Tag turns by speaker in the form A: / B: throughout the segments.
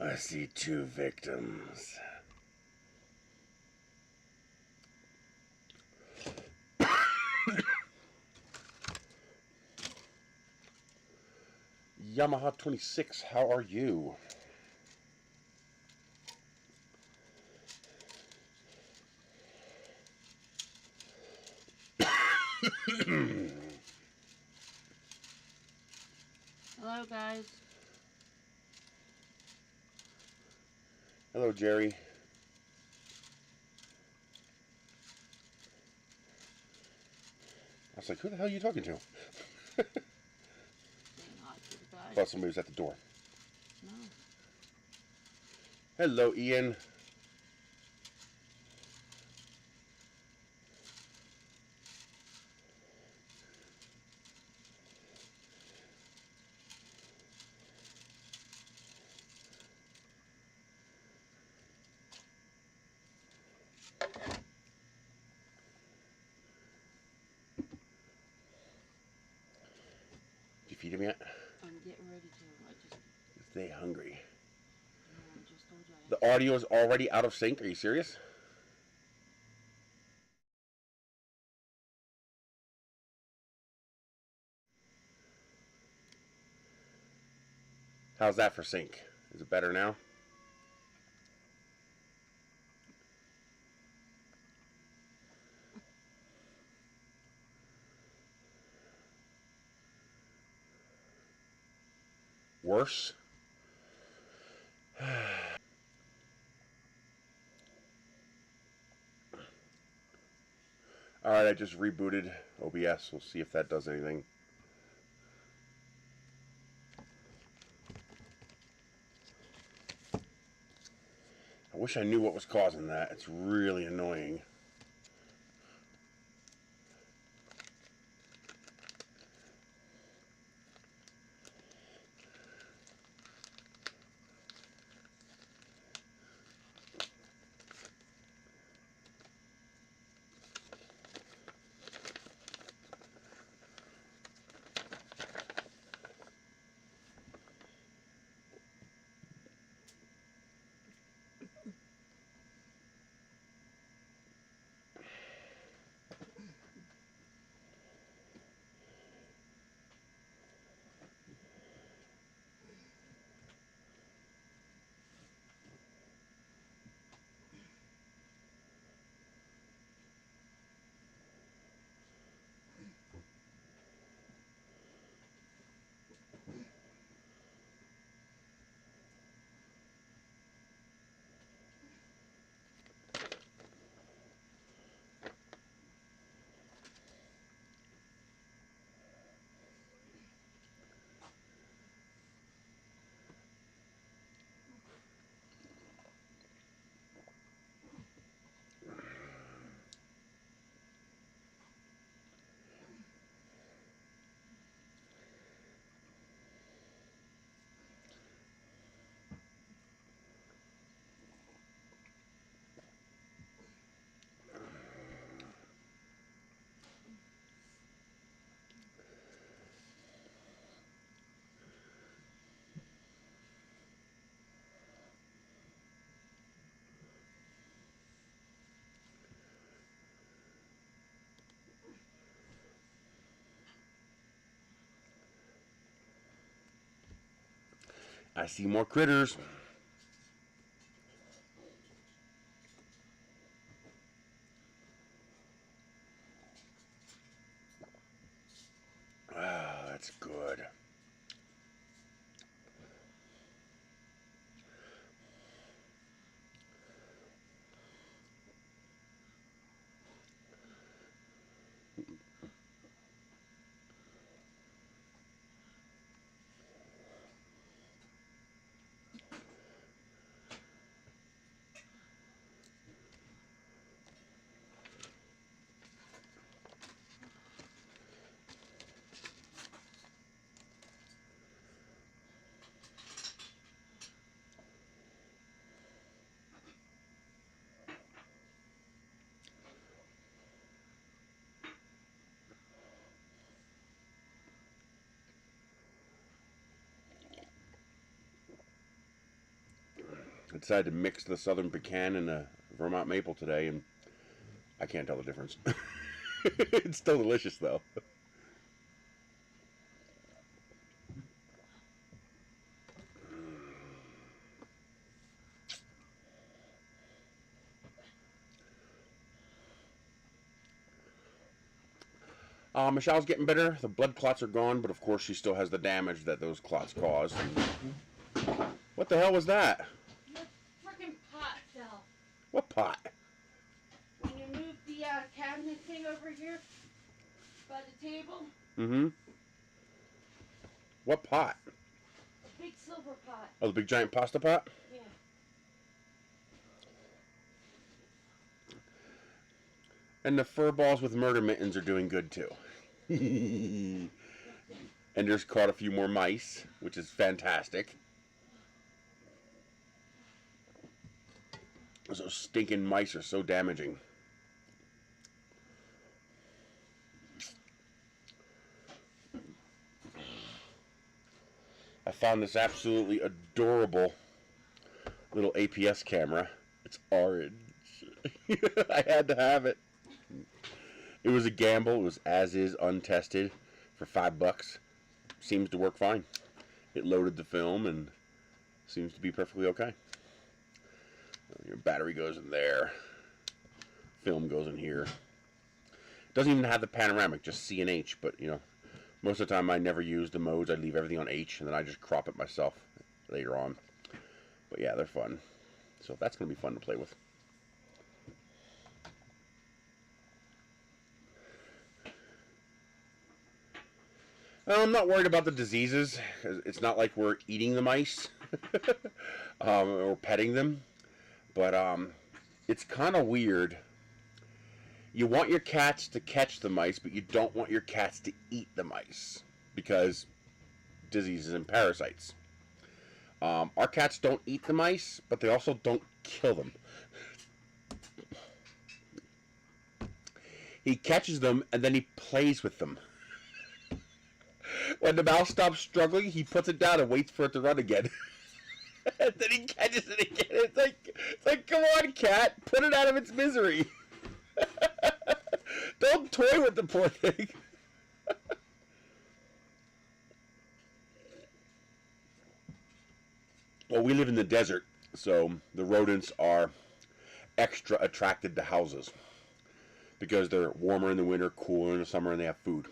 A: I see 2 victims. Yamaha 26, how are you?
B: Hello, guys.
A: Hello, Jerry. I was like, who the hell are you talking to?
B: Saying hi to the guy.
A: Thought somebody was at the door.
B: No.
A: Hello, Ian. Did you feed him yet?
B: I'm getting ready to.
A: Stay hungry.
B: I just told you.
A: The audio is already out of sync. Are you serious? How's that for sync? Is it better now? Worse? Alright, I just rebooted OBS. We'll see if that does anything. I wish I knew what was causing that. It's really annoying. I see more critters. Ah, that's good. I decided to mix the Southern Pecan and the Vermont Maple today, and I can't tell the difference. It's still delicious, though. Michelle's getting better. The blood clots are gone, but of course she still has the damage that those clots caused. What the hell was that?
B: Your freaking pot fell.
A: What pot?
B: When you moved the cabinet thing over here by the table.
A: Mm-hmm. What pot?
B: A big silver pot.
A: Oh, the big giant pasta pot?
B: Yeah.
A: And the fur balls with murder mittens are doing good too. And there's caught a few more mice, which is fantastic. Those stinking mice are so damaging. I found this absolutely adorable little APS camera. It's orange. I had to have it. It was a gamble. It was as is, untested, for $5. Seems to work fine. It loaded the film and seems to be perfectly okay. Your battery goes in there. Film goes in here. Doesn't even have the panoramic, just C and H. But you know, most of the time I never use the modes. I leave everything on H and then I just crop it myself later on. But yeah, they're fun. So that's going to be fun to play with. I'm not worried about the diseases. It's not like we're eating the mice or petting them. But it's kind of weird. You want your cats to catch the mice, but you don't want your cats to eat the mice because diseases and parasites. Our cats don't eat the mice, but they also don't kill them. He catches them and then he plays with them. When the mouse stops struggling, he puts it down and waits for it to run again. And then he catches it again. It's like, come on, cat, put it out of its misery. Don't toy with the poor thing. Well, we live in the desert, so the rodents are extra attracted to houses because they're warmer in the winter, cooler in the summer, and they have food.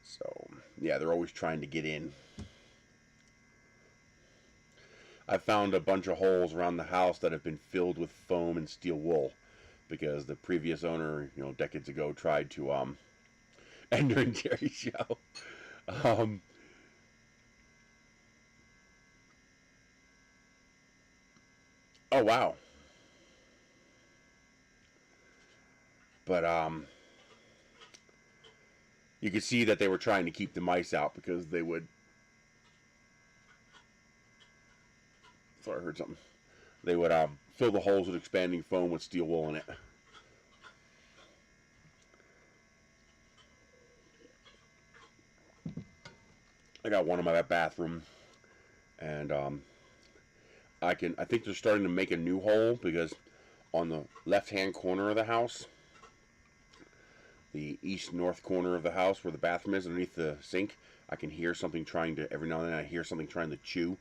A: So, yeah, they're always trying to get in. I found a bunch of holes around the house that have been filled with foam and steel wool because the previous owner, you know, decades ago tried to Ender and Jerry show. Oh wow. But you could see that they were trying to keep the mice out because they would. Thought I heard something. They would fill the holes with expanding foam with steel wool in it. I got one in my bathroom, and I think they're starting to make a new hole because on the left-hand corner of the house, the east-north corner of the house where the bathroom is underneath the sink, I can hear something trying to, every now and then I hear something trying to chew.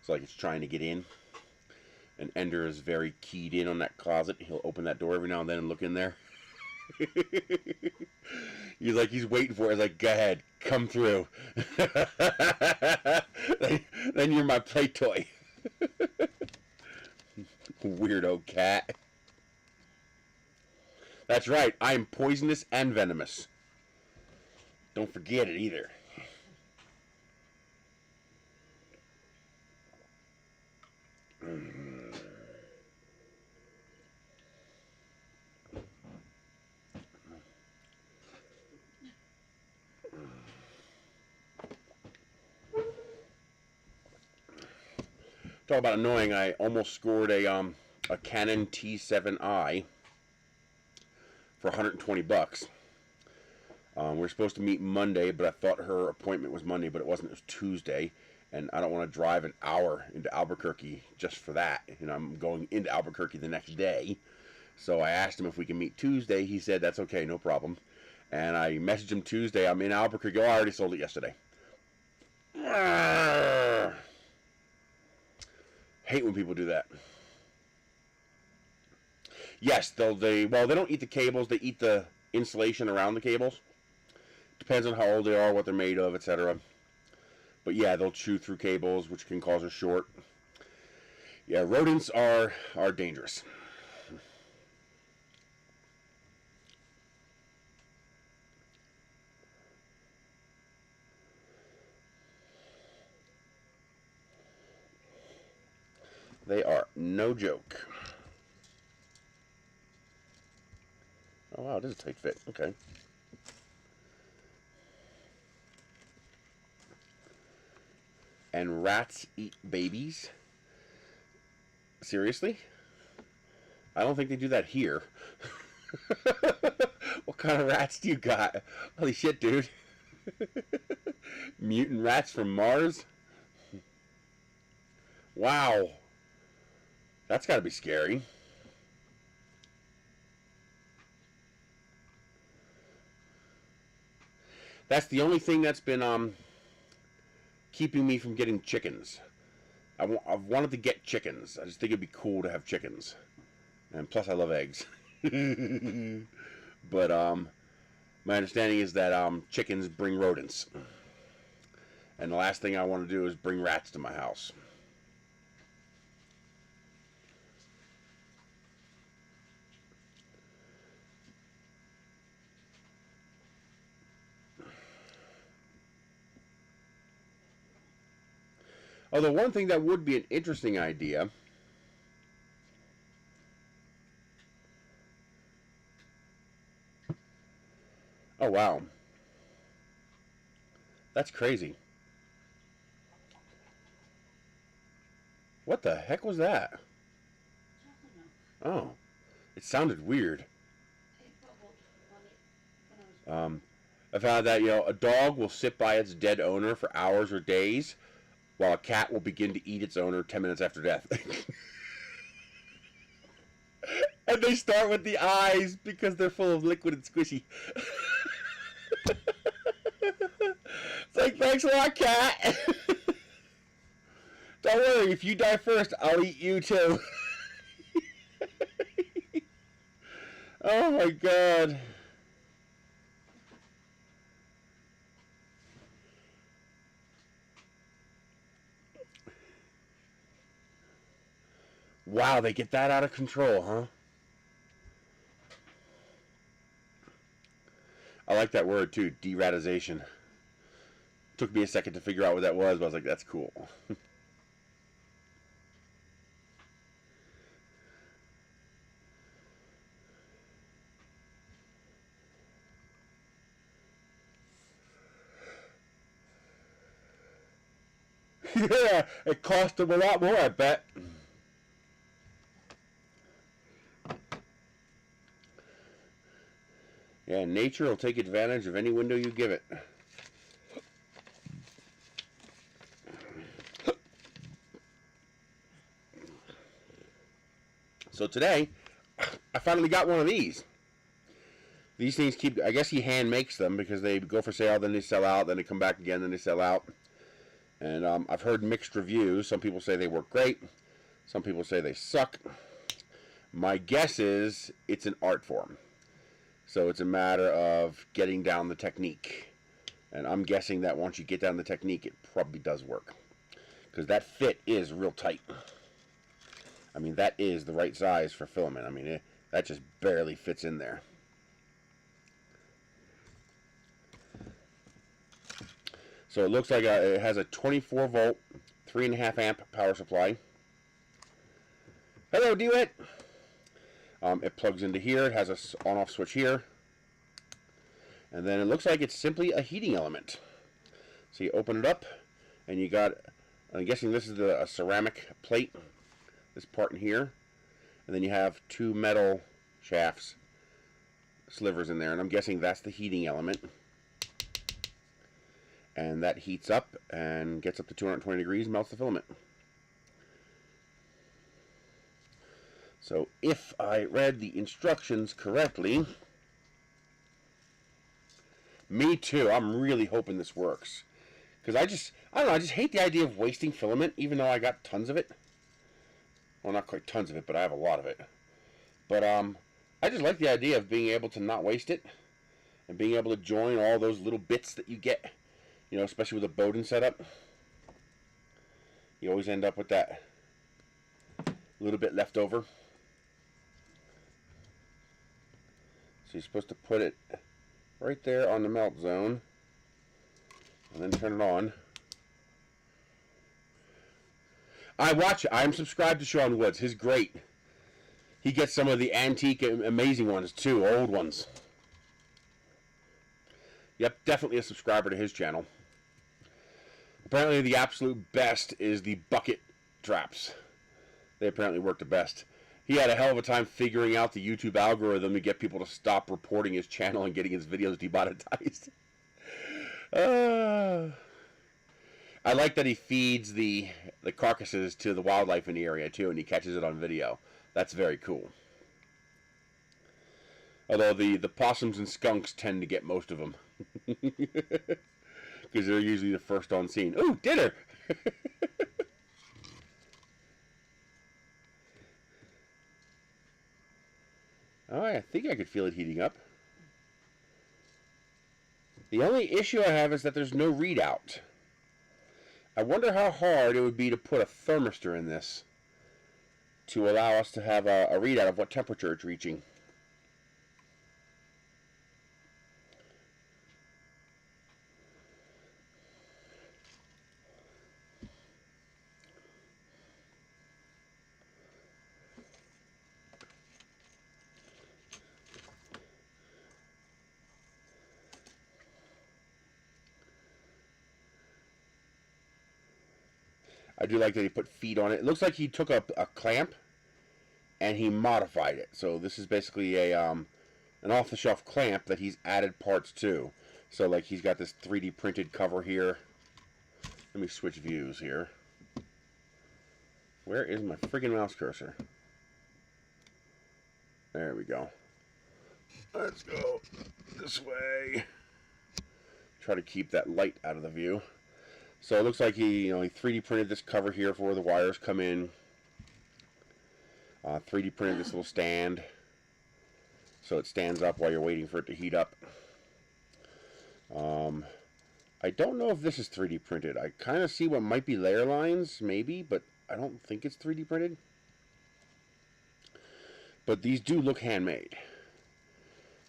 A: It's like it's trying to get in. And Ender is very keyed in on that closet. He'll open that door every now and then and look in there. He's waiting for it. He's like, go ahead, come through. Then you're my play toy. Weirdo cat. That's right, I am poisonous and venomous. Don't forget it either. Talk about annoying. I almost scored a Canon T7i for $120. We're supposed to meet Monday, but I thought her appointment was Monday, but it wasn't. It was Tuesday. and I don't want to drive an hour into Albuquerque just for that. You know, I'm going into Albuquerque the next day. So I asked him if we can meet Tuesday. He said, that's okay, no problem. And I messaged him Tuesday, I'm in Albuquerque. Oh, I already sold it yesterday. Hate when people do that. Yes, they don't eat the cables, they eat the insulation around the cables. Depends on how old they are, what they're made of, etc. But yeah, they'll chew through cables, which can cause a short. Yeah, rodents are dangerous. They are no joke. Oh wow, it is a tight fit. Okay. And rats eat babies? Seriously? I don't think they do that here. What kind of rats do you got? Holy shit, dude. Mutant rats from Mars? Wow. That's gotta be scary. That's the only thing that's been keeping me from getting chickens. I've wanted to get chickens. I just think it'd be cool to have chickens. And plus I love eggs. But my understanding is that chickens bring rodents. And the last thing I want to do is bring rats to my house. Although one thing that would be an interesting idea oh wow. That's crazy. What the heck was that? Oh. It sounded weird. I found that, a dog will sit by its dead owner for hours or days, while a cat will begin to eat its owner 10 minutes after death. And they start with the eyes because they're full of liquid and squishy. It's like, thanks a lot, cat. Don't worry, if you die first, I'll eat you too. Oh my god. Wow, they get that out of control, huh? I like that word too, deratization. Took me a second to figure out what that was, but I was like, that's cool. Yeah, it cost them a lot more, I bet. Yeah, nature will take advantage of any window you give it. So today, I finally got one of these. These things I guess he hand makes them because they go for sale, then they sell out, then they come back again, then they sell out. And I've heard mixed reviews. Some people say they work great. Some people say they suck. My guess is it's an art form. So it's a matter of getting down the technique. And I'm guessing that once you get down the technique, it probably does work. Because that fit is real tight. I mean, that is the right size for filament. I mean, that just barely fits in there. So it looks like it has a 24 volt, 3.5 amp power supply. Hello, DeWitt! It plugs into here. It has a on-off switch here. And then it looks like it's simply a heating element. So you open it up, and you got, I'm guessing this is a ceramic plate, this part in here. And then you have two metal shafts, slivers in there, and I'm guessing that's the heating element. and that heats up and gets up to 220 degrees and melts the filament. So if I read the instructions correctly, me too, I'm really hoping this works. Because I don't know, I just hate the idea of wasting filament, even though I got tons of it. Well, not quite tons of it, but I have a lot of it. But I just like the idea of being able to not waste it, and being able to join all those little bits that you get, you know, especially with a Bowden setup. You always end up with that little bit left over. So you're supposed to put it right there on the melt zone, and then turn it on. I'm subscribed to Sean Woods. He's great. He gets some of the antique, amazing ones too, old ones. Yep, definitely a subscriber to his channel. Apparently the absolute best is the bucket traps. They apparently work the best. He had a hell of a time figuring out the YouTube algorithm to get people to stop reporting his channel and getting his videos demonetized. I like that he feeds the carcasses to the wildlife in the area too, and he catches it on video. That's very cool. Although the possums and skunks tend to get most of them. Because they're usually the first on scene. Ooh, dinner! Oh, I think I could feel it heating up. The only issue I have is that there's no readout. I wonder how hard it would be to put a thermistor in this to allow us to have a readout of what temperature it's reaching. I do like that he put feet on it. It looks like he took a clamp and he modified it. So this is basically a an off-the-shelf clamp that he's added parts to. So like he's got this 3D printed cover here. Let me switch views here. Where is my friggin' mouse cursor? There we go. Let's go this way. Try to keep that light out of the view. So it looks like he 3D printed this cover here for where the wires come in. 3D printed this little stand so it stands up while you're waiting for it to heat up. I don't know if this is 3D printed. I kind of see what might be layer lines, maybe, but I don't think it's 3D printed. But these do look handmade.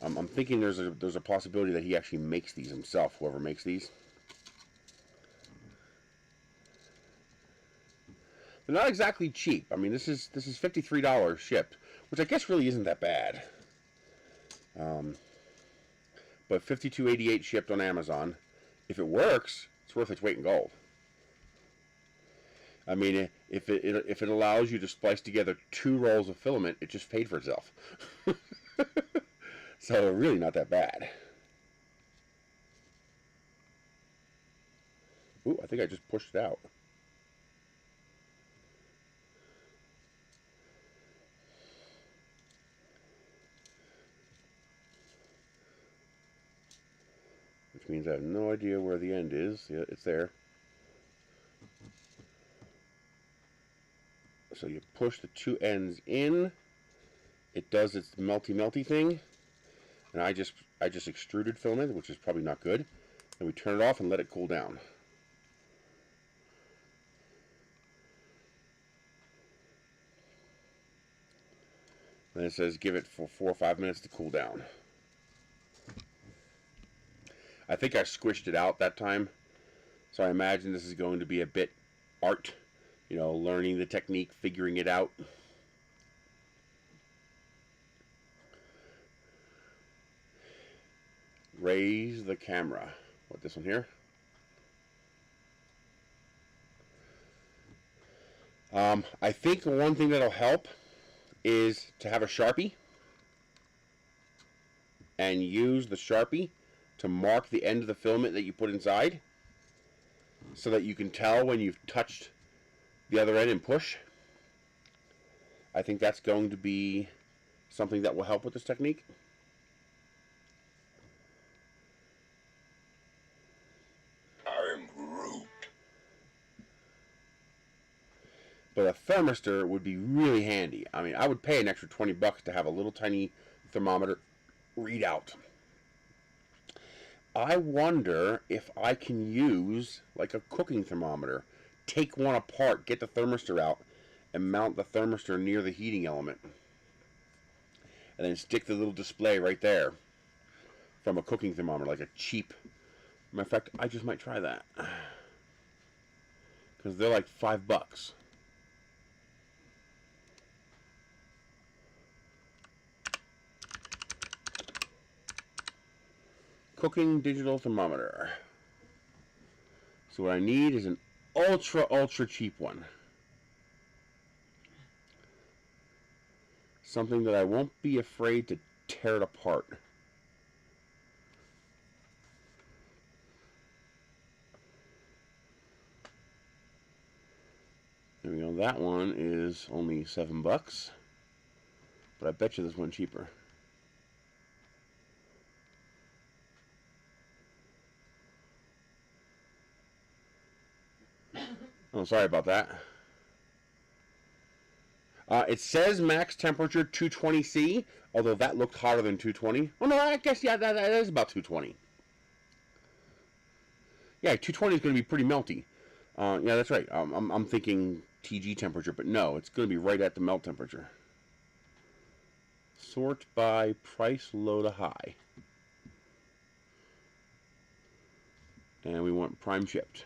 A: I'm thinking there's a possibility that he actually makes these himself, whoever makes these. They're not exactly cheap. I mean, this is $53 shipped, which I guess really isn't that bad. But $52.88 shipped on Amazon. If it works, it's worth its weight in gold. I mean, if it allows you to splice together 2 rolls of filament, it just paid for itself. So really not that bad. Ooh, I think I just pushed it out. Which means I have no idea where the end is. Yeah, it's there. So you push the 2 ends in. It does its melty thing. And I just extruded filament, which is probably not good. Then we turn it off and let it cool down. Then it says give it for 4 or 5 minutes to cool down. I think I squished it out that time. So I imagine this is going to be a bit art. You know, learning the technique, figuring it out. Raise the camera. What, this one here? I think the one thing that'll help is to have a Sharpie and use the Sharpie to mark the end of the filament that you put inside. so that you can tell when you've touched the other end and push. I think that's going to be something that will help with this technique.
C: I'm Groot.
A: But a thermistor would be really handy. I mean, I would pay an extra $20 to have a little tiny thermometer readout. I wonder if I can use like a cooking thermometer. Take one apart, get the thermistor out, and mount the thermistor near the heating element. And then stick the little display right there from a cooking thermometer, like a cheap. Matter of fact, I just might try that. Because they're like $5. Cooking digital thermometer. So what I need is an ultra cheap one. Something that I won't be afraid to tear it apart. There we go. That one is only $7, but I bet you there's one cheaper. Oh, sorry about that. It says max temperature 220C, although that looked hotter than 220. Oh no, I guess yeah, that is about 220. Yeah, 220 is going to be pretty melty. Yeah, that's right. I'm thinking TG temperature, but no, it's going to be right at the melt temperature. Sort by price low to high. And we want prime shipped.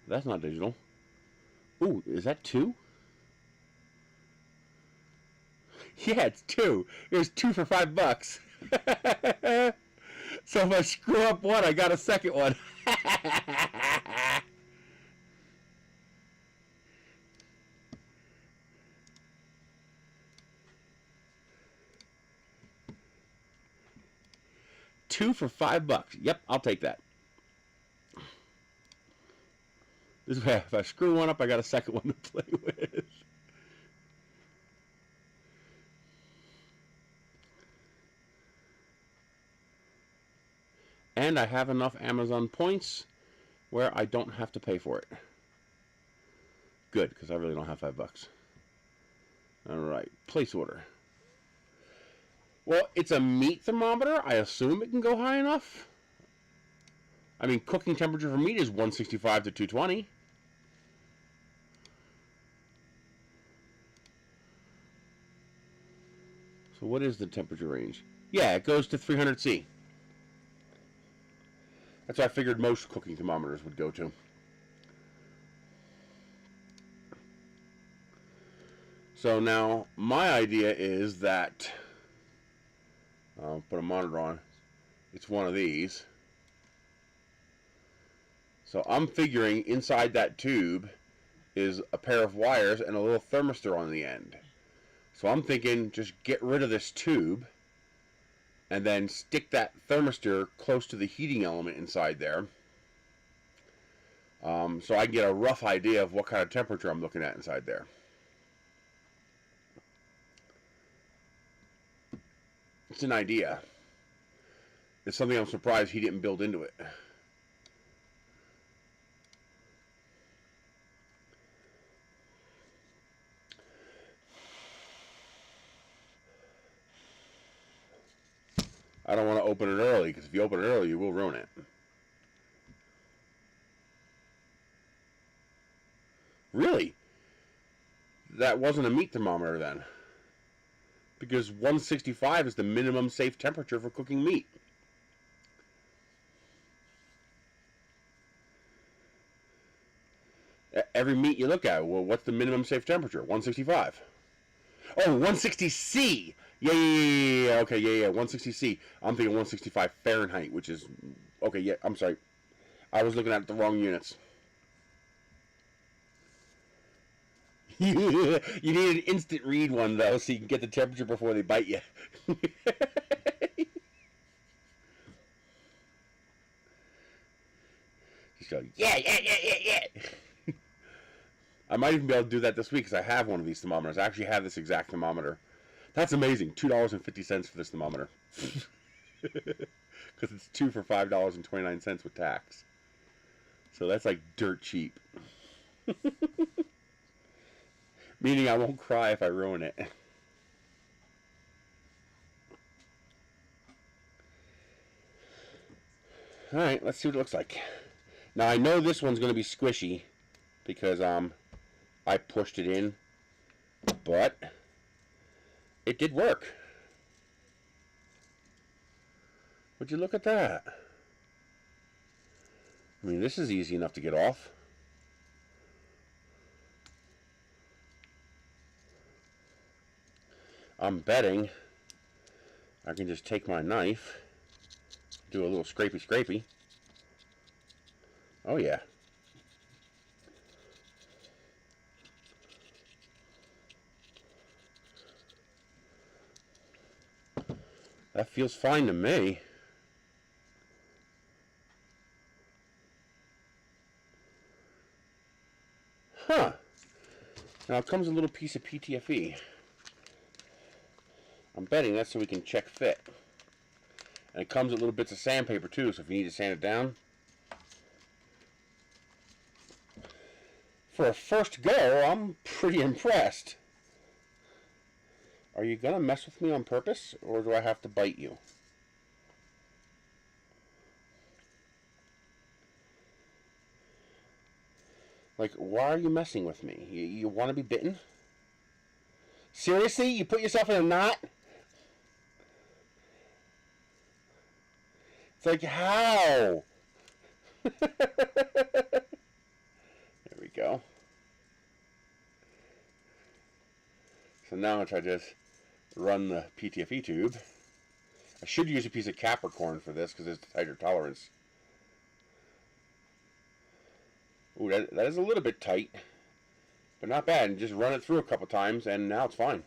A: That's not digital. Ooh, is that 2? Yeah, it's 2. There's 2 for $5. So if I screw up one, I got a second one. $2 for $5. Yep, I'll take that. This way, if I screw one up, I got a second one to play with. And I have enough Amazon points where I don't have to pay for it. Good, because I really don't have $5. Alright, place order. Well, it's a meat thermometer. I assume it can go high enough. I mean, cooking temperature for meat is 165 to 220. So what is the temperature range? Yeah, it goes to 300C. That's what I figured most cooking thermometers would go to. So now, my idea is that I'll put a monitor on. It's one of these. So I'm figuring inside that tube is a pair of wires and a little thermistor on the end. So I'm thinking just get rid of this tube and then stick that thermistor close to the heating element inside there. So I can get a rough idea of what kind of temperature I'm looking at inside there. It's an idea. It's something I'm surprised he didn't build into it. I don't want to open it early, because if you open it early, you will ruin it. Really? That wasn't a meat thermometer then. Because 165 is the minimum safe temperature for cooking meat. Every meat you look at, well, what's the minimum safe temperature? 165. Oh, 160C! Yeah. Okay, yeah. 160C. I'm thinking 165 Fahrenheit, which is... Okay, yeah, I'm sorry. I was looking at the wrong units. You need an instant read one, though, so you can get the temperature before they bite you. So, yeah. I might even be able to do that this week because I have one of these thermometers. I actually have this exact thermometer. That's amazing. $2.50 for this thermometer. Because it's 2 for $5.29 with tax. So that's like dirt cheap. Meaning I won't cry if I ruin it. Alright, let's see what it looks like. Now I know this one's going to be squishy because I pushed it in, but it did work. Would you look at that? I mean, this is easy enough to get off. I'm betting I can just take my knife, do a little scrapey. Oh yeah. That feels fine to me. Huh. Now it comes a little piece of PTFE. I'm betting that's so we can check fit. And it comes with little bits of sandpaper too, so if you need to sand it down. For a first go, I'm pretty impressed. Are you gonna mess with me on purpose, or do I have to bite you? Like, why are you messing with me? You want to be bitten? Seriously? You put yourself in a knot? It's like, how? There we go. So now I'm going to just run the PTFE tube. I should use a piece of Capricorn for this because it's a tighter tolerance. Ooh, that is a little bit tight, but not bad. And just run it through a couple times, and now it's fine.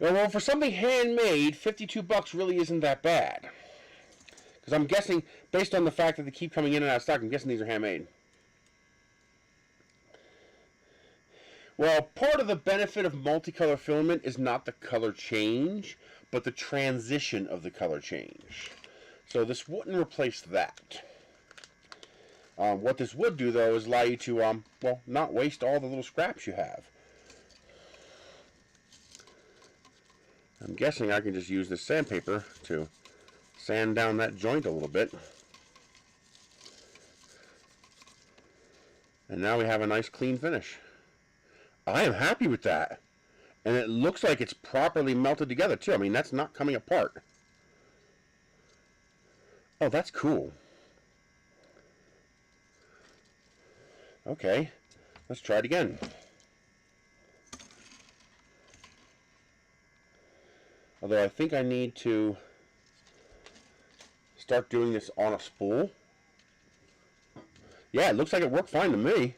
A: Well, for something handmade, $52 really isn't that bad. Because I'm guessing, based on the fact that they keep coming in and out of stock, I'm guessing these are handmade. Well, part of the benefit of multicolor filament is not the color change, but the transition of the color change. So this wouldn't replace that. What this would do, though, is allow you to, well, not waste all the little scraps you have. I'm guessing I can just use this sandpaper to sand down that joint a little bit. And now we have a nice clean finish. I am happy with that. And it looks like it's properly melted together too. I mean, that's not coming apart. Oh, that's cool. Okay, let's try it again. Although I think I need to start doing this on a spool. Yeah, it looks like it worked fine to me.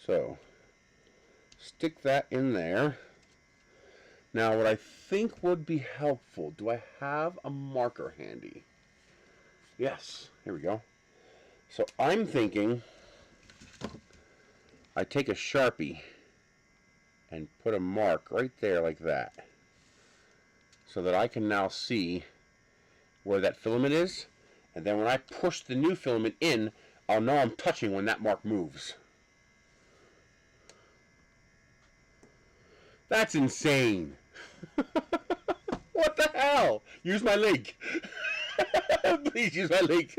A: So, stick that in there. Now, what I think would be helpful, do I have a marker handy? Yes, here we go. So I'm thinking I take a Sharpie and put a mark right there like that, so that I can now see where that filament is, and then when I push the new filament in, I'll know I'm touching when that mark moves. That's insane. What the hell? Use my link. Please use my link.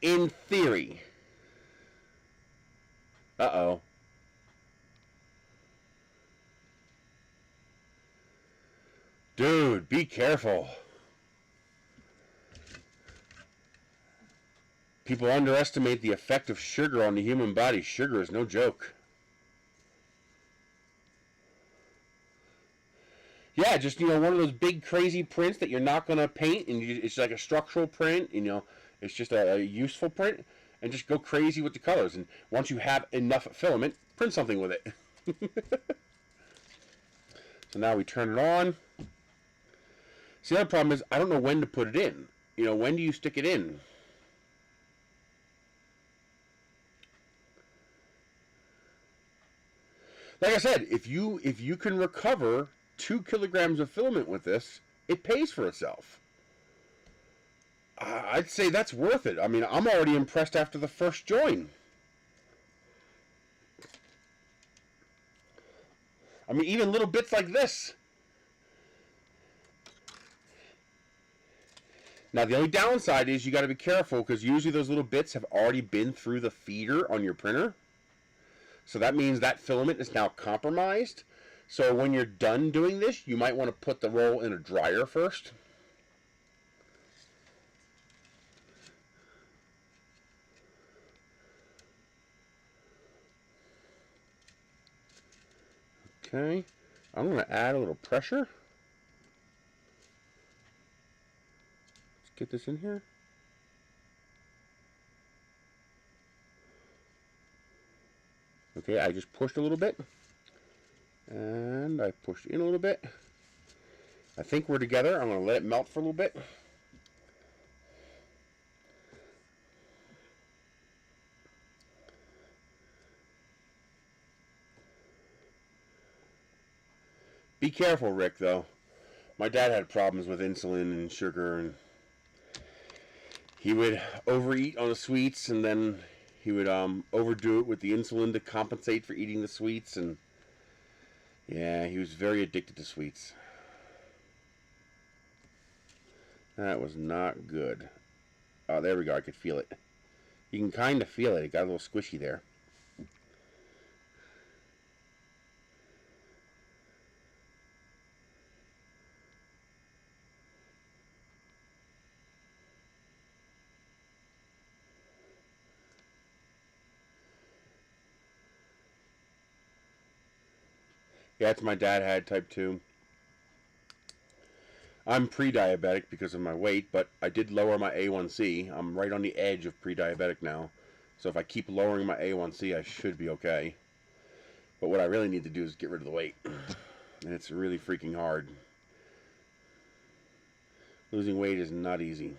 A: In theory. Uh-oh. Dude, be careful. People underestimate the effect of sugar on the human body. Sugar is no joke. Yeah, just, one of those big crazy prints that you're not going to paint, and it's like a structural print, it's just a useful print, and just go crazy with the colors. And once you have enough filament, print something with it. So now we turn it on. See, the other problem is I don't know when to put it in. When do you stick it in? Like I said, if you can recover 2 kilograms of filament with this, it pays for itself. I'd say that's worth it. I mean, I'm already impressed after the first join. I mean, even little bits like this. Now, the only downside is you got to be careful, because usually those little bits have already been through the feeder on your printer. So that means that filament is now compromised. So when you're done doing this, you might want to put the roll in a dryer first. Okay, I'm going to add a little pressure. Let's get this in here. Okay, I just pushed a little bit. And I pushed in a little bit. I think we're together. I'm going to let it melt for a little bit. Be careful, Rick, though. My dad had problems with insulin and sugar, and he would overeat on the sweets, and then he would overdo it with the insulin to compensate for eating the sweets, and yeah, he was very addicted to sweets. That was not good. Oh, there we go. I could feel it. You can kind of feel it. It got a little squishy there. Yeah, it's my dad had type 2. I'm pre-diabetic because of my weight, but I did lower my A1C. I'm right on the edge of pre-diabetic now. So if I keep lowering my A1C, I should be okay. But what I really need to do is get rid of the weight. And it's really freaking hard. Losing weight is not easy.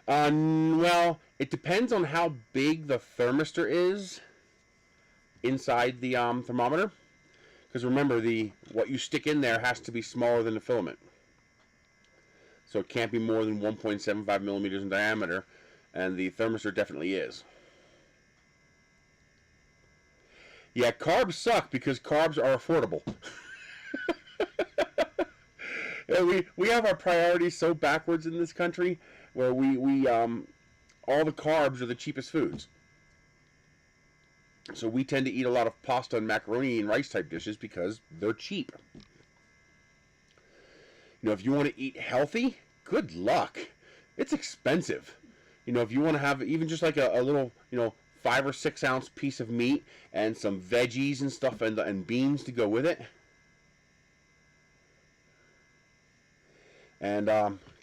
A: Well, it depends on how big the thermistor is inside the thermometer. Because remember, what you stick in there has to be smaller than the filament. So it can't be more than 1.75 millimeters in diameter, and the thermistor definitely is. Yeah, carbs suck because carbs are affordable. Yeah, we have our priorities so backwards in this country, where all the carbs are the cheapest foods. So we tend to eat a lot of pasta and macaroni and rice type dishes because they're cheap. If you want to eat healthy, good luck. It's expensive. If you want to have even just like a little, 5 or 6 ounce piece of meat and some veggies and stuff and beans to go with it. And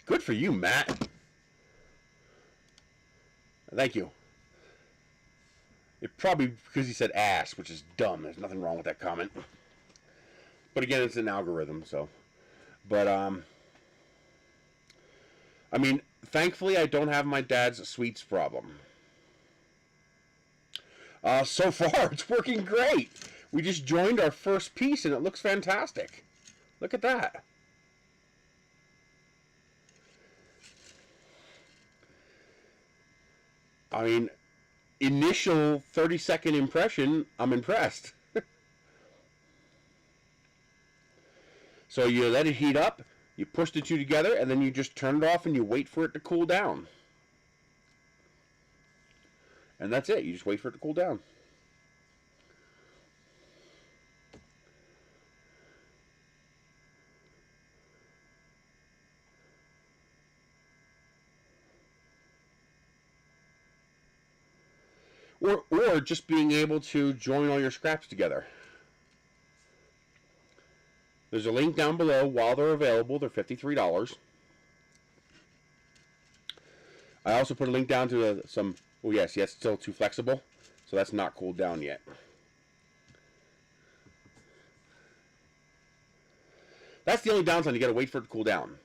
A: good for you, Matt. Thank you. It probably because he said ass, which is dumb. There's nothing wrong with that comment. But again, it's an algorithm, so. But, I mean, thankfully I don't have my dad's sweets problem. So far, it's working great. We just joined our first piece, and it looks fantastic. Look at that. I mean, initial 30-second impression, I'm impressed. So you let it heat up, you push the two together, and then you just turn it off and you wait for it to cool down. And that's it. You just wait for it to cool down. or just being able to join all your scraps together. There's a link down below while they're available. They're $53. I also put a link down to some. Oh yes, it's still too flexible, so that's not cooled down yet. That's the only downside. You got to wait for it to cool down.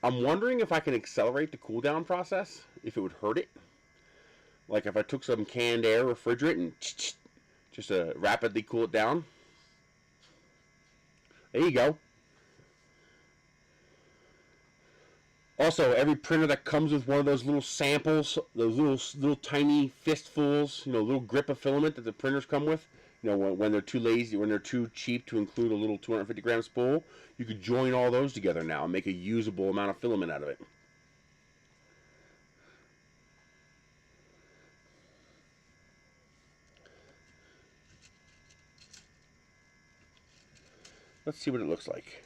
A: I'm wondering if I can accelerate the cool down process, if it would hurt it. Like if I took some canned air refrigerant and just to rapidly cool it down. There you go. Also, every printer that comes with one of those little samples, those little tiny fistfuls, little grip of filament that the printers come with, when they're too lazy, when they're too cheap to include a little 250-gram spool, you could join all those together now and make a usable amount of filament out of it. Let's see what it looks like.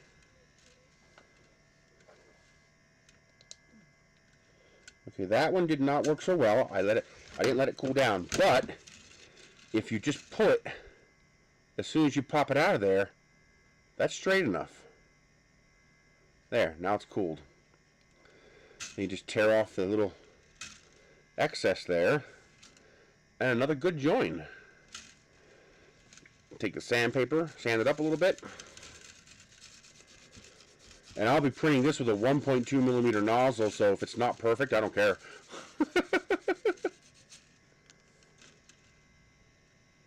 A: Okay, that one did not work so well. I didn't let it cool down. But if you just put, as soon as you pop it out of there, that's straight enough. There, now it's cooled. And you just tear off the little excess there, and another good join. Take the sandpaper, sand it up a little bit. And I'll be printing this with a 1.2 millimeter nozzle, so if it's not perfect, I don't care.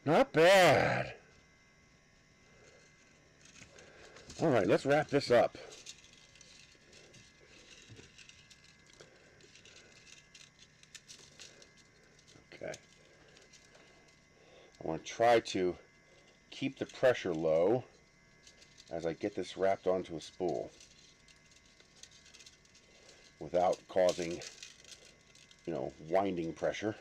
A: Not bad. Alright, let's wrap this up. Okay. I want to try to keep the pressure low as I get this wrapped onto a spool, without causing, winding pressure.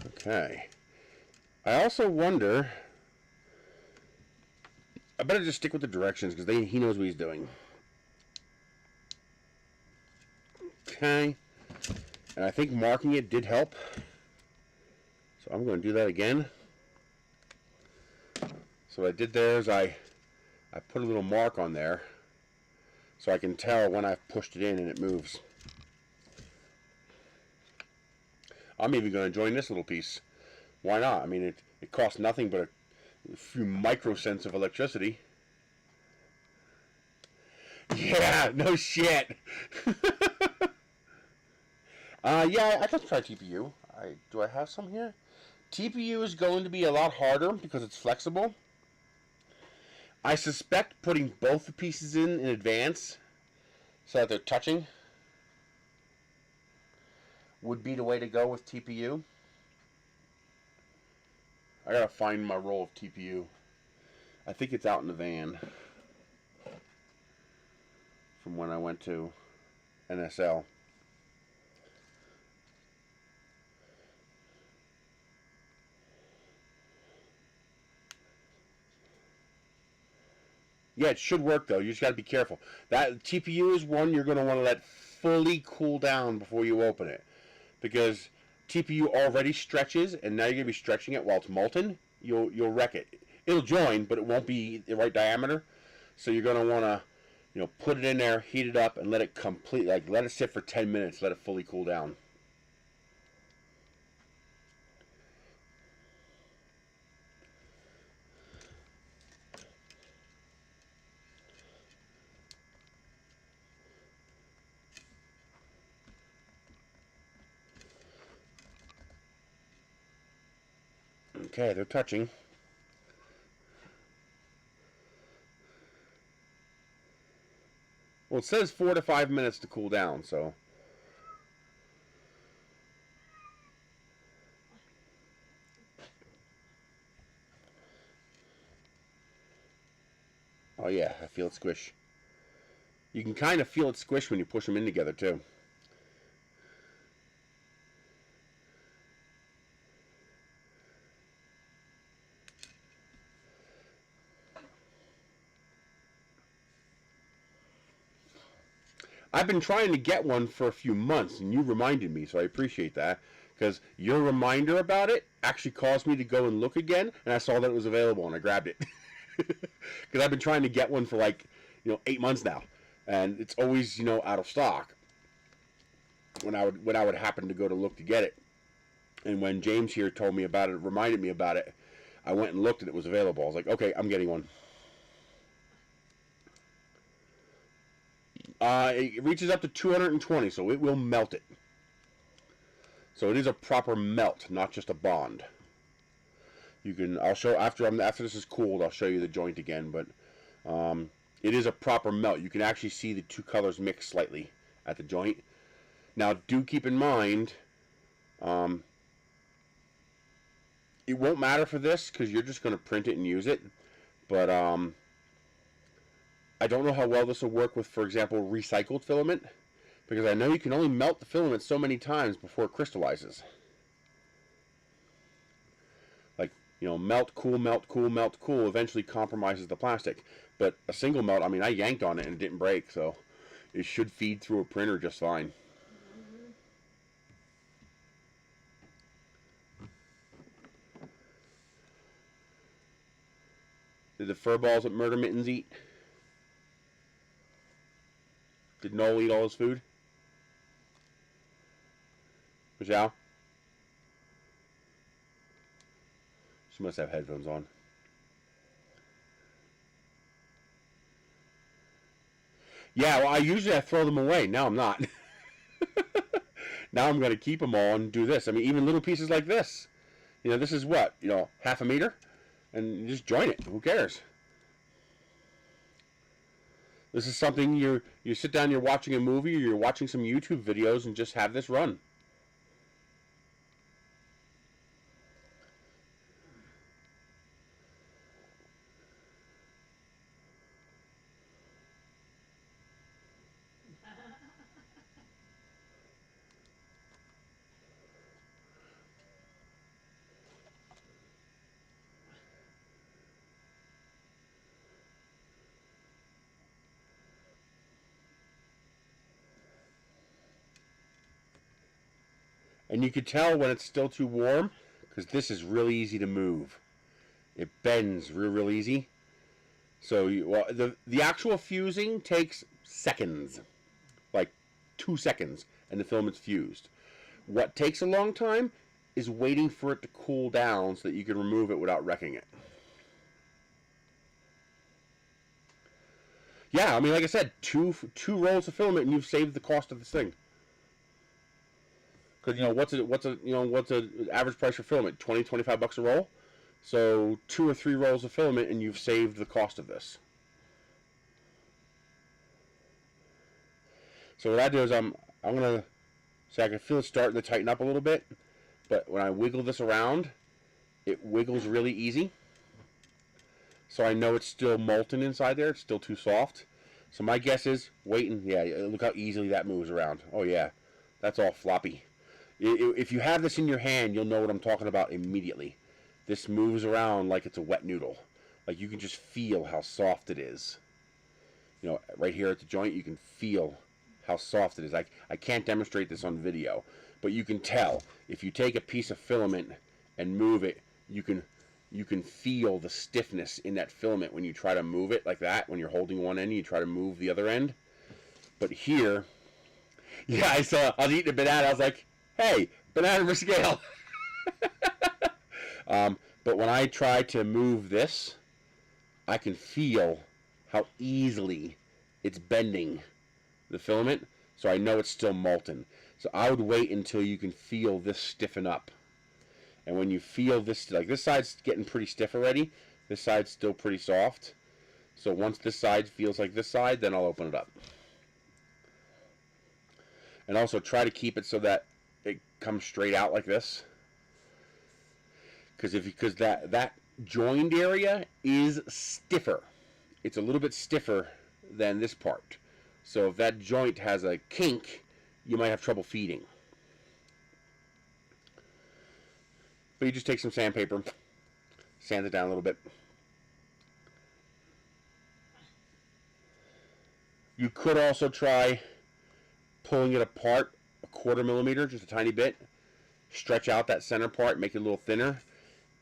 A: Okay. I also wonder, I better just stick with the directions because he knows what he's doing. Okay. And I think marking it did help. So I'm going to do that again. So what I did there is I put a little mark on there so I can tell when I've pushed it in and it moves. I'm even going to join this little piece. Why not? I mean, it costs nothing but a few microcents of electricity. Yeah, no shit. Yeah, I can try TPU. Do I have some here? TPU is going to be a lot harder because it's flexible. I suspect putting both the pieces in advance so that they're touching would be the way to go with TPU. I gotta find my roll of TPU. I think it's out in the van from when I went to NSL. Yeah, it should work though. You just got to be careful. That TPU is one you're going to want to let fully cool down before you open it, because TPU already stretches, and now you're going to be stretching it while it's molten. You'll wreck it. It'll join, but it won't be the right diameter. So you're going to want to, put it in there, heat it up, and let it let it sit for 10 minutes. Let it fully cool down. Okay, they're touching. Well, it says 4 to 5 minutes to cool down, so. Oh yeah, I feel it squish. You can kind of feel it squish when you push them in together too. I've been trying to get one for a few months, and you reminded me, so I appreciate that. Because your reminder about it actually caused me to go and look again, and I saw that it was available, and I grabbed it. Because I've been trying to get one for like, 8 months now, and it's always, out of stock. When I would happen to go to look to get it, and when James here told me about it, reminded me about it, I went and looked, and it was available. I was like, okay, I'm getting one. It reaches up to 220, so it will melt it. So it is a proper melt, not just a bond. I'll show after this is cooled. I'll show you the joint again, but it is a proper melt. You can actually see the two colors mix slightly at the joint. Now, do keep in mind, it won't matter for this because you're just going to print it and use it. But I don't know how well this will work with, for example, recycled filament, because I know you can only melt the filament so many times before it crystallizes. Like, melt, cool, melt, cool, melt, cool eventually compromises the plastic. But a single melt, I mean, I yanked on it and it didn't break, so it should feed through a printer just fine. Did the fur balls at Murder Mittens eat? Did Noel eat all his food? Michelle? She must have headphones on. Yeah, well, I throw them away. Now I'm not. Now I'm going to keep them all and do this. I mean, even little pieces like this. This is what? Half a meter? And you just join it. Who cares? This is something you sit down, you're watching a movie, or you're watching some YouTube videos, and just have this run. And you can tell when it's still too warm, because this is really easy to move. It bends real easy. So the actual fusing takes seconds, like 2 seconds, and the filament's fused. What takes a long time is waiting for it to cool down so that you can remove it without wrecking it. Yeah, I mean, like I said, two rolls of filament, and you've saved the cost of this thing. Because what's an average price for filament? $20-25 a roll. So 2 or 3 rolls of filament, and you've saved the cost of this. So what I do is I'm gonna I can feel it starting to tighten up a little bit, but when I wiggle this around, it wiggles really easy. So I know it's still molten inside there. It's still too soft. So my guess is waiting. Yeah, look how easily that moves around. Oh yeah, that's all floppy. If you have this in your hand, you'll know what I'm talking about immediately. This moves around like it's a wet noodle. Like you can just feel how soft it is. Right here at the joint, you can feel how soft it is. I can't demonstrate this on video, but you can tell. If you take a piece of filament and move it, you can feel the stiffness in that filament when you try to move it like that. When you're holding one end, you try to move the other end. But here, yeah, I was eating a banana. I was like, hey, banana for scale. But when I try to move this, I can feel how easily it's bending the filament, so I know it's still molten. So I would wait until you can feel this stiffen up. And when you feel this, like this side's getting pretty stiff already, this side's still pretty soft. So once this side feels like this side, then I'll open it up. And also try to keep it so that it comes straight out like this. Because that joined area is stiffer. It's a little bit stiffer than this part. So if that joint has a kink, you might have trouble feeding. But you just take some sandpaper, sand it down a little bit. You could also try pulling it apart a 1/4 millimeter, just a tiny bit. Stretch out that center part, make it a little thinner.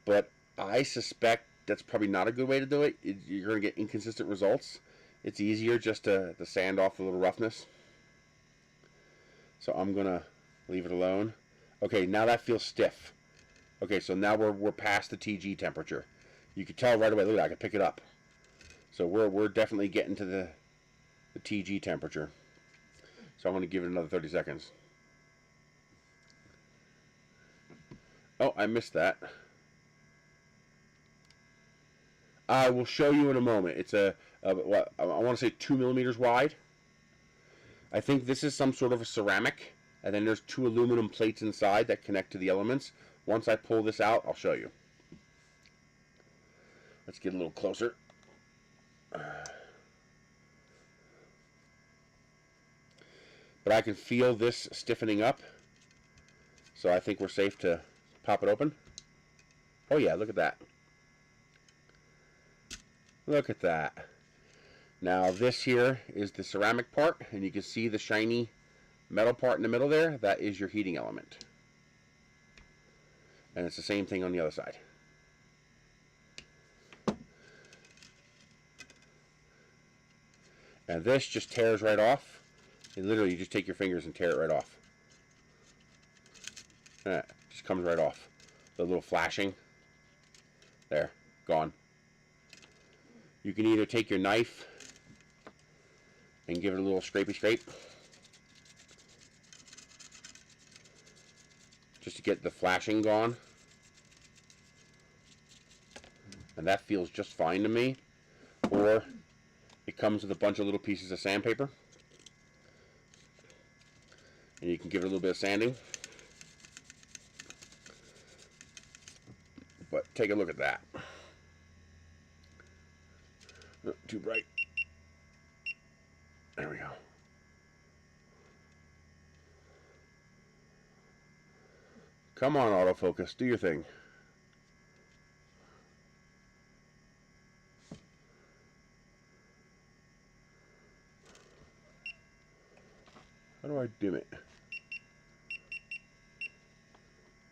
A: But I suspect that's probably not a good way to do it. You're going to get inconsistent results. It's easier just to sand off a little roughness. So I'm going to leave it alone. Okay, now that feels stiff. Okay, so now we're past the TG temperature. You can tell right away. Look at that, I can pick it up. So we're definitely getting to the TG temperature. So I'm going to give it another 30 seconds. Oh, I missed that. I will show you in a moment. It's what I want to say 2 millimeters wide. I think this is some sort of a ceramic, and then there's 2 aluminum plates inside that connect to the elements. Once I pull this out, I'll show you. Let's get a little closer. But I can feel this stiffening up, so I think we're safe to pop it open. Oh yeah, look at that. Look at that. Now this here is the ceramic part, and you can see the shiny metal part in the middle there. That is your heating element. And it's the same thing on the other side. And this just tears right off. And literally you just take your fingers and tear it right off. It just comes right off. The little flashing. There, gone. You can either take your knife and give it a little scrapey scrape, just to get the flashing gone. And that feels just fine to me. Or it comes with a bunch of little pieces of sandpaper, and you can give it a little bit of sanding. But take a look at that. Oh, too bright. There we go. Come on, autofocus, do your thing. How do I dim it?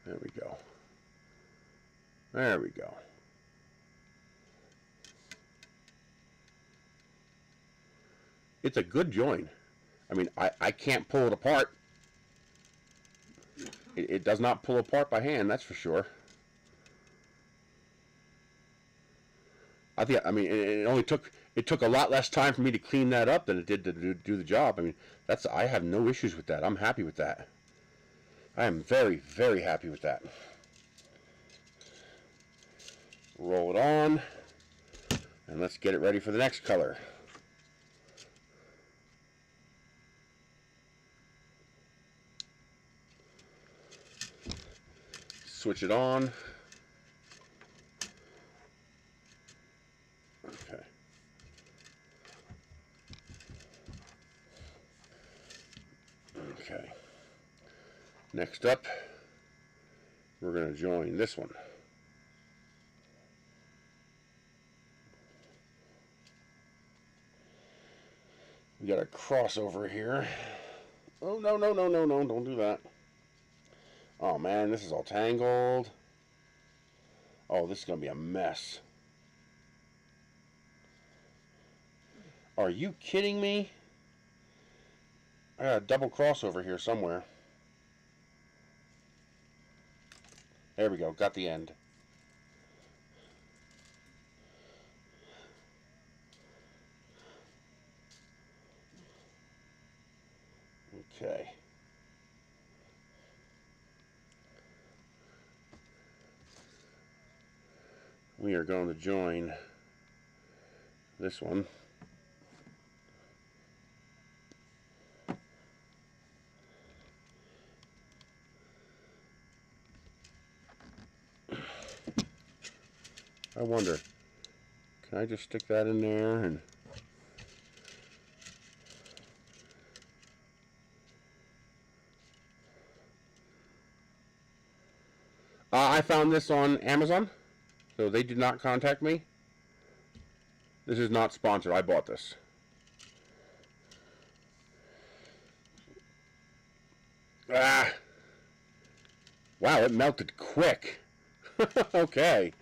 A: There we go. There we go. It's a good join. I mean, I can't pull it apart. It does not pull apart by hand, that's for sure. I mean, it took a lot less time for me to clean that up than it did to do the job. I mean, I have no issues with that. I'm happy with that. I am very, very happy with that. Roll it on, and let's get it ready for the next color. Switch it on. Okay. Okay. Next up, we're going to join this one. We got a crossover here. Oh, no, no, no, no, no, don't do that. Oh man, this is all tangled. Oh, this is going to be a mess. Are you kidding me? I got a double crossover here somewhere. There we go, got the end. Okay. We are going to join this one. I wonder, can I just stick that in there and I found this on Amazon, so they did not contact me. This is not sponsored. I bought this. Ah! Wow, it melted quick. Okay.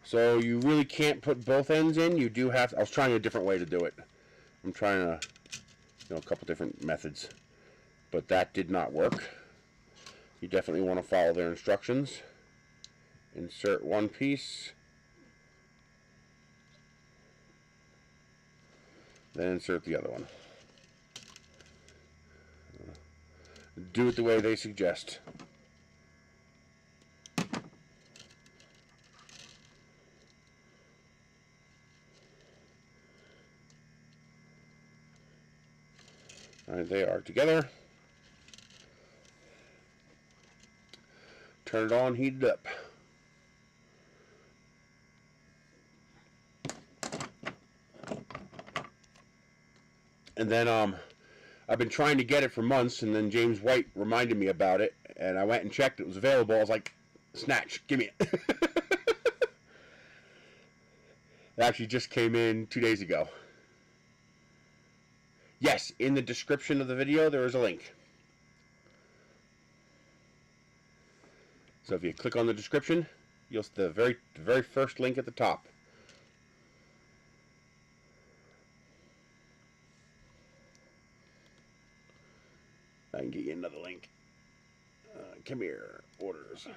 A: So you really can't put both ends in. You do have to, I was trying a different way to do it. I'm trying a couple different methods. But that did not work. You definitely want to follow their instructions. Insert one piece. Then insert the other one. Do it the way they suggest. Alright, they are together. Turn it on, heat it up. And then I've been trying to get it for months, and then James White reminded me about it, and I went and checked. It was available. I was like, snatch, give me it. It actually just came in 2 days ago. Yes, in the description of the video, there is a link. So if you click on the description, you'll see the very first link at the top. I can get you another link. Come here, orders.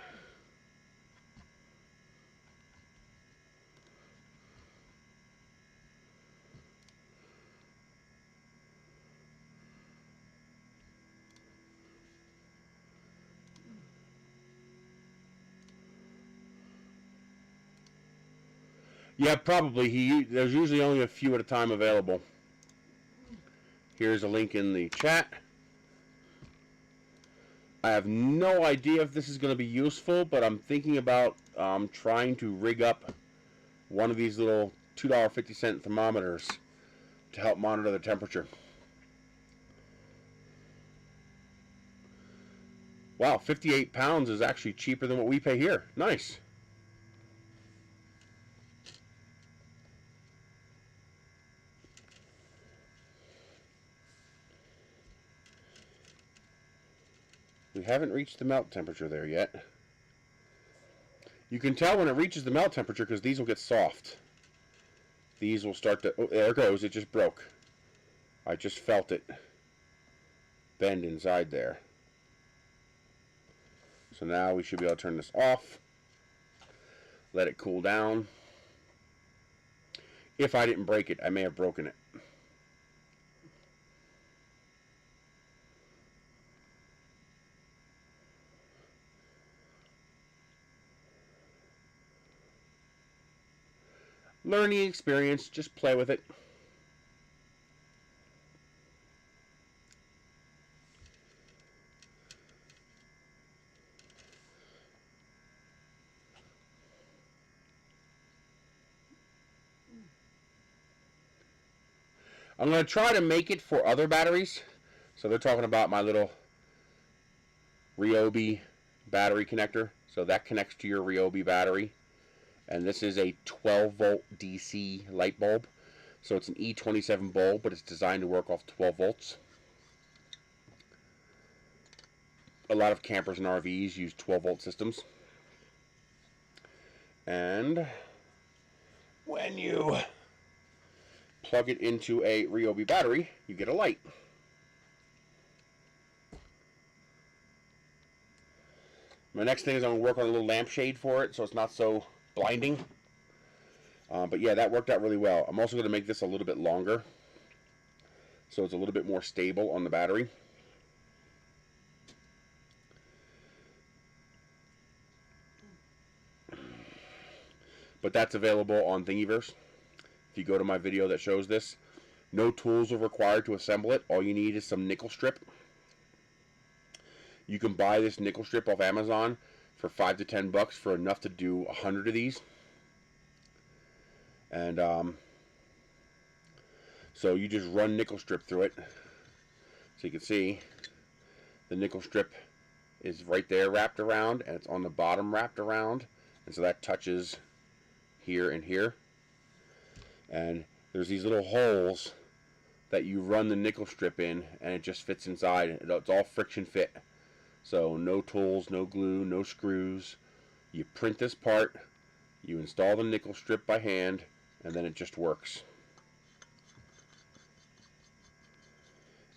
A: Yeah, probably. There's usually only a few at a time available. Here's a link in the chat. I have no idea if this is going to be useful, but I'm thinking about trying to rig up one of these little $2.50 thermometers to help monitor the temperature. Wow, 58 pounds is actually cheaper than what we pay here. Nice. We haven't reached the melt temperature there yet. You can tell when it reaches the melt temperature because these will get soft. These will start to... Oh, there it goes. It just broke. I just felt it bend inside there. So now we should be able to turn this off. Let it cool down. If I didn't break it, I may have broken it. Learning experience, just play with it. I'm going to try to make it for other batteries. So they're talking about my little Ryobi battery connector. So that connects to your Ryobi battery. And this is a 12-volt DC light bulb. So it's an E27 bulb, but it's designed to work off 12 volts. A lot of campers and RVs use 12-volt systems. And when you plug it into a Ryobi battery, you get a light. My next thing is I'm going to work on a little lampshade for it so it's not so blinding. But yeah, that worked out really well. I'm also going to make this a little bit longer so it's a little bit more stable on the battery. But that's available on Thingiverse. If you go to my video that shows this, no tools are required to assemble it. All you need is some nickel strip. You can buy this nickel strip off Amazon for $5 to $10 for enough to do 100 of these. And so you just run nickel strip through it. So you can see the nickel strip is right there wrapped around, and it's on the bottom wrapped around, and so that touches here and here. And there's these little holes that you run the nickel strip in, and it just fits inside. It's all friction fit. So no tools, no glue, no screws. You print this part, you install the nickel strip by hand, and then it just works.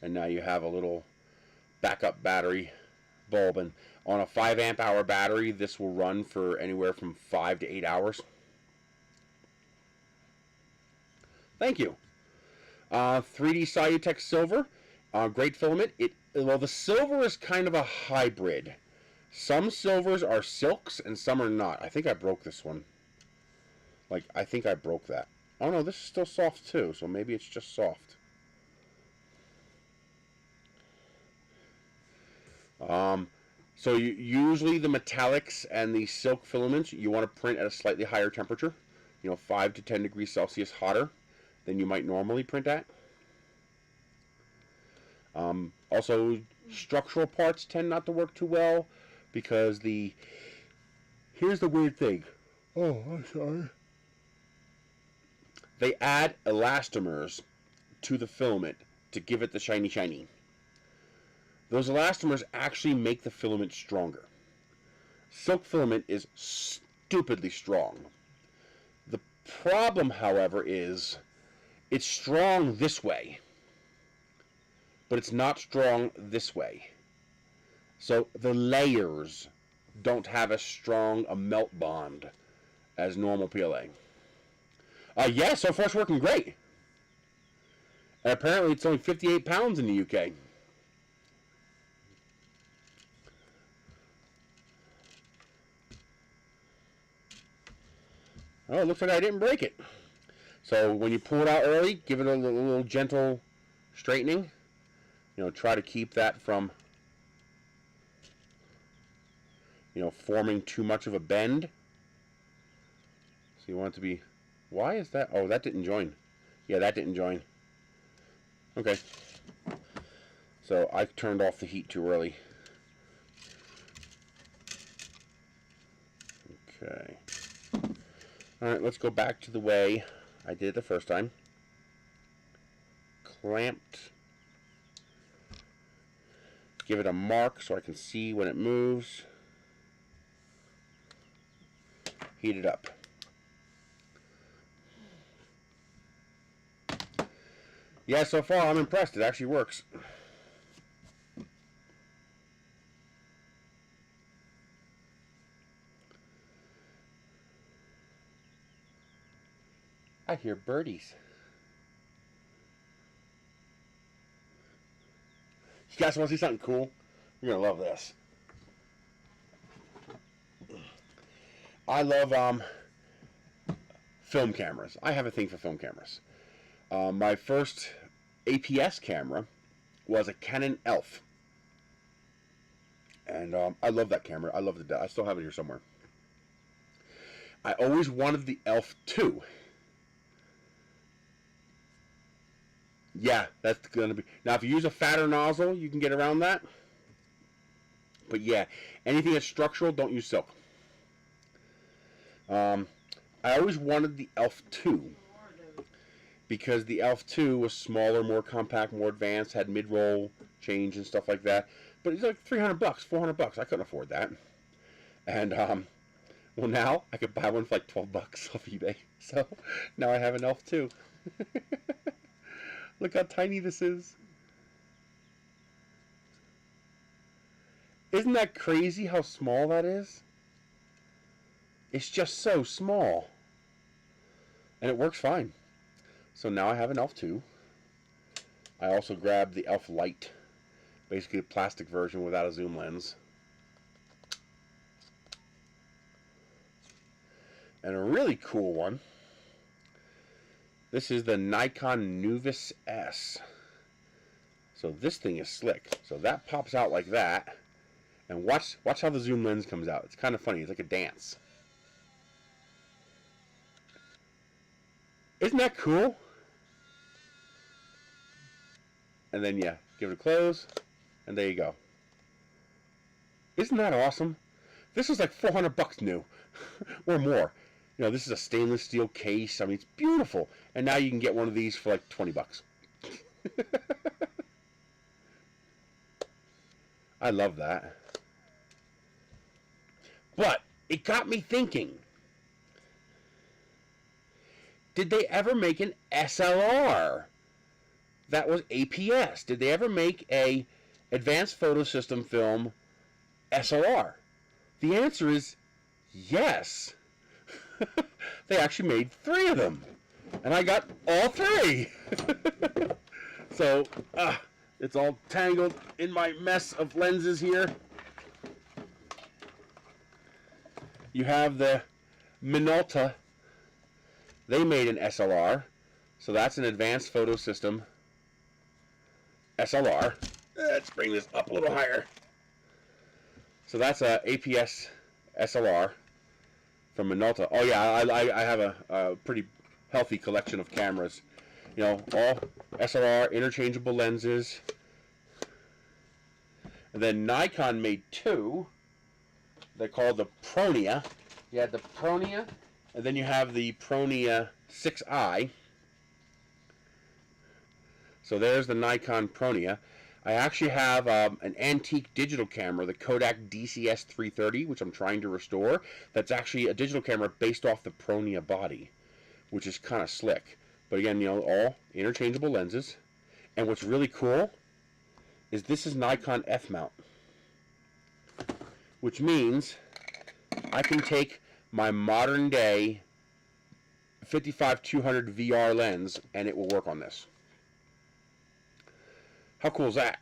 A: And now you have a little backup battery bulb. And on a 5 amp hour battery, this will run for anywhere from 5 to 8 hours. Thank you. 3D Cyutech Silver, great filament. Well, the silver is kind of a hybrid. Some silvers are silks and some are not. I think I broke this one. Like, I think I broke that. Oh no, this is still soft too, so maybe it's just soft. So usually the metallics and the silk filaments, you want to print at a slightly higher temperature. 5 to 10 degrees Celsius hotter than you might normally print at. Also, structural parts tend not to work too well because here's the weird thing. Oh, I'm sorry. They add elastomers to the filament to give it the shiny shiny. Those elastomers actually make the filament stronger. Silk filament is stupidly strong. The problem, however, is it's strong this way, but it's not strong this way. So the layers don't have as strong a melt bond as normal PLA. Yeah, so far it's working great. And apparently it's only 58 pounds in the UK. Oh, it looks like I didn't break it. So when you pull it out early, give it a little gentle straightening. Try to keep that from, forming too much of a bend. So you want it to be, why is that? Oh, that didn't join. Yeah, that didn't join. Okay. So I turned off the heat too early. Okay. Alright, let's go back to the way I did it the first time. Clamped. Give it a mark so I can see when it moves. Heat it up. Yeah, so far I'm impressed. It actually works. I hear birdies. You guys want to see something cool? You're going to love this. I love film cameras. I have a thing for film cameras. My first APS camera was a Canon ELPH. And I love that camera. I love it. I still have it here somewhere. I always wanted the ELPH 2. Yeah, that's going to be... Now, if you use a fatter nozzle, you can get around that. But yeah, anything that's structural, don't use silk. I always wanted the ELPH 2 because the ELPH 2 was smaller, more compact, more advanced, had mid-roll change and stuff like that. But it's like $300, $400. I couldn't afford that. And, well, now I could buy one for like $12 off eBay. So now I have an ELPH 2. Look how tiny this is. Isn't that crazy how small that is? It's just so small. And it works fine. So now I have an ELPH 2. I also grabbed the ELPH Lite. Basically a plastic version without a zoom lens. And a really cool one. This is the Nikon Nuvis S. So this thing is slick. So that pops out like that. And watch how the zoom lens comes out. It's kind of funny. It's like a dance. Isn't that cool? And then, yeah, give it a close. And there you go. Isn't that awesome? This is like $400 new. Or more. This is a stainless steel case. I mean, it's beautiful. And now you can get one of these for like $20. I love that. But it got me thinking. Did they ever make an SLR that was APS? Did they ever make a Advanced Photo System film SLR? The answer is yes. They actually made 3 of them. And I got all 3. So, it's all tangled in my mess of lenses here. You have the Minolta. They made an SLR. So that's an Advanced Photo System SLR. Let's bring this up a little higher. So that's a APS SLR from Minolta. Oh yeah, I have a pretty healthy collection of cameras. You know, all SLR interchangeable lenses. And then Nikon made 2. They're called the Pronia. You had the Pronia, and then you have the Pronia 6i. So there's the Nikon Pronia. I actually have an antique digital camera, the Kodak DCS 330, which I'm trying to restore. That's actually a digital camera based off the Pronia body, which is kind of slick. But again, you know, all interchangeable lenses. And what's really cool is this is Nikon F-mount, which means I can take my modern day 55-200 VR lens and it will work on this. How cool is that?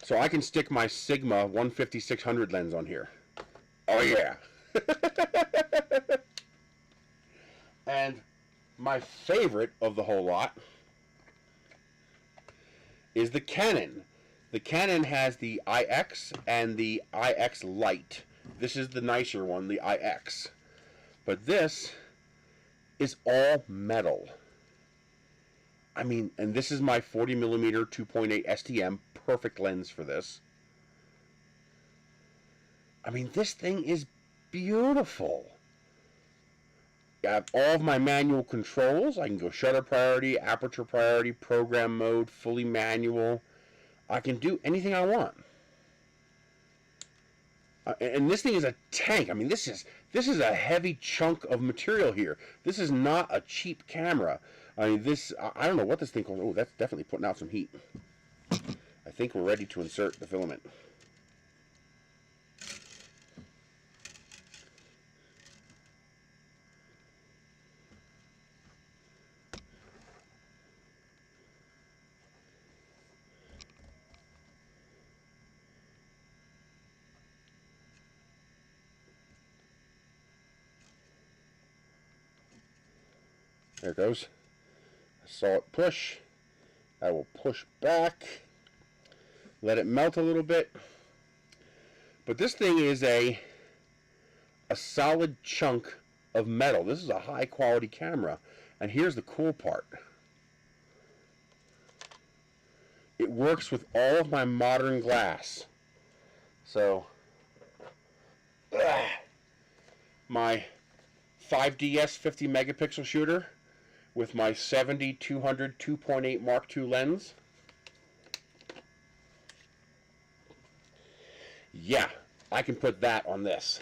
A: So I can stick my Sigma 150-600 lens on here. Oh yeah. And my favorite of the whole lot is the Canon. The Canon has the IX and the IX Lite. This is the nicer one, the IX. But this is all metal. I mean, and this is my 40mm 2.8 STM, perfect lens for this. I mean, this thing is beautiful. I have all of my manual controls. I can go shutter priority, aperture priority, program mode, fully manual. I can do anything I want. And this thing is a tank. I mean, this is a heavy chunk of material here. This is not a cheap camera. I mean, I don't know what this thing calls. Oh, that's definitely putting out some heat. I think we're ready to insert the filament. There it goes. I saw it push. I will push back. Let it melt a little bit. But this thing is a solid chunk of metal. This is a high quality camera. And here's the cool part. It works with all of my modern glass. So, my 5DS 50 megapixel shooter with my 70-200 2.8 Mark II lens. Yeah, I can put that on this.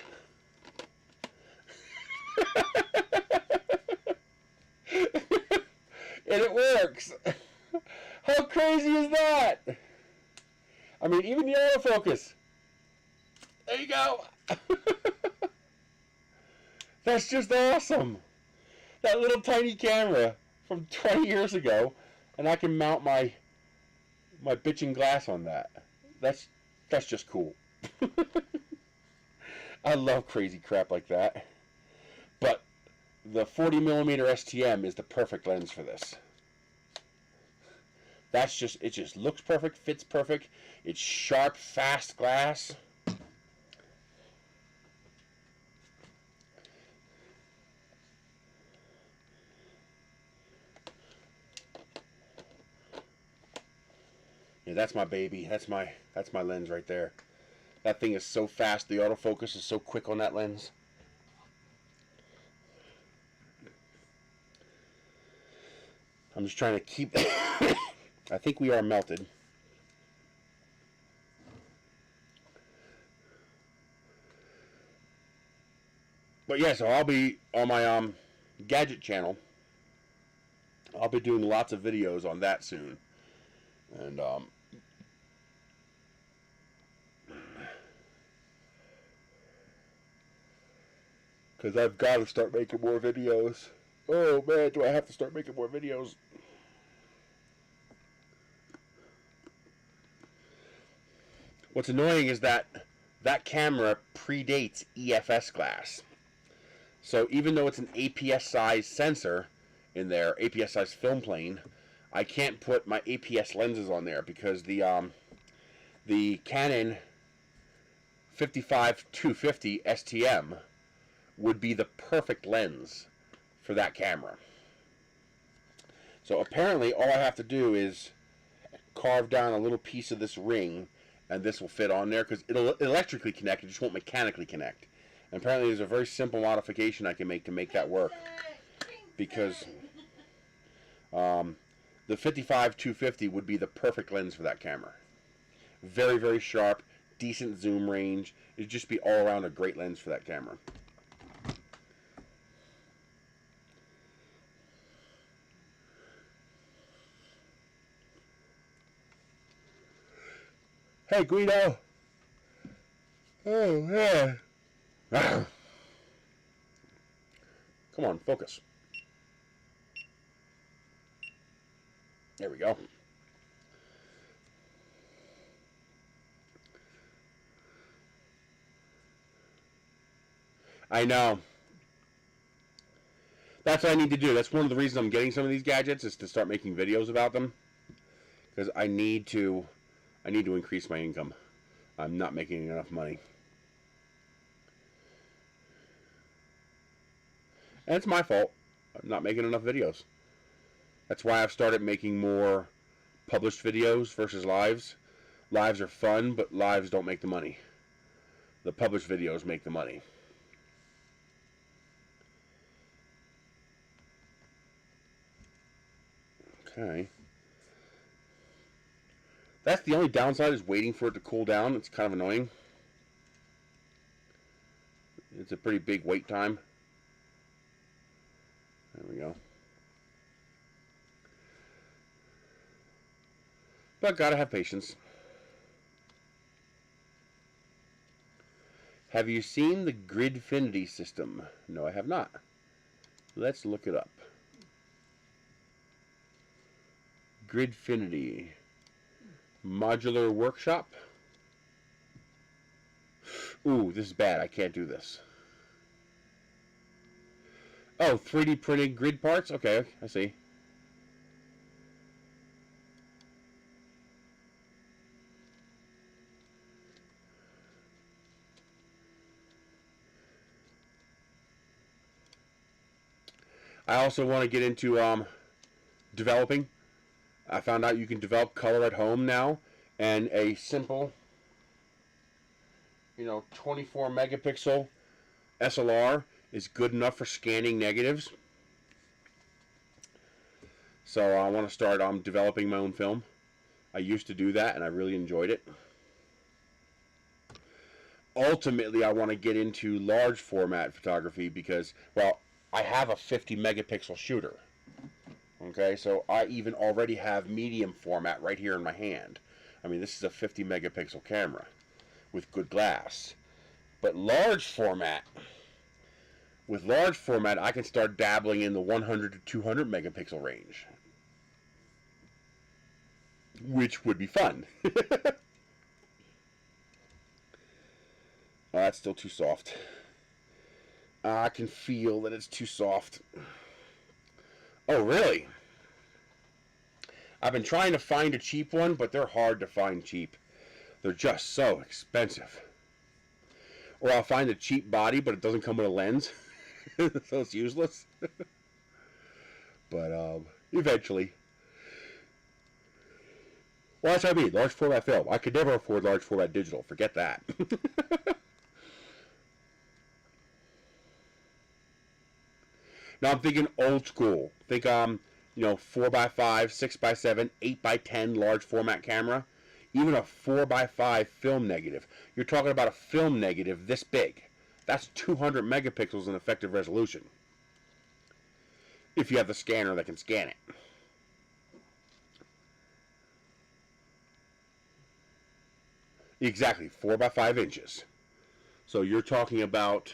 A: And it works. How crazy is that? I mean, even the autofocus. There you go. That's just awesome. That little tiny camera from 20 years ago, and I can mount my bitchin' glass on that. That's just cool. I love crazy crap like that. But the 40mm STM is the perfect lens for this. It just looks perfect, fits perfect. It's sharp, fast glass. Yeah, that's my baby. That's my lens right there. That thing is so fast. The autofocus is so quick on that lens. I'm just trying to keep... I think we are melted. But yeah, so I'll be on my gadget channel. I'll be doing lots of videos on that soon. And because I've got to start making more videos. Oh man, do I have to start making more videos? What's annoying is that that camera predates EFS glass. So even though it's an APS size sensor in there, APS size film plane, I can't put my APS lenses on there because the Canon 55-250 STM would be the perfect lens for that camera. So apparently all I have to do is carve down a little piece of this ring and this will fit on there because it'll electrically connect, it just won't mechanically connect. And apparently there's a very simple modification I can make to make that work, because the 55-250 would be the perfect lens for that camera. Very, very sharp, decent zoom range. It'd just be all around a great lens for that camera. Hey, Guido. Oh, man. Come on, focus. There we go. I know. That's what I need to do. That's one of the reasons I'm getting some of these gadgets, is to start making videos about them. Because I need to increase my income. I'm not making enough money. And it's my fault. I'm not making enough videos. That's why I've started making more published videos versus lives. Lives are fun, but lives don't make the money. The published videos make the money. Okay. That's the only downside, is waiting for it to cool down. It's kind of annoying. It's a pretty big wait time. There we go. But gotta have patience. Have you seen the Gridfinity system? No, I have not. Let's look it up. Gridfinity. Modular workshop. Ooh, this is bad. I can't do this. Oh, 3D printed grid parts? Okay, I see. I also want to get into developing. I found out you can develop color at home now, and a simple, 24 megapixel SLR is good enough for scanning negatives. So I want to start developing my own film. I used to do that, and I really enjoyed it. Ultimately, I want to get into large format photography because, well, I have a 50 megapixel shooter. Okay, so I even already have medium format right here in my hand. I mean, this is a 50 megapixel camera with good glass. But large format, with large format, I can start dabbling in the 100 to 200 megapixel range, which would be fun. Oh, that's still too soft. I can feel that it's too soft. Oh, really? I've been trying to find a cheap one, but they're hard to find cheap. They're just so expensive. Or I'll find a cheap body, but it doesn't come with a lens. So it's useless. But eventually. Well, that's what I mean. Large format film. I could never afford large format digital. Forget that. Now I'm thinking old school. Think 4x5, 6x7, 8x10 large format camera. Even a 4x5 film negative. You're talking about a film negative this big. That's 200 megapixels in effective resolution. If you have the scanner that can scan it. Exactly, 4 by 5 inches. So you're talking about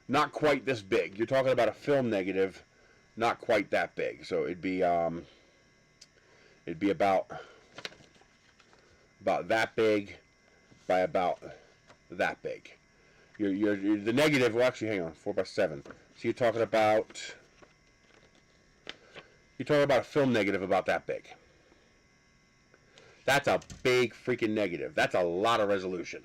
A: not quite this big. You're talking about a film negative, not quite that big. So it'd be about that big by about that big. The negative. Well, actually, hang on, 4 by 7. So you're talking about a film negative about that big. That's a big freaking negative. That's a lot of resolution.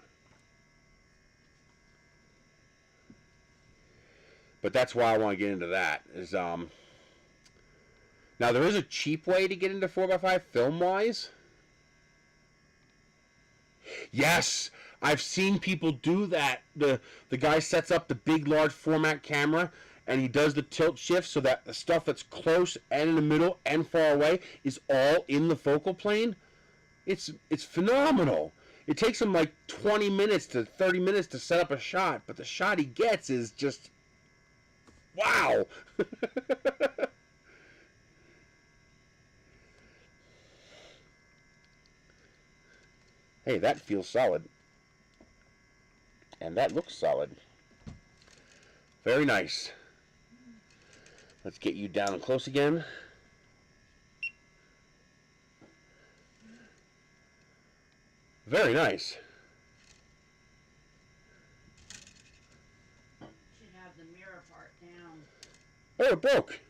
A: But that's why I want to get into that. Now there is a cheap way to get into 4 by 5 film-wise. Yes, I've seen people do that. The guy sets up the big, large format camera, and he does the tilt shift so that the stuff that's close and in the middle and far away is all in the focal plane. It's phenomenal. It takes him like 20 minutes to 30 minutes to set up a shot, but the shot he gets is just wow. Hey, that feels solid. And that looks solid. Very nice. Let's get you down and close again. Very nice.
B: Should have the mirror part down.
A: Oh, it broke.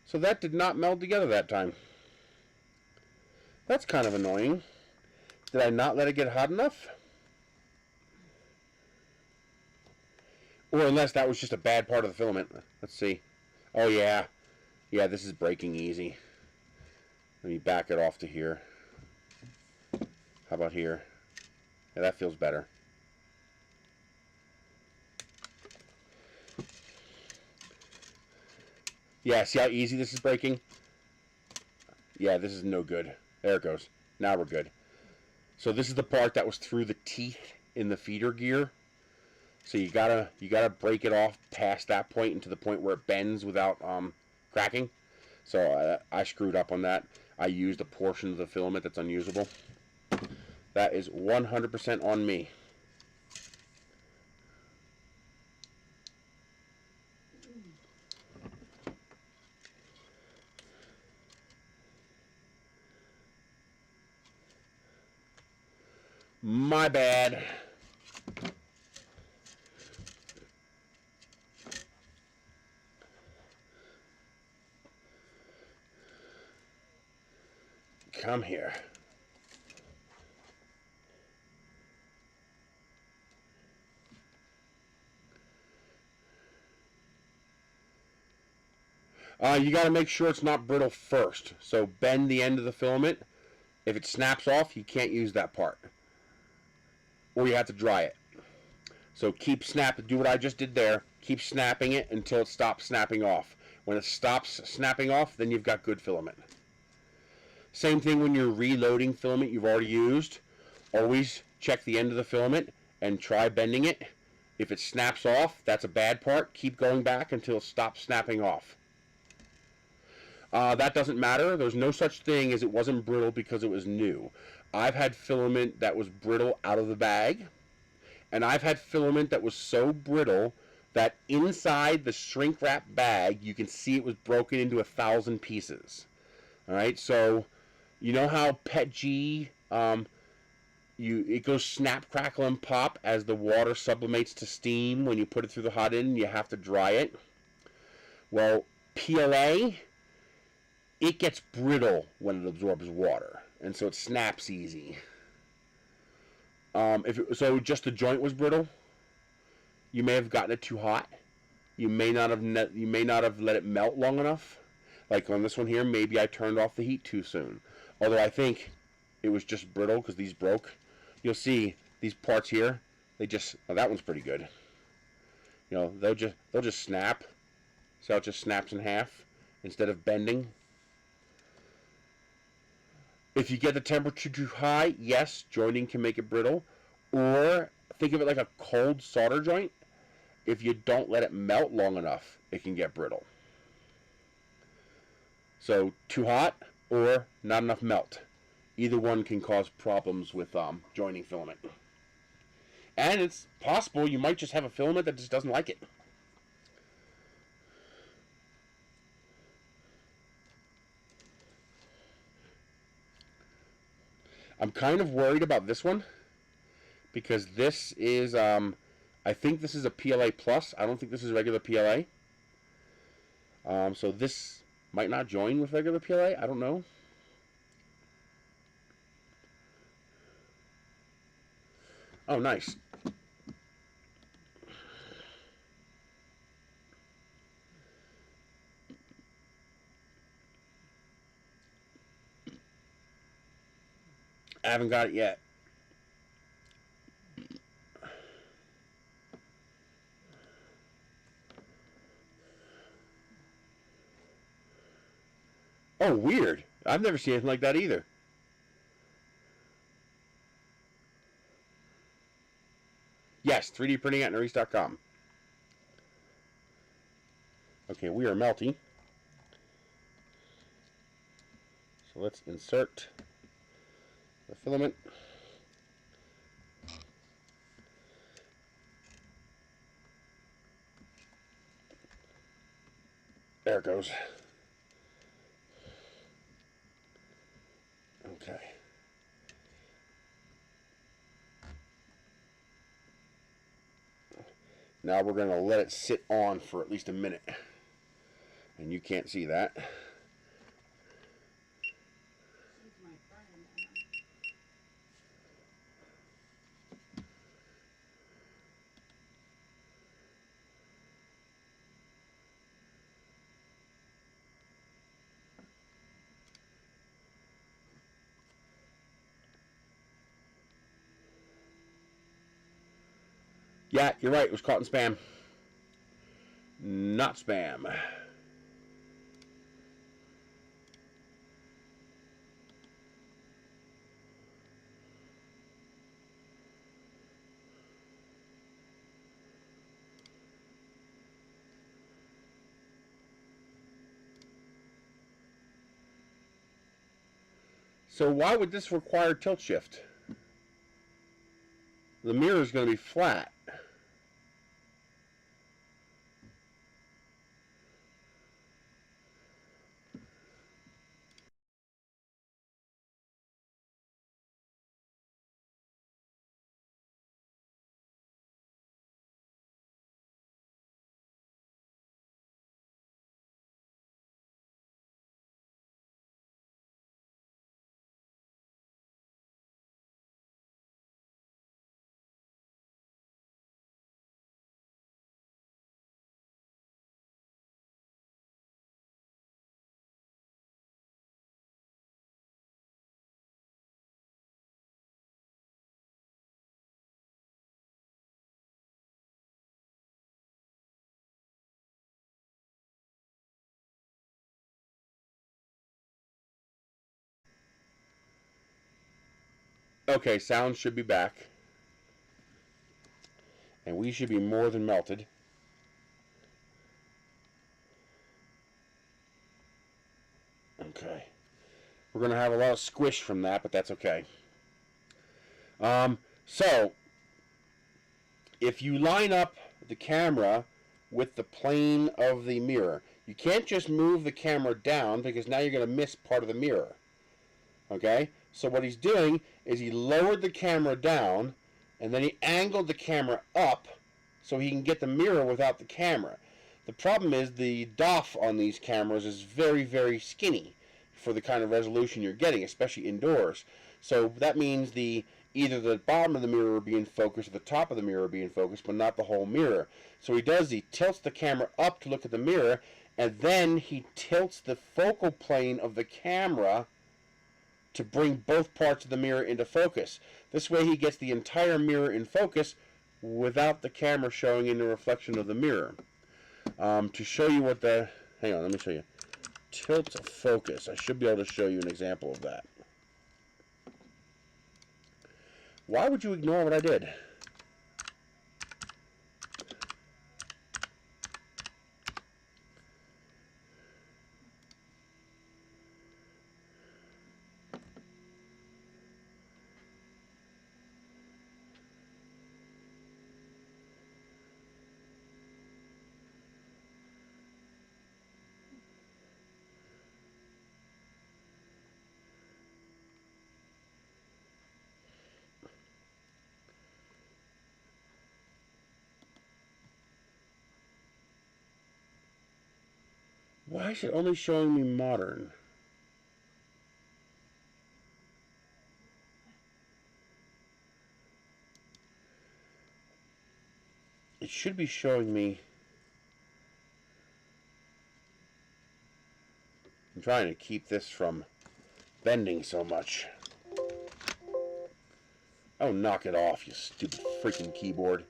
A: So that did not meld together that time. That's kind of annoying. Did I not let it get hot enough? Or unless that was just a bad part of the filament. Let's see. Oh, yeah. Yeah, this is breaking easy. Let me back it off to here. How about here? Yeah, that feels better. Yeah, see how easy this is breaking? Yeah, this is no good. There it goes. Now we're good. So this is the part that was through the teeth in the feeder gear. So you gotta break it off past that point into the point where it bends without cracking. So I screwed up on that. I used a portion of the filament that's unusable. That is 100% on me. My bad. Come here. You got to make sure it's not brittle first. So bend the end of the filament. If it snaps off, you can't use that part. Or you have to dry it. So keep snapping. Do what I just did there. Keep snapping it until it stops snapping off. When it stops snapping off, then you've got good filament. Same thing when you're reloading filament you've already used. Always check the end of the filament and try bending it. If it snaps off, that's a bad part. Keep going back until it stops snapping off. That doesn't matter. There's no such thing as it wasn't brittle because it was new. I've had filament that was brittle out of the bag, and I've had filament that was so brittle that inside the shrink wrap bag you can see it was broken into 1,000 pieces. All right, so you know how PETG it goes snap, crackle, and pop as the water sublimates to steam when you put it through the hot end. You have to dry it. Well, PLA, it gets brittle when it absorbs water, and so it snaps easy. So just the joint was brittle, you may have gotten it too hot. You may not have let it melt long enough. Like on this one here, maybe I turned off the heat too soon. Although I think it was just brittle because these broke. You'll see these parts here. Oh, that one's pretty good. You know, they'll just snap. See how it just snaps in half instead of bending. If you get the temperature too high, yes, joining can make it brittle. Or think of it like a cold solder joint. If you don't let it melt long enough, it can get brittle. So too hot or not enough melt. Either one can cause problems with joining filament. And it's possible you might just have a filament that just doesn't like it. I'm kind of worried about this one because this is, I think this is a PLA Plus. I don't think this is regular PLA. So this might not join with regular PLA. I don't know. Oh, nice. I haven't got it yet. Oh, weird. I've never seen anything like that either. Yes, 3D printing at Nerys.com. Okay, we are melting. So let's insert the filament. There it goes. Okay. Now we're going to let it sit on for at least a minute. And you can't see that. Yeah, you're right. It was caught in spam. Not spam. So why would this require tilt shift? The mirror is going to be flat. Okay, sound should be back. And we should be more than melted. Okay. We're going to have a lot of squish from that, but that's okay. So, if you line up the camera with the plane of the mirror, you can't just move the camera down because now you're going to miss part of the mirror. Okay? So what he's doing is he lowered the camera down and then he angled the camera up so he can get the mirror without the camera. The problem is the DOF on these cameras is very, very skinny for the kind of resolution you're getting, especially indoors. So that means either the bottom of the mirror being focused or the top of the mirror being focused, but not the whole mirror. So he tilts the camera up to look at the mirror, and then he tilts the focal plane of the camera to bring both parts of the mirror into focus. This way he gets the entire mirror in focus without the camera showing in the reflection of the mirror. To show you what the... Hang on, let me show you. Tilt focus. I should be able to show you an example of that. Why would you ignore what I did? Why is it only showing me modern? It should be showing me. I'm trying to keep this from bending so much. Oh, knock it off, you stupid freaking keyboard.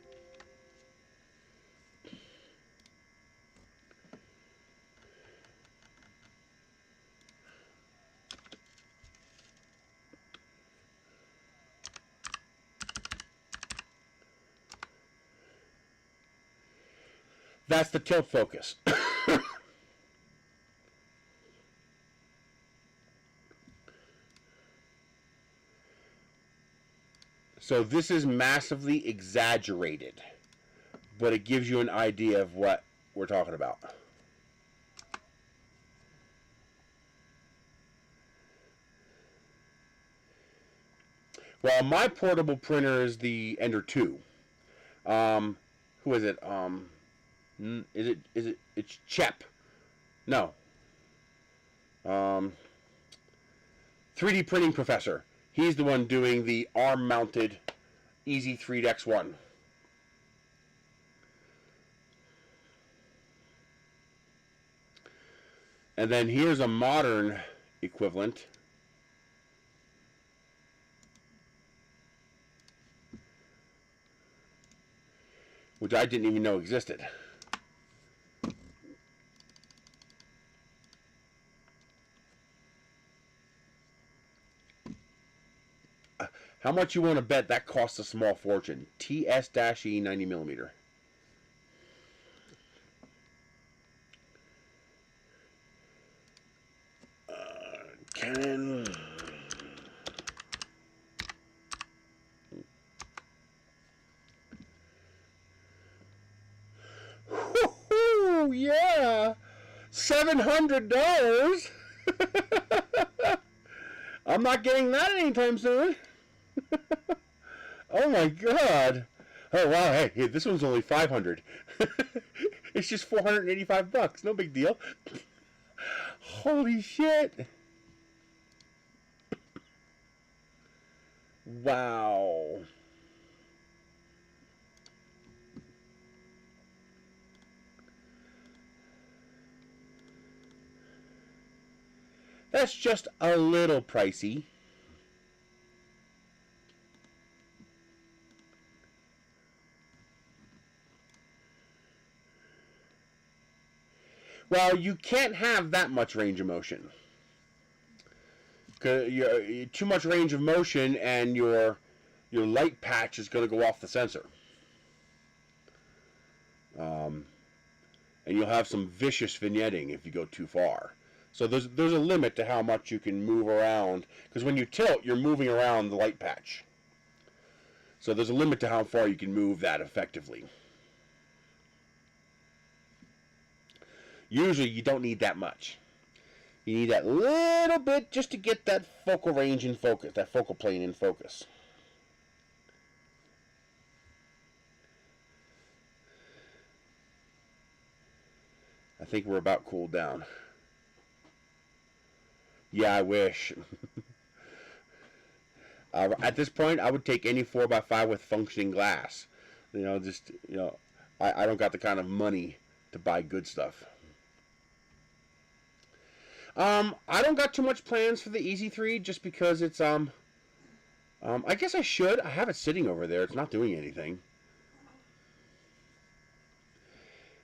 A: That's the tilt focus. So this is massively exaggerated, but it gives you an idea of what we're talking about. Well, my portable printer is the Ender 2. Who is it? It's Chep. No. 3D printing professor. He's the one doing the arm-mounted Easy 3DX1. And then here's a modern equivalent. Which I didn't even know existed. How much you want to bet that costs a small fortune? TS-E 90mm. Canon. Woo-hoo, yeah! $700! I'm not getting that anytime soon. Oh my god. Oh wow, hey, this one's only $500. It's just $485. No big deal. Holy shit. Wow. That's just a little pricey. Well, you can't have that much range of motion. Too much range of motion and your light patch is going to go off the sensor. And you'll have some vicious vignetting if you go too far. So there's a limit to how much you can move around, because when you tilt, you're moving around the light patch. So there's a limit to how far you can move that effectively. Usually you don't need that much. You need that little bit just to get that focal range in focus, that focal plane in focus. I think we're about cooled down. Yeah, I wish. At this point, I would take any 4x5 with functioning glass. I don't got the kind of money to buy good stuff. I don't got too much plans for the Easy 3 just because it's, I guess I should. I have it sitting over there. It's not doing anything.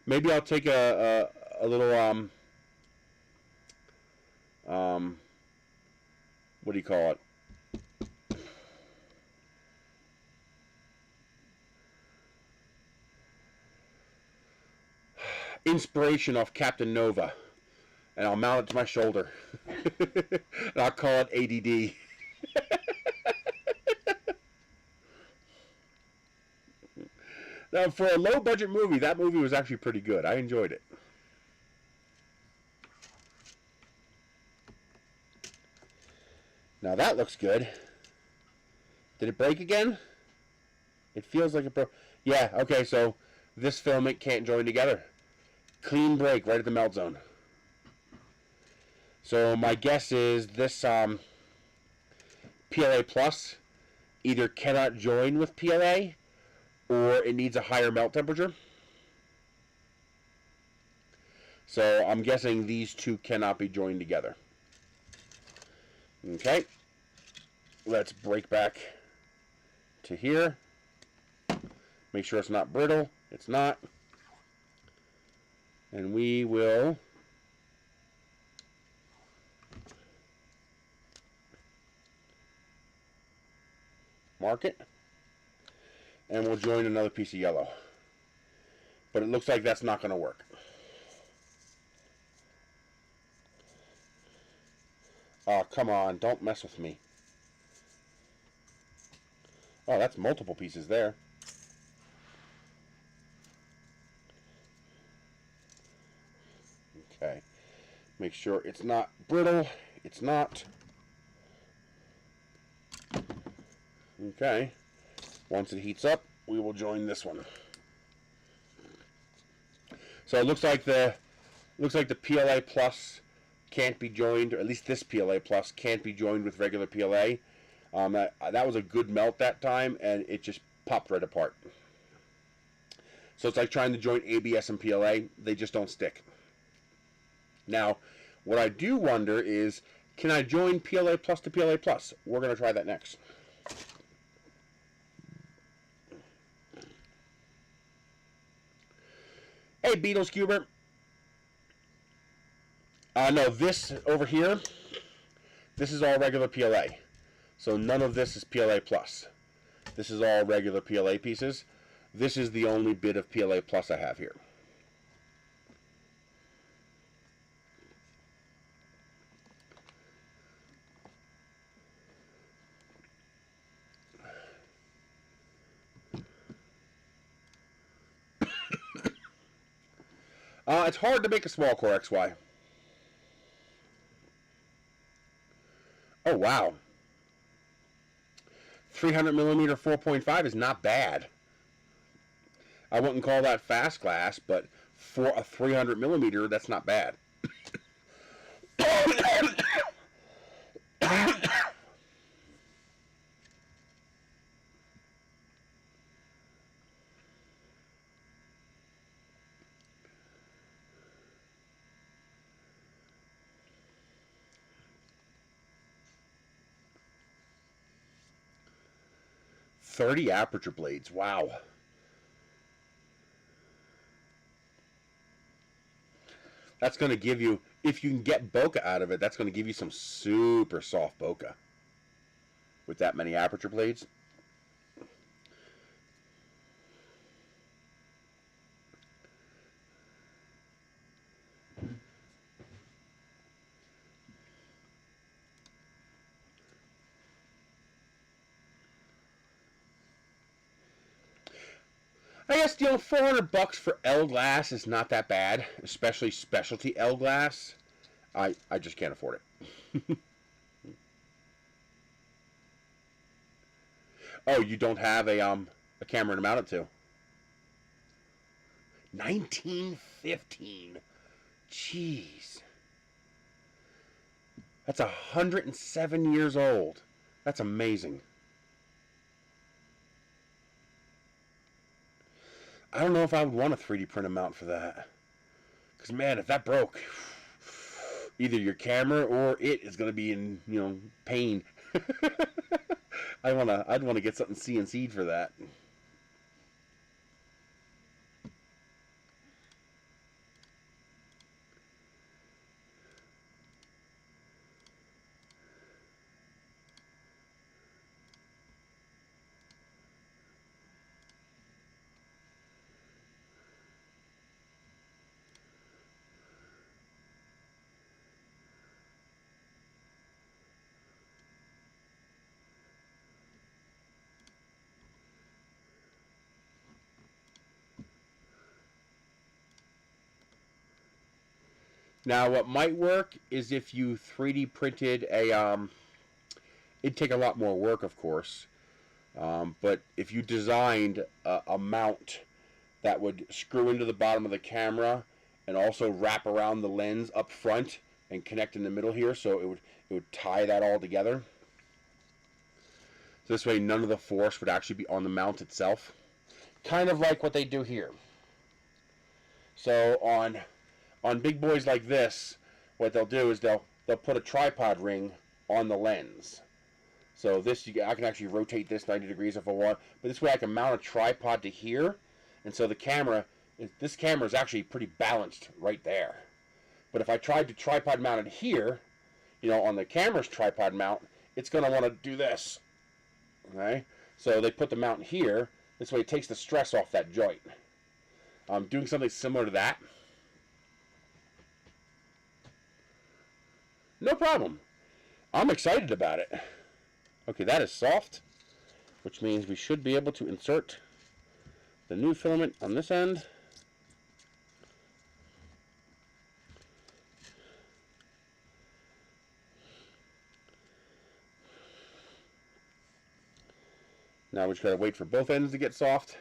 A: Maybe I'll take a little, what do you call it? Inspiration off Captain Nova. And I'll mount it to my shoulder. And I'll call it ADD. Now, for a low-budget movie, that movie was actually pretty good. I enjoyed it. Now, that looks good. Did it break again? It feels like it broke. Yeah, okay, so this filament can't join together. Clean break right at the melt zone. So my guess is this PLA Plus either cannot join with PLA or it needs a higher melt temperature. So I'm guessing these two cannot be joined together. Okay. Let's break back to here. Make sure it's not brittle. It's not. And we will mark it. And we'll join another piece of yellow. But it looks like that's not going to work. Oh, come on. Don't mess with me. Oh, that's multiple pieces there. Okay. Make sure it's not brittle. It's not. Okay. Once it heats up, we will join this one. So it looks like the PLA Plus can't be joined, or at least this PLA Plus can't be joined with regular PLA. That was a good melt that time, and it just popped right apart. So it's like trying to join ABS and PLA. They just don't stick. Now, what I do wonder is, can I join PLA Plus to PLA Plus? We're going to try that next. Hey, Beetlescuber. No, this over here, this is all regular PLA. So none of this is PLA Plus. This is all regular PLA pieces. This is the only bit of PLA Plus I have here. It's hard to make a small core XY. Oh, wow. 300mm 4.5 is not bad. I wouldn't call that fast glass, but for a 300mm, that's not bad. .30 aperture blades. Wow. That's going to give you, if you can get bokeh out of it, that's going to give you some super soft bokeh with that many aperture blades. I guess, you know, $400 for L glass is not that bad, especially specialty L glass. I just can't afford it. Oh, you don't have a camera to mount it to. 1915. Jeez. That's 107 years old. That's amazing. I don't know if I would want a 3D print a mount for that. Because, man, if that broke, either your camera or it is going to be in, you know, pain. I'd want to get something CNC'd for that. Now, what might work is if you 3D printed a, it'd take a lot more work, of course, but if you designed a mount that would screw into the bottom of the camera and also wrap around the lens up front and connect in the middle here, so it would tie that all together. So this way none of the force would actually be on the mount itself. Kind of like what they do here. So on big boys like this, what they'll do is they'll put a tripod ring on the lens. So this, I can actually rotate this 90 degrees if I want, but this way I can mount a tripod to here, and so the camera, this camera is actually pretty balanced right there. But if I tried to tripod mount it here, you know, on the camera's tripod mount, it's going to want to do this. Okay? So they put the mount here, this way it takes the stress off that joint. I'm doing something similar to that. No problem. I'm excited about it. Okay, that is soft, which means we should be able to insert the new filament on this end. Now we just gotta wait for both ends to get soft.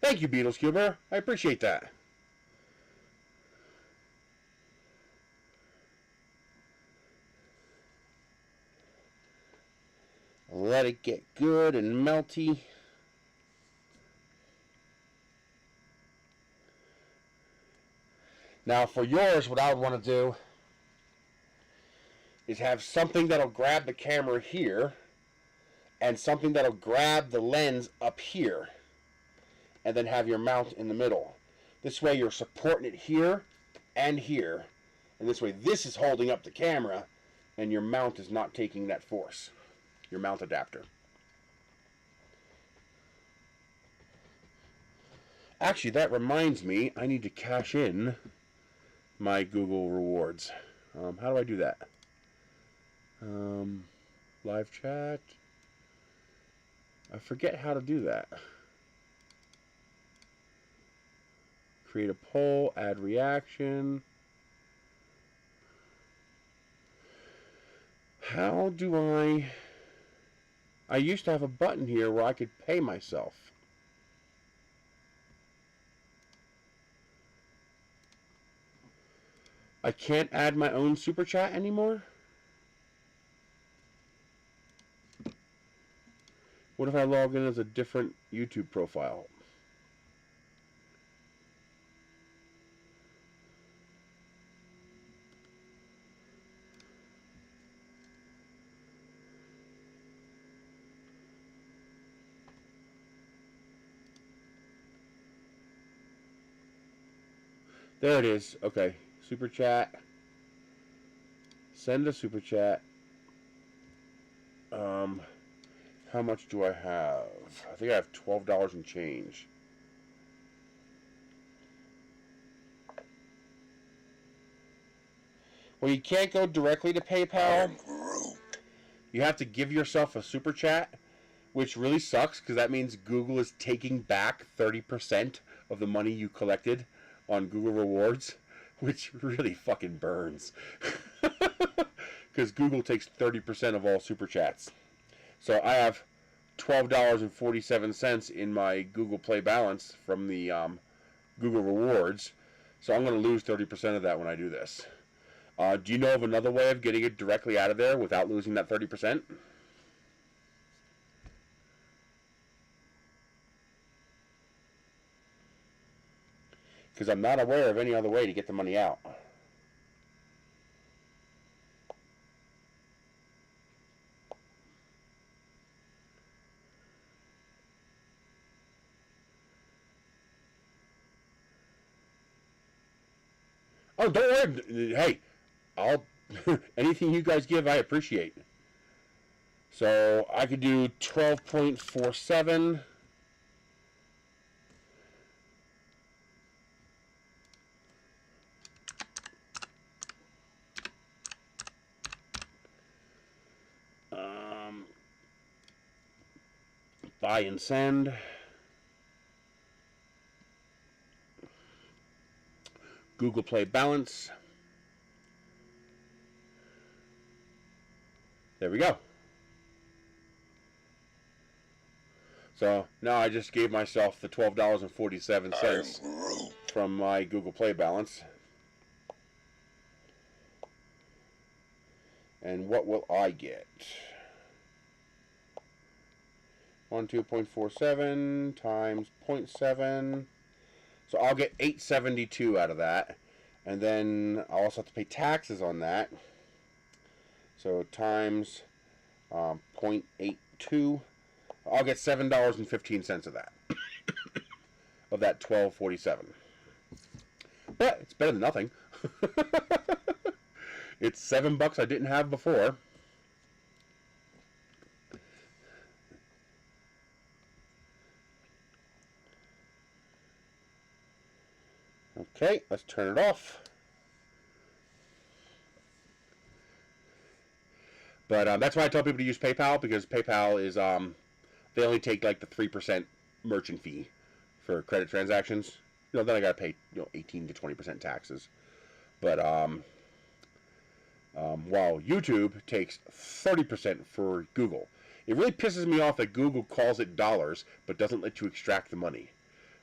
A: Thank you, Beatles Cuber. I appreciate that. Let it get good and melty. Now for yours, what I would want to do is have something that'll grab the camera here and something that'll grab the lens up here, and then have your mount in the middle. This way you're supporting it here and here, and this way this is holding up the camera and your mount is not taking that force. Your mount adapter. Actually, that reminds me, I need to cash in my Google rewards. How do I do that? Live chat. I forget how to do that. Create a poll, add reaction. How do I used to have a button here where I could pay myself. I can't add my own super chat anymore? What if I log in as a different YouTube profile? There it is. Okay. Super chat. Send a super chat. How much do I have? I think I have $12 and change. Well, you can't go directly to PayPal. You have to give yourself a super chat, which really sucks because that means Google is taking back 30% of the money you collected on Google rewards, which really fucking burns. Because Google takes 30% of all super chats. So I have $12.47 in my Google Play balance from the Google rewards. So I'm going to lose 30% of that when I do this. Do you know of another way of getting it directly out of there without losing that 30%? Because I'm not aware of any other way to get the money out. Oh, don't worry. Hey, I'll anything you guys give, I appreciate. So I could do 12.47. Buy and send. Google Play balance. There we go. So now I just gave myself the $12.47 from my Google Play balance. And what will I get? 12.47 times 0.7. So I'll get 872 out of that. And then I'll also have to pay taxes on that. So times 0.82. I'll get $7.15 of that. Of that 12.47. But it's better than nothing. It's $7 I didn't have before. Okay, let's turn it off. But that's why I tell people to use PayPal, because PayPal is they only take like the 3% merchant fee for credit transactions. Then I gotta pay 18 to 20% taxes. But while YouTube takes 30% for Google, it really pisses me off that Google calls it dollars but doesn't let you extract the money.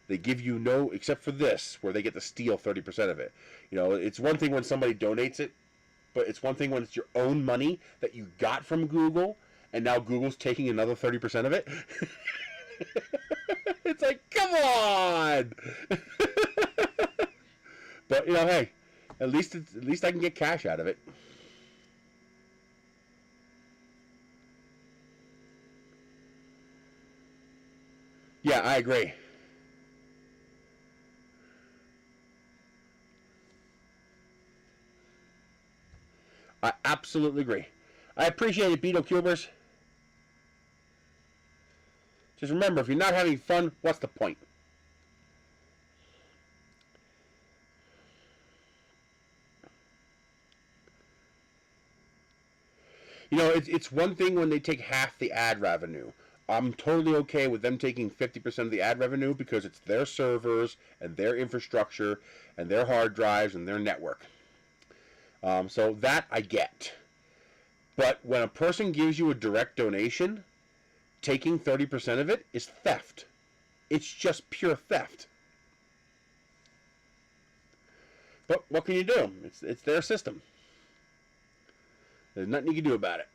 A: They give you no, except for this, where they get to steal 30% of it. It's one thing when somebody donates it, but it's one thing when it's your own money that you got from Google, and now Google's taking another 30% of it. It's like, come on! But hey, at least I can get cash out of it. Yeah, I agree. I absolutely agree. I appreciate it, Beetle Cubers. Just remember, if you're not having fun, what's the point? It's one thing when they take half the ad revenue. I'm totally okay with them taking 50% of the ad revenue because it's their servers and their infrastructure and their hard drives and their network. So that I get. But when a person gives you a direct donation, taking 30% of it is theft. It's just pure theft. But what can you do? It's their system. There's nothing you can do about it.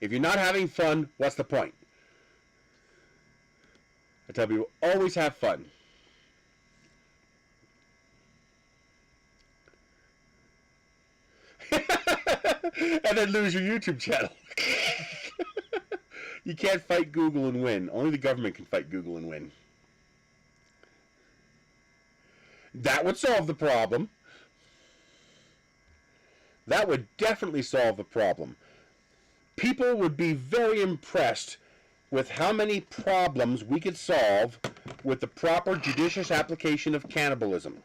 A: If you're not having fun, what's the point? I tell people, always have fun. And then lose your YouTube channel. You can't fight Google and win. Only the government can fight Google and win. That would solve the problem. That would definitely solve the problem. People would be very impressed with how many problems we could solve with the proper judicious application of cannibalism.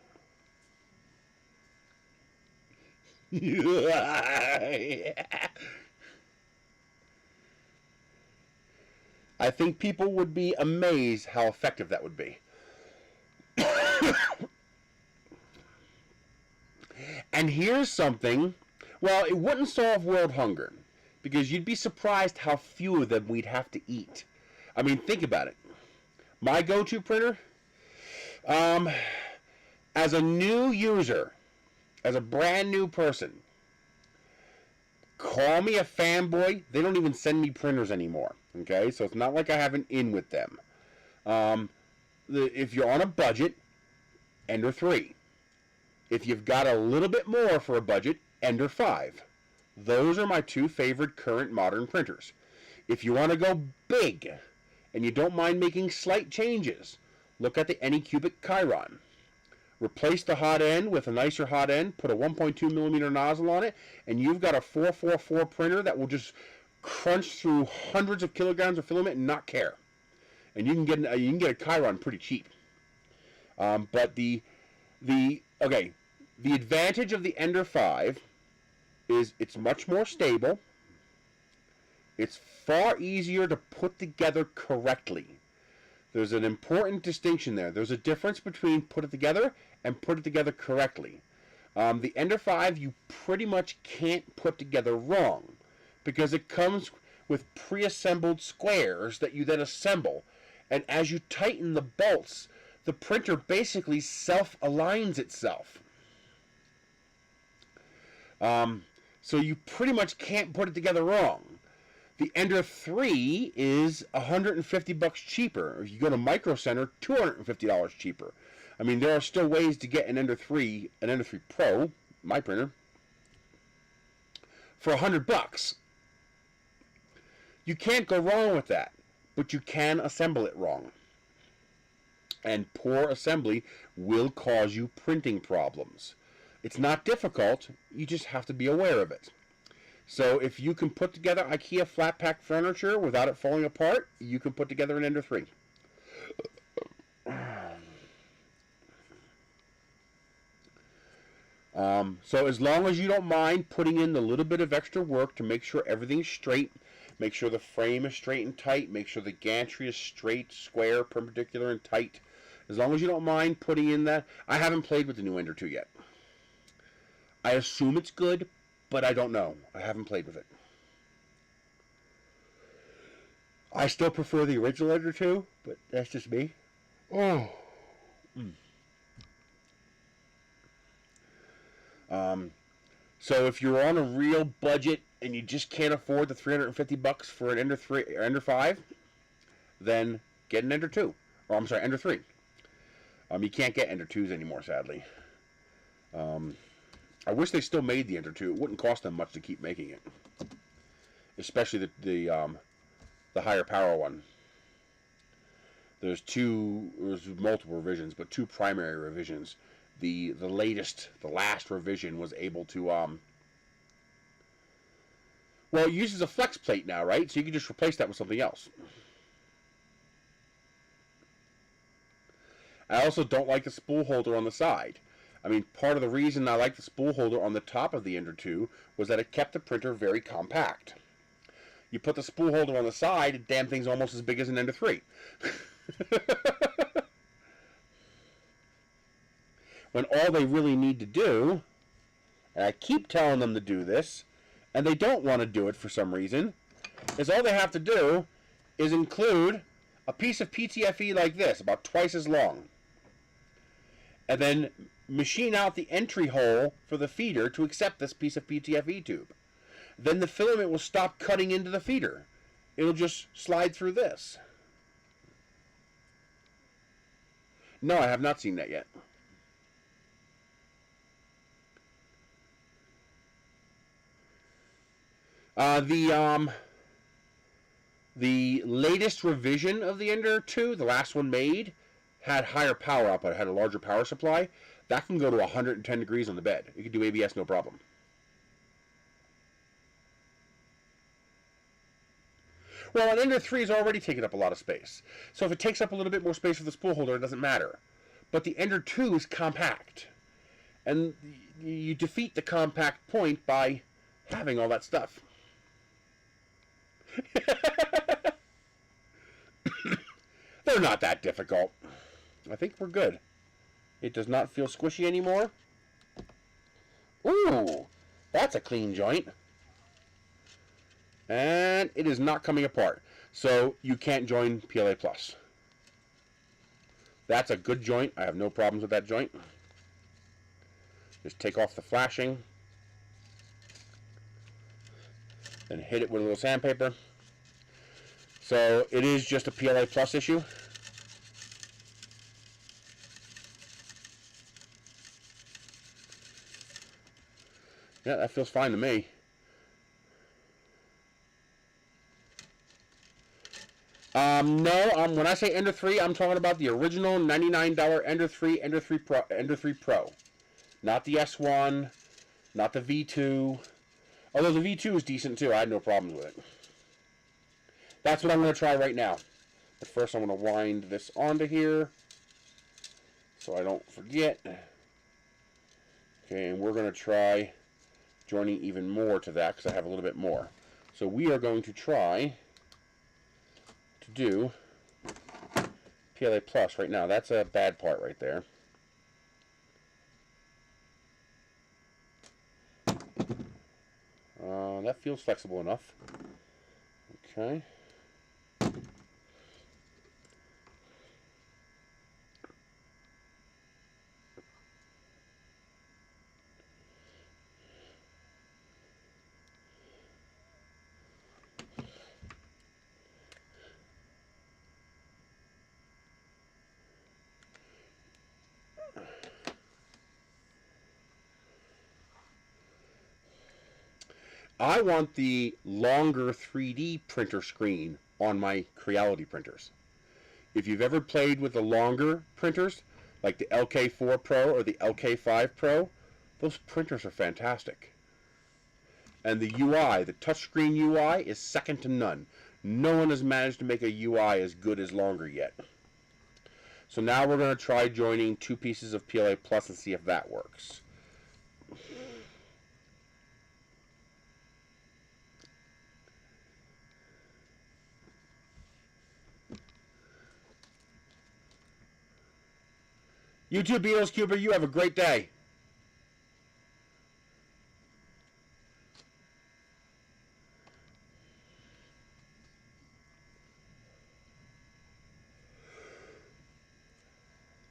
A: I think people would be amazed how effective that would be. And here's something, well, it wouldn't solve world hunger, because you'd be surprised how few of them we'd have to eat. I mean, think about it. My go-to printer, as a new user, as a brand new person, call me a fanboy. They don't even send me printers anymore. Okay, so it's not like I have an in with them. If you're on a budget, Ender 3. If you've got a little bit more for a budget, Ender 5. Those are my two favorite current modern printers. If you want to go big and you don't mind making slight changes, look at the Anycubic Chiron. Replace the hot end with a nicer hot end, put a 1.2 millimeter nozzle on it, and you've got a 444 printer that will just crunch through hundreds of kilograms of filament and not care. And you can get a Chiron pretty cheap. But the advantage of the Ender 5 is it's much more stable. It's far easier to put together correctly. There's an important distinction there. There's a difference between put it together and put it together correctly. The Ender 5 you pretty much can't put together wrong, because it comes with pre-assembled squares that you then assemble. And as you tighten the bolts, the printer basically self-aligns itself. So you pretty much can't put it together wrong. The Ender 3 is $150 cheaper. If you go to Micro Center, $250 cheaper. I mean, there are still ways to get an Ender 3 Pro, my printer, for $100. You can't go wrong with that, but you can assemble it wrong. And poor assembly will cause you printing problems. It's not difficult, you just have to be aware of it. So if you can put together IKEA flat pack furniture without it falling apart, you can put together an Ender 3. So as long as you don't mind putting in the little bit of extra work to make sure everything's straight, make sure the frame is straight and tight, make sure the gantry is straight, square, perpendicular, and tight. As long as you don't mind putting in that. I haven't played with the new Ender 2 yet. I assume it's good, but I don't know. I haven't played with it. I still prefer the original Ender 2, but that's just me. Oh. So if you're on a real budget and you just can't afford the $350 for an Ender 3 or Ender 5, then get an Ender 2. Or I'm sorry, Ender 3. You can't get Ender 2s anymore, sadly. I wish they still made the Ender 2. It wouldn't cost them much to keep making it, especially the higher power one. There's multiple revisions, but 2 primary revisions. The last revision was able to well, it uses a flex plate now, right? So you can just replace that with something else. I also don't like the spool holder on the side. I mean, part of the reason I like the spool holder on the top of the Ender 2 was that it kept the printer very compact. You put the spool holder on the side, the damn thing's almost as big as an Ender 3. When all they really need to do, and I keep telling them to do this, and they don't want to do it for some reason, is all they have to do is include a piece of PTFE like this, about twice as long, and then machine out the entry hole for the feeder to accept this piece of PTFE tube. Then the filament will stop cutting into the feeder. It'll just slide through this. No, I have not seen that yet. The latest revision of the Ender 2, the last one made, had higher power output, had a larger power supply. That can go to 110 degrees on the bed. You can do ABS no problem. Well, an Ender 3 is already taking up a lot of space. So if it takes up a little bit more space for the spool holder, it doesn't matter. But the Ender 2 is compact. And you defeat the compact point by having all that stuff. They're not that difficult. I think we're good. It does not feel squishy anymore. Ooh, that's a clean joint. And it is not coming apart. So you can't join PLA Plus. That's a good joint. I have no problems with that joint. Just take off the flashing. Then hit it with a little sandpaper. So it is just a PLA Plus issue. Yeah, that feels fine to me. No, when I say Ender 3, I'm talking about the original $99 Ender 3, Ender 3 Pro. Not the S1, not the V2. Although the V2 is decent too, I had no problems with it. That's what I'm going to try right now. But first I'm going to wind this onto here so I don't forget. Okay, and we're going to try joining even more to that because I have a little bit more. So we are going to try to do PLA Plus right now. That's a bad part right there. That feels flexible enough. Okay. I want the longer 3D printer screen on my Creality printers. If you've ever played with the longer printers, like the LK4 Pro or the LK5 Pro, those printers are fantastic. And the UI, the touchscreen UI, is second to none. No one has managed to make a UI as good as longer yet. So now we're going to try joining two pieces of PLA Plus and see if that works. You too, Beatles Cuber. You have a great day.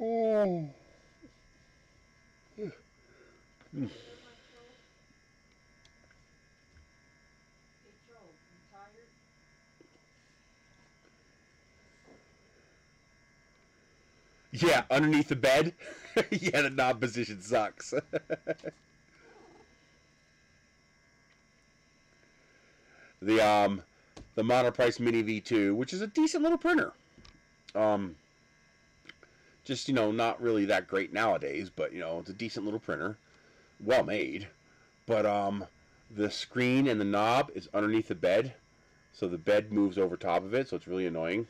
A: Oh. Yeah, underneath the bed. Yeah, the knob position sucks. The Monoprice Mini V2, which is a decent little printer. Just, not really that great nowadays, but, it's a decent little printer. Well made. But, the screen and the knob is underneath the bed, so the bed moves over top of it, so it's really annoying.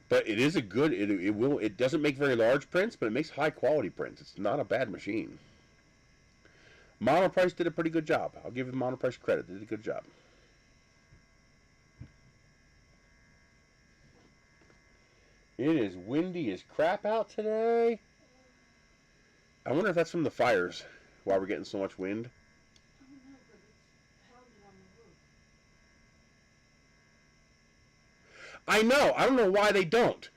A: But it is a good, it doesn't make very large prints, but it makes high quality prints. It's not a bad machine. Monoprice did a pretty good job. I'll give Monoprice credit. They did a good job. It is windy as crap out today. I wonder if that's from the fires, why we're getting so much wind. I know. I don't know why they don't.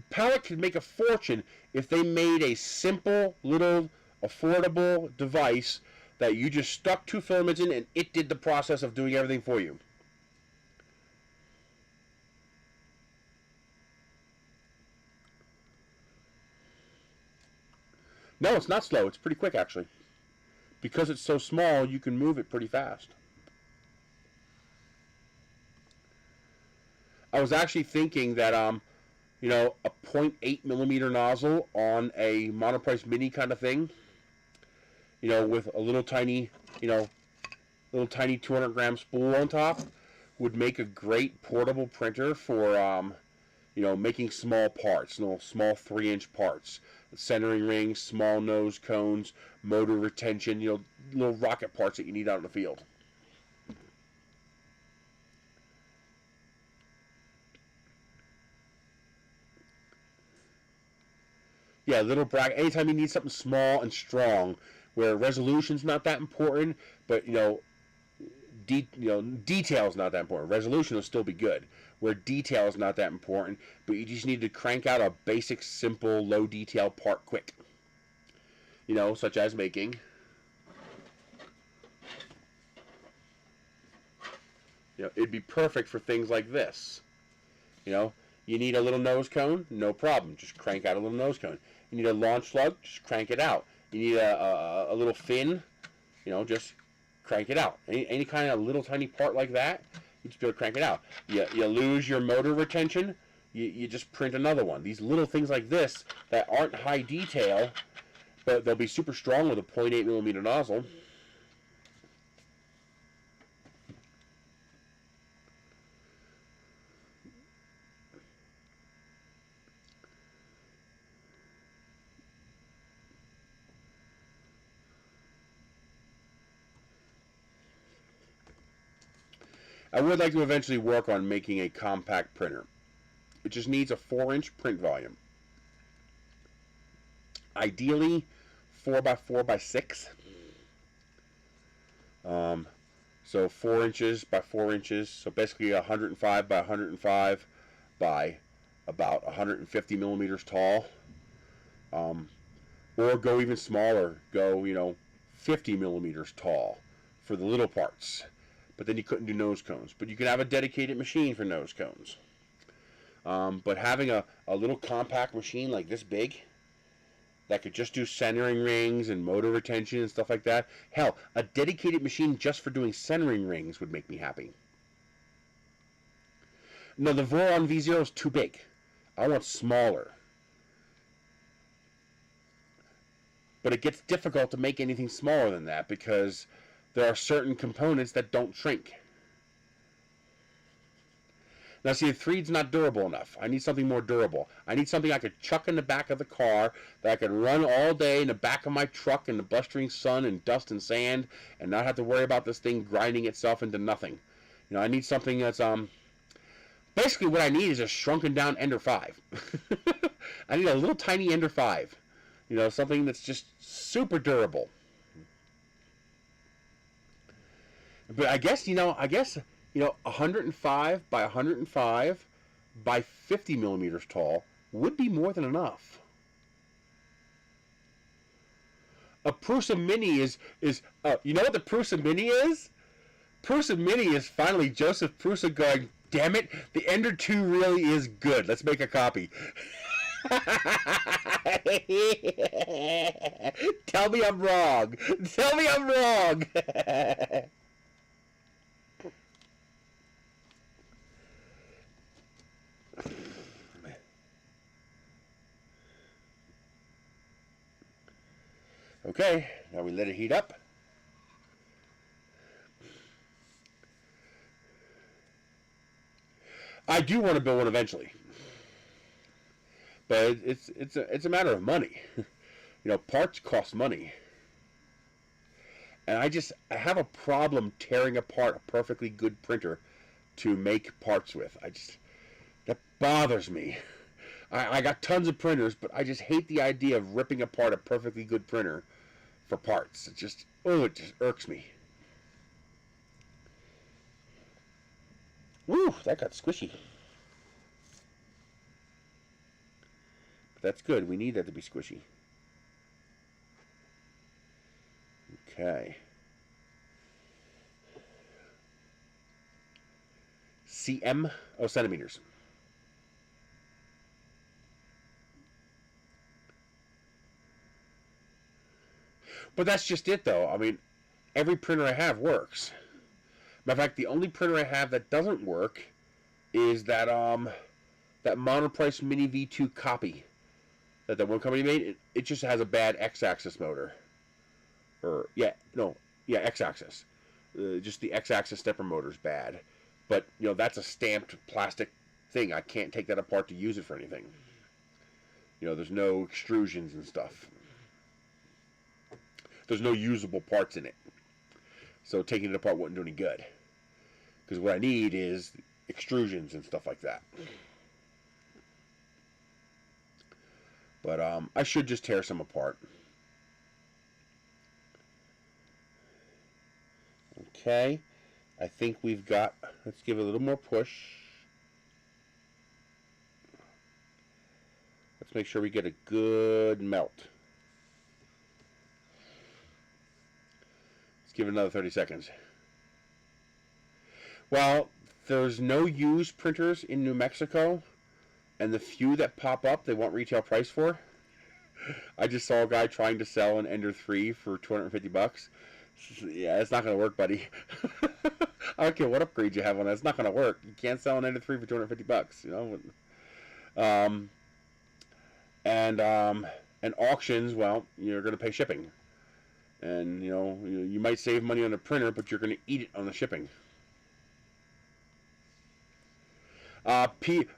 A: Pallet could make a fortune if they made a simple, little, affordable device that you just stuck two filaments in and it did the process of doing everything for you. No, it's not slow. It's pretty quick, actually. Because it's so small, you can move it pretty fast. I was actually thinking that, a 0.8 millimeter nozzle on a Monoprice Mini kind of thing, with a little tiny 200 gram spool on top, would make a great portable printer for, making small parts, small 3-inch parts, centering rings, small nose cones, motor retention, little rocket parts that you need out in the field. Yeah, little bracket. Anytime you need something small and strong, where resolution's not that important, but detail's not that important. Resolution will still be good. Where detail is not that important, but you just need to crank out a basic, simple, low detail part quick. Such as making. It'd be perfect for things like this. You need a little nose cone, no problem. Just crank out a little nose cone. You need a launch slug, just crank it out. You need a little fin, just crank it out. Any kind of little tiny part like that, you just be able to crank it out. You lose your motor retention, you just print another one. These little things like this that aren't high detail, but they'll be super strong with a 0.8 millimeter nozzle. I would like to eventually work on making a compact printer. It just needs a 4-inch print volume. Ideally, 4x4x6. So 4 inches by 4 inches. So basically 105 by 105 by about 150 millimeters tall. Or go even smaller. Go, 50 millimeters tall for the little parts. But then you couldn't do nose cones. But you could have a dedicated machine for nose cones. But having a little compact machine like this big that could just do centering rings and motor retention and stuff like that. Hell, a dedicated machine just for doing centering rings would make me happy. No, the Voron V0 is too big. I want smaller. But it gets difficult to make anything smaller than that because there are certain components that don't shrink. Now, see, the 3D's not durable enough. I need something more durable. I need something I could chuck in the back of the car, that I could run all day in the back of my truck in the blustering sun and dust and sand, and not have to worry about this thing grinding itself into nothing. I need something that's, basically what I need is a shrunken down Ender 5. I need a little tiny Ender 5. Something that's just super durable. But I guess 105 by 105 by 50 millimeters tall would be more than enough. A Prusa Mini is you know what the Prusa Mini is? Prusa Mini is finally Joseph Prusa going, damn it, the Ender 2 really is good. Let's make a copy. Tell me I'm wrong. Tell me I'm wrong. Okay, now we let it heat up. I do want to build one eventually, but it's a matter of money. Parts cost money, and I have a problem tearing apart a perfectly good printer to make parts with. That bothers me. I got tons of printers, but I just hate the idea of ripping apart a perfectly good printer for parts. It just irks me. Woo, that got squishy. But that's good. We need that to be squishy. Okay. cm, centimeters. But that's just it, though. I mean, every printer I have works. Matter of fact, the only printer I have that doesn't work is that Monoprice Mini V2 copy that one company made. It just has a bad X-axis motor. X-axis. Just the X-axis stepper motor's bad. But that's a stamped plastic thing. I can't take that apart to use it for anything. There's no extrusions and stuff. There's no usable parts in it. So taking it apart wouldn't do any good. Because what I need is extrusions and stuff like that. But I should just tear some apart. Okay. I think we've got, let's give it a little more push. Let's make sure we get a good melt. Give it another 30 seconds. Well, there's no used printers in New Mexico, and the few that pop up, they want retail price for. I just saw a guy trying to sell an Ender 3 for $250. Yeah, it's not going to work, buddy. I don't care what upgrade you have on that. It's not going to work. You can't sell an Ender 3 for $250, And auctions, well, you're going to pay shipping. And, you might save money on the printer, but you're going to eat it on the shipping.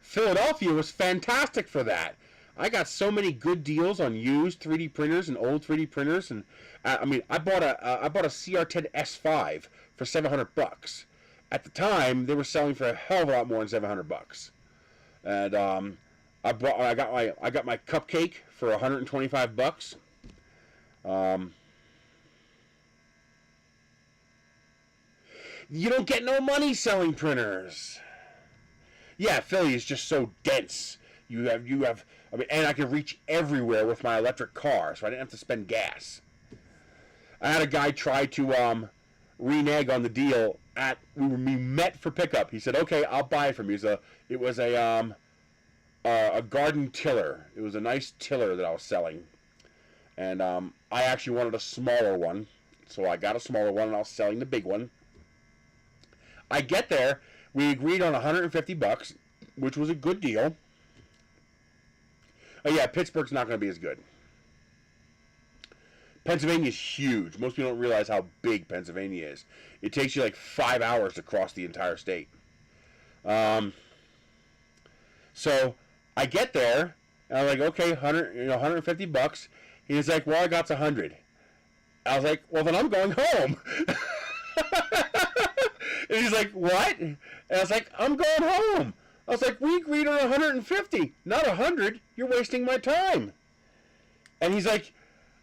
A: Philadelphia was fantastic for that. I got so many good deals on used 3D printers and old 3D printers, and I bought a CR10 S5 for $700. At the time, they were selling for a hell of a lot more than $700. And I got my cupcake for $125. You don't get no money selling printers. Yeah, Philly is just so dense. You have. I mean, and I can reach everywhere with my electric car, so I didn't have to spend gas. I had a guy try to renege on the deal at we met for pickup. He said, "Okay, I'll buy it from you." It was a garden tiller. It was a nice tiller that I was selling, and I actually wanted a smaller one, so I got a smaller one, and I was selling the big one. I get there, we agreed on $150, which was a good deal. Oh yeah, Pittsburgh's not going to be as good. Pennsylvania's huge. Most people don't realize how big Pennsylvania is. It takes you like 5 hours to cross the entire state. So I get there, and I'm like, okay, $150. He's like, well, I got 100. I was like, well, then I'm going home. And he's like, what? And I was like, I'm going home. I was like, we agreed on 150, not 100. You're wasting my time. And he's like,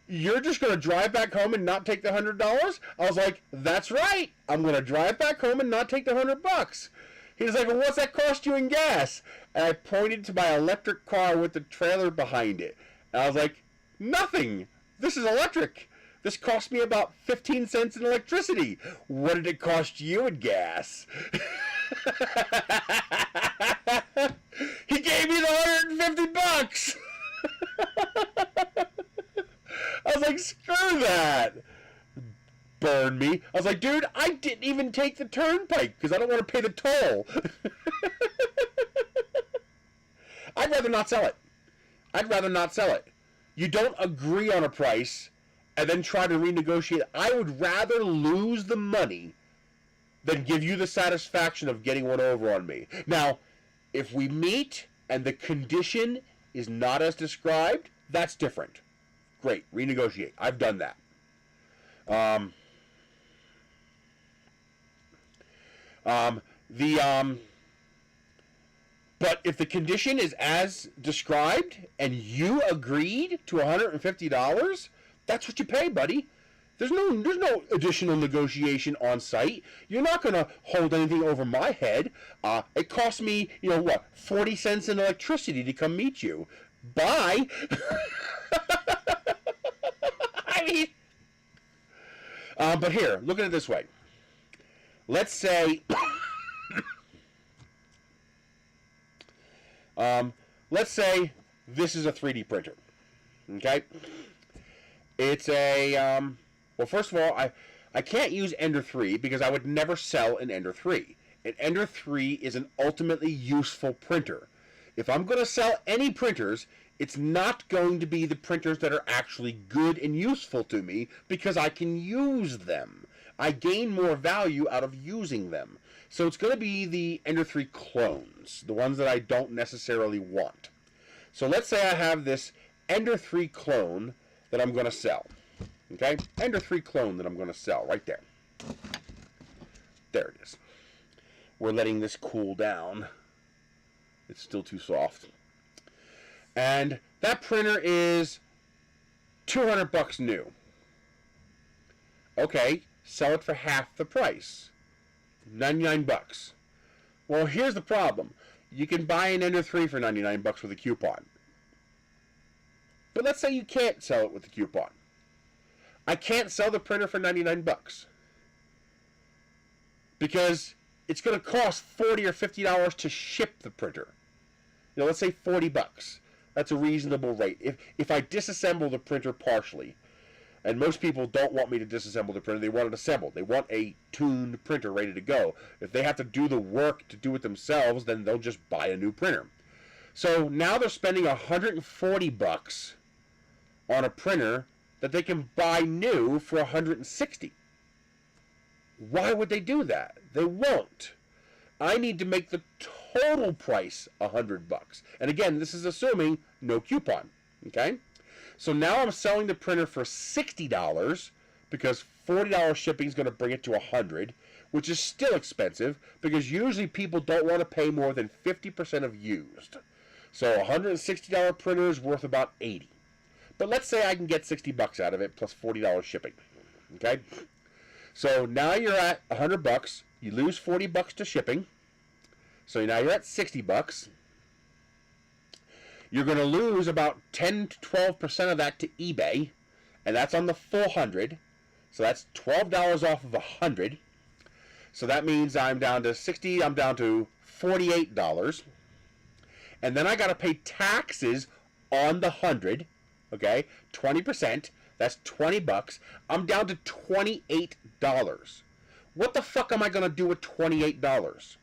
A: you're just going to drive back home and not take the $100? I was like, that's right. I'm going to drive back home and not take the $100. He's like, well, what's that cost you in gas? And I pointed to my electric car with the trailer behind it. And I was like, nothing. This is electric. This cost me about 15 cents in electricity. What did it cost you in gas? He gave me the $150. I was like, screw that. Burn me. I was like, dude, I didn't even take the turnpike because I don't want to pay the toll. I'd rather not sell it. I'd rather not sell it. You don't agree on a price and then try to renegotiate. I would rather lose the money than give you the satisfaction of getting one over on me. Now, if we meet and the condition is not as described, that's different. Great, renegotiate. I've done that. But if the condition is as described and you agreed to $150, that's what you pay, buddy. There's no additional negotiation on site. You're not going to hold anything over my head. It cost me, 40 cents in electricity to come meet you. Bye. I mean, but here, look at it this way. Let's say, this is a 3D printer. Okay. It's a, well, first of all, I can't use Ender 3 because I would never sell an Ender 3. An Ender 3 is an ultimately useful printer. If I'm going to sell any printers, it's not going to be the printers that are actually good and useful to me because I can use them. I gain more value out of using them. So it's going to be the Ender 3 clones, the ones that I don't necessarily want. So let's say I have this Ender 3 clone that I'm going to sell. Okay? Ender 3 clone that I'm going to sell right there. There it is. We're letting this cool down. It's still too soft. And that printer is $200 new. Okay, sell it for half the price. $99. Well, here's the problem. You can buy an Ender 3 for $99 with a coupon. But let's say you can't sell it with the coupon. I can't sell the printer for $99 because it's going to cost $40 or $50 to ship the printer. Let's say $40. That's a reasonable rate. If I disassemble the printer partially, and most people don't want me to disassemble the printer, they want it assembled. They want a tuned printer ready to go. If they have to do the work to do it themselves, then they'll just buy a new printer. So now they're spending $140 on a printer that they can buy new for $160. Why would they do that? They won't. I need to make the total price $100. And again, this is assuming no coupon. Okay? So now I'm selling the printer for $60 because $40 shipping is going to bring it to $100, which is still expensive because usually people don't want to pay more than 50% of used. So a $160 printer is worth about $80. But let's say I can get 60 bucks out of it plus $40 shipping. Okay? So now you're at 100 bucks. You lose 40 bucks to shipping. So now you're at 60 bucks. You're going to lose about 10 to 12% of that to eBay, and that's on the full 100. So that's $12 off of 100. So that means I'm down to 60, I'm down to $48. And then I got to pay taxes on the 100, okay? 20%, that's 20 bucks. I'm down to $28. What the fuck am I going to do with $28?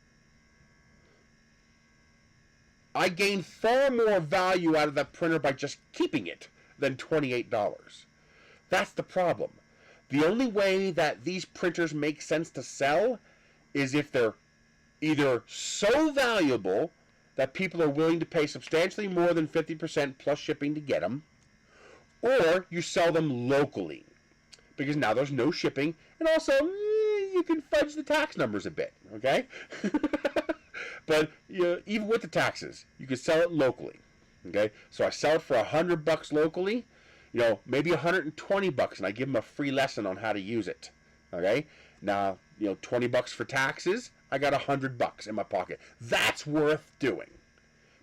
A: I gain far more value out of that printer by just keeping it than $28. That's the problem. The only way that these printers make sense to sell is if they're either so valuable that people are willing to pay substantially more than 50% plus shipping to get them, or you sell them locally, because now there's no shipping, and also you can fudge the tax numbers a bit, okay? But even with the taxes, you can sell it locally, okay? So I sell it for 100 bucks locally, maybe 120 bucks, and I give them a free lesson on how to use it, okay? Now, 20 bucks for taxes, I got 100 bucks in my pocket. That's worth doing.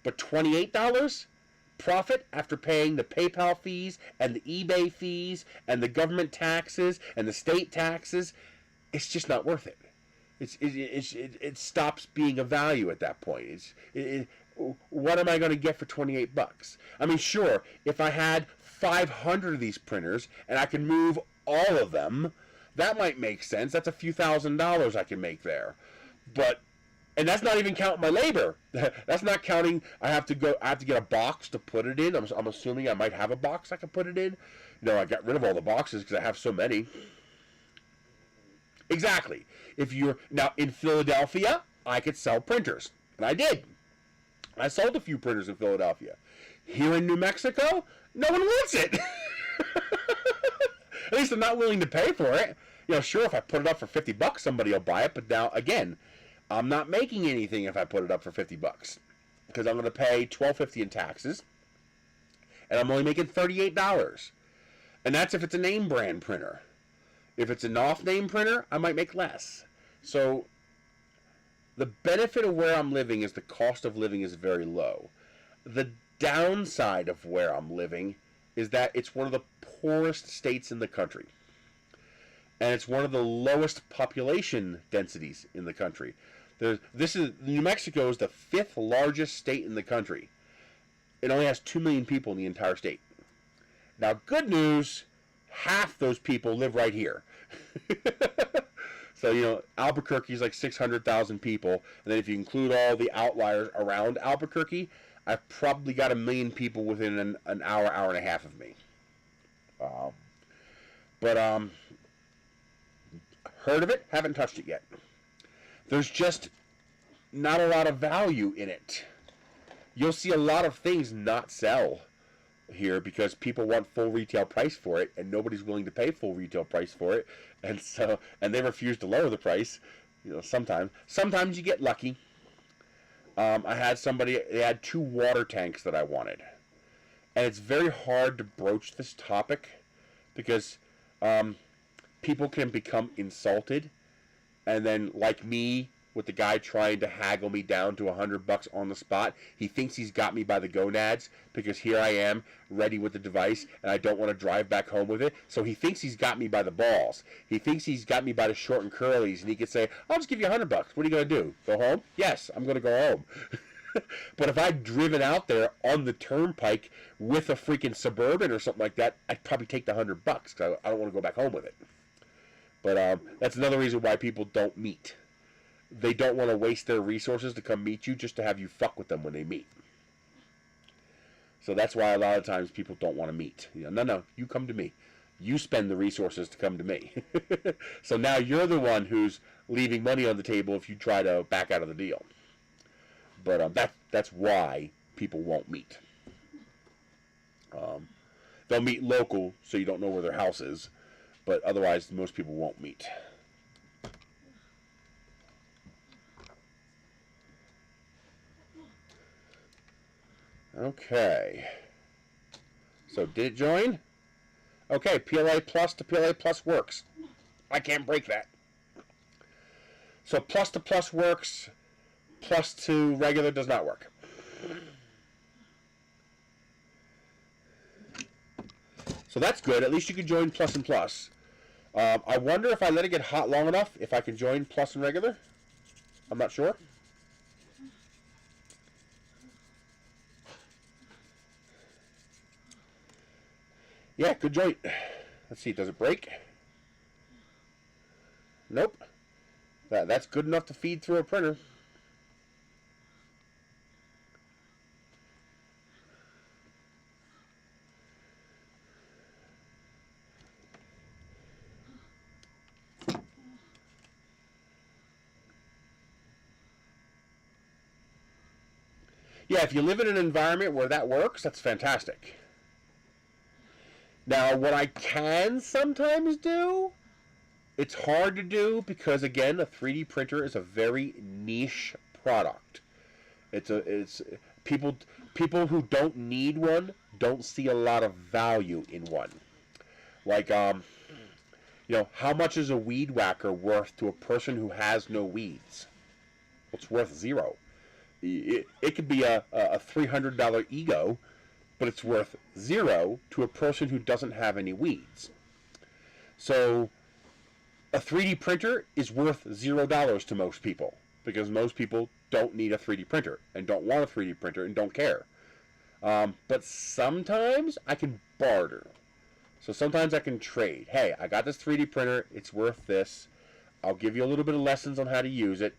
A: But $28 profit after paying the PayPal fees and the eBay fees and the government taxes and the state taxes, it's just not worth it. It stops being a value at that point. What am I going to get for 28 bucks? I mean, sure, if I had 500 of these printers and I can move all of them, that might make sense. That's a few $1,000s I can make there. And that's not even counting my labor. That's not counting. I have to get a box to put it in. I'm assuming I might have a box I can put it in. I got rid of all the boxes because I have so many. Exactly. If you're now in Philadelphia, I could sell printers, and I did. I sold a few printers in Philadelphia. Here in New Mexico, no one wants it. At least I'm not willing to pay for it. Sure, if I put it up for 50 bucks, somebody will buy it. But now, again, I'm not making anything if I put it up for 50 bucks because I'm going to pay $12.50 in taxes, and I'm only making $38. And that's if it's a name brand printer. If it's an off-name printer, I might make less. So the benefit of where I'm living is the cost of living is very low. The downside of where I'm living is that it's one of the poorest states in the country. And it's one of the lowest population densities in the country. New Mexico is the 5th largest state in the country. It only has 2 million people in the entire state. Now, good news, half those people live right here. So, Albuquerque is like 600,000 people. And then if you include all the outliers around Albuquerque, I've probably got 1 million people within an hour and a half of me. Heard of it, haven't touched it yet. There's just not a lot of value in it. You'll see a lot of things not sell here because people want full retail price for it, and nobody's willing to pay full retail price for it, and they refuse to lower the price. Sometimes you get lucky. I had somebody, they had 2 water tanks that I wanted, and it's very hard to broach this topic because people can become insulted, and then, like me, with the guy trying to haggle me down to $100 on the spot, he thinks he's got me by the gonads because here I am, ready with the device, and I don't want to drive back home with it. So he thinks he's got me by the balls. He thinks he's got me by the short and curlies, and he could say, "I'll just give you $100. What are you going to do? Go home?" Yes, I'm going to go home. But if I'd driven out there on the turnpike with a freaking Suburban or something like that, I'd probably take the $100 because I don't want to go back home with it. But that's another reason why people don't meet. They don't want to waste their resources to come meet you just to have you fuck with them when they meet. So that's why a lot of times people don't want to meet. No, you come to me. You spend the resources to come to me. So now you're the one who's leaving money on the table if you try to back out of the deal. But that's why people won't meet. They'll meet local, so you don't know where their house is. But otherwise, most people won't meet. Okay. So did it join? Okay, PLA Plus to PLA Plus works. I can't break that. So plus to plus works, plus to regular does not work. So that's good. At least you can join plus and plus. I wonder if I let it get hot long enough, if I can join plus and regular. I'm not sure. Yeah, good joint. Let's see, does it break? Nope. That's good enough to feed through a printer. Yeah, if you live in an environment where that works, that's fantastic. Now, what I can sometimes do, it's hard to do because, again, a 3D printer is a very niche product. It's people who don't need one don't see a lot of value in one. Like, how much is a weed whacker worth to a person who has no weeds? Well, it's worth zero. It could be a $300 ego, but it's worth zero to a person who doesn't have any weeds. So a 3D printer is worth $0 to most people because most people don't need a 3D printer and don't want a 3D printer and don't care. But sometimes I can barter. So sometimes I can trade. Hey, I got this 3D printer. It's worth this. I'll give you a little bit of lessons on how to use it.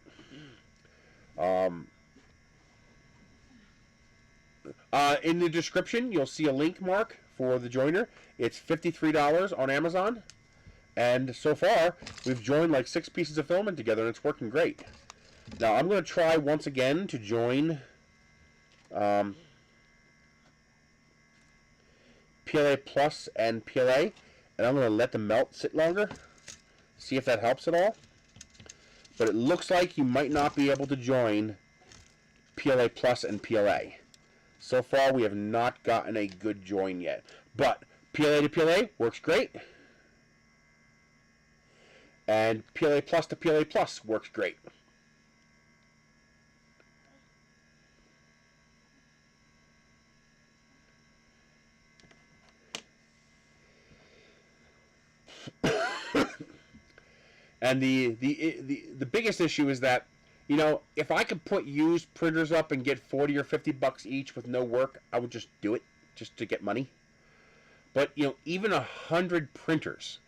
A: In the description, you'll see a link, Mark, for the joiner. It's $53 on Amazon. And so far, we've joined like 6 pieces of filament together, and it's working great. Now, I'm going to try once again to join PLA Plus and PLA. And I'm going to let the melt sit longer. See if that helps at all. But it looks like you might not be able to join PLA Plus and PLA. So far, we have not gotten a good join yet. But PLA to PLA works great. And PLA Plus to PLA Plus works great. And the biggest issue is that, if I could put used printers up and get 40 or 50 bucks each with no work, I would just do it just to get money. But, even 100 printers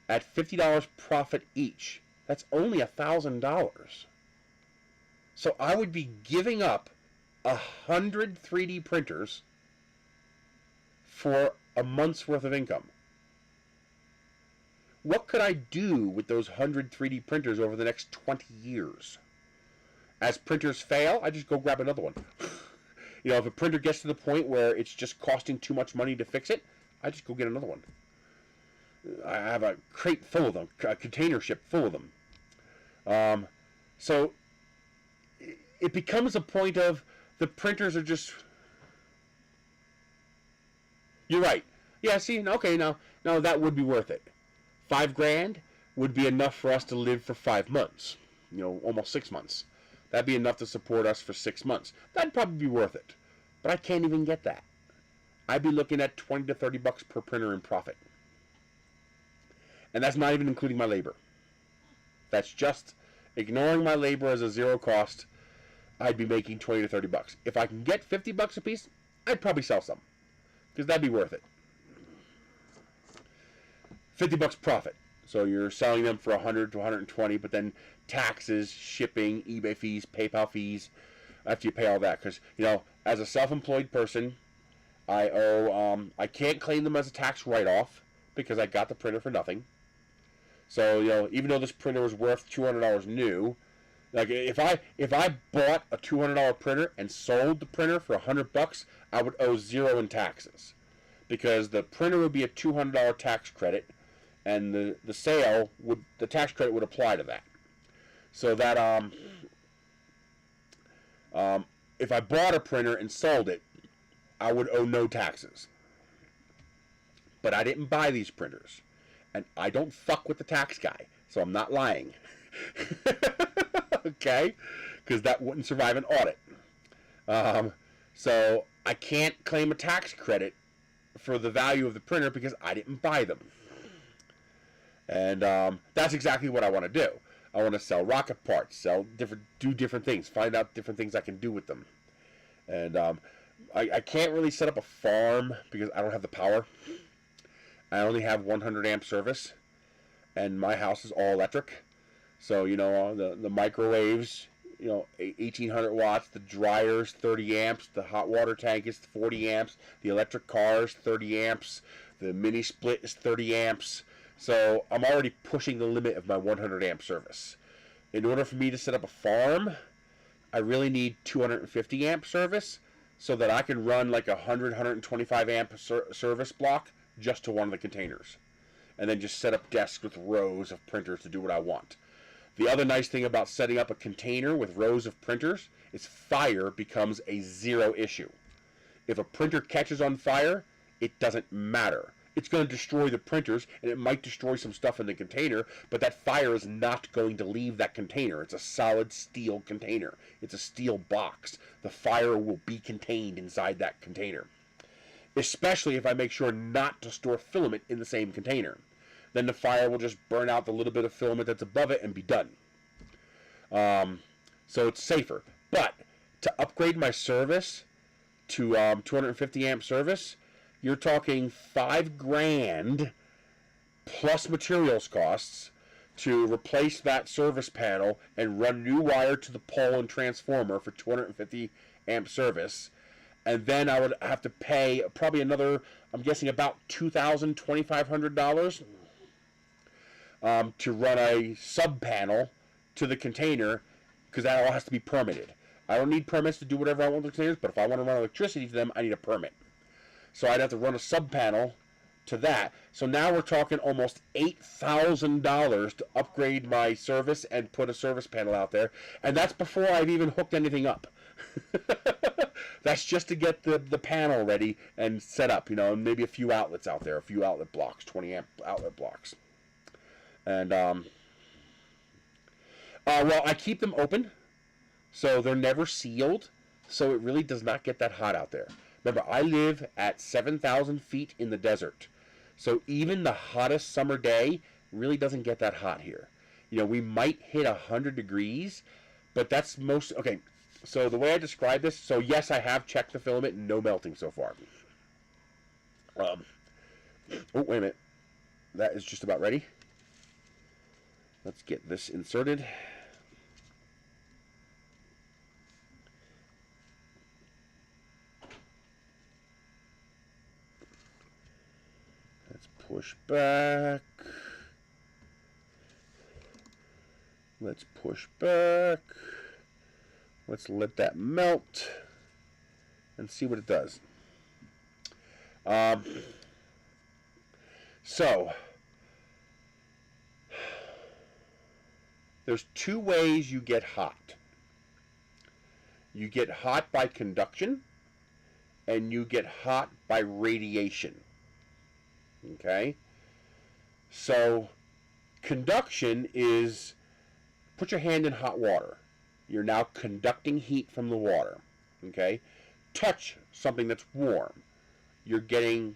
A: at $50 profit each, that's only $1,000. So I would be giving up 100 3D printers for a month's worth of income. What could I do with those 100 3D printers over the next 20 years? As printers fail, I just go grab another one. If a printer gets to the point where it's just costing too much money to fix it, I just go get another one. I have a crate full of them, a container ship full of them. So it becomes a point of the printers are just... You're right. Yeah, see, okay, now that would be worth it. $5,000 would be enough for us to live for 5 months. Almost 6 months. That'd be enough to support us for 6 months. That'd probably be worth it. But I can't even get that. I'd be looking at 20 to 30 bucks per printer in profit. And that's not even including my labor. That's just ignoring my labor as a zero cost. I'd be making 20 to 30 bucks. If I can get 50 bucks a piece, I'd probably sell some. Because that'd be worth it. 50 bucks profit. So you're selling them for 100 to 120, but then taxes, shipping, eBay fees, PayPal fees, after you pay all that. Because, as a self-employed person, I can't claim them as a tax write-off because I got the printer for nothing. So, even though this printer was worth $200 new, like if I bought a $200 printer and sold the printer for 100 bucks, I would owe zero in taxes. Because the printer would be a $200 tax credit, and the tax credit would apply to that. So that if I bought a printer and sold it, I would owe no taxes. but I didn't buy these printers. And I don't fuck with the tax guy, so I'm not lying. Okay? Because that wouldn't survive an audit. So I can't claim a tax credit for the value of the printer because I didn't buy them. And that's exactly what I want to do. I want to sell rocket parts, do different things, find out different things I can do with them. And I can't really set up a farm because I don't have the power. I only have 100 amp service, and my house is all electric. So, you know, the microwaves, you know, 1800 watts, the dryers, 30 amps, the hot water tank is 40 amps, the electric cars, 30 amps, the mini split is 30 amps. So I'm already pushing the limit of my 100 amp service. In order for me to set up a farm, I really need 250 amp service so that I can run like a 125 amp service block just to one of the containers. And then just set up desks with rows of printers to do what I want. The other nice thing about setting up a container with rows of printers is fire becomes a zero issue. If a printer catches on fire, it doesn't matter. It's going to destroy the printers, and it might destroy some stuff in the container, but that fire is not going to leave that container. It's a solid steel container. It's a steel box. The fire will be contained inside that container. Especially if I make sure not to store filament in the same container. Then the fire will just burn out the little bit of filament that's above it and be done. So it's safer. But to upgrade my service to 250 amp service, you're talking $5,000 plus materials costs to replace that service panel and run new wire to the pole and transformer for 250 amp service. And then I would have to pay probably another, I'm guessing about $2,000, $2,500 to run a sub panel to the container, because that all has to be permitted. I don't need permits to do whatever I want with the containers, but if I want to run electricity to them, I need a permit. So I'd have to run a sub panel to that. So now we're talking almost $8,000 to upgrade my service and put a service panel out there. And that's before I've even hooked anything up. That's just to get the panel ready and set up, you know, and maybe a few outlets out there, a few outlet blocks, 20 amp outlet blocks. And, well, I keep them open, so they're never sealed, so it really does not get that hot out there. Remember, I live at 7,000 feet in the desert, so even the hottest summer day really doesn't get that hot here. You know, we might hit 100 degrees, but that's most... Okay, so the way I describe this, so yes, I have checked the filament, no melting so far. Oh, wait a minute. That is just about ready. Let's get this inserted. Let's push back. Let's push back. Let's let that melt and see what it does. So, there's two ways you get hot. You get hot by conduction, and you get hot by radiation. Okay? So, conduction is, put your hand in hot water. You're now conducting heat from the water. Okay? Touch something that's warm. You're getting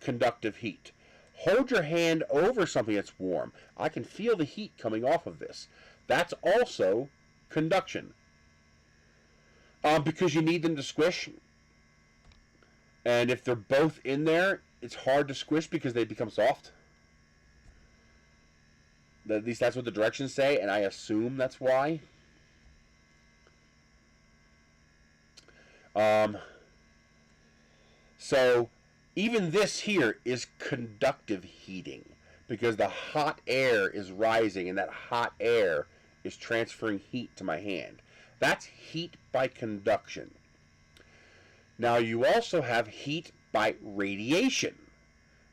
A: conductive heat. Hold your hand over something that's warm. I can feel the heat coming off of this. That's also conduction. Because you need them to squish. And if they're both in there, it's hard to squish because they become soft. At least that's what the directions say, and I assume that's why. So even this here is conductive heating because the hot air is rising and that hot air is transferring heat to my hand. That's heat by conduction. Now you also have heat by radiation.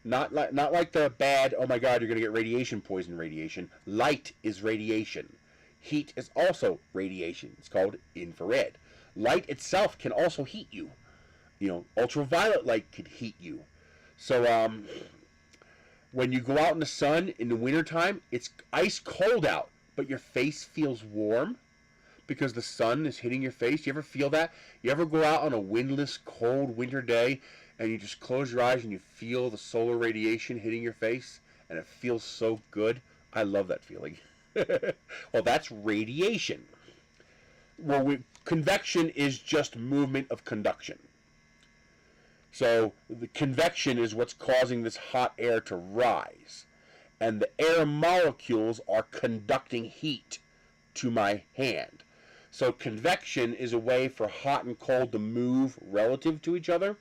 A: Not like the bad, oh my god, you're going to get radiation poison radiation. Light is radiation. Heat is also radiation. It's called infrared. Light itself can also heat you. You know, ultraviolet light could heat you. So, When you go out in the sun in the wintertime, it's ice cold out, but your face feels warm because the sun is hitting your face. You ever feel that? You ever go out on a windless, cold winter day and you just close your eyes and you feel the solar radiation hitting your face and it feels so good? I love that feeling. Well, that's radiation. Well, convection is just movement of conduction. So the convection is what's causing this hot air to rise. And the air molecules are conducting heat to my hand. So convection is a way for hot and cold to move relative to each other.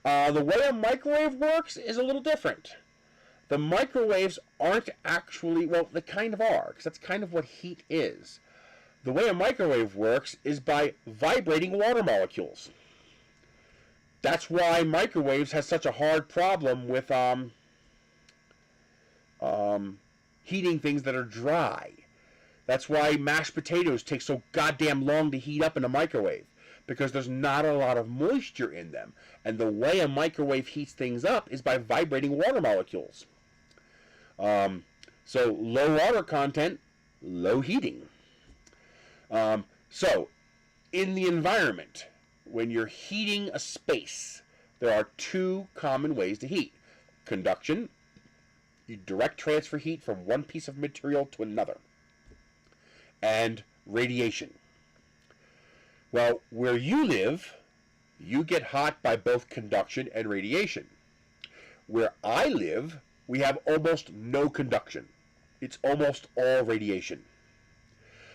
A: The way a microwave works is a little different. The microwaves aren't actually, well, they kind of are, because that's kind of what heat is. The way a microwave works is by vibrating water molecules. That's why microwaves has such a hard problem with heating things that are dry. That's why mashed potatoes take so goddamn long to heat up in a microwave, because there's not a lot of moisture in them. And the way a microwave heats things up is by vibrating water molecules. So low water content, low heating. So in the environment, when you're heating a space, there are two common ways to heat. Conduction, you direct transfer heat from one piece of material to another. And radiation. Well, where you live, you get hot by both conduction and radiation. Where I live, we have almost no conduction. It's almost all radiation.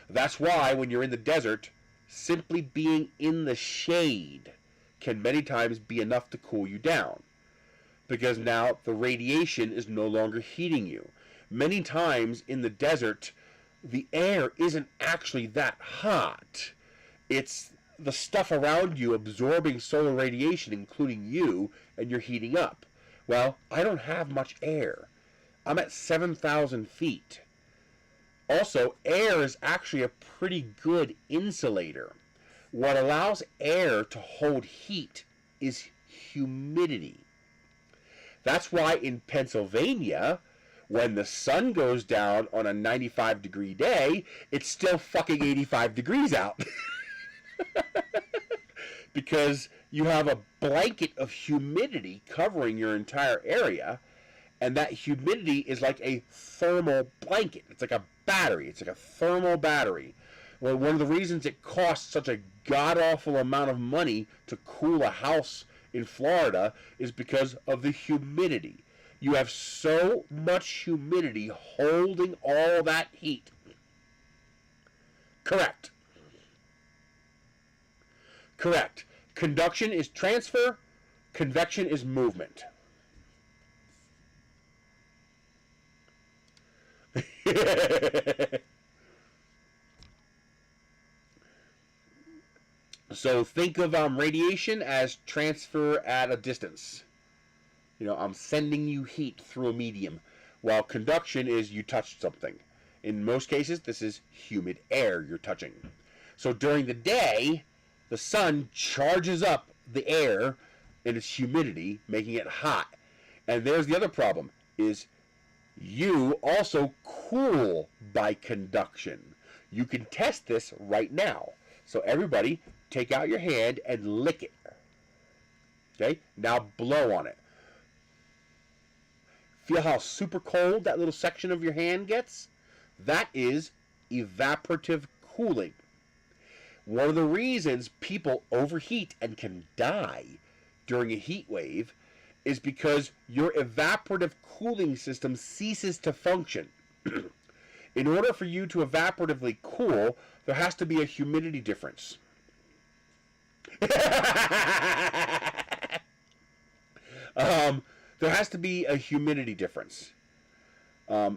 A: That's why when you're in the desert, simply being in the shade can many times be enough to cool you down, because now the radiation is no longer heating you. Many times in the desert, the air isn't actually that hot. It's the stuff around you absorbing solar radiation, including you, and you're heating up. Well, I don't have much air. I'm at 7,000 feet. Also, air is actually a pretty good insulator. What allows air to hold heat is humidity. That's why in Pennsylvania, when the sun goes down on a 95-degree day, it's still fucking 85 degrees out. Because you have a blanket of humidity covering your entire area, and that humidity is like a thermal blanket. It's like a battery. It's like a thermal battery. Well, one of the reasons it costs such a god-awful amount of money to cool a house in Florida is because of the humidity. You have so much humidity holding all that heat. Correct. Correct. Conduction is transfer. Convection is movement. So think of radiation as transfer at a distance. You know, I'm sending you heat through a medium, while conduction is you touched something. In most cases, this is humid air you're touching. So during the day, the sun charges up the air in its humidity, making it hot. And there's the other problem, is you also cool by conduction. You can test this right now. So everybody, take out your hand and lick it. Okay? Now blow on it. Feel how super cold that little section of your hand gets? That is evaporative cooling. One of the reasons people overheat and can die during a heat wave is because your evaporative cooling system ceases to function. In order for you to evaporatively cool, there has to be a humidity difference. There has to be a humidity difference. What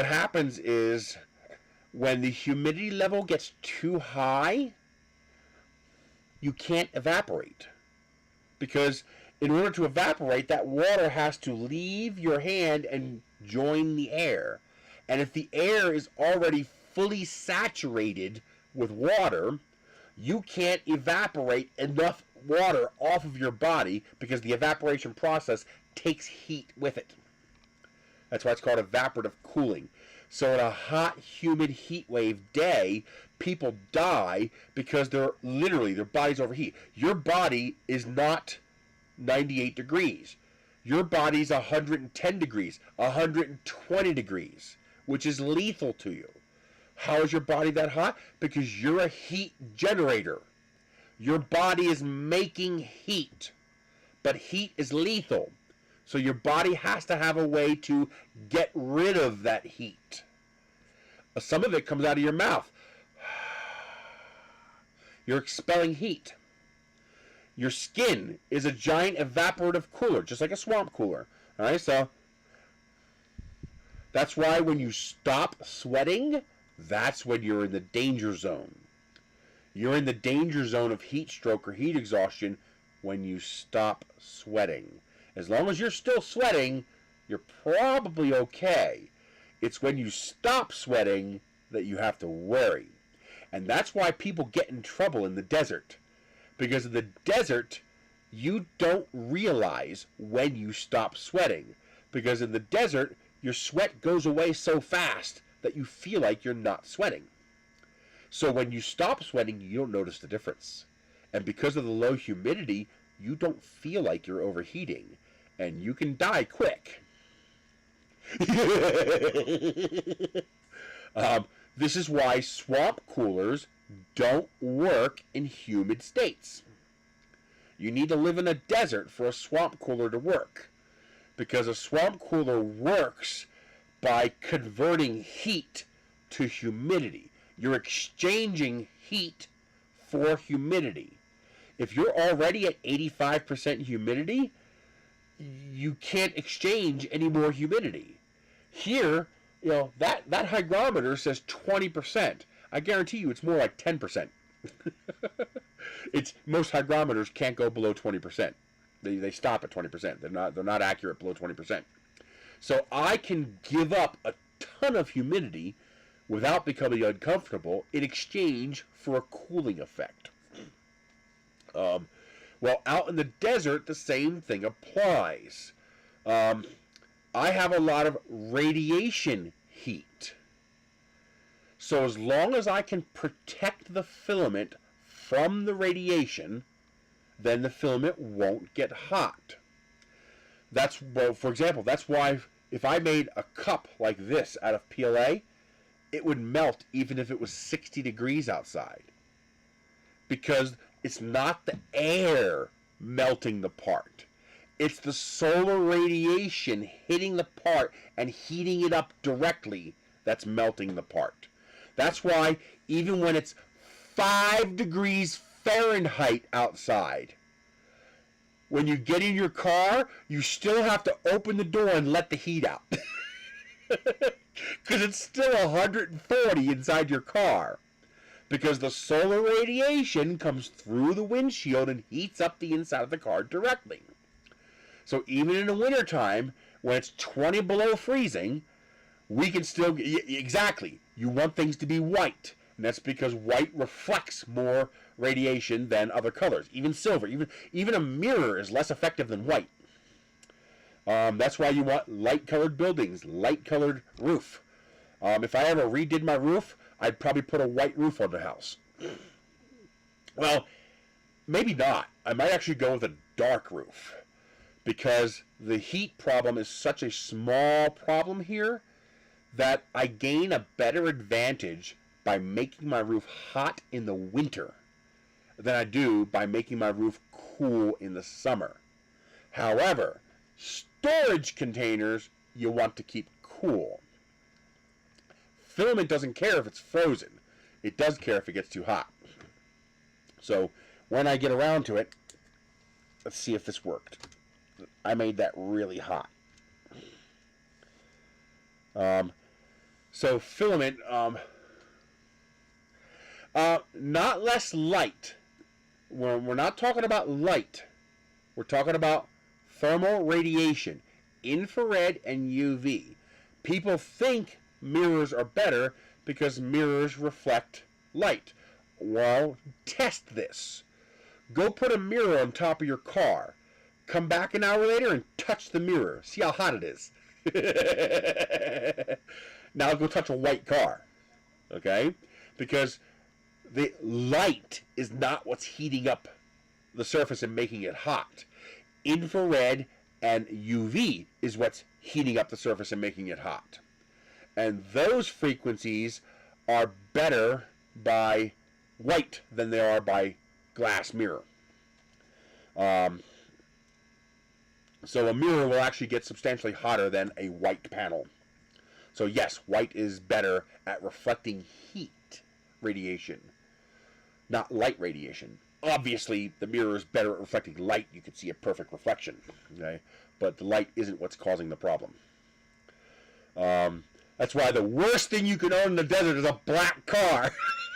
A: happens is when the humidity level gets too high, you can't evaporate. Because in order to evaporate, that water has to leave your hand and join the air. And if the air is already fully saturated with water, you can't evaporate enough water off of your body because the evaporation process takes heat with it. That's why it's called evaporative cooling. So in a hot, humid heat wave day, people die because their bodies overheat. Your body is not 98 degrees. Your body's 110 degrees, 120 degrees, which is lethal to you. How is your body that hot? Because you're a heat generator. Your body is making heat, but heat is lethal. So your body has to have a way to get rid of that heat. Some of it comes out of your mouth. You're expelling heat. Your skin is a giant evaporative cooler, just like a swamp cooler. All right, so that's why when you stop sweating, that's when you're in the danger zone. You're in the danger zone of heat stroke or heat exhaustion when you stop sweating. As long as you're still sweating, you're probably okay. It's when you stop sweating that you have to worry. And that's why people get in trouble in the desert. Because in the desert, you don't realize when you stop sweating. Because in the desert, your sweat goes away so fast that you feel like you're not sweating. So when you stop sweating, you don't notice the difference. And because of the low humidity, you don't feel like you're overheating. And you can die quick. This is why swamp coolers don't work in humid states. You need to live in a desert for a swamp cooler to work. Because a swamp cooler works by converting heat to humidity. You're exchanging heat for humidity. If you're already at 85% humidity, you can't exchange any more humidity. Here, that hygrometer says 20%. I guarantee you it's more like 10%. Most hygrometers can't go below 20%. They stop at 20%. They're not accurate below 20%. So I can give up a ton of humidity without becoming uncomfortable in exchange for a cooling effect. Well, out in the desert, the same thing applies. I have a lot of radiation heat. So as long as I can protect the filament from the radiation, then the filament won't get hot. For example, that's why if I made a cup like this out of PLA, it would melt even if it was 60 degrees outside. Because it's not the air melting the part. It's the solar radiation hitting the part and heating it up directly that's melting the part. That's why even when it's 5 degrees Fahrenheit outside, when you get in your car, you still have to open the door and let the heat out. Because it's still 140 inside your car. Because the solar radiation comes through the windshield and heats up the inside of the car directly. So even in the wintertime, when it's 20 below freezing, we can still... Exactly. You want things to be white. And that's because white reflects more radiation than other colors. Even silver. Even a mirror is less effective than white. That's why you want light-colored buildings, light-colored roof. If I ever redid my roof, I'd probably put a white roof on the house. Well, maybe not. I might actually go with a dark roof. Because the heat problem is such a small problem here that I gain a better advantage by making my roof hot in the winter than I do by making my roof cool in the summer. However, storage containers you want to keep cool. Filament doesn't care if it's frozen. It does care if it gets too hot. So when I get around to it, let's see if this worked. I made that really hot. So filament, not less light. We're not talking about light. We're talking about thermal radiation, infrared and UV. People think mirrors are better because mirrors reflect light. Well, test this. Go put a mirror on top of your car. come back an hour later and touch the mirror. See how hot it is. Now go touch a white car. Okay? Because the light is not what's heating up the surface and making it hot. Infrared and UV is what's heating up the surface and making it hot. And those frequencies are better by white than they are by glass mirror. So a mirror will actually get substantially hotter than a white panel. So yes, white is better at reflecting heat radiation, not light radiation. Obviously, the mirror is better at reflecting light. You can see a perfect reflection, okay? But the light isn't what's causing the problem. That's why the worst thing you can own in the desert is a black car.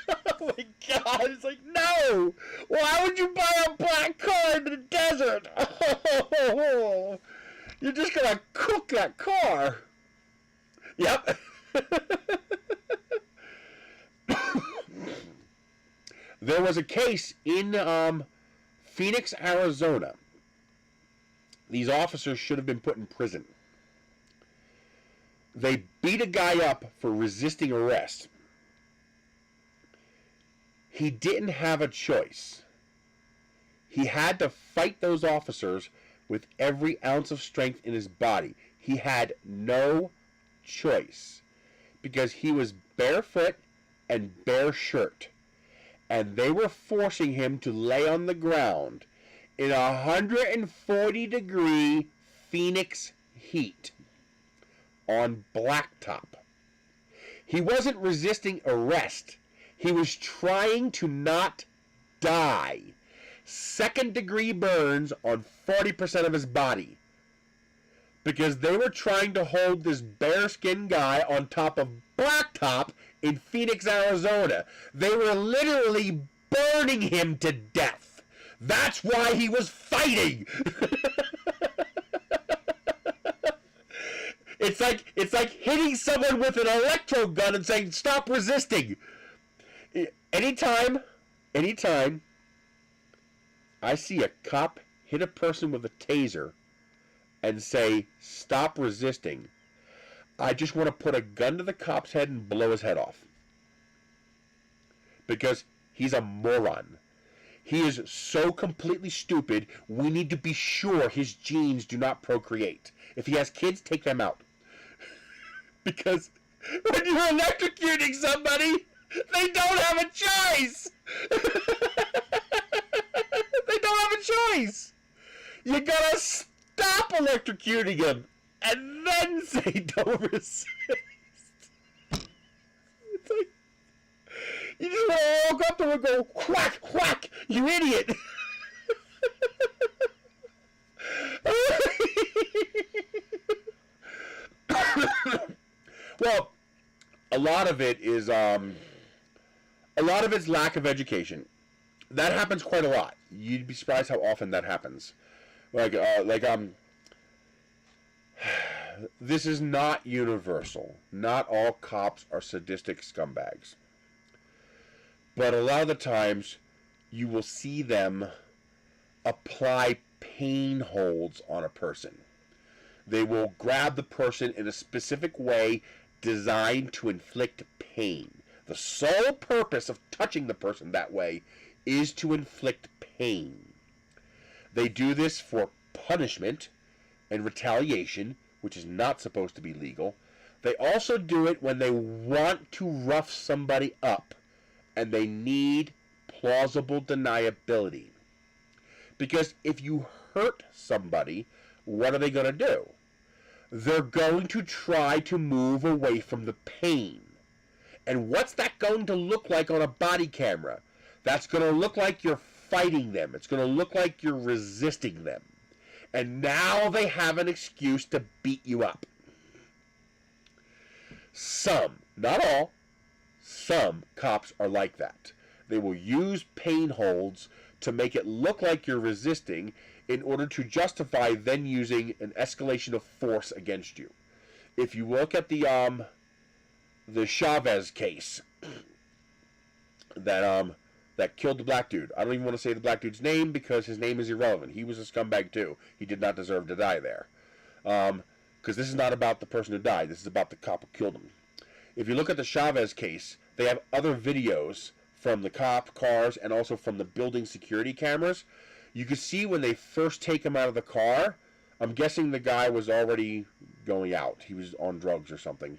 A: Oh my God, it's like, no! Why would you buy a black car in the desert? Oh, you're just gonna cook that car. Yep. There was a case in Phoenix, Arizona. These officers should have been put in prison. They beat a guy up for resisting arrest. He didn't have a choice. He had to fight those officers with every ounce of strength in his body. He had no choice because he was barefoot and bare shirt. And they were forcing him to lay on the ground in 140-degree Phoenix heat on blacktop. He wasn't resisting arrest. He was trying to not die. Second-degree burns on 40% of his body. Because they were trying to hold this bare-skinned guy on top of blacktop in Phoenix, Arizona. They were literally burning him to death. That's why he was fighting. It's like hitting someone with an electro gun and saying, stop resisting. Anytime I see a cop hit a person with a taser and say, stop resisting, I just want to put a gun to the cop's head and blow his head off. Because he's a moron. He is so completely stupid, we need to be sure his genes do not procreate. If he has kids, take them out. Because when you're electrocuting somebody, they don't have a choice! They don't have a choice! You gotta stop electrocuting him! And then say, don't resist. It's like, you just want to walk up to him and go, whack, whack, you idiot. Well, a lot of it is, lack of education. That happens quite a lot. You'd be surprised how often that happens. This is not universal. Not all cops are sadistic scumbags. But a lot of the times, you will see them apply pain holds on a person. They will grab the person in a specific way designed to inflict pain. The sole purpose of touching the person that way is to inflict pain. They do this for punishment and retaliation, which is not supposed to be legal. They also do it when they want to rough somebody up and they need plausible deniability. Because if you hurt somebody, what are they going to do? They're going to try to move away from the pain. And what's that going to look like on a body camera? That's going to look like you're fighting them. It's going to look like you're resisting them. And now they have an excuse to beat you up. Some, not all, some cops are like that. They will use pain holds to make it look like you're resisting in order to justify then using an escalation of force against you. If you look at the Chavez case that that killed the black dude. I don't even want to say the black dude's name because his name is irrelevant. He was a scumbag too. He did not deserve to die there. Because this is not about the person who died. This is about the cop who killed him. If you look at the Chavez case, they have other videos from the cop cars and also from the building security cameras. You can see when they first take him out of the car, I'm guessing the guy was already going out. He was on drugs or something.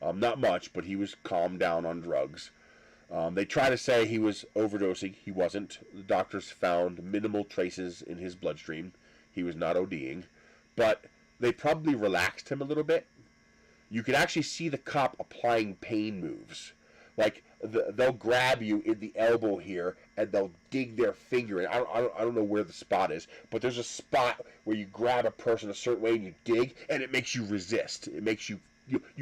A: Not much, but he was calmed down on drugs. They try to say he was overdosing. He wasn't. The doctors found minimal traces in his bloodstream. He was not ODing. But they probably relaxed him a little bit. You could actually see the cop applying pain moves. Like, they'll grab you in the elbow here, and they'll dig their finger in. I don't know where the spot is, but there's a spot where you grab a person a certain way and you dig, and it makes you resist. It makes you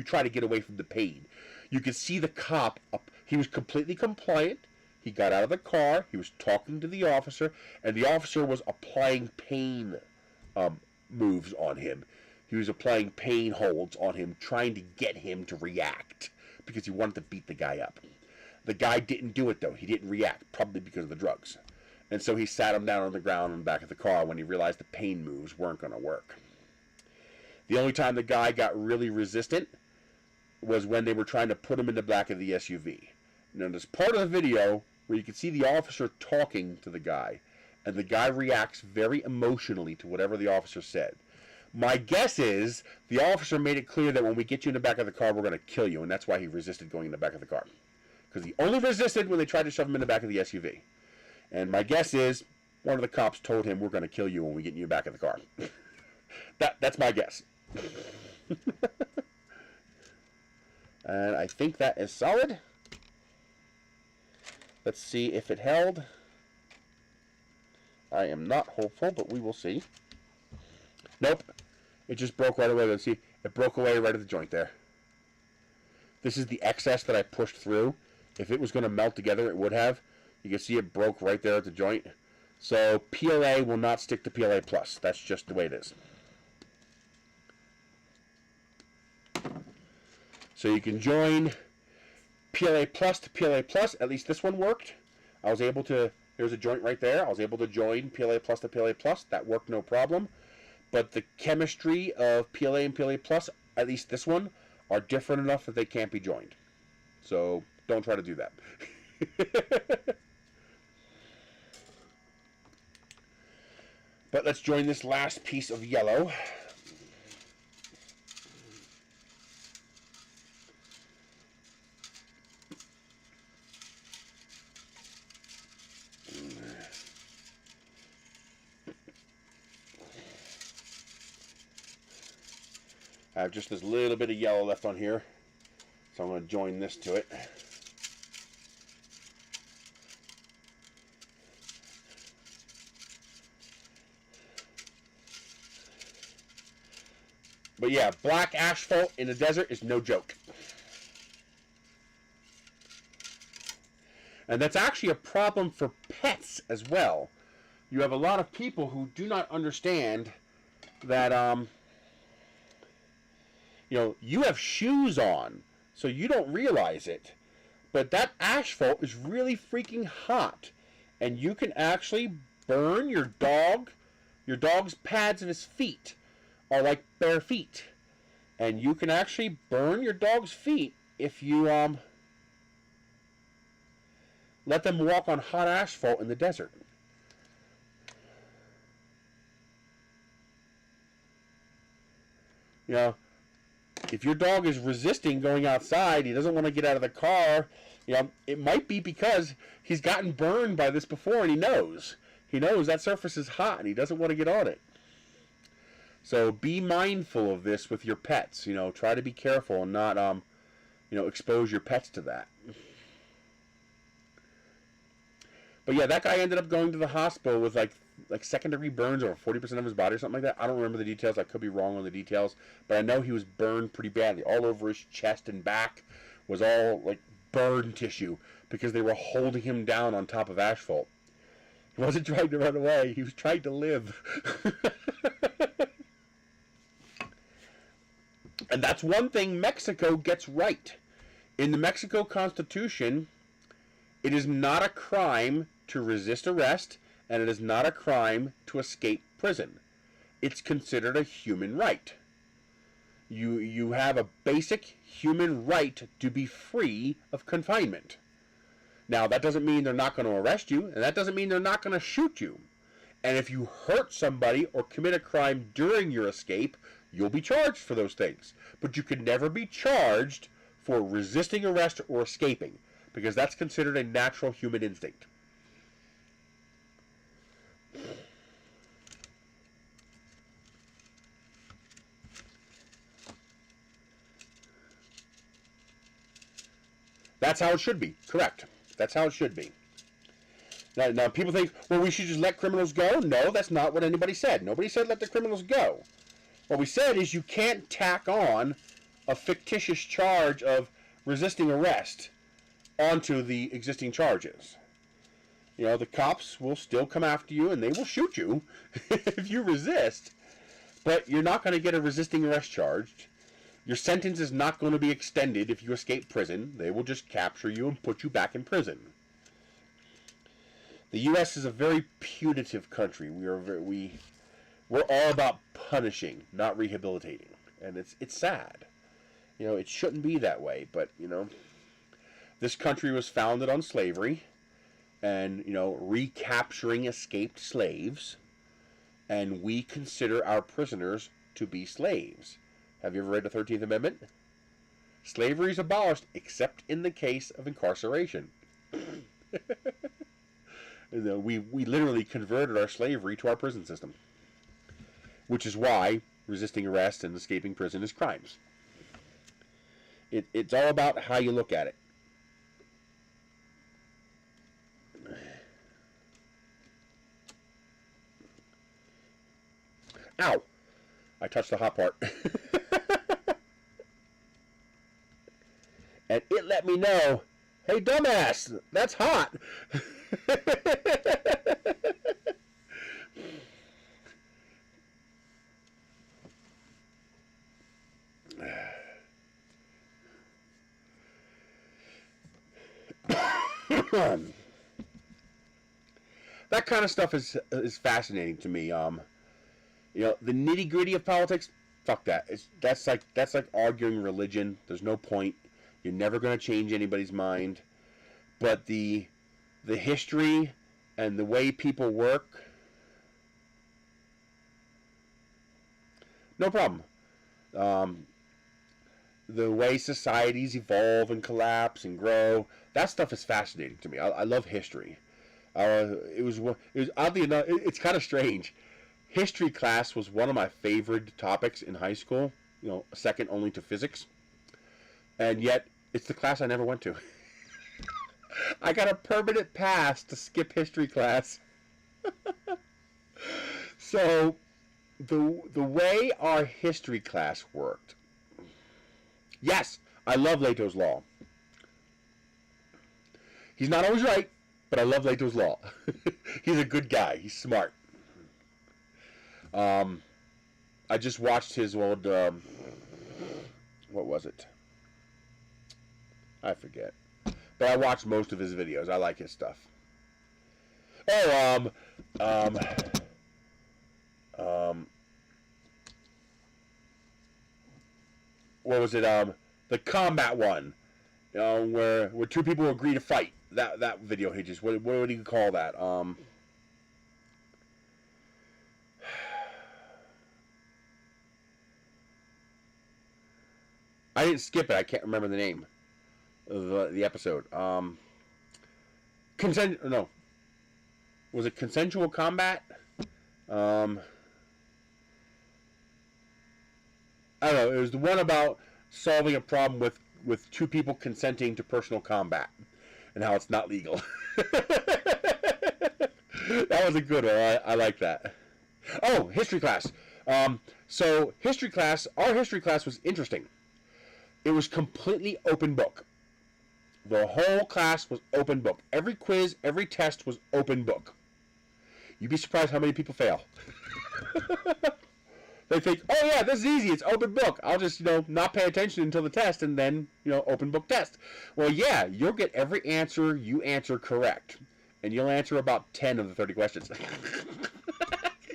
A: try to get away from the pain. You can see the cop, he was completely compliant. He got out of the car, he was talking to the officer, and the officer was applying pain moves on him. He was applying pain holds on him, trying to get him to react, because he wanted to beat the guy up. The guy didn't do it, though. He didn't react, probably because of the drugs. And so he sat him down on the ground in the back of the car when he realized the pain moves weren't going to work. The only time the guy got really resistant was when they were trying to put him in the back of the SUV. Now, there's part of the video where you can see the officer talking to the guy, and the guy reacts very emotionally to whatever the officer said. My guess is the officer made it clear that when we get you in the back of the car, we're going to kill you, and that's why he resisted going in the back of the car. Because he only resisted when they tried to shove him in the back of the SUV. And my guess is one of the cops told him, we're going to kill you when we get in the back of the car. That's my guess. And I think that is solid. Let's see if it held. I am not hopeful, but we will see. Nope. It just broke right away. Let's see. It broke away right at the joint there. This is the excess that I pushed through. If it was going to melt together, it would have. You can see it broke right there at the joint. So PLA will not stick to PLA Plus. That's just the way it is. So you can join PLA Plus to PLA Plus. At least this one worked. I was able to, here's a joint right there. I was able to join PLA Plus to PLA Plus. That worked no problem. But the chemistry of PLA and PLA Plus, at least this one, are different enough that they can't be joined. So don't try to do that. But let's join this last piece of yellow. I have just this little bit of yellow left on here, so I'm going to join this to it. But yeah, black asphalt in the desert is no joke. And that's actually a problem for pets as well. You have a lot of people who do not understand that, you have shoes on, so you don't realize it. But that asphalt is really freaking hot. And you can actually burn your dog. Your dog's pads in his feet are like bare feet. And you can actually burn your dog's feet if you let them walk on hot asphalt in the desert. You know, if your dog is resisting going outside, he doesn't want to get out of the car, it might be because he's gotten burned by this before and he knows. He knows that surface is hot and he doesn't want to get on it. So be mindful of this with your pets. Try to be careful and not, expose your pets to that. But yeah, that guy ended up going to the hospital with like second-degree burns over 40% of his body or something like that. I don't remember the details. I could be wrong on the details. But I know he was burned pretty badly. All over his chest and back was all like burn tissue because they were holding him down on top of asphalt. He wasn't trying to run away. He was trying to live. And that's one thing Mexico gets right. In the Mexico Constitution, It is not a crime to resist arrest, and it is not a crime to escape prison. It's considered a human right. You have a basic human right to be free of confinement. Now, that doesn't mean they're not going to arrest you, and that doesn't mean they're not going to shoot you. And if you hurt somebody or commit a crime during your escape, you'll be charged for those things. But you can never be charged for resisting arrest or escaping, because that's considered a natural human instinct. That's how it should be. Correct. That's how it should be. Now, people think, well, we should just let criminals go. No, that's not what anybody said. Nobody said let the criminals go. What we said is you can't tack on a fictitious charge of resisting arrest onto the existing charges. You know, the cops will still come after you and they will shoot you if you resist, but you're not going to get a resisting arrest charge. Your sentence is not going to be extended if you escape prison. They will just capture you and put you back in prison. The U.S. is a very punitive country. We're all about punishing, not rehabilitating, and it's sad. You know, it shouldn't be that way, but you know, this country was founded on slavery, and you know, recapturing escaped slaves, and we consider our prisoners to be slaves. Have you ever read the 13th Amendment? Slavery is abolished except in the case of incarceration. We literally converted our slavery to our prison system, which is why resisting arrest and escaping prison is crimes. It's all about how you look at it. Ow! I touched the hot part. And it let me know, hey dumbass, that's hot. That kind of stuff is fascinating to me. You know, the nitty gritty of politics, fuck that. That's like arguing religion. There's no point. You're never going to change anybody's mind. But the history and the way people work, no problem. The way societies evolve and collapse and grow, that stuff is fascinating to me. I love history. It was oddly enough, it's kind of strange. History class was one of my favorite topics in high school, you know, second only to physics. And yet, it's the class I never went to. I got a permanent pass to skip history class. So, the way our history class worked. Yes, I love Leto's Law. He's not always right, but I love Leto's Law. He's a good guy. He's smart. I just watched his old, what was it? I forget. But I watched most of his videos. I like his stuff. Oh, what was it? The combat one, where two people agree to fight. That video he just, what do you call that? I didn't skip it. I can't remember the name of the episode. No. Was it consensual combat? I don't know. It was the one about solving a problem with two people consenting to personal combat and how it's not legal. That was a good one. I like that. Oh, history class. So history class, our history class was interesting. It was completely open book. The whole class was open book. Every quiz, every test was open book. You'd be surprised how many people fail. They think, oh yeah, this is easy. It's open book. I'll just, not pay attention until the test and then, open book test. Well, yeah, you'll get every answer you answer correct. And you'll answer about 10 of the 30 questions.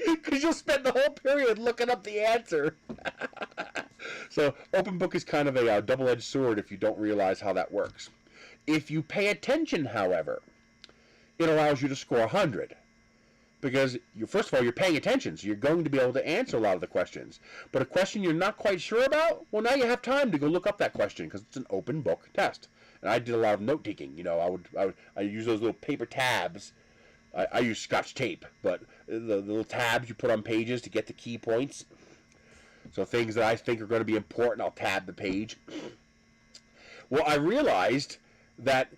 A: Because you'll spend the whole period looking up the answer. So open book is kind of a double-edged sword if you don't realize how that works. If you pay attention, however, it allows you to score 100. Because, first of all, you're paying attention, so you're going to be able to answer a lot of the questions. But a question you're not quite sure about, well, now you have time to go look up that question because it's an open book test. And I did a lot of note-taking. I use those little paper tabs. I use Scotch tape, but the little tabs you put on pages to get the key points. So things that I think are going to be important, I'll tab the page. Well, I realized that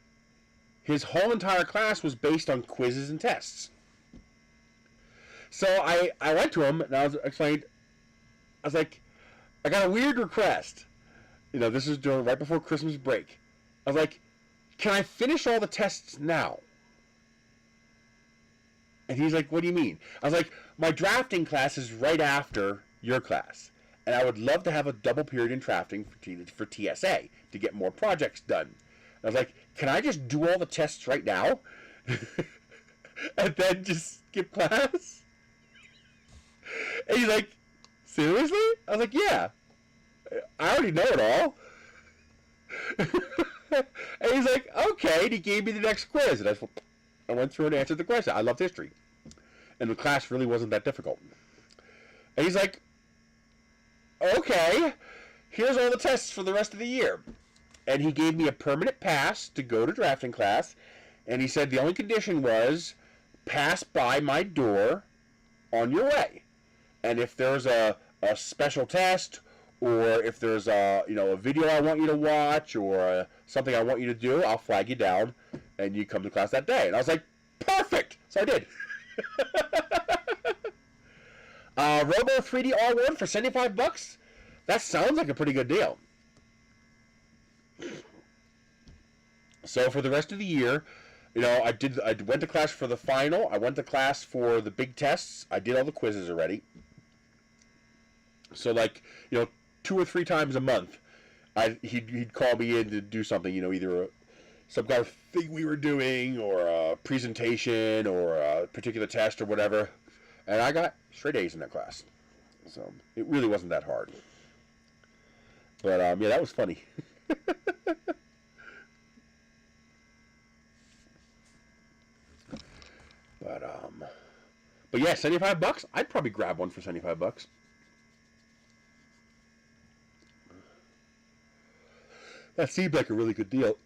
A: his whole entire class was based on quizzes and tests. So I went to him and I was like, I got a weird request. This is doing right before Christmas break. I was like, can I finish all the tests now? And he's like, what do you mean? I was like, my drafting class is right after your class. And I would love to have a double period in drafting for TSA to get more projects done. I was like, can I just do all the tests right now? And then just skip class? And he's like, seriously? I was like, yeah. I already know it all. And he's like, okay. And he gave me the next quiz. And I went through and answered the question. I loved history. And the class really wasn't that difficult. And he's like, okay, here's all the tests for the rest of the year. And he gave me a permanent pass to go to drafting class. And he said the only condition was pass by my door on your way. And if there's a special test, or if there's a video I want you to watch, or something I want you to do, I'll flag you down, and you come to class that day. And I was like, perfect! So I did. Robo 3D R1 for $75? That sounds like a pretty good deal. So for the rest of the year, I went to class for the final. I went to class for the big tests. I did all the quizzes already. So 2 or 3 times a month, he'd call me in to do something. Either some kind of thing we were doing, or a presentation, or a particular test, or whatever. And I got straight A's in that class. So it really wasn't that hard. But yeah, that was funny. But yeah, $75. I'd probably grab one for $75. That seemed like a really good deal.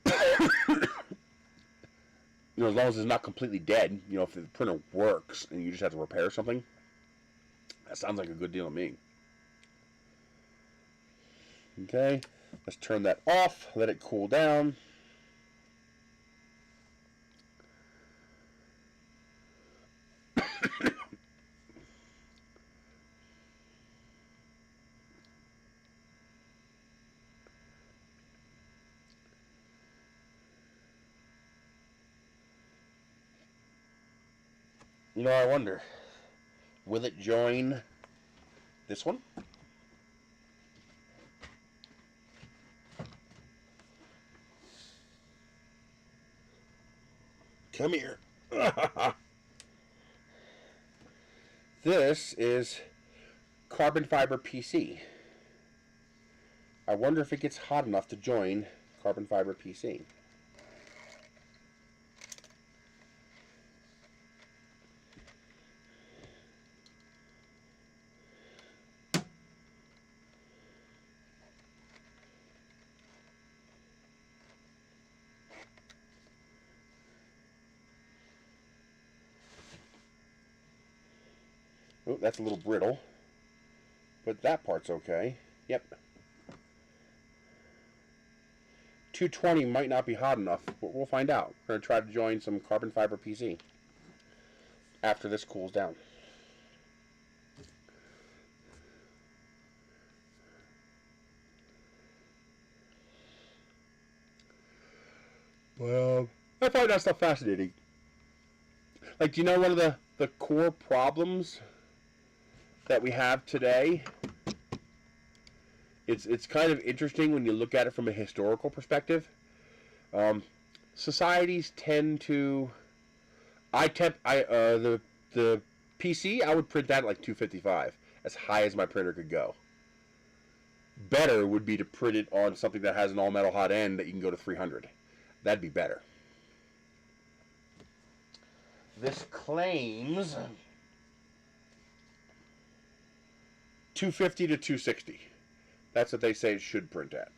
A: As long as it's not completely dead, if the printer works and you just have to repair something, that sounds like a good deal to me. Okay, let's turn that off, let it cool down. I wonder, will it join this one? Come here. This is carbon fiber PC. I wonder if it gets hot enough to join carbon fiber PC. Oh, that's a little brittle, but that part's okay. Yep. 220 might not be hot enough, but we'll find out. We're going to try to join some carbon fiber PC after this cools down. Well, I find that stuff fascinating. Like, do you know one of the core problems that we have today, it's kind of interesting when you look at it from a historical perspective. Societies tend to, the PC, I would print that at like 255, as high as my printer could go. Better would be to print it on something that has an all metal hot end that you can go to 300. That'd be better. This claims 250 to 260. That's what they say it should print at.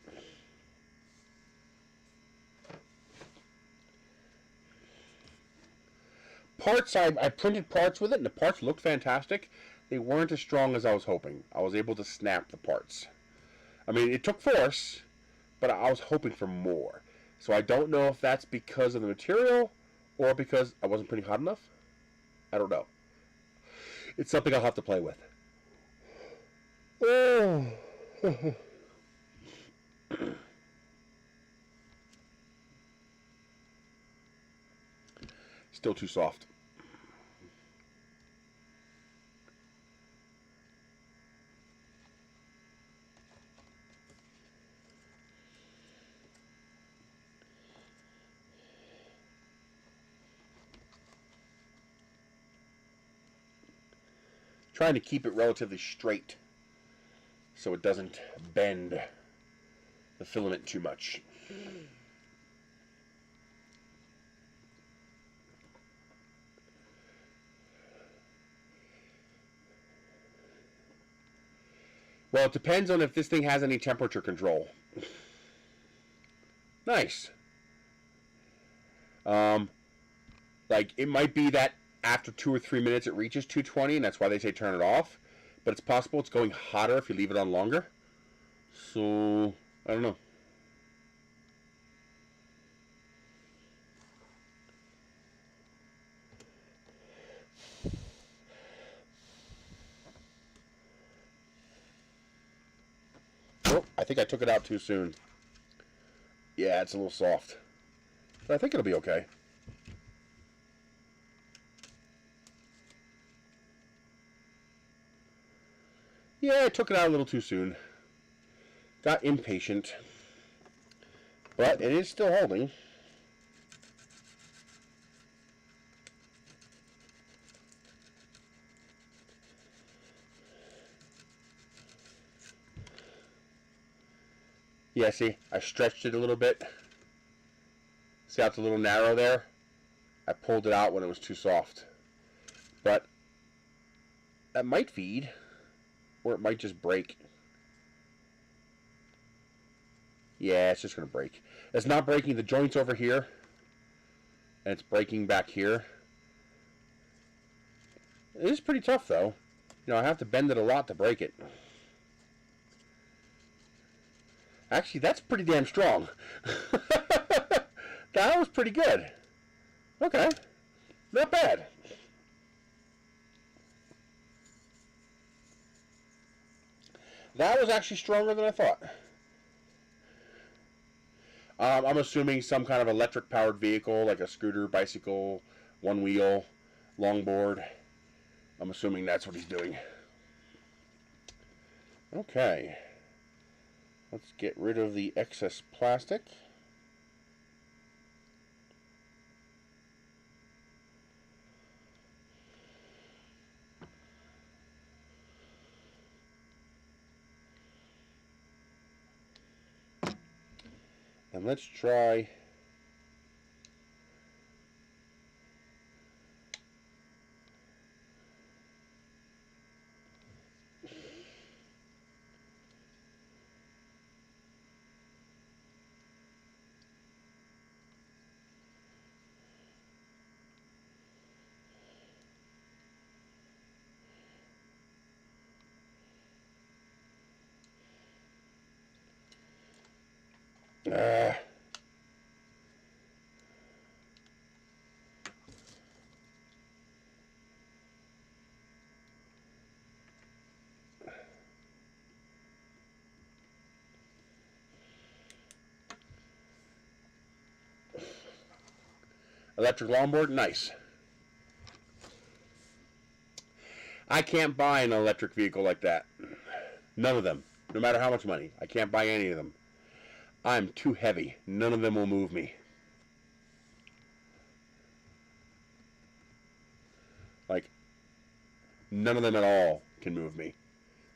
A: Parts, I printed parts with it, and the parts looked fantastic. They weren't as strong as I was hoping. I was able to snap the parts. I mean, it took force, but I was hoping for more. So I don't know if that's because of the material or because I wasn't printing hot enough. I don't know. It's something I'll have to play with. Oh. Still too soft. Trying to keep it relatively straight so it doesn't bend the filament too much. Well, it depends on if this thing has any temperature control. Nice. Like, it might be that after 2 or 3 minutes it reaches 220, and that's why they say turn it off. But it's possible it's going hotter if you leave it on longer. So, I don't know. Oh, I think I took it out too soon. Yeah, it's a little soft. But I think it'll be okay. Yeah, I took it out a little too soon. Got impatient. But it is still holding. Yeah, see, I stretched it a little bit. See how it's a little narrow there? I pulled it out when it was too soft. But that might feed, or it might just break. Yeah, it's just going to break. It's not breaking the joints over here, and it's breaking back here. It is pretty tough, though. You know, I have to bend it a lot to break it. Actually, that's pretty damn strong. That was pretty good. Okay. Not bad. That was actually stronger than I thought. I'm assuming some kind of electric-powered vehicle, like a scooter, bicycle, one-wheel, longboard. I'm assuming that's what he's doing. Okay. Let's get rid of the excess plastic. And let's try electric longboard, nice. I can't buy an electric vehicle like that. None of them. No matter how much money. I can't buy any of them. I'm too heavy. None of them will move me. Like, none of them at all can move me.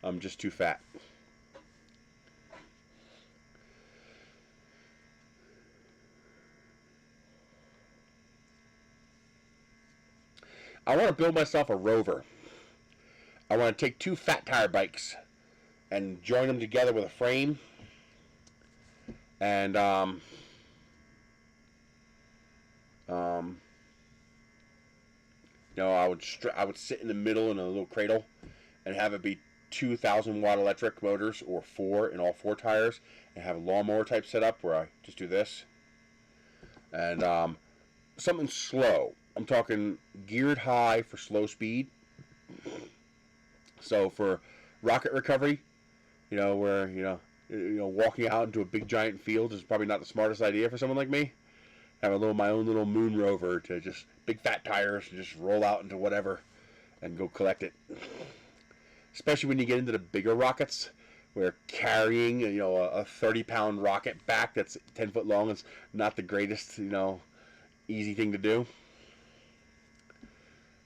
A: I'm just too fat. I want to build myself a rover. I want to take 2 fat tire bikes and join them together with a frame. And, you know, I would sit in the middle in a little cradle and have it be 2,000 watt electric motors, or 4 in all 4 tires, and have a lawnmower type setup where I just do this. And something slow. I'm talking geared high for slow speed. So for rocket recovery, you know, where walking out into a big giant field is probably not the smartest idea for someone like me. Have my own little moon rover to just big fat tires and just roll out into whatever and go collect it. Especially when you get into the bigger rockets, where carrying, you know, a 30-pound rocket back that's 10 foot long is not the greatest, you know, easy thing to do.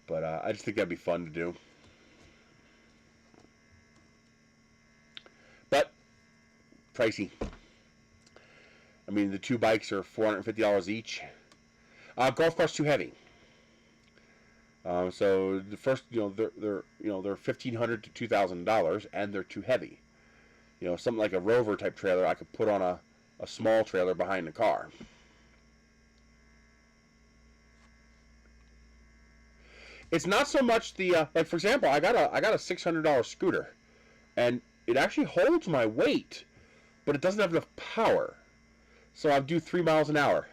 A: But I just think that'd be fun to do. But pricey. I mean, the 2 bikes are $450 each. Golf cart's too heavy. So the first, they're $1,500 to $2,000, and they're too heavy. You know, something like a rover type trailer I could put on a small trailer behind the car. It's not so much the like, for example, I got a $600 scooter, and it actually holds my weight, but it doesn't have enough power. So I'll do 3 miles an hour.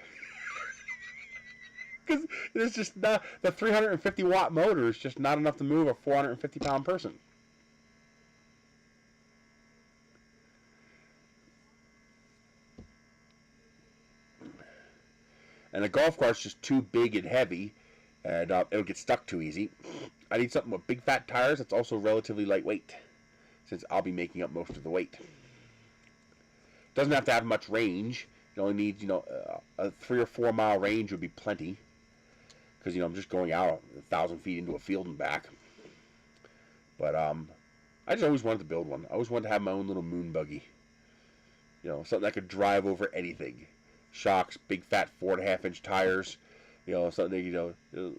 A: Because it's just not, the 350 watt motor is just not enough to move a 450 pound person. And a golf cart's just too big and heavy, and it'll get stuck too easy. I need something with big fat tires that's also relatively lightweight, since I'll be making up most of the weight. Doesn't have to have much range. It only needs, a 3 or 4 mile range would be plenty. Because, I'm just going out 1,000 feet into a field and back. But I just always wanted to build one. I always wanted to have my own little moon buggy. Something that could drive over anything. Shocks, big fat 4.5-inch tires. Something,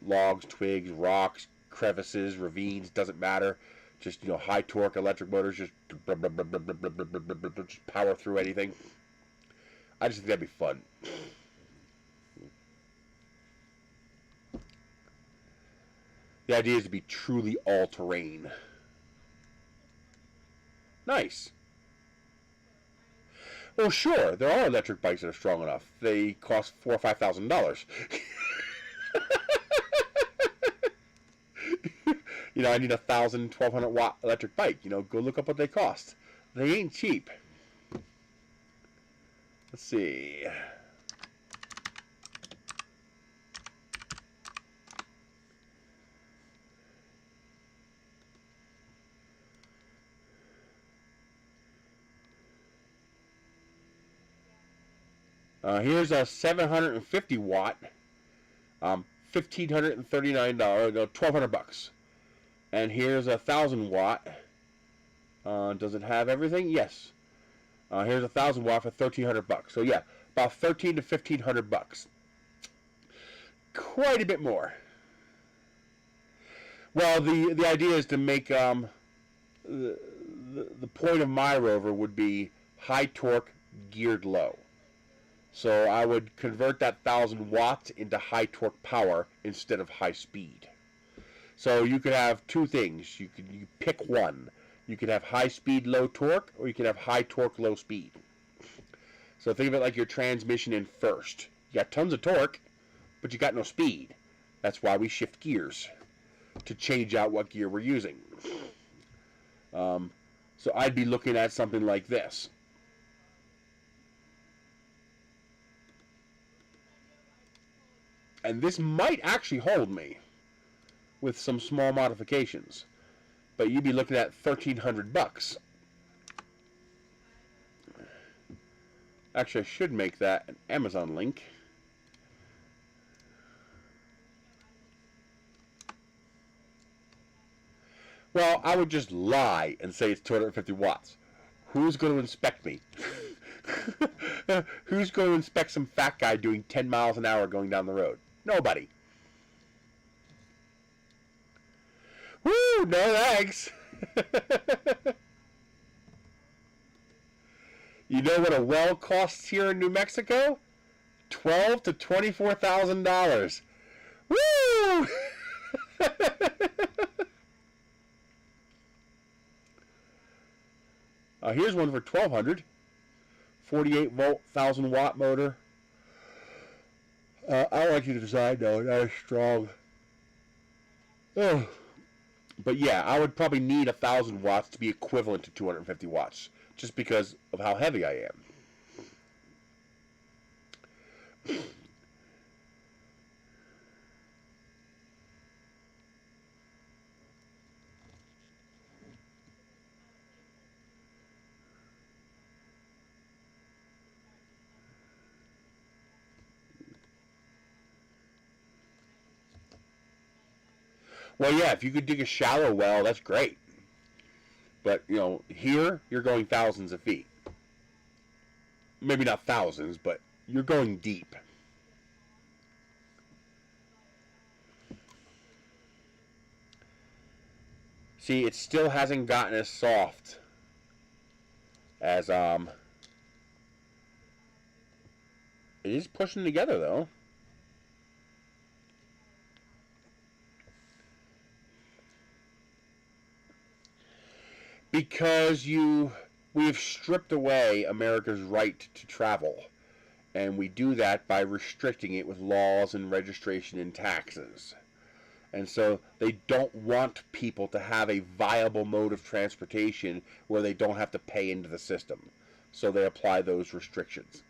A: logs, twigs, rocks, crevices, ravines, doesn't matter. Just, high torque electric motors, just power through anything. I just think that'd be fun. The idea is to be truly all-terrain. Nice. Well, sure, there are electric bikes that are strong enough. They cost $4,000 or $5,000. I need a 1,000, 1,200 watt electric bike. Go look up what they cost. They ain't cheap. Let's see. Here's a 750 watt, $1,539, no, $1,200. And here's a 1,000 watt. Does it have everything? Yes. Here's a 1,000 watt for $1,300. So yeah, about $1,300 to $1,500. Quite a bit more. Well, the idea is to make the point of my rover would be high torque, geared low. So I would convert that 1,000 watts into high torque power instead of high speed. So you could have 2 things. You pick one. You could have high speed, low torque, or you could have high torque, low speed. So think of it like your transmission in first. You got tons of torque, but you got no speed. That's why we shift gears, to change out what gear we're using. So I'd be looking at something like this. And this might actually hold me with some small modifications. but you'd be looking at $1,300. Actually, I should make that an Amazon link. Well, I would just lie and say it's 250 watts. Who's going to inspect me? Who's going to inspect some fat guy doing 10 miles an hour going down the road? Nobody. Woo! No thanks. You know what a well costs here in New Mexico? $12,000 to $24,000. Woo! Here's one for $1,200. 48 volt, 1,000 watt motor. I like the design though, not as strong. Oh. But yeah, I would probably need 1,000 watts to be equivalent to 250 watts, just because of how heavy I am. Well, yeah, if you could dig a shallow well, that's great. But, you know, here, you're going thousands of feet. Maybe not thousands, but you're going deep. See, it still hasn't gotten as soft as, it is pushing together, though. Because we've stripped away America's right to travel, and we do that by restricting it with laws and registration and taxes. And so they don't want people to have a viable mode of transportation where they don't have to pay into the system. So they apply those restrictions.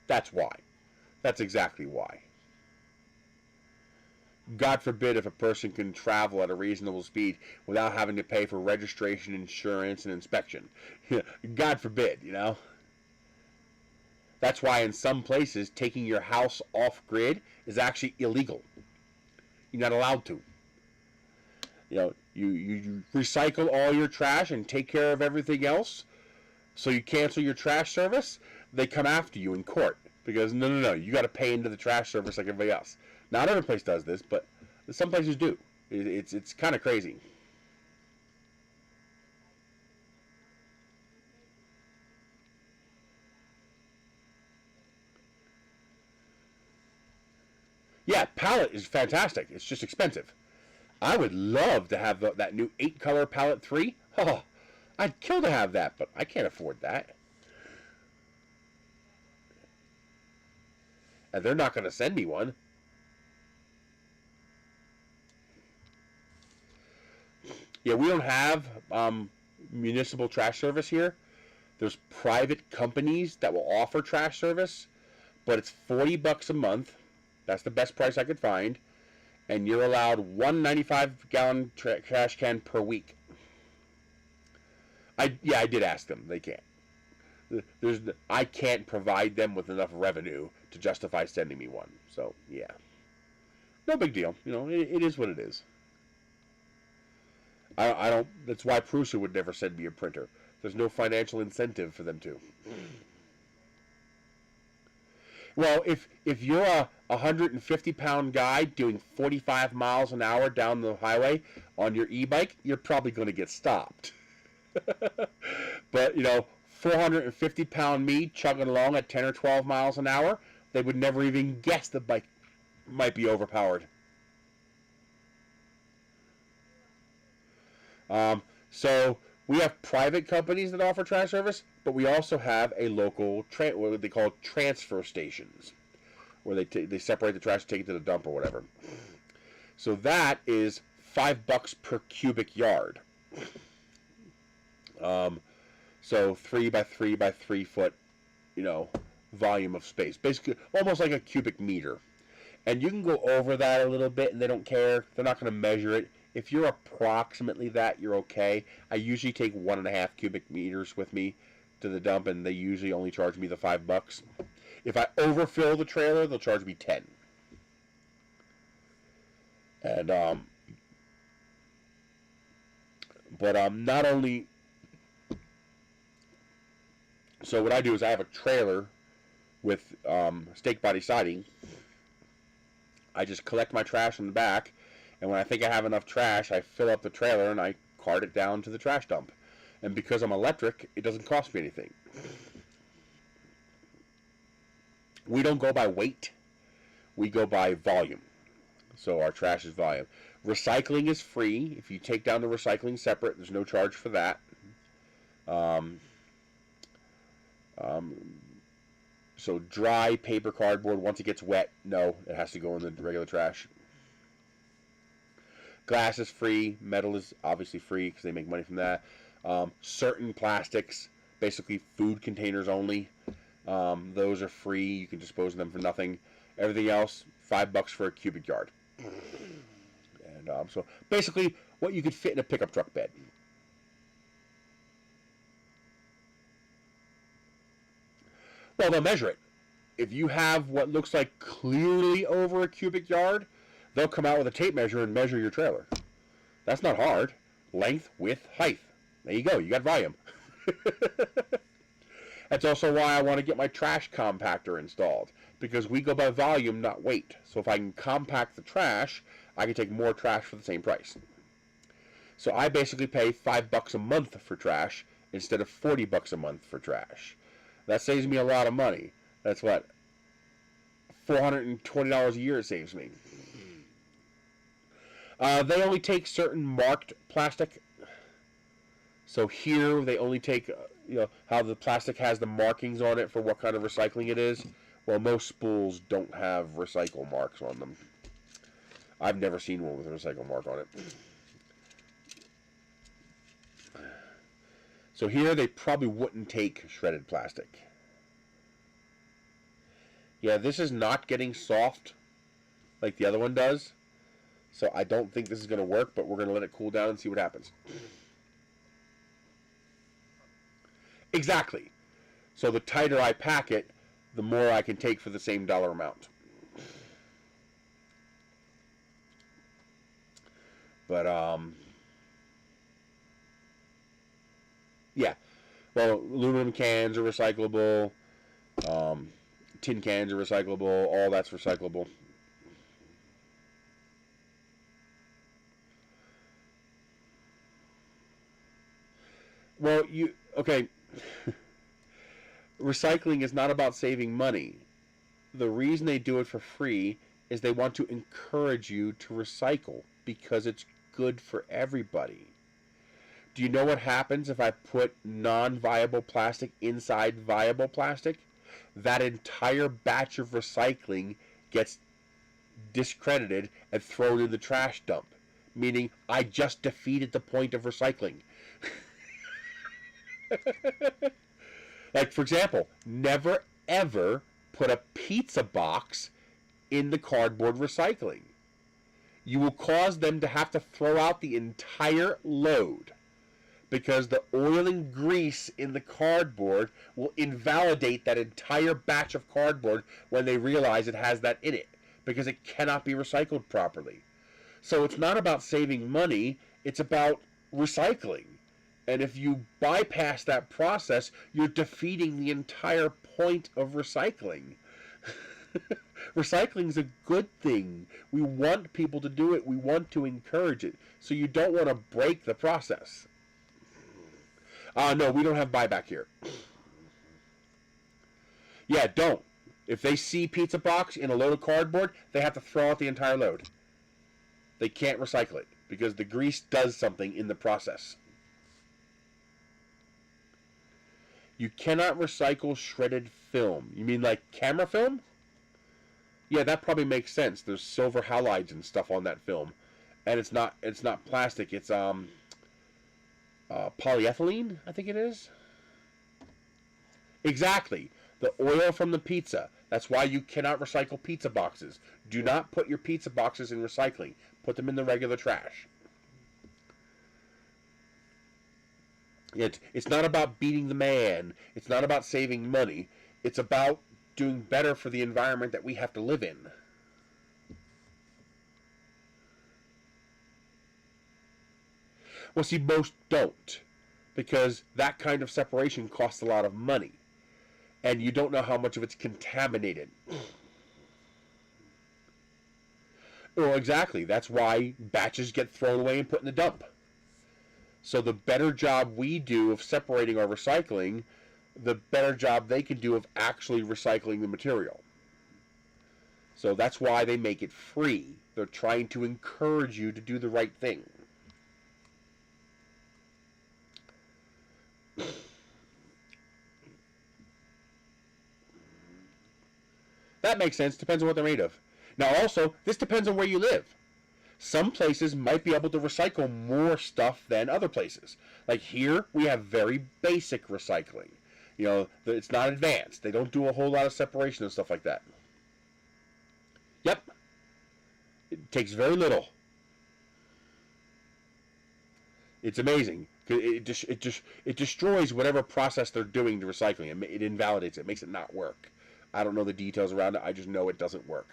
A: That's why. That's exactly why. God forbid if a person can travel at a reasonable speed without having to pay for registration, insurance, and inspection. God forbid, you know. That's why in some places taking your house off grid is actually illegal. You're not allowed to. You know, you recycle all your trash and take care of everything else. So you cancel your trash service, they come after you in court because no, you got to pay into the trash service like everybody else. Not every place does this, but some places do. It's kind of crazy. Yeah, palette is fantastic. It's just expensive. I would love to have that new 8-color palette 3. Oh, I'd kill to have that, but I can't afford that. And they're not going to send me one. Yeah, we don't have municipal trash service here. There's private companies that will offer trash service, but it's $40 a month. That's the best price I could find. And you're allowed one 95-gallon trash can per week. I did ask them. They can't. I can't provide them with enough revenue to justify sending me one. So, yeah. No big deal. You know, it is what it is. I don't. That's why Prusa would never send me a printer. There's no financial incentive for them to. Well, if you're a 150-pound guy doing 45 miles an hour down the highway on your e-bike, you're probably going to get stopped. But, you know, 450-pound me chugging along at 10 or 12 miles an hour, they would never even guess the bike might be overpowered. So we have private companies that offer trash service, but we also have a local what they call transfer stations, where they separate the trash and take it to the dump or whatever. So that is $5 per cubic yard. So 3 by 3 by 3 foot, you know, volume of space, basically almost like a cubic meter. And you can go over that a little bit, and they don't care. They're not going to measure it. If you're approximately that, you're okay. I usually take 1.5 cubic meters with me to the dump, and they usually only charge me the $5. If I overfill the trailer, they'll charge me 10. And not only. So what I do is I have a trailer with stake body siding. I just collect my trash in the back, and when I think I have enough trash, I fill up the trailer and I cart it down to the trash dump. And because I'm electric, it doesn't cost me anything. We don't go by weight. We go by volume. So our trash is volume. Recycling is free. If you take down the recycling separate, there's no charge for that. So dry paper, cardboard, once it gets wet, no, it has to go in the regular trash. Glass is free. Metal is obviously free because they make money from that. Certain plastics, basically food containers only, those are free. You can dispose of them for nothing. Everything else, $5 for a cubic yard. And so basically what you could fit in a pickup truck bed. Well, they'll measure it. If you have what looks like clearly over a cubic yard, they'll come out with a tape measure and measure your trailer. That's not hard. Length, width, height. There you go. You got volume. That's also why I want to get my trash compactor installed, because we go by volume, not weight. So if I can compact the trash, I can take more trash for the same price. So I basically pay $5 a month for trash instead of $40 a month for trash. That saves me a lot of money. That's what? $420 a year it saves me. They only take certain marked plastic. So here they only take, how the plastic has the markings on it for what kind of recycling it is. Well, most spools don't have recycle marks on them. I've never seen one with a recycle mark on it. So here they probably wouldn't take shredded plastic. Yeah, this is not getting soft like the other one does. So I don't think this is going to work, but we're going to let it cool down and see what happens. Exactly. So the tighter I pack it, the more I can take for the same dollar amount. But, yeah. Well, aluminum cans are recyclable. Tin cans are recyclable. All that's recyclable. Well, okay. Recycling is not about saving money. The reason they do it for free is they want to encourage you to recycle because it's good for everybody. Do you know what happens if I put non-viable plastic inside viable plastic? That entire batch of recycling gets discredited and thrown in the trash dump, meaning I just defeated the point of recycling. Like, for example, never ever put a pizza box in the cardboard recycling. You will cause them to have to throw out the entire load because the oil and grease in the cardboard will invalidate that entire batch of cardboard when they realize it has that in it because it cannot be recycled properly. So it's not about saving money, it's about recycling. And if you bypass that process, you're defeating the entire point of recycling. Recycling is a good thing. We want people to do it. We want to encourage it. So you don't want to break the process. No, we don't have buyback here. Yeah, don't. If they see pizza box in a load of cardboard, they have to throw out the entire load. They can't recycle it because the grease does something in the process. You cannot recycle shredded film. You mean like camera film? Yeah, that probably makes sense. There's silver halides and stuff on that film. And it's not plastic. It's polyethylene, I think it is. Exactly. The oil from the pizza. That's why you cannot recycle pizza boxes. Do not put your pizza boxes in recycling. Put them in the regular trash. It's not about beating the man. It's not about saving money. It's about doing better for the environment that we have to live in. Well, see, most don't, because that kind of separation costs a lot of money, and you don't know how much of it's contaminated. Well, exactly. That's why batches get thrown away and put in the dump. So the better job we do of separating our recycling, the better job they can do of actually recycling the material. So that's why they make it free. They're trying to encourage you to do the right thing. That makes sense. Depends on what they're made of. Now also, this depends on where you live. Some places might be able to recycle more stuff than other places. Like here, we have very basic recycling. You know, it's not advanced. They don't do a whole lot of separation and stuff like that. Yep. It takes very little. It's amazing. It destroys whatever process they're doing to recycling. It invalidates it. Makes it not work. I don't know the details around it. I just know it doesn't work.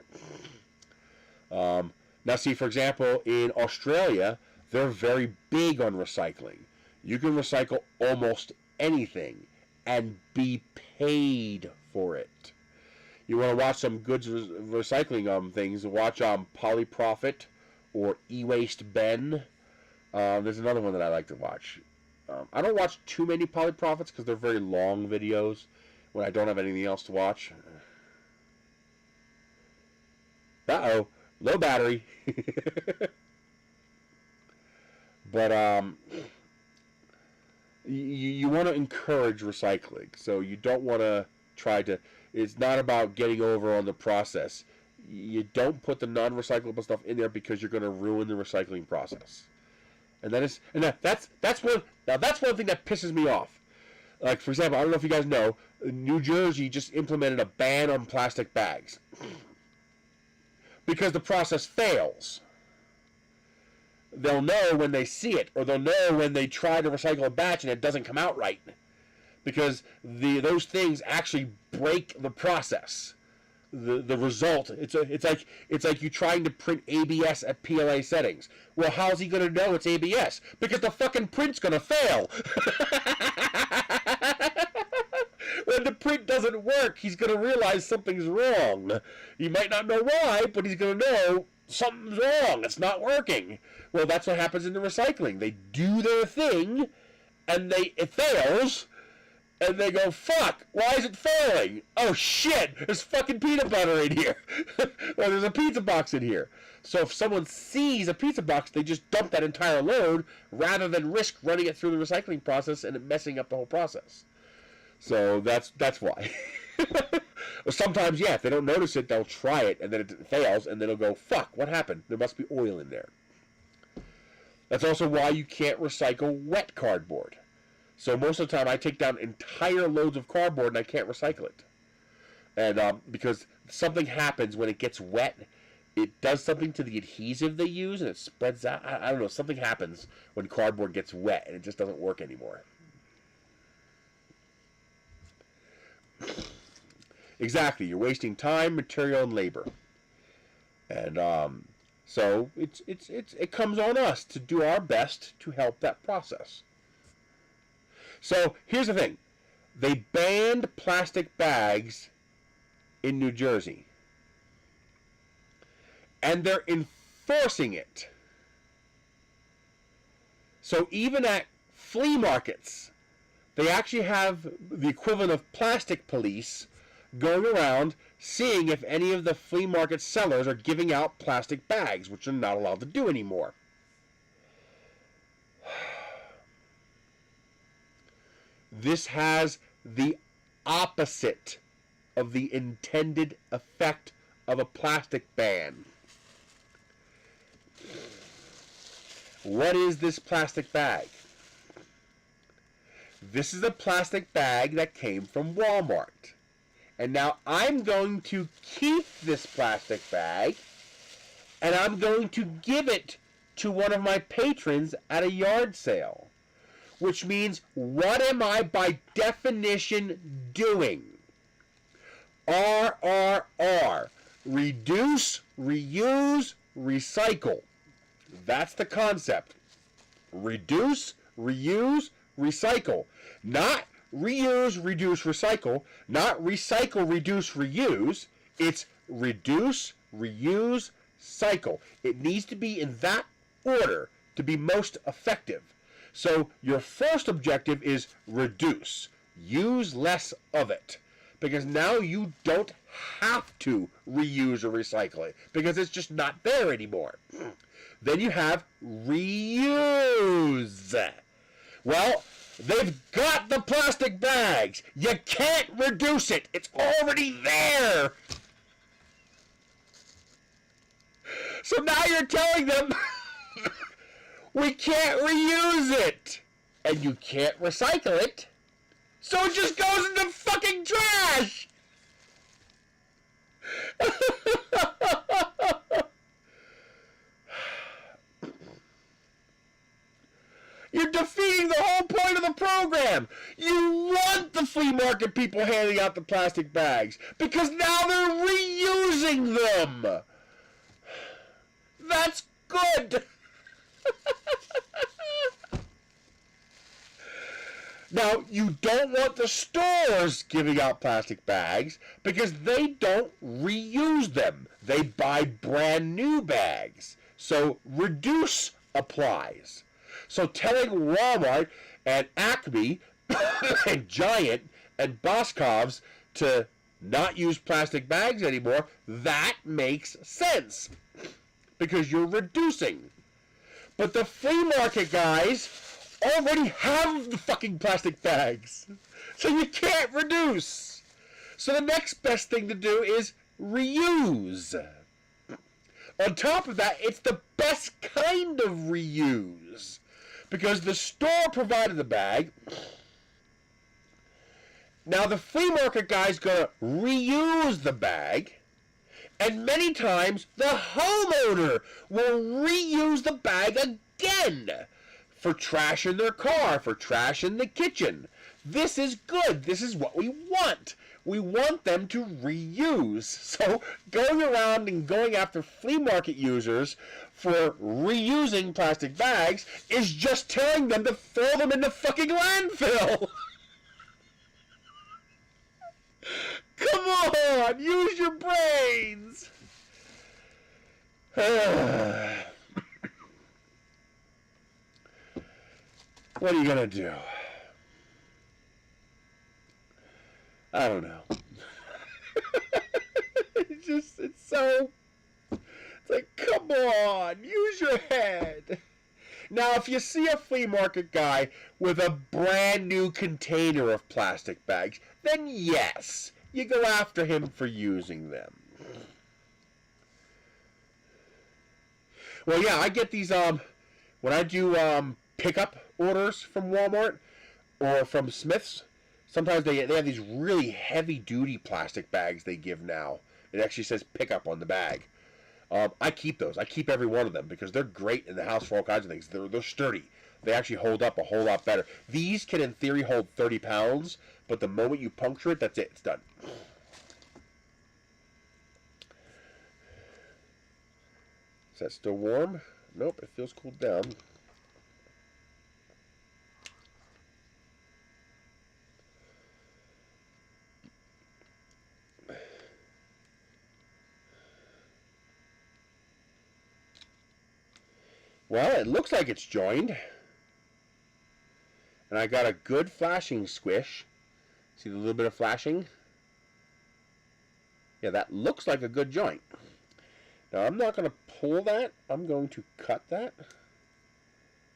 A: Now, see, for example, in Australia, they're very big on recycling. You can recycle almost anything and be paid for it. You want to watch some good recycling things, watch Polyprofit or E-Waste Ben. There's another one that I like to watch. I don't watch too many Polyprofits because they're very long videos when I don't have anything else to watch. Uh-oh. Low battery. But you want to encourage recycling. So you don't want to try to... It's not about getting over on the process. You don't put the non-recyclable stuff in there because you're going to ruin the recycling process. And that's one thing that pisses me off. Like, for example, I don't know if you guys know, New Jersey just implemented a ban on plastic bags. Because the process fails. They'll know when they see it, or they'll know when they try to recycle a batch and it doesn't come out right. Because those things actually break the process. The result, it's like you trying to print ABS at PLA settings. Well, how's he going to know it's ABS? Because the fucking print's going to fail. When the print doesn't work, he's going to realize something's wrong. He might not know why, but he's going to know something's wrong. It's not working. Well, that's what happens in the recycling. They do their thing, and it fails, and they go, fuck, why is it failing? Oh, shit, there's fucking peanut butter in here. Or there's a pizza box in here. So if someone sees a pizza box, they just dump that entire load rather than risk running it through the recycling process and it messing up the whole process. So that's why. Sometimes, yeah, if they don't notice it, they'll try it, and then it fails, and then they'll go, fuck, what happened? There must be oil in there. That's also why you can't recycle wet cardboard. So most of the time, I take down entire loads of cardboard, and I can't recycle it. And because something happens when it gets wet, it does something to the adhesive they use, and it spreads out. I don't know, something happens when cardboard gets wet, and it just doesn't work anymore. Exactly, you're wasting time, material, and labor, and so it comes on us to do our best to help that process. So here's the thing: they banned plastic bags in New Jersey, and they're enforcing it. So even at flea markets, they actually have the equivalent of plastic police going around seeing if any of the flea market sellers are giving out plastic bags, which they're not allowed to do anymore. This has the opposite of the intended effect of a plastic ban. What is this plastic bag? This is a plastic bag that came from Walmart. And now I'm going to keep this plastic bag, and I'm going to give it to one of my patrons at a yard sale. Which means, what am I by definition doing? RRR. Reduce, reuse, recycle. That's the concept. Reduce, reuse, recycle. Not reuse, reduce, recycle. Not recycle, reduce, reuse. It's reduce, reuse, cycle. It needs to be in that order to be most effective. So your first objective is reduce. Use less of it. Because now you don't have to reuse or recycle it. Because it's just not there anymore. Then you have reuse. Well, they've got the plastic bags. You can't reduce it. It's already there. So now you're telling them we can't reuse it. And you can't recycle it. So it just goes in the fucking trash. You're defeating the whole point of the program. You want the flea market people handing out the plastic bags because now they're reusing them. That's good. Now, you don't want the stores giving out plastic bags because they don't reuse them. They buy brand new bags. So reduce applies. So telling Walmart and Acme and Giant and Boscov's to not use plastic bags anymore, that makes sense because you're reducing. But the flea market guys already have the fucking plastic bags, so you can't reduce. So the next best thing to do is reuse. On top of that, it's the best kind of reuse because the store provided the bag. Now the flea market guy's gonna reuse the bag, and many times the homeowner will reuse the bag again for trash in their car, for trash in the kitchen. This is good. This is what we want. We want them to reuse. So going around and going after flea market users for reusing plastic bags is just telling them to throw them in the fucking landfill. Come on, use your brains. What are you gonna do? I don't know. It's like, come on, use your head. Now, if you see a flea market guy with a brand new container of plastic bags, then yes, you go after him for using them. Well, yeah, I get these, when I do, pickup orders from Walmart or from Smith's, sometimes they have these really heavy-duty plastic bags they give now. It actually says pickup on the bag. I keep those. I keep every one of them because they're great in the house for all kinds of things. They're sturdy. They actually hold up a whole lot better. These can, in theory, hold 30 pounds, but the moment you puncture it, that's it. It's done. Is that still warm? Nope, it feels cooled down. Well, it looks like it's joined. And I got a good flashing squish. See the little bit of flashing? Yeah, that looks like a good joint. Now, I'm not going to pull that. I'm going to cut that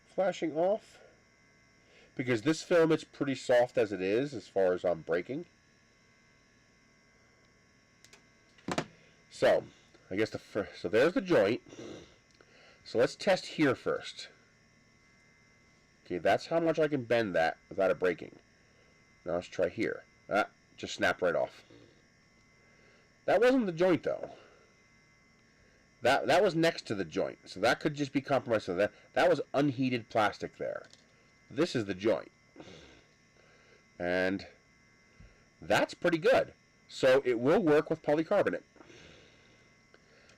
A: flashing off. Because this filament's pretty soft as it is, as far as I'm breaking. So, I guess so there's the joint. So let's test here first. Okay, that's how much I can bend that without it breaking. Now let's try here. Just snap right off. That wasn't the joint, though. That was next to the joint, so that could just be compromised. So that was unheated plastic there. This is the joint. And that's pretty good. So it will work with polycarbonate.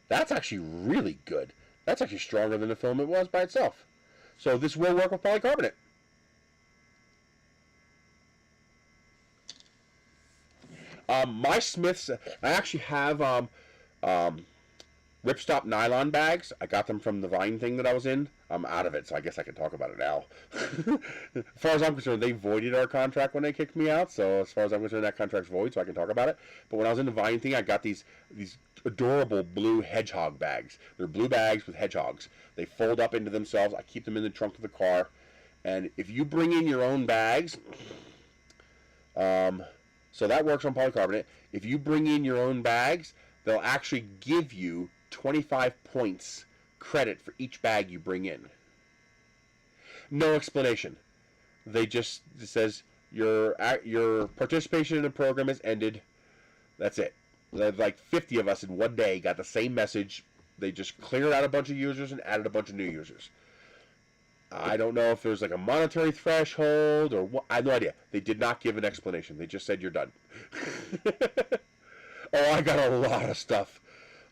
A: That's actually really good. That's actually stronger than the filament was by itself. So this will work with polycarbonate. My Smiths, I actually have ripstop nylon bags. I got them from the Vine thing that I was in. I'm out of it, so I guess I can talk about it now. As far as I'm concerned, they voided our contract when they kicked me out, so as far as I'm concerned, that contract's void, so I can talk about it. But when I was in the Vine thing, I got these adorable blue hedgehog bags. They're blue bags with hedgehogs. They fold up into themselves. I keep them in the trunk of the car. And if you bring in your own bags, so that works on polycarbonate. If you bring in your own bags, they'll actually give you 25 points credit for each bag you bring in. No explanation. It says your participation in the program has ended. That's it. Like 50 of us in one day got the same message. They just cleared out a bunch of users and added a bunch of new users. I don't know if there's like a monetary threshold or what. I have no idea. They did not give an explanation. They just said you're done. Oh, I got a lot of stuff.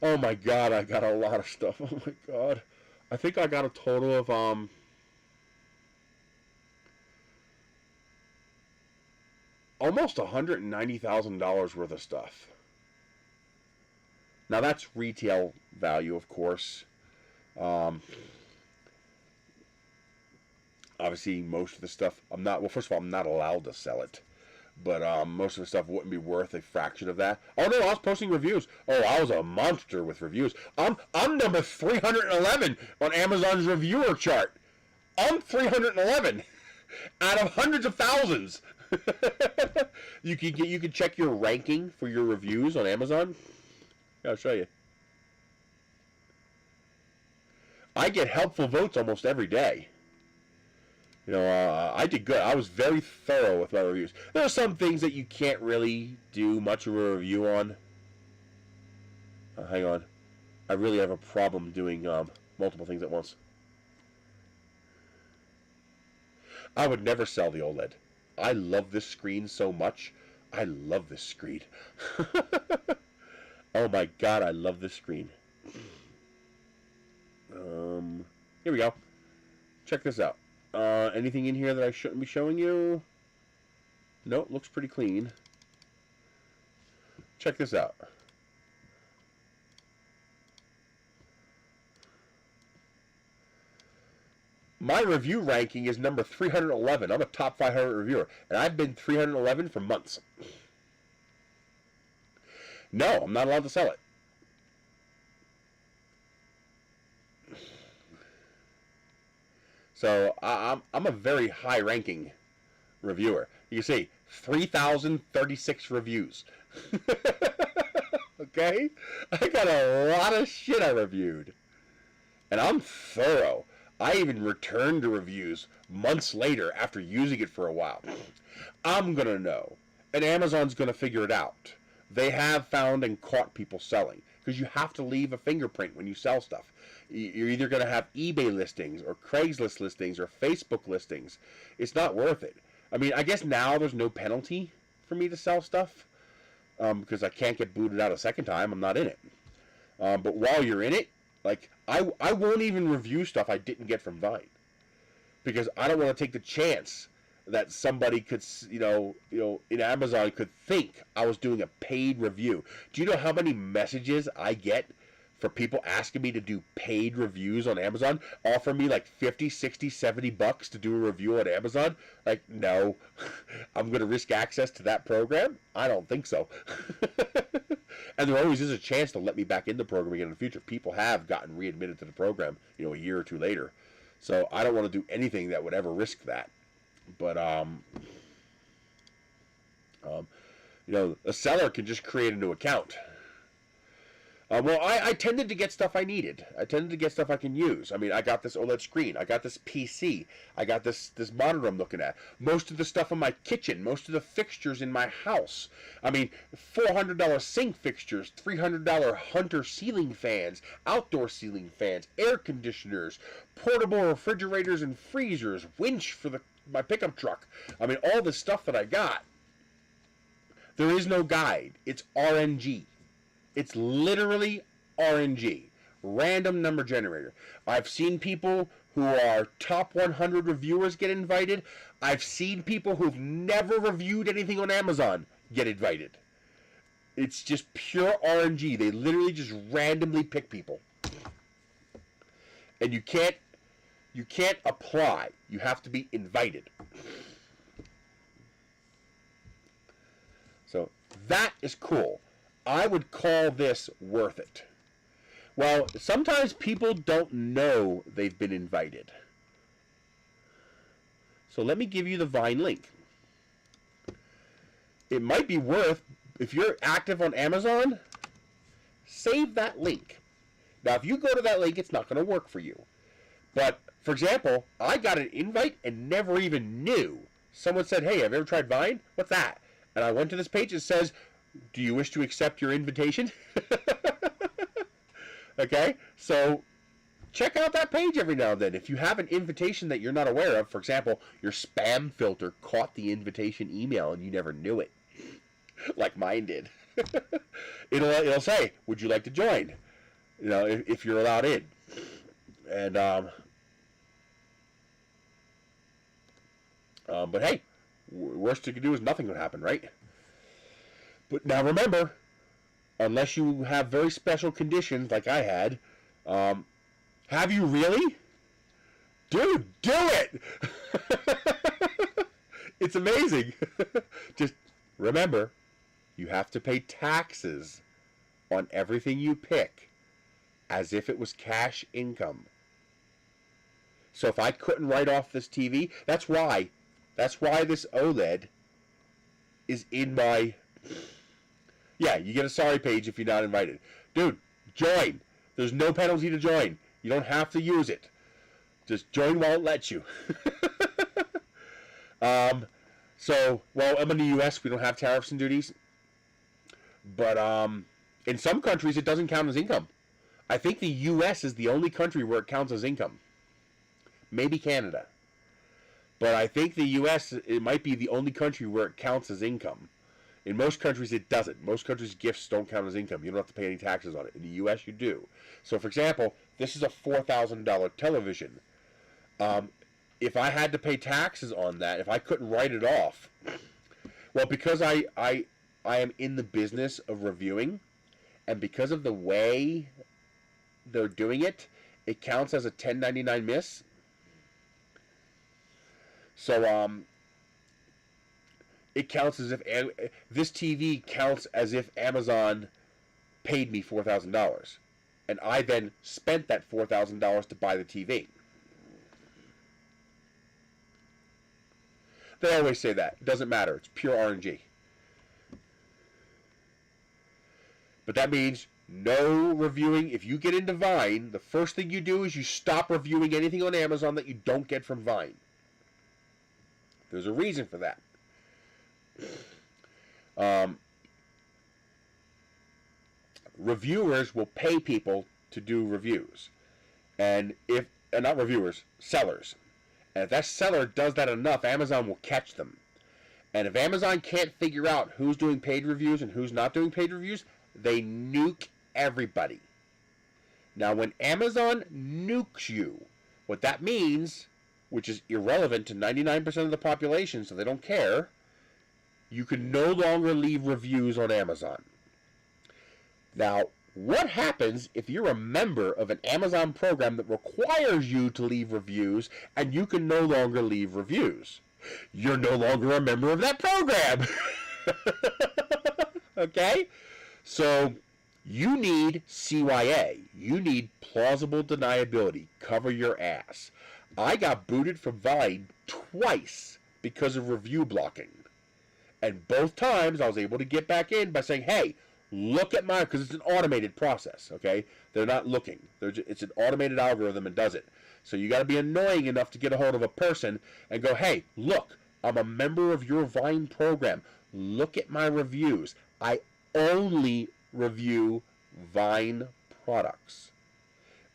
A: Oh my god, I got a lot of stuff. Oh my god. I think I got a total of almost $190,000 worth of stuff. Now that's retail value, of course. Obviously, most of the stuff first of all, I'm not allowed to sell it. But most of the stuff wouldn't be worth a fraction of that. Oh no, I was posting reviews. Oh, I was a monster with reviews. I'm number 311 on Amazon's reviewer chart. I'm 311 out of hundreds of thousands. You can check your ranking for your reviews on Amazon. I'll show you. I get helpful votes almost every day. You know, I did good. I was very thorough with my reviews. There are some things that you can't really do much of a review on. Hang on. I really have a problem doing multiple things at once. I would never sell the OLED. I love this screen so much. I love this screen. Oh my god, I love this screen. Here we go. Check this out. Anything in here that I shouldn't be showing you? Nope, looks pretty clean. Check this out. My review ranking is number 311. I'm a top 500 reviewer, and I've been 311 for months. No, I'm not allowed to sell it. So I'm a very high-ranking reviewer. You can see 3,036 reviews. Okay? I got a lot of shit I reviewed. And I'm thorough. I even returned the reviews months later after using it for a while. I'm going to know. And Amazon's going to figure it out. They have found and caught people selling. Because you have to leave a fingerprint when you sell stuff. You're either going to have eBay listings or Craigslist listings or Facebook listings. It's not worth it. I mean, I guess now there's no penalty for me to sell stuff. Because I can't get booted out a second time. I'm not in it. But while you're in it, like, I won't even review stuff I didn't get from Vine. Because I don't want to take the chance that somebody could, you know, in Amazon could think I was doing a paid review. Do you know how many messages I get for people asking me to do paid reviews on Amazon? Offer me like 50, 60, 70 bucks to do a review on Amazon? Like, no. I'm going to risk access to that program? I don't think so. And there always is a chance to let me back in the program again in the future. People have gotten readmitted to the program, you know, a year or two later. So I don't want to do anything that would ever risk that. But, you know, a seller can just create a new account. Well, I tended to get stuff I needed. I tended to get stuff I can use. I mean, I got this OLED screen. I got this PC. I got this monitor I'm looking at. Most of the stuff in my kitchen. Most of the fixtures in my house. I mean, $400 sink fixtures, $300 Hunter ceiling fans, outdoor ceiling fans, air conditioners, portable refrigerators and freezers, winch for my pickup truck. I mean, all the stuff that I got. There is no guide. It's RNG. It's literally RNG, random number generator. I've seen people who are top 100 reviewers get invited. I've seen people who've never reviewed anything on Amazon get invited. It's just pure RNG. They literally just randomly pick people. And you can't apply. You have to be invited. So that is cool. I would call this worth it. Well, sometimes people don't know they've been invited. So let me give you the Vine link. It might be worth, if you're active on Amazon, save that link. Now, if you go to that link, it's not going to work for you. But, for example, I got an invite and never even knew. Someone said, hey, have you ever tried Vine? What's that? And I went to this page that says, do you wish to accept your invitation? Okay, so check out that page every now and then. If you have an invitation that you're not aware of, for example, your spam filter caught the invitation email and you never knew it, like mine did. It'll say, would you like to join? You know, if you're allowed in. And but hey, worst you can do is nothing would happen, right? But now remember, unless you have very special conditions like I had, have you really? Dude, do it! It's amazing. Just remember, you have to pay taxes on everything you pick as if it was cash income. So if I couldn't write off this TV, that's why this OLED is in my... Yeah, you get a sorry page if you're not invited. Dude, join. There's no penalty to join. You don't have to use it. Just join while it lets you. So, well, I'm in the U.S. We don't have tariffs and duties. But in some countries, it doesn't count as income. I think the U.S. is the only country where it counts as income. Maybe Canada. But I think the U.S., it might be the only country where it counts as income. In most countries, it doesn't. Most countries' gifts don't count as income. You don't have to pay any taxes on it. In the U.S., you do. So, for example, this is a $4,000 television. If I had to pay taxes on that, if I couldn't write it off, well, because I am in the business of reviewing, and because of the way they're doing it, it counts as a 1099 miss. So, it counts as if this TV counts as if Amazon paid me $4,000, and I then spent that $4,000 to buy the TV. They always say that. It doesn't matter. It's pure RNG. But that means no reviewing. If you get into Vine, the first thing you do is you stop reviewing anything on Amazon that you don't get from Vine. There's a reason for that. Reviewers will pay people to do reviews, and not reviewers, sellers. And if that seller does that enough, Amazon will catch them. And if Amazon can't figure out who's doing paid reviews and who's not doing paid reviews, they nuke everybody. Now, when Amazon nukes you, what that means, which is irrelevant to 99% of the population, so they don't care, you can no longer leave reviews on Amazon. Now, what happens if you're a member of an Amazon program that requires you to leave reviews and you can no longer leave reviews? You're no longer a member of that program. Okay? So, you need CYA. You need plausible deniability. Cover your ass. I got booted from Vine twice because of review blocking. And both times I was able to get back in by saying, hey, look at my, because it's an automated process, okay? They're not looking. It's an automated algorithm and does it. So you got to be annoying enough to get a hold of a person and go, hey, look, I'm a member of your Vine program. Look at my reviews. I only review Vine products.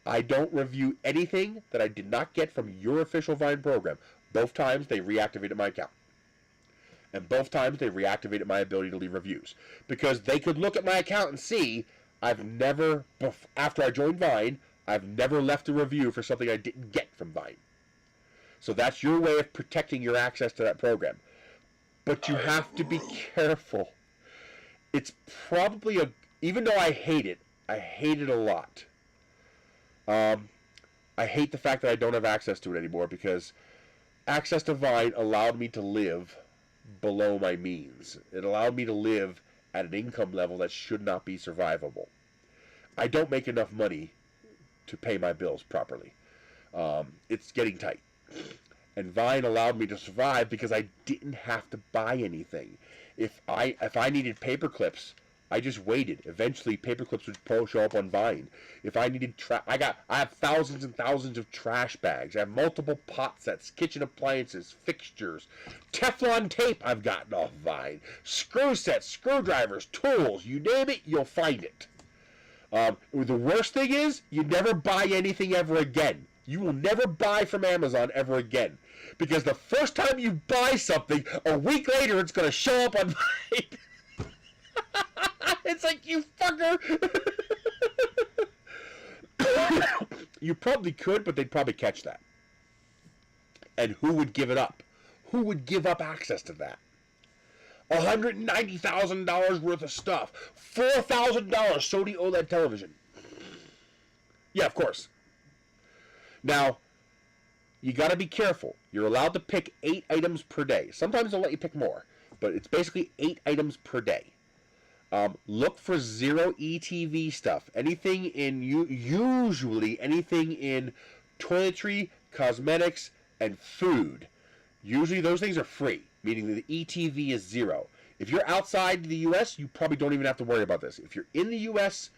A: I don't review anything that I did not get from your official Vine program. Both times they reactivated my account. And both times they reactivated my ability to leave reviews. Because they could look at my account and see I've never, after I joined Vine, I've never left a review for something I didn't get from Vine. So that's your way of protecting your access to that program. But you have to be careful. It's probably even though I hate it a lot. I hate the fact that I don't have access to it anymore because access to Vine allowed me to live below my means. It allowed me to live at an income level that should not be survivable. I don't make enough money to pay my bills properly. It's getting tight. And Vine allowed me to survive because I didn't have to buy anything. If I needed paper clips, I just waited. Eventually, paper clips would show up on Vine. If I needed I have thousands and thousands of trash bags. I have multiple pot sets, kitchen appliances, fixtures, Teflon tape I've gotten off Vine, screw sets, screwdrivers, tools. You name it, you'll find it. The worst thing is, you never buy anything ever again. You will never buy from Amazon ever again. Because the first time you buy something, a week later it's going to show up on Vine. It's like, you fucker. You probably could, but they'd probably catch that. And who would give it up? Who would give up access to that? $190,000 worth of stuff. $4,000 Sony OLED television. Yeah, of course. Now, you got to be careful. You're allowed to pick 8 items per day. Sometimes they'll let you pick more, but it's basically 8 items per day. Look for 0 ETV stuff. Anything in usually anything in toiletry, cosmetics, and food. Usually those things are free, meaning that the ETV is 0. If you're outside the U.S., you probably don't even have to worry about this. If you're in the U.S.,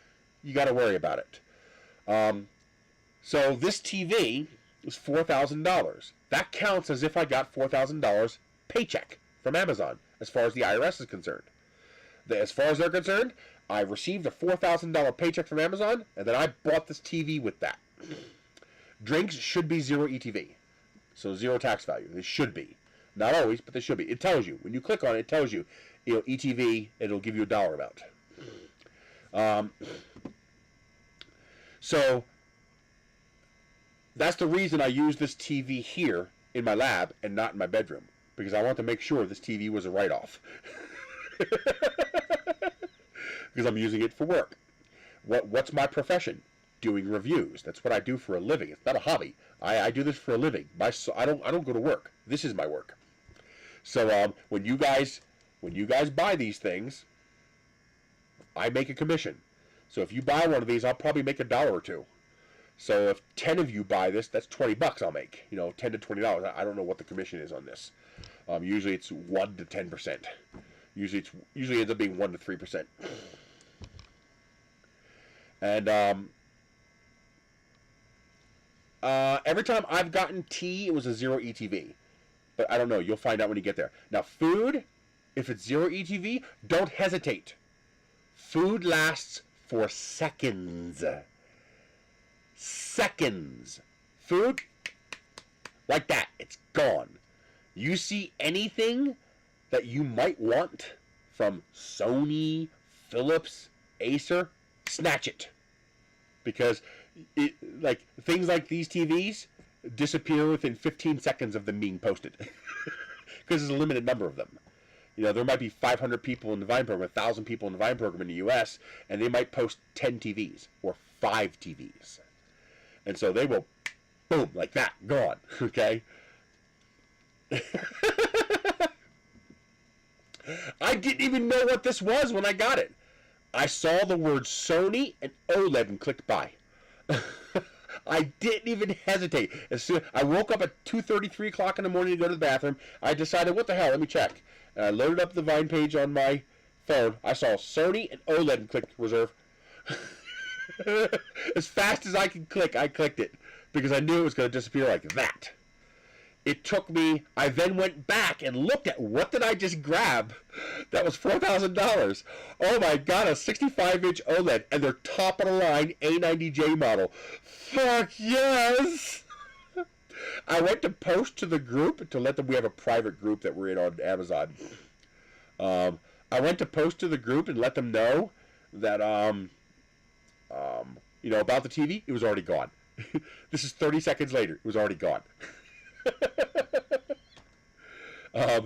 A: you got to worry about it. So this TV is $4,000. That counts as if I got $4,000 paycheck from Amazon, as far as the IRS is concerned. As far as they're concerned, I received a $4,000 paycheck from Amazon, and then I bought this TV with that. Drinks should be 0 ETV, so 0 tax value. They should be. Not always, but they should be. It tells you. When you click on it, it tells you, ETV, it'll give you a dollar amount. So that's the reason I use this TV here in my lab and not in my bedroom, because I want to make sure this TV was a write-off. Because I'm using it for work. What's my profession? Doing reviews. That's what I do for a living. It's not a hobby. I do this for a living. I don't go to work. This is my work. So when you guys buy these things, I make a commission. So if you buy one of these, I'll probably make $1 or $2. So if 10 of you buy this, that's $20 I'll make. $10 to $20. I don't know what the commission is on this. Usually it's 1 to 10%. Usually ends up being 1 to 3%. And every time I've gotten tea, it was a 0 ETV. But I don't know. You'll find out when you get there. Now, food, if it's 0 ETV, don't hesitate. Food lasts for seconds. Seconds. Food, like that. It's gone. You see anything that you might want from Sony, Philips, Acer, snatch it. Because things like these TVs disappear within 15 seconds of them being posted. Because there's a limited number of them. There might be 500 people in the Vine program, 1,000 people in the Vine program in the U.S., and they might post 10 TVs or 5 TVs. And so they will, boom, like that, gone, okay? I didn't even know what this was when I got it. I saw the word Sony and OLED and clicked buy. I didn't even hesitate. I woke up at 2:30, 3 o'clock in the morning to go to the bathroom. I decided, what the hell, let me check. And I loaded up the Vine page on my phone, I saw Sony and OLED and clicked reserve. As fast as I could click, I clicked it because I knew it was going to disappear like that. It took me, I then went back and looked at what did I just grab that was $4,000. Oh my god, a 65-inch OLED and their top of the line A90J model. Fuck yes! I went to post to the group to let them, we have a private group that we're in on Amazon. I went to post to the group and let them know that, you know, about the TV. It was already gone. This is 30 seconds later. It was already gone.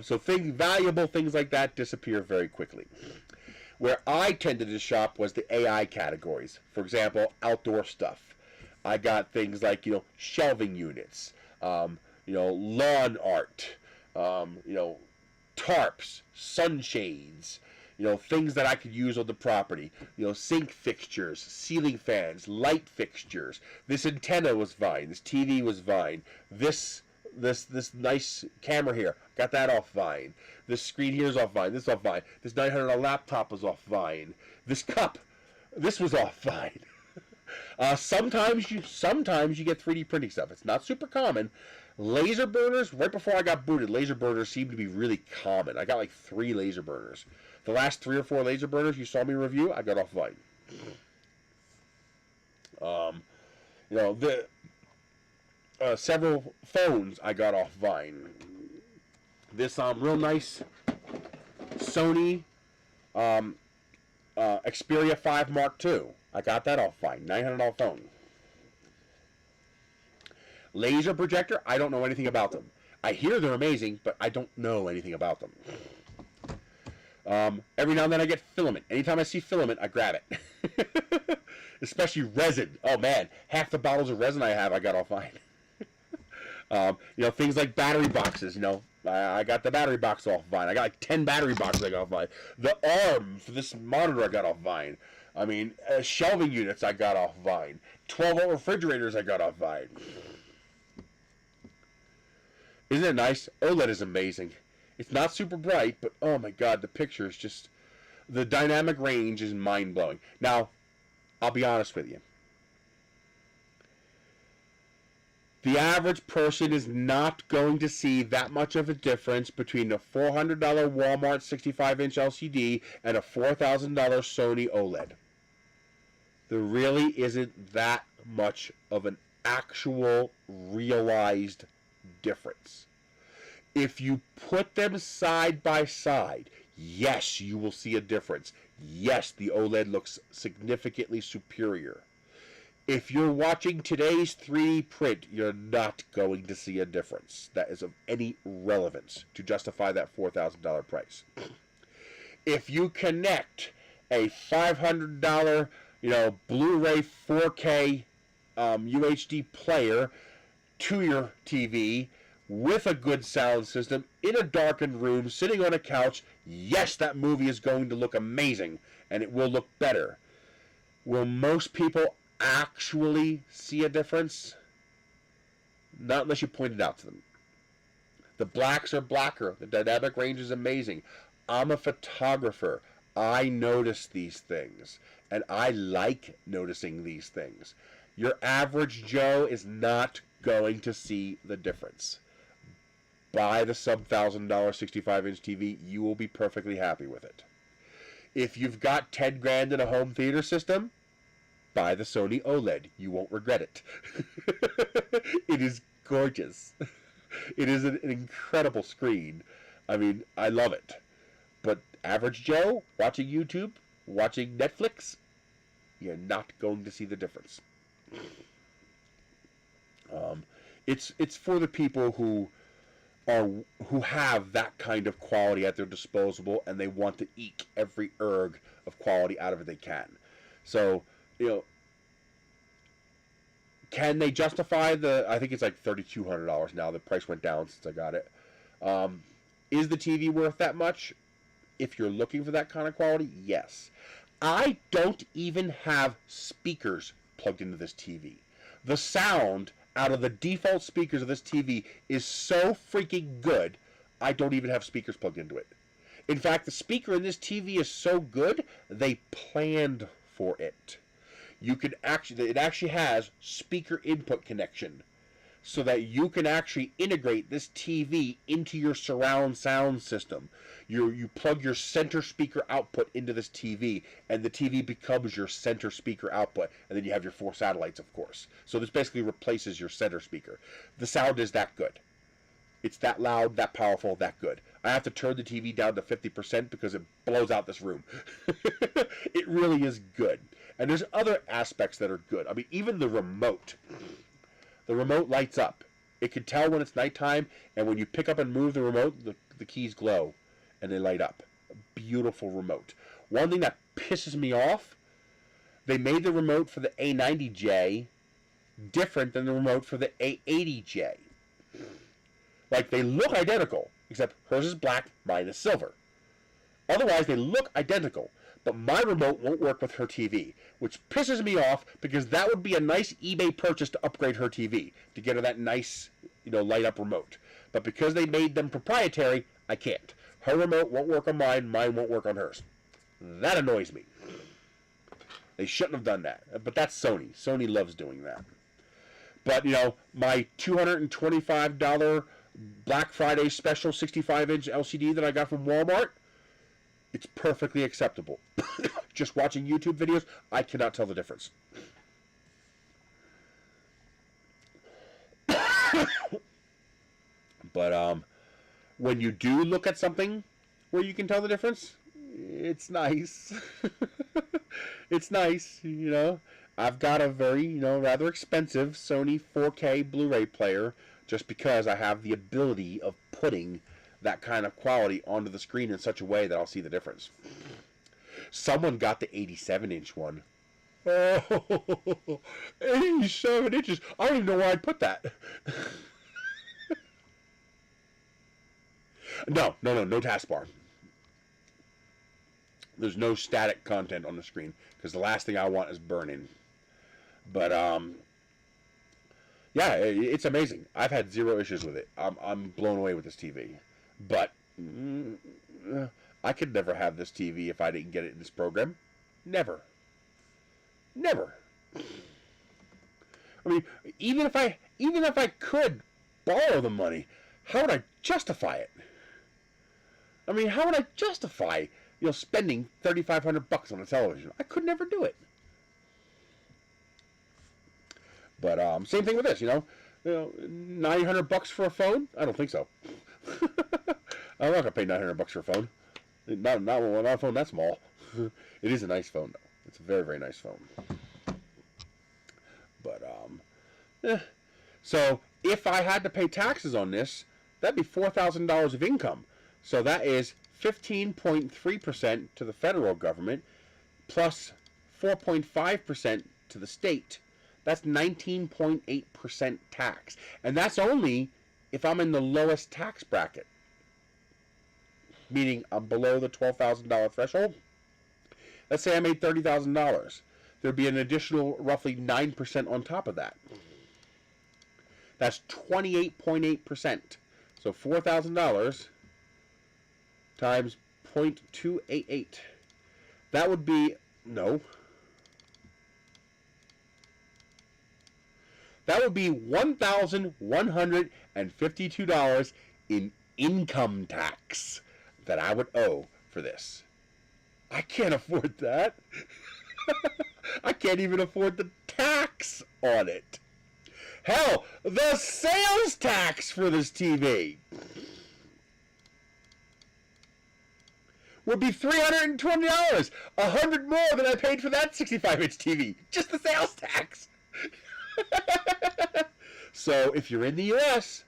A: So valuable things like that disappear very quickly. Where I tended to shop was the AI categories. For example, outdoor stuff. I got things like, you know, shelving units, you know, lawn art, you know, tarps, sunshades, you know, things that I could use on the property. You know, sink fixtures, ceiling fans, light fixtures. This antenna was Vine. This TV was Vine. This nice camera here, got that off Vine. This screen here is off Vine. This is off Vine. This $900 laptop was off Vine. This cup, this was off Vine. Sometimes you get 3D printing stuff. It's not super common. Laser burners, right before I got booted, laser burners seemed to be really common. I got like 3 laser burners. The last 3 or 4 laser burners you saw me review, I got off Vine. You know, several phones I got off Vine. This real nice Sony Xperia 5 Mark II. I got that off Vine. $900 phone. Laser projector, I don't know anything about them. I hear they're amazing, but I don't know anything about them. Every now and then I get filament. Anytime I see filament, I grab it. Especially resin. Oh man, half the bottles of resin I have, I got off Vine. You know, things like battery boxes, you know. I got the battery box off Vine. I got like 10 battery boxes I got off Vine. The arm for this monitor I got off Vine. I mean, shelving units I got off Vine. 12-volt refrigerators I got off Vine. Isn't it nice? OLED is amazing. It's not super bright, but oh my god, the picture is just... The dynamic range is mind-blowing. Now, I'll be honest with you. The average person is not going to see that much of a difference between a $400 Walmart 65-inch LCD and a $4,000 Sony OLED. There really isn't that much of an actual realized difference. If you put them side by side, yes, you will see a difference. Yes, the OLED looks significantly superior. If you're watching today's 3D print, you're not going to see a difference that is of any relevance to justify that $4,000 price. If you connect a $500, you know, Blu-ray 4K UHD player to your TV with a good sound system in a darkened room, sitting on a couch, yes, that movie is going to look amazing, and it will look better. Will most people actually see a difference? Not unless you point it out to them. The blacks are blacker. The dynamic range is amazing. I'm a photographer. I notice these things, and I like noticing these things. Your average Joe is not going to see the difference. Buy the sub-$1,000 65-inch TV. You will be perfectly happy with it. If you've got 10 grand in a home theater system, buy the Sony OLED. You won't regret it. It is gorgeous. It is an incredible screen. I mean, I love it. But average Joe, watching YouTube, watching Netflix, you're not going to see the difference. It's for the people who have that kind of quality at their disposal, and they want to eke every erg of quality out of it they can. So, you know, can they justify I think it's like $3,200 now. The price went down since I got it. Is the TV worth that much? If you're looking for that kind of quality, yes. I don't even have speakers plugged into this TV. The sound out of the default speakers of this TV is so freaking good, I don't even have speakers plugged into it. In fact, the speaker in this TV is so good, they planned for it. It actually has speaker input connection, so that you can actually integrate this TV into your surround sound system. You plug your center speaker output into this TV, and the TV becomes your center speaker output, and then you have your 4 satellites, of course. So this basically replaces your center speaker. The sound is that good. It's that loud, that powerful, that good. I have to turn the TV down to 50% because it blows out this room. It really is good. And there's other aspects that are good. I mean, even the remote. The remote lights up. It can tell when it's nighttime, and when you pick up and move the remote, the keys glow, and they light up. A beautiful remote. One thing that pisses me off, they made the remote for the A90J different than the remote for the A80J. Like, they look identical, except hers is black, mine is silver. Otherwise, they look identical. But my remote won't work with her TV, which pisses me off because that would be a nice eBay purchase to upgrade her TV, to get her that nice, light-up remote. But because they made them proprietary, I can't. Her remote won't work on mine won't work on hers. That annoys me. They shouldn't have done that. But that's Sony. Sony loves doing that. But, my $225 Black Friday special 65-inch LCD that I got from Walmart, it's perfectly acceptable. Just watching YouTube videos, I cannot tell the difference. But when you do look at something where you can tell the difference, it's nice. It's nice, I've got a very, rather expensive Sony 4K Blu-ray player just because I have the ability of putting that kind of quality onto the screen in such a way that I'll see the difference. Someone got the 87-inch one. Oh, 87 inches. I don't even know why I'd put that. No taskbar. There's no static content on the screen because the last thing I want is burning. But yeah, it's amazing. I've had 0 issues with it. I'm blown away with this TV. But I could never have this TV if I didn't get it in this program. Never. I mean, even if I could borrow the money, how would I justify it? I mean, how would I justify, spending $3,500 on a television? I could never do it. But same thing with this, $900 for a phone? I don't think so. I'm not gonna pay $900 for a phone. Not a phone that small. It is a nice phone, though. It's a very, very nice phone. But so if I had to pay taxes on this, that'd be $4,000 of income. So that is 15.3% to the federal government, plus 4.5% to the state. That's 19.8% tax, and that's only if I'm in the lowest tax bracket, meaning I'm below the $12,000 threshold. Let's say I made $30,000. There'd be an additional roughly 9% on top of that. That's 28.8%. So $4,000 times 0.288. That would be, that would be $1,152 in income tax that I would owe for this. I can't afford that. I can't even afford the tax on it. Hell, the sales tax for this TV would be $320, $100 more than I paid for that 65-inch TV. Just the sales tax. So if you're in the U.S.,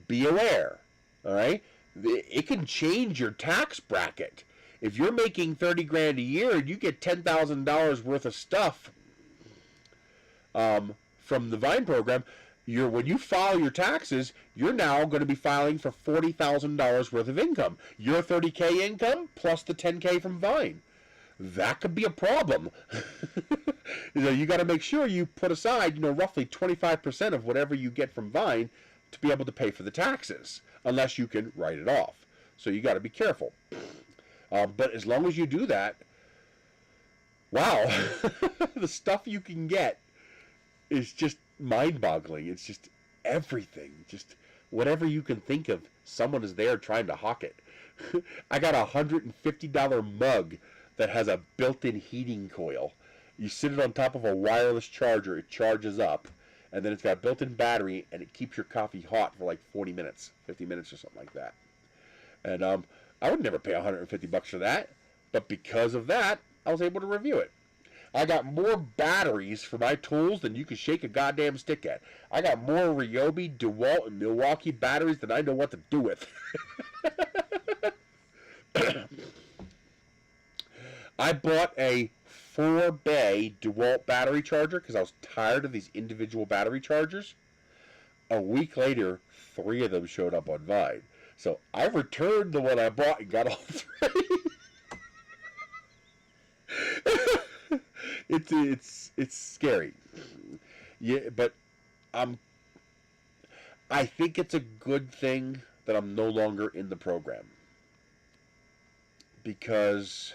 A: be aware, all right? It can change your tax bracket. If you're making $30,000 a year and you get $10,000 worth of stuff from the Vine program, when you file your taxes, you're now going to be filing for $40,000 worth of income. Your $30K income plus the $10K from Vine. That could be a problem. You got to make sure you put aside, roughly 25% of whatever you get from Vine to be able to pay for the taxes, unless you can write it off. So you got to be careful. But as long as you do that, wow, the stuff you can get is just mind-boggling. It's just everything. Just whatever you can think of, someone is there trying to hawk it. I got a $150 mug that has a built-in heating coil. You sit it on top of a wireless charger, it charges up, and then it's got a built-in battery, and it keeps your coffee hot for like 40 minutes, 50 minutes or something like that. And I would never pay $150 for that, but because of that, I was able to review it. I got more batteries for my tools than you could shake a goddamn stick at. I got more Ryobi, DeWalt, and Milwaukee batteries than I know what to do with. I bought a 4-bay DeWalt battery charger because I was tired of these individual battery chargers. A week later, 3 of them showed up on Vine. So I returned the one I bought and got all 3. It's scary. Yeah, but I think it's a good thing that I'm no longer in the program, because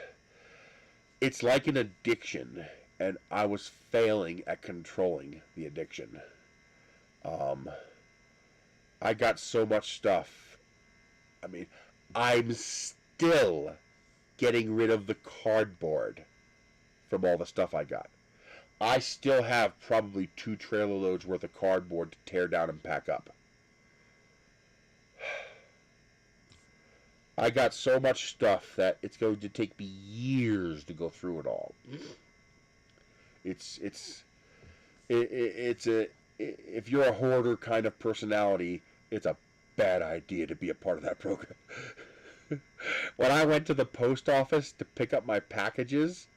A: it's like an addiction, and I was failing at controlling the addiction. I got so much stuff. I mean, I'm still getting rid of the cardboard from all the stuff I got. I still have probably 2 trailer loads worth of cardboard to tear down and pack up. I got so much stuff that it's going to take me years to go through it all. If you're a hoarder kind of personality, it's a bad idea to be a part of that program. When I went to the post office to pick up my packages,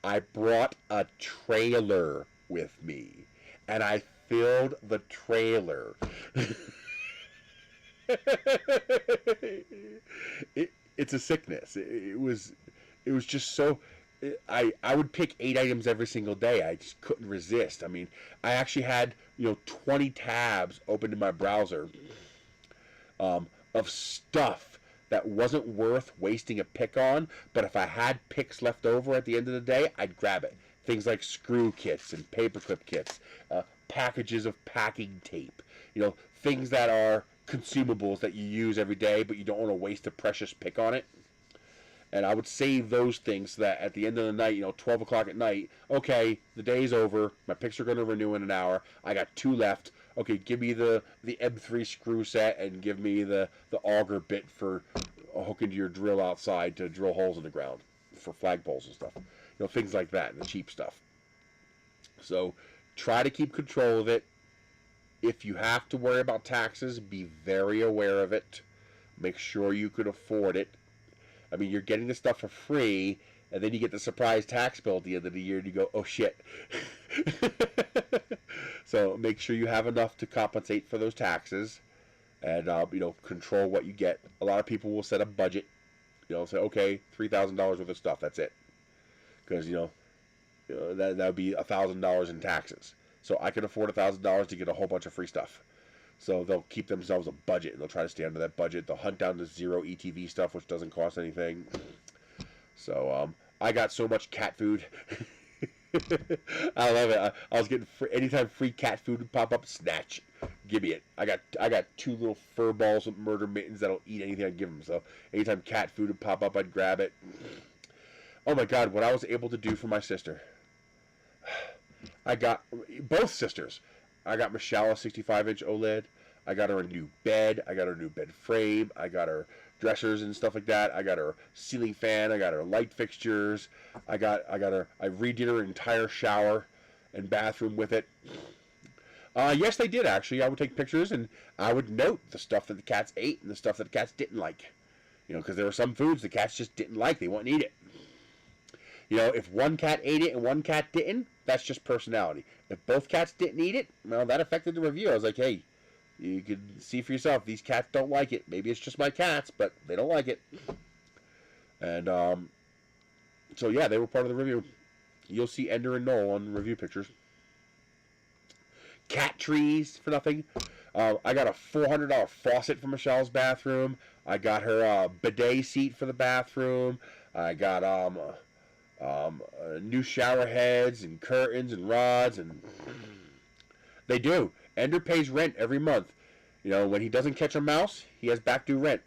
A: I brought a trailer with me, and I filled the trailer. It's a sickness. It was just so. I would pick 8 items every single day. I just couldn't resist. I mean, I actually had 20 tabs open in my browser of stuff that wasn't worth wasting a pick on, but if I had picks left over at the end of the day, I'd grab it. Things like screw kits and paperclip kits, packages of packing tape, things that are consumables that you use every day, but you don't want to waste a precious pick on it. And I would save those things so that at the end of the night, 12 o'clock at night, okay, the day's over, my picks are going to renew in an hour, I got 2 left, okay, give me the M3 screw set and give me the auger bit for a hook into your drill outside to drill holes in the ground for flagpoles and stuff. Things like that, and the cheap stuff. So try to keep control of it. If you have to worry about taxes, be very aware of it. Make sure you can afford it. I mean, you're getting the stuff for free, and then you get the surprise tax bill at the end of the year, and you go, oh shit. So make sure you have enough to compensate for those taxes, and control what you get. A lot of people will set a budget. Say, okay, $3,000 worth of stuff. That's it, because that would be $1,000 in taxes. So I can afford $1,000 to get a whole bunch of free stuff. So they'll keep themselves a budget, and they'll try to stay under that budget. They'll hunt down the 0 ETV stuff, which doesn't cost anything. So I got so much cat food. I love it. I was getting anytime free cat food would pop up, snatch. Give me it. I got 2 little fur balls with murder mittens that'll eat anything I give them. So anytime cat food would pop up, I'd grab it. Oh my God, what I was able to do for my sister. I got both sisters. I got Michelle a 65-inch OLED. I got her a new bed. I got her a new bed frame. I got her dressers and stuff like that. I got her ceiling fan. I got her light fixtures. I redid her entire shower and bathroom with it. Yes, they did, actually. I would take pictures, and I would note the stuff that the cats ate and the stuff that the cats didn't like. Because there were some foods the cats just didn't like. They wouldn't eat it. If one cat ate it and one cat didn't, that's just personality. If both cats didn't eat it, well, that affected the review. I was like, hey, you can see for yourself. These cats don't like it. Maybe it's just my cats, but they don't like it. And so, yeah, they were part of the review. You'll see Ender and Noel on review pictures. Cat trees for nothing. I got a $400 faucet for Michelle's bathroom. I got her bidet seat for the bathroom. I got new shower heads and curtains and rods, and they do. Ender pays rent every month. You know, when he doesn't catch a mouse, he has back due rent.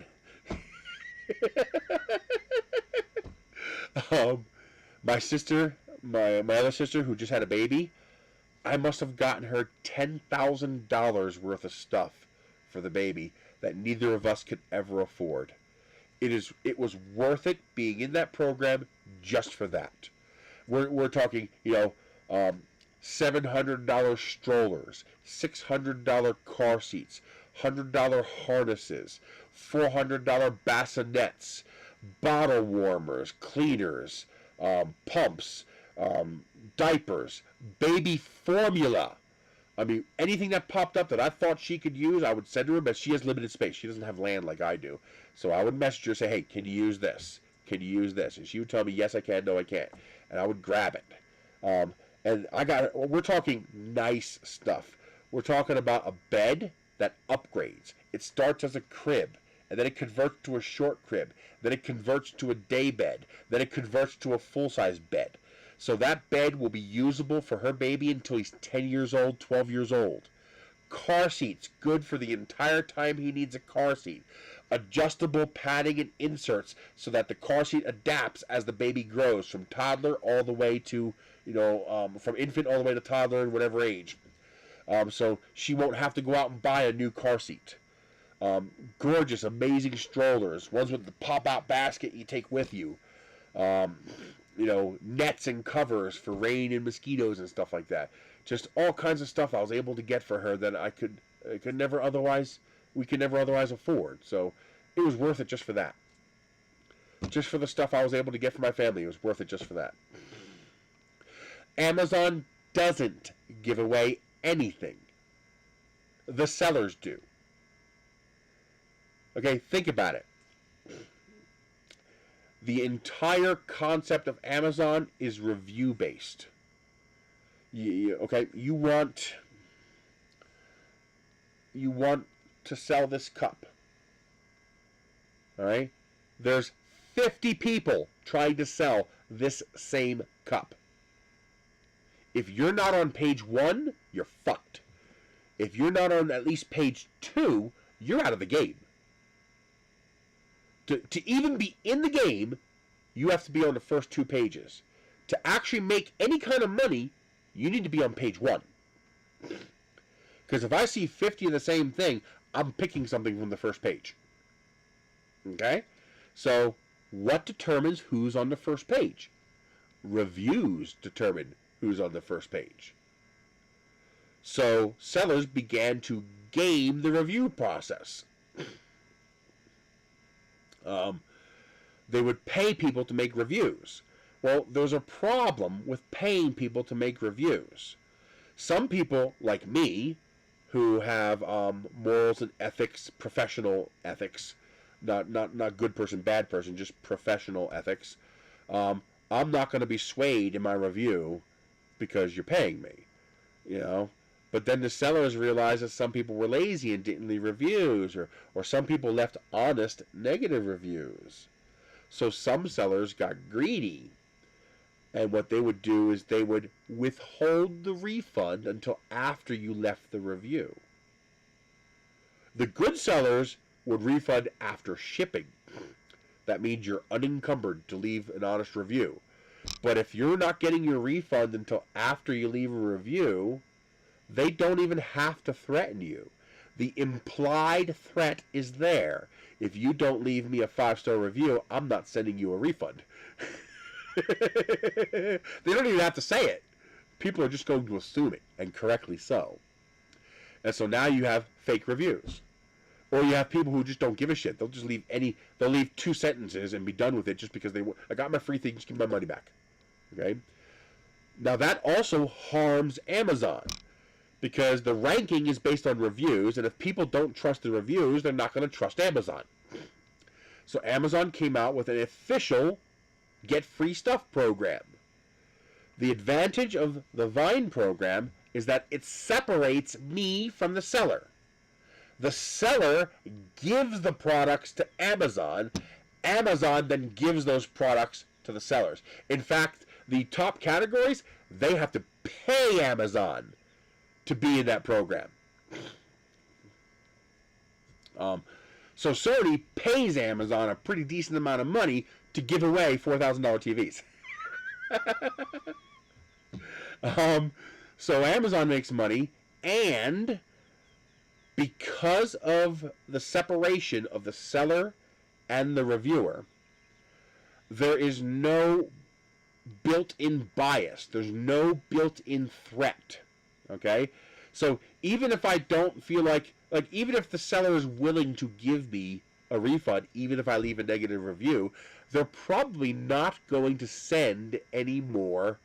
A: My sister, my other sister who just had a baby, I must have gotten her $10,000 worth of stuff for the baby that neither of us could ever afford. It was worth it being in that program just for that. We're talking, $700 strollers, $600 car seats, $100 harnesses, $400 bassinets, bottle warmers, cleaners, pumps, diapers, baby formula. I mean, anything that popped up that I thought she could use, I would send her, but she has limited space. She doesn't have land like I do. So I would message her and say, hey, can you use this? Can you use this? And she would tell me, yes, I can, no, I can't. And I would grab it. And we're talking nice stuff. We're talking about a bed that upgrades. It starts as a crib, and then it converts to a short crib. Then it converts to a day bed. Then it converts to a full-size bed. So that bed will be usable for her baby until he's 10 years old, 12 years old. Car seats, good for the entire time he needs a car seat. Adjustable padding and inserts so that the car seat adapts as the baby grows, from toddler all the way to, from infant all the way to toddler and whatever age. So she won't have to go out and buy a new car seat. Gorgeous, amazing strollers, ones with the pop-out basket you take with you. Nets and covers for rain and mosquitoes and stuff like that. Just all kinds of stuff I was able to get for her that we could never otherwise afford. So it was worth it just for that. Just for the stuff I was able to get for my family, it was worth it just for that. Amazon doesn't give away anything. The sellers do. Okay, think about it. The entire concept of Amazon is review-based. You want to sell this cup. All right? There's 50 people trying to sell this same cup. If you're not on page 1, you're fucked. If you're not on at least page 2, you're out of the game. To even be in the game, you have to be on the first 2 pages. To actually make any kind of money, you need to be on page 1. Because if I see 50 of the same thing, I'm picking something from the first page. Okay? So, what determines who's on the first page? Reviews determine who's on the first page. So, sellers began to game the review process. They would pay people to make reviews. Well, there's a problem with paying people to make reviews. Some people, like me, who have morals and ethics, professional ethics, not good person, bad person, just professional ethics, I'm not going to be swayed in my review because you're paying me, But then the sellers realized that some people were lazy and didn't leave reviews, or some people left honest negative reviews. So some sellers got greedy, and what they would do is they would withhold the refund until after you left the review. The good sellers would refund after shipping. That means you're unencumbered to leave an honest review. But if you're not getting your refund until after you leave a review, they don't even have to threaten you. The implied threat is there. If you don't leave me a 5-star review, I'm not sending you a refund. They don't even have to say it. People are just going to assume it, and correctly so. And so now you have fake reviews. Or you have people who just don't give a shit. They'll just they'll leave 2 sentences and be done with it just because I got my free thing, just give me my money back. Okay? Now that also harms Amazon, because the ranking is based on reviews, and if people don't trust the reviews, they're not going to trust Amazon. So Amazon came out with an official Get Free Stuff program. The advantage of the Vine program is that it separates me from the seller. The seller gives the products to Amazon. Amazon then gives those products to the sellers. In fact, the top categories, they have to pay Amazon to be in that program. So Sony pays Amazon a pretty decent amount of money to give away $4,000 TVs. So Amazon makes money, and because of the separation of the seller and the reviewer, there is no built-in bias. There's no built-in threat. Okay? So even if I don't feel like even if the seller is willing to give me a refund, even if I leave a negative review, they're probably not going to send any more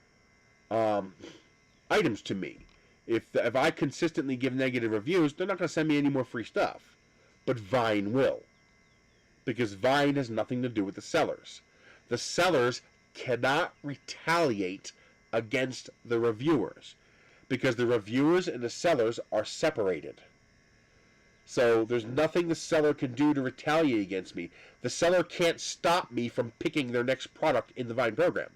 A: items to me. If I consistently give negative reviews, they're not going to send me any more free stuff. But Vine will. Because Vine has nothing to do with the sellers. The sellers cannot retaliate against the reviewers, because the reviewers and the sellers are separated. So there's nothing the seller can do to retaliate against me. The seller can't stop me from picking their next product in the Vine program.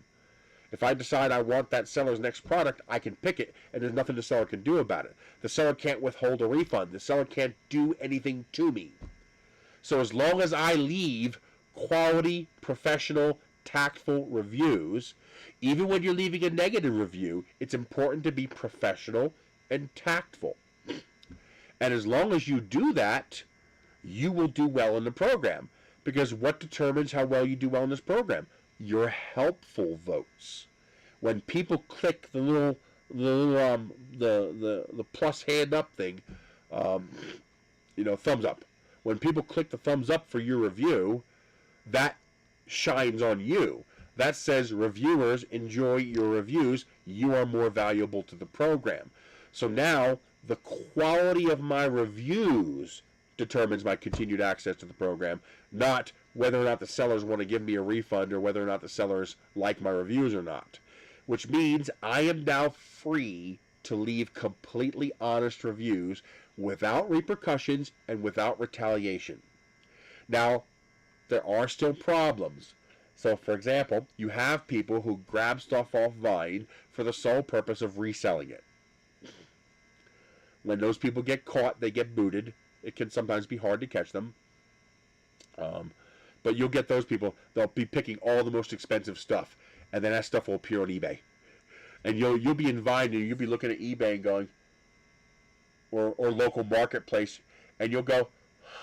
A: If I decide I want that seller's next product, I can pick it, and there's nothing the seller can do about it. The seller can't withhold a refund. The seller can't do anything to me. So as long as I leave quality, professional, tactful reviews, even when you're leaving a negative review, it's important to be professional and tactful. And as long as you do that, you will do well in the program. Because what determines how well you do well in this program? Your helpful votes. When people click the plus hand up thing, thumbs up. When people click the thumbs up for your review, that shines on you. That says reviewers enjoy your reviews. You are more valuable to the program. So now the quality of my reviews determines my continued access to the program, not whether or not the sellers want to give me a refund or whether or not the sellers like my reviews or not. Which means I am now free to leave completely honest reviews without repercussions and without retaliation. Now, there are still problems. So, for example, you have people who grab stuff off Vine for the sole purpose of reselling it. When those people get caught, they get booted. It can sometimes be hard to catch them. But you'll get those people, they'll be picking all the most expensive stuff, and then that stuff will appear on eBay. And you'll be in Vine, and you'll be looking at eBay and going, or local marketplace, and you'll go,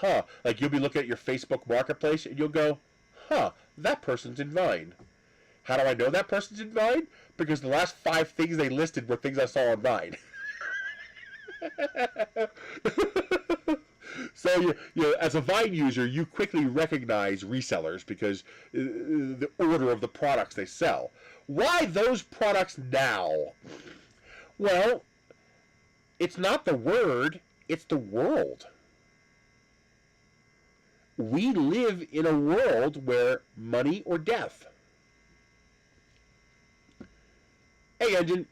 A: huh. Like you'll be looking at your Facebook marketplace, and you'll go, huh, that person's in Vine. How do I know that person's in Vine? Because the last 5 things they listed were things I saw on Vine. So you as a Vine user, you quickly recognize resellers because the order of the products they sell. Why those products now? Well, it's not the word, it's the world. We live in a world where money or death. Hey, Engine.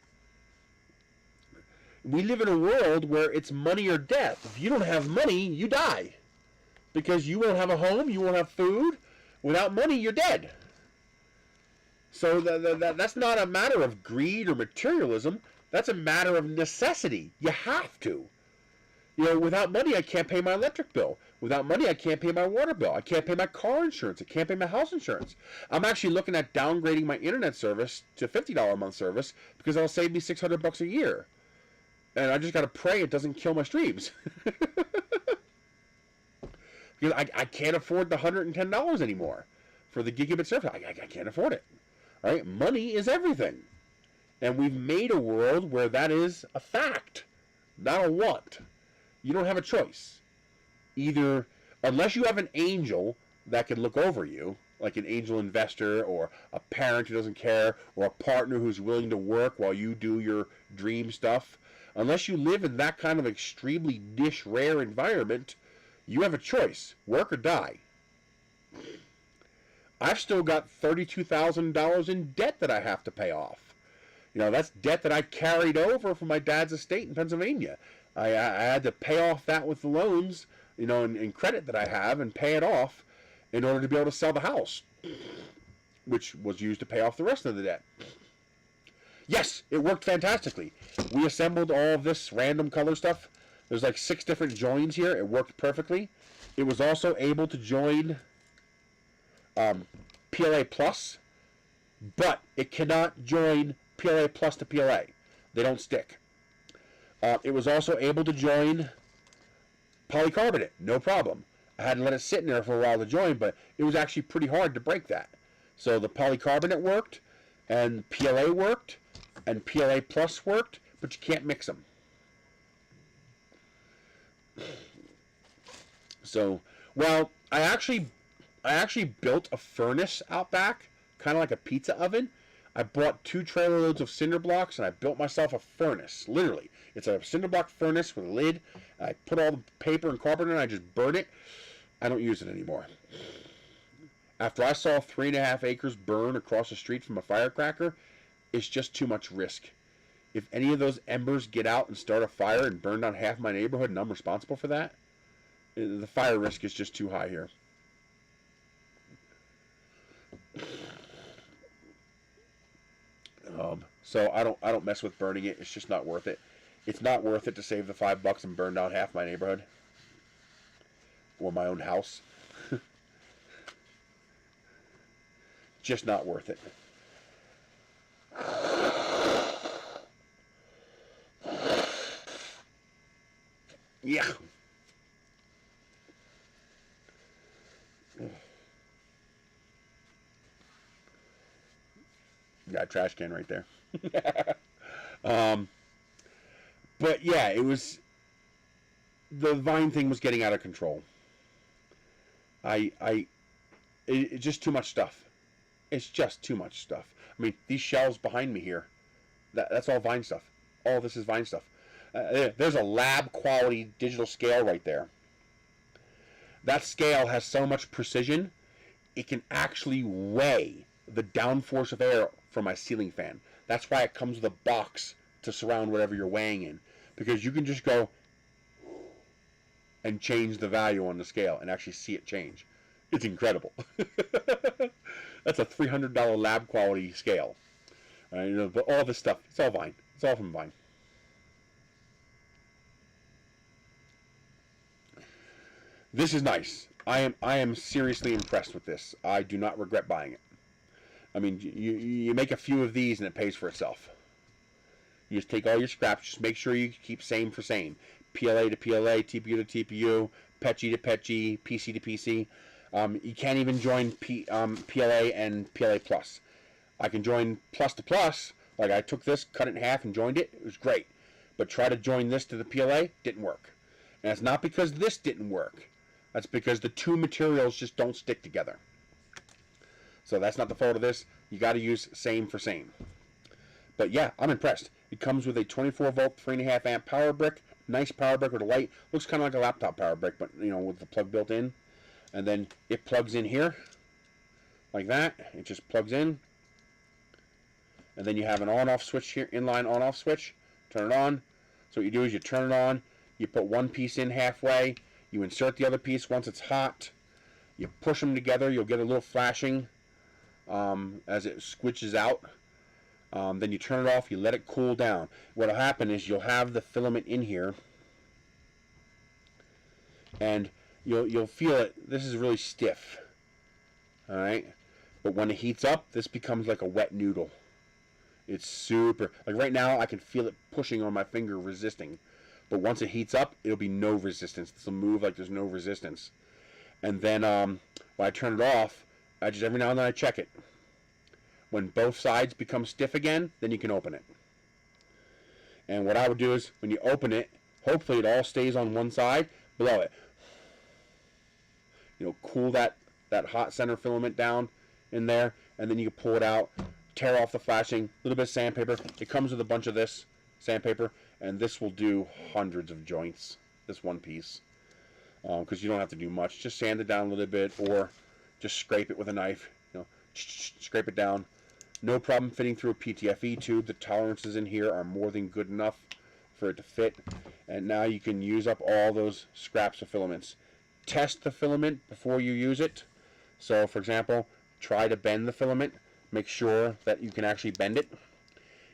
A: We live in a world where it's money or death. If you don't have money, you die. Because you won't have a home, you won't have food. Without money, you're dead. So that's not a matter of greed or materialism. That's a matter of necessity. You have to. Without money, I can't pay my electric bill. Without money, I can't pay my water bill. I can't pay my car insurance. I can't pay my house insurance. I'm actually looking at downgrading my internet service to $50 a month service because it'll save me $600 a year. And I just got to pray it doesn't kill my streams. Because I can't afford the $110 anymore for the gigabit service. I can't afford it. All right? Money is everything. And we've made a world where that is a fact, not a want. You don't have a choice. Either, unless you have an angel that can look over you, like an angel investor or a parent who doesn't care or a partner who's willing to work while you do your dream stuff, unless you live in that kind of extremely niche, rare environment, you have a choice, work or die. I've still got $32,000 in debt that I have to pay off. That's debt that I carried over from my dad's estate in Pennsylvania. I had to pay off that with the loans, you know, and credit that I have, and pay it off in order to be able to sell the house, which was used to pay off the rest of the debt. Yes, it worked fantastically. We assembled all of this random color stuff. There's like 6 different joins here. It worked perfectly. It was also able to join PLA Plus, but it cannot join PLA Plus to PLA. They don't stick. It was also able to join polycarbonate, no problem. I had to let it sit in there for a while to join, but it was actually pretty hard to break that. So the polycarbonate worked, and PLA worked, and PLA Plus worked, but you can't mix them. So, well, I actually built a furnace out back, kind of like a pizza oven. I bought 2 trailer loads of cinder blocks, and I built myself a furnace, literally. It's a cinder block furnace with a lid. I put all the paper and carpet in it, and I just burn it. I don't use it anymore. After I saw 3.5 acres burn across the street from a firecracker, it's just too much risk. If any of those embers get out and start a fire and burn down half my neighborhood and I'm responsible for that, the fire risk is just too high here. So I don't mess with burning it. It's just not worth it. It's not worth it to save the $5 and burn down half my neighborhood or my own house. Just not worth it. Yeah. Got a trash can right there. But yeah, the vine thing was getting out of control. It's just too much stuff. It's just too much stuff. I mean, these shelves behind me here, that's all vine stuff. All this is vine stuff. There's a lab quality digital scale right there. That scale has so much precision, it can actually weigh the downforce of air from my ceiling fan. That's why it comes with a box to surround whatever you're weighing in, because you can just go and change the value on the scale and actually see it change. It's incredible. That's a $300 lab quality scale. But all this stuff, it's all Vine. It's all from Vine. This is nice. I am seriously impressed with this. I do not regret buying it. I mean, you make a few of these and it pays for itself. You just take all your scraps. Just make sure you keep same for same. PLA to PLA, TPU to TPU, PETG to PETG, PC to PC. You can't even join PLA and PLA Plus. I can join Plus to Plus. Like I took this, cut it in half, and joined it. It was great. But try to join this to the PLA, didn't work. And it's not because this didn't work. That's because the two materials just don't stick together. So that's not the fault of this. You got to use same for same. But yeah, I'm impressed. It comes with a 24 volt, 3.5 amp power brick. Nice power brick with a light. Looks kind of like a laptop power brick, but with the plug built in. And then it plugs in here, like that. It just plugs in. And then you have an on-off switch here, inline on-off switch. Turn it on. So what you do is you turn it on. You put one piece in halfway. You insert the other piece once it's hot. You push them together. You'll get a little flashing as it squishes out. Then you turn it off. You let it cool down. What will happen is you'll have the filament in here, and you'll feel it. This is really stiff. All right, but when it heats up, this becomes like a wet noodle. It's super. Like right now, I can feel it pushing on my finger, resisting. But once it heats up, it'll be no resistance. This will move like there's no resistance. And then when I turn it off, I just every now and then I check it. When both sides become stiff again, then you can open it. And what I would do is, when you open it, hopefully it all stays on one side. Blow it. Cool that hot center filament down in there, and then you can pull it out, tear off the flashing, a little bit of sandpaper. It comes with a bunch of this sandpaper, and this will do hundreds of joints, this one piece, because you don't have to do much. Just sand it down a little bit, or just scrape it with a knife. Scrape it down. No problem fitting through a PTFE tube. The tolerances in here are more than good enough for it to fit. And now you can use up all those scraps of filaments. Test the filament before you use it. So, for example, try to bend the filament. Make sure that you can actually bend it.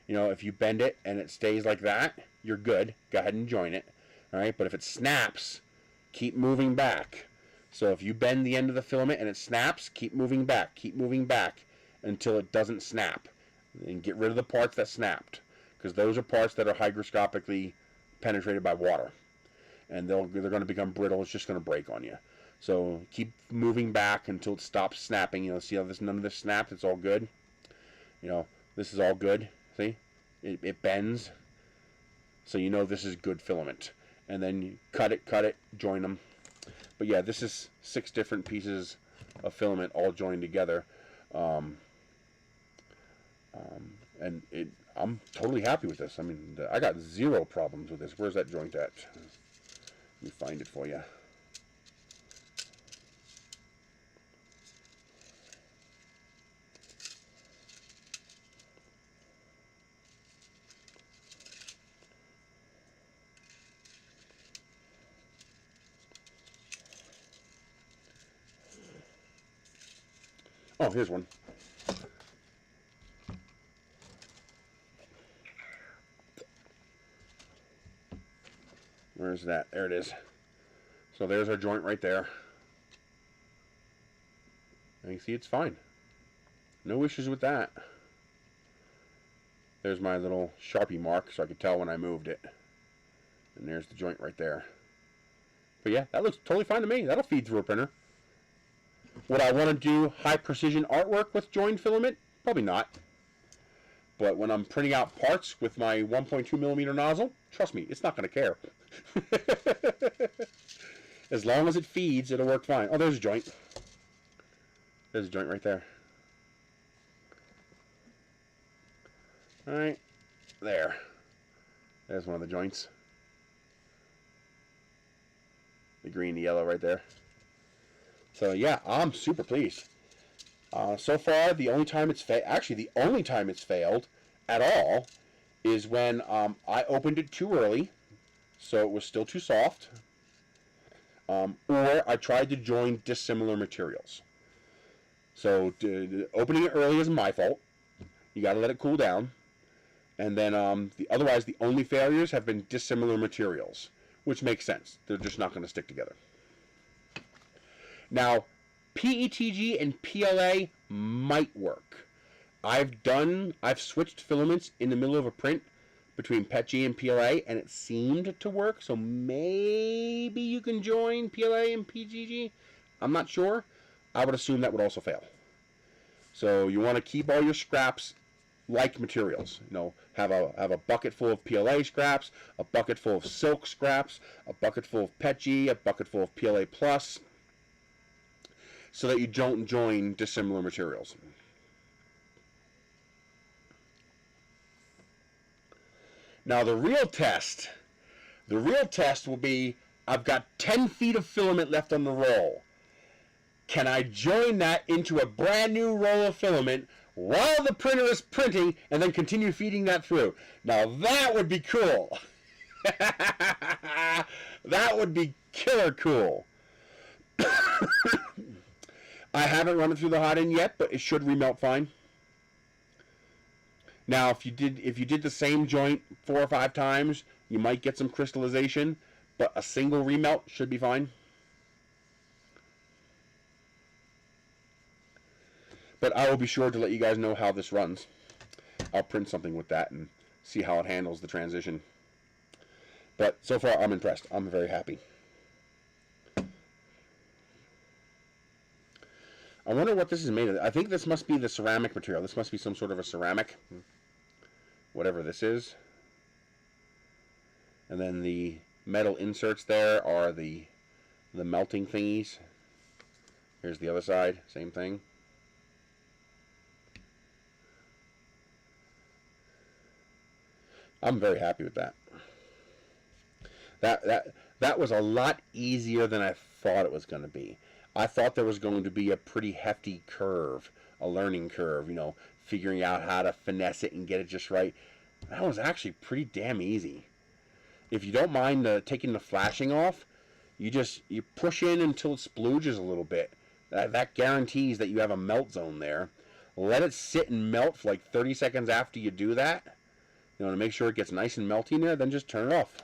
A: You know, if you bend it and it stays like that, you're good. Go ahead and join it. All right, but if it snaps, keep moving back. So if you bend the end of the filament and it snaps, keep moving back until it doesn't snap. And get rid of the parts that snapped, because those are parts that are hygroscopically penetrated by water. And they're going to become brittle. It's just going to break on you. So keep moving back until it stops snapping. You know, see how none of this snapped? It's all good. You know, this is all good. See? It bends. So you know this is good filament. And then you cut it, join them. But yeah, this is 6 different pieces of filament all joined together. And I'm totally happy with this. I mean, I got 0 problems with this. Where's that joint at? Let me find it for you. Oh, here's one. Where's that? There it is. So there's our joint right there. And you see it's fine. No issues with that. There's my little Sharpie mark so I could tell when I moved it. And there's the joint right there. But yeah, that looks totally fine to me. That'll feed through a printer. Would I want to do high precision artwork with joined filament? Probably not. But when I'm printing out parts with my 1.2 millimeter nozzle, trust me, it's not going to care. As long as it feeds, it'll work fine. Oh, there's a joint. There's a joint right there. Alright. There. There's one of the joints. The green, the yellow right there. So yeah, I'm super pleased. So far, the only time it's the only time it's failed at all is when I opened it too early, so it was still too soft, or I tried to join dissimilar materials. So opening it early is my fault. You got to let it cool down, and then otherwise the only failures have been dissimilar materials, which makes sense. They're just not going to stick together. Now, PETG and PLA might work. I've switched filaments in the middle of a print between PETG and PLA, and it seemed to work, so maybe you can join PLA and PETG. I'm not sure. I would assume that would also fail. So you want to keep all your scraps like materials. You know, have a bucket full of PLA scraps, a bucket full of silk scraps, a bucket full of PETG, a bucket full of PLA plus, so that you don't join dissimilar materials. Now the real test will be, I've got 10 feet of filament left on the roll. Can I join that into a brand new roll of filament while the printer is printing and then continue feeding that through? Now that would be cool. That would be killer cool. I haven't run it through the hot end yet, but it should remelt fine. Now, if you did the same joint 4 or 5 times, you might get some crystallization, but a single remelt should be fine. But I will be sure to let you guys know how this runs. I'll print something with that and see how it handles the transition. But so far, I'm impressed. I'm very happy. I wonder what this is made of. I think this must be the ceramic material. This must be some sort of a ceramic, whatever this is. And then the metal inserts there are the melting thingies. Here's the other side, same thing. I'm very happy with that. That was a lot easier than I thought it was going to be. I thought there was going to be a pretty hefty curve, a learning curve, you know, figuring out how to finesse it and get it just right. That was actually pretty damn easy. if you don't mind taking the flashing off, you push in until it splooges a little bit. That guarantees that you have a melt zone there. Let it sit and melt for like 30 seconds after you do that. You know, to make sure it gets nice and melty in there, then just turn it off.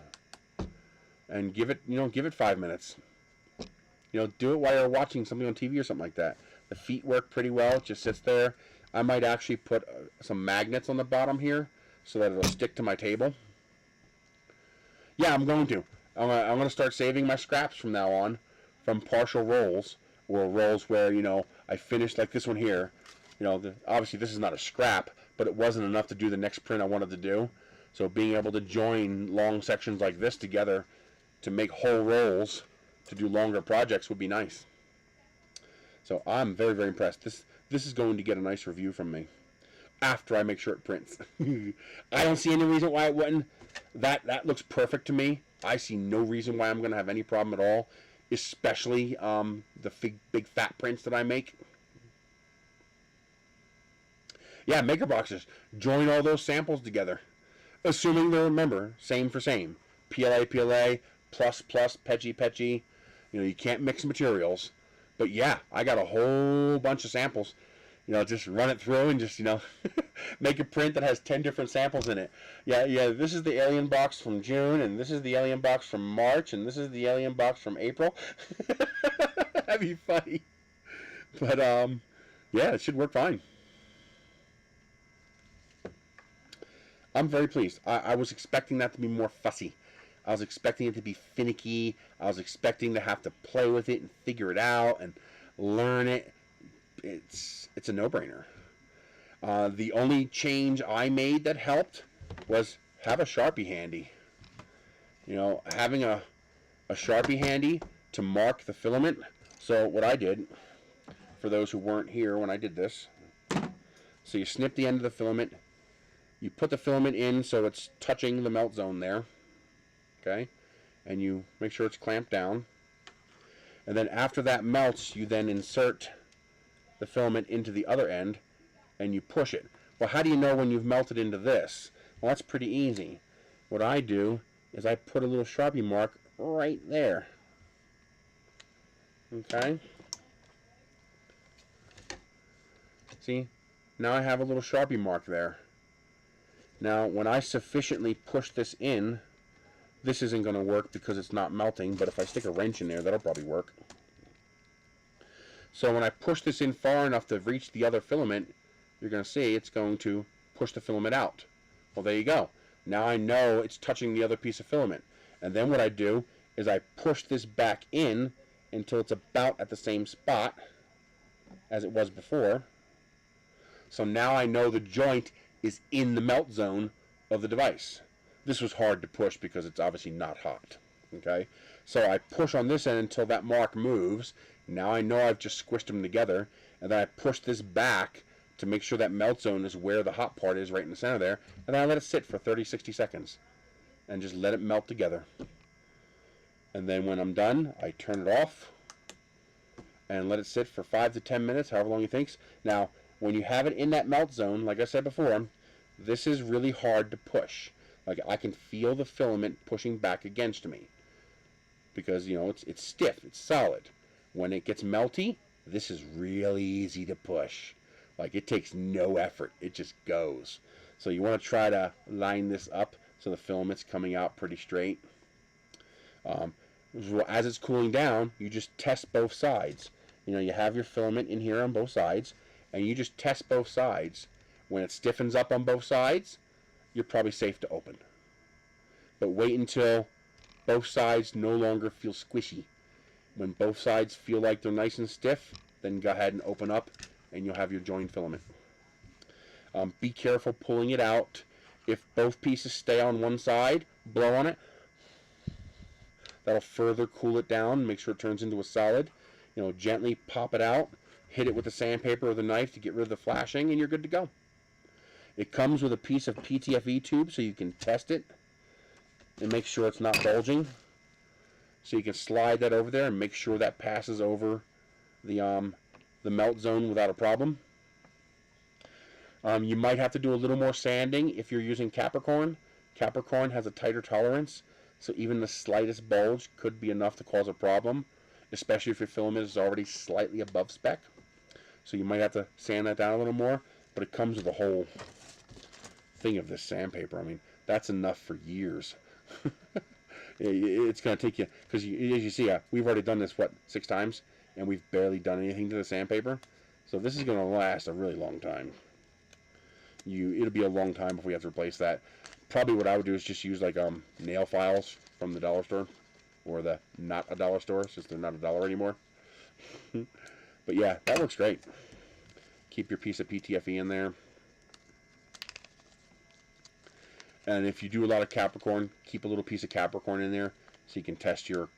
A: And give it 5 minutes. You know, do it while you're watching something on TV or something like that. The feet work pretty well. It just sits there. I might actually put some magnets on the bottom here so that it'll stick to my table. Yeah, I'm going to. I'm going to start saving my scraps from now on from partial rolls, or rolls where, you know, I finished like this one here. You know, obviously this is not a scrap, but it wasn't enough to do the next print I wanted to do. So being able to join long sections like this together to make whole rolls to do longer projects would be nice. So I'm very, very impressed. This is going to get a nice review from me after I make sure it prints. I don't see any reason why it wouldn't. That looks perfect to me. I see no reason why I'm going to have any problem at all, especially the big fat prints that I make. Yeah, maker boxes. Join all those samples together. Assuming they're, remember, same for same. PLA, PLA, plus, petchy. You know, you can't mix materials. But yeah, I got a whole bunch of samples. You know, just run it through and just, you know, make a print that has 10 different samples in it. Yeah, this is the alien box from June, and this is the alien box from March, and this is the alien box from April. That'd be funny. But, yeah, it should work fine. I'm very pleased. I was expecting that to be more fussy. I was expecting it to be finicky. I was expecting to have to play with it and figure it out and learn it. It's a no-brainer. The only change I made that helped was have a Sharpie handy. You know, having a Sharpie handy to mark the filament. So what I did, for those who weren't here when I did this, so you snip the end of the filament. You put the filament in so it's touching the melt zone there. Okay, and you make sure it's clamped down. And then after that melts, you then insert the filament into the other end and you push it. Well, how do you know when you've melted into this? Well, that's pretty easy. What I do is I put a little Sharpie mark right there. Okay? See? Now I have a little Sharpie mark there. Now, when I sufficiently push this in, this isn't going to work because it's not melting, but if I stick a wrench in there, that'll probably work. So when I push this in far enough to reach the other filament, you're going to see it's going to push the filament out. Well, there you go. Now I know it's touching the other piece of filament. And then what I do is I push this back in until it's about at the same spot as it was before. So now I know the joint is in the melt zone of the device. This was hard to push because it's obviously not hot. Okay, so I push on this end until that mark moves. Now I know I've just squished them together, and then I push this back to make sure that melt zone is where the hot part is, right in the center there, and then I let it sit for 30-60 seconds and just let it melt together. And then when I'm done, I turn it off and let it sit for 5 to 10 minutes, however long it takes. Now, when you have it in that melt zone, like I said before, this is really hard to push. Like, I can feel the filament pushing back against me because, you know, it's stiff, it's solid. When it gets melty, this is really easy to push. Like, it takes no effort, it just goes. So you want to try to line this up so the filament's coming out pretty straight. As it's cooling down, you just test both sides. You know, you have your filament in here on both sides, and you just test both sides. When it stiffens up on both sides, you're probably safe to open. But wait until both sides no longer feel squishy. When both sides feel like they're nice and stiff, then go ahead and open up and you'll have your joined filament. Be careful pulling it out. If both pieces stay on one side, blow on it. That'll further cool it down, make sure it turns into a solid. You know, gently pop it out, hit it with the sandpaper or the knife to get rid of the flashing, and you're good to go. It comes with a piece of PTFE tube so you can test it and make sure it's not bulging. So you can slide that over there and make sure that passes over the melt zone without a problem. You might have to do a little more sanding if you're using Capricorn. Capricorn has a tighter tolerance, So even the slightest bulge could be enough to cause a problem, especially if your filament is already slightly above spec. So you might have to sand that down a little more, but it comes with a whole thing of this sandpaper. I mean, that's enough for years. It's going to take you, because as you see, we've already done this, 6 times, and we've barely done anything to the sandpaper. So this is going to last a really long time. It'll be a long time before you have to replace that. Probably what I would do is just use like nail files from the dollar store, or the not a dollar store, since they're not $1 anymore. But yeah, that works great. Keep your piece of PTFE in there. And if you do a lot of Capricorn, keep a little piece of Capricorn in there so you can test your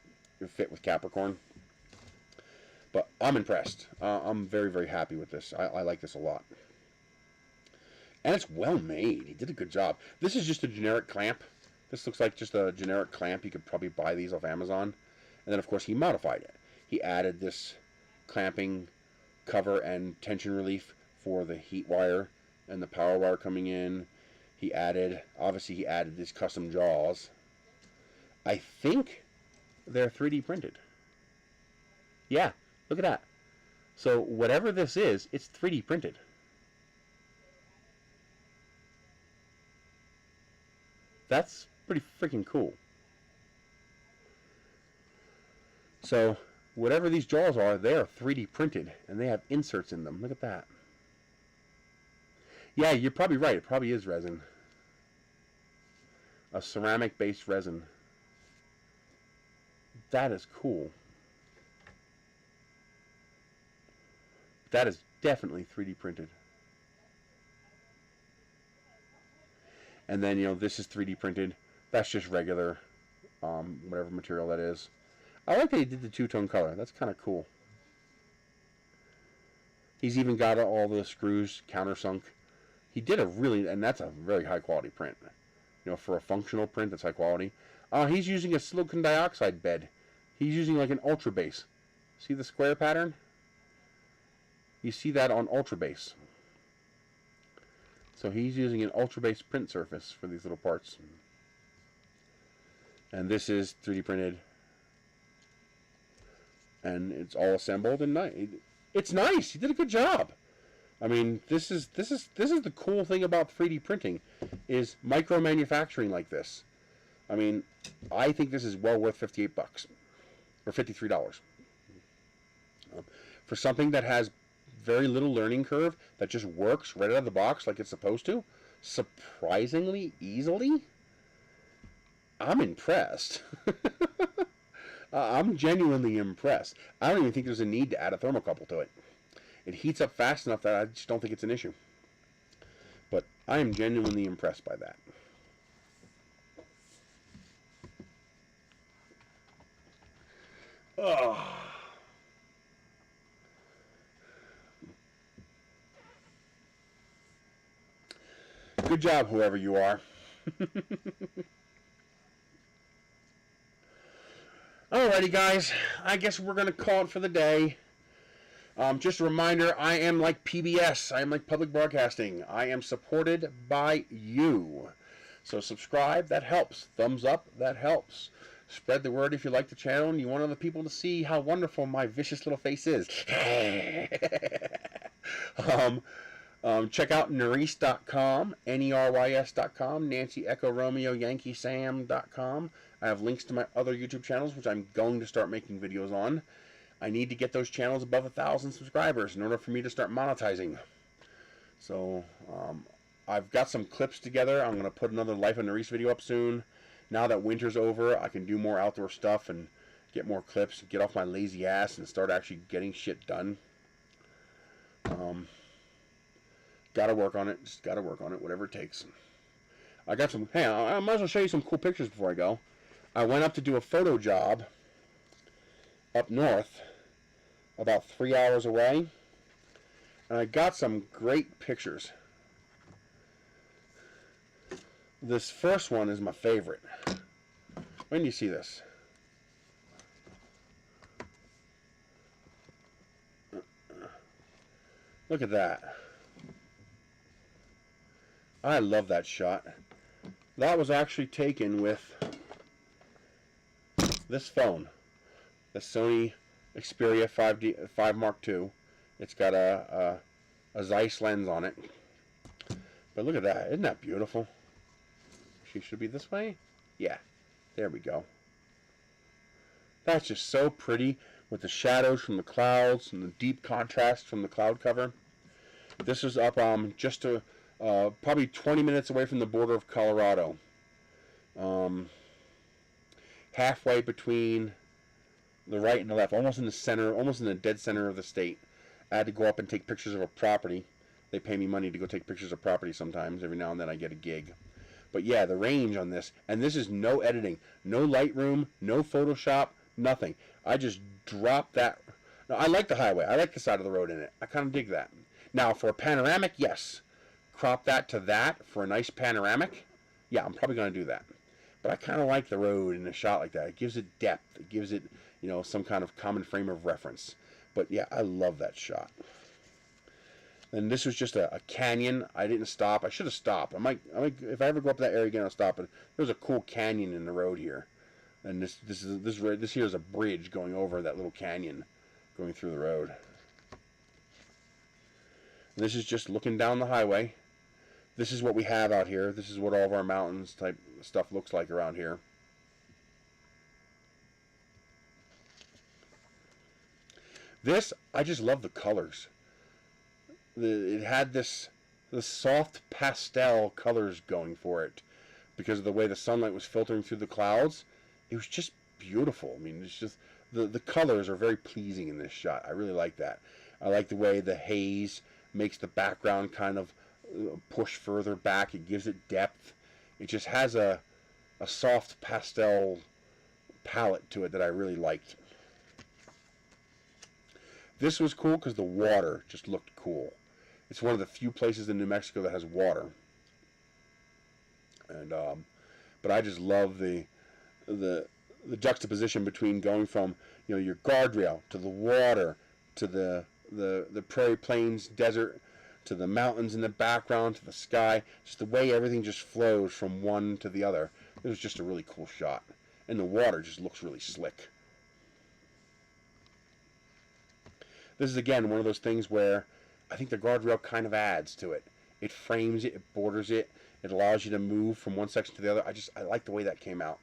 A: fit with Capricorn. But I'm impressed. I'm very, very happy with this. I like this a lot. And it's well made. He did a good job. This is just a generic clamp. This looks like just a generic clamp. You could probably buy these off Amazon. And then, of course, he modified it. He added this clamping cover and tension relief for the heat wire and the power wire coming in. Obviously he added these custom jaws. I think they're 3D printed. Yeah, look at that. So whatever this is, it's 3D printed. That's pretty freaking cool. So whatever these jaws are, they are 3D printed, and they have inserts in them. Look at that. Yeah, you're probably right. It probably is resin. A ceramic-based resin. That is cool. That is definitely 3D printed. And then, this is 3D printed. That's just regular, whatever material that is. I like that he did the two-tone color. That's kind of cool. He's even got all the screws countersunk. He did and that's a very high quality print. For a functional print, that's high quality. He's using a silicon dioxide bed. He's using like an ultra base. See the square pattern? You see that on ultra base. So he's using an ultra base print surface for these little parts. And this is 3D printed. And it's all assembled and nice. It's nice. He did a good job. I mean, this is the cool thing about 3D printing, is micro manufacturing like this. I mean, I think this is well worth $58 or $53 for something that has very little learning curve, that just works right out of the box like it's supposed to, surprisingly easily. I'm impressed. I'm genuinely impressed. I don't even think there's a need to add a thermocouple to it. It heats up fast enough that I just don't think it's an issue. But I am genuinely impressed by that. Oh. Good job, whoever you are. Alrighty, guys. I guess we're going to call it for the day. Just a reminder, I am like PBS. I am like public broadcasting. I am supported by you. So subscribe, that helps. Thumbs up, that helps. Spread the word if you like the channel and you want other people to see how wonderful my vicious little face is. Check out Nerys.com, Nerys.com, Nancy Echo Romeo Yankee Sam.com. I have links to my other YouTube channels, which I'm going to start making videos on. I need to get those channels above 1,000 subscribers in order for me to start monetizing. So, I've got some clips together. I'm going to put another Life of Nerys video up soon. Now that winter's over, I can do more outdoor stuff and get more clips, get off my lazy ass and start actually getting shit done. Gotta work on it. Just gotta work on it, whatever it takes. I got some, hey, I might as well show you some cool pictures before I go. I went up to do a photo job up north, about 3 hours away, and I got some great pictures. This first one is my favorite. When do you see this? Look at that. I love that shot. That was actually taken with this phone, the Sony Xperia 5 Mark II. It's got a Zeiss lens on it. But look at that. Isn't that beautiful? She should be this way? Yeah. There we go. That's just so pretty with the shadows from the clouds and the deep contrast from the cloud cover. This is up just probably 20 minutes away from the border of Colorado. Halfway between the right and the left, almost in the center, almost in the dead center of the state. I had to go up and take pictures of a property. They pay me money to go take pictures of property sometimes. Every now and then I get a gig. But yeah, the range on this, and this is no editing, no Lightroom, no Photoshop, nothing. I just dropped that. Now, I like the highway. I like the side of the road in it. I kind of dig that. Now, for a panoramic, yes. Crop that to that for a nice panoramic. Yeah, I'm probably going to do that. But I kind of like the road in a shot like that. It gives it depth. It gives it, you know, some kind of common frame of reference. But yeah, I love that shot. And this was just a canyon. I didn't stop. I should have stopped. I might, if I ever go up that area again, I'll stop. But there's a cool canyon in the road here, and this here is a bridge going over that little canyon, going through the road. And this is just looking down the highway. This is what we have out here. This is what all of our mountains type stuff looks like around here. This, I just love the colors. It had the soft pastel colors going for it because of the way the sunlight was filtering through the clouds. It was just beautiful. I mean, it's just the colors are very pleasing in this shot. I really like that. I like the way the haze makes the background kind of push further back. It gives it depth. It just has a soft pastel palette to it that I really liked. This was cool because the water just looked cool. It's one of the few places in New Mexico that has water, and but I just love the juxtaposition between going from, you know, your guardrail to the water to the prairie plains desert to the mountains in the background to the sky. Just the way everything just flows from one to the other. It was just a really cool shot, and the water just looks really slick. This is again one of those things where I think the guardrail kind of adds to it. It frames it, it borders it, it allows you to move from one section to the other. I like the way that came out.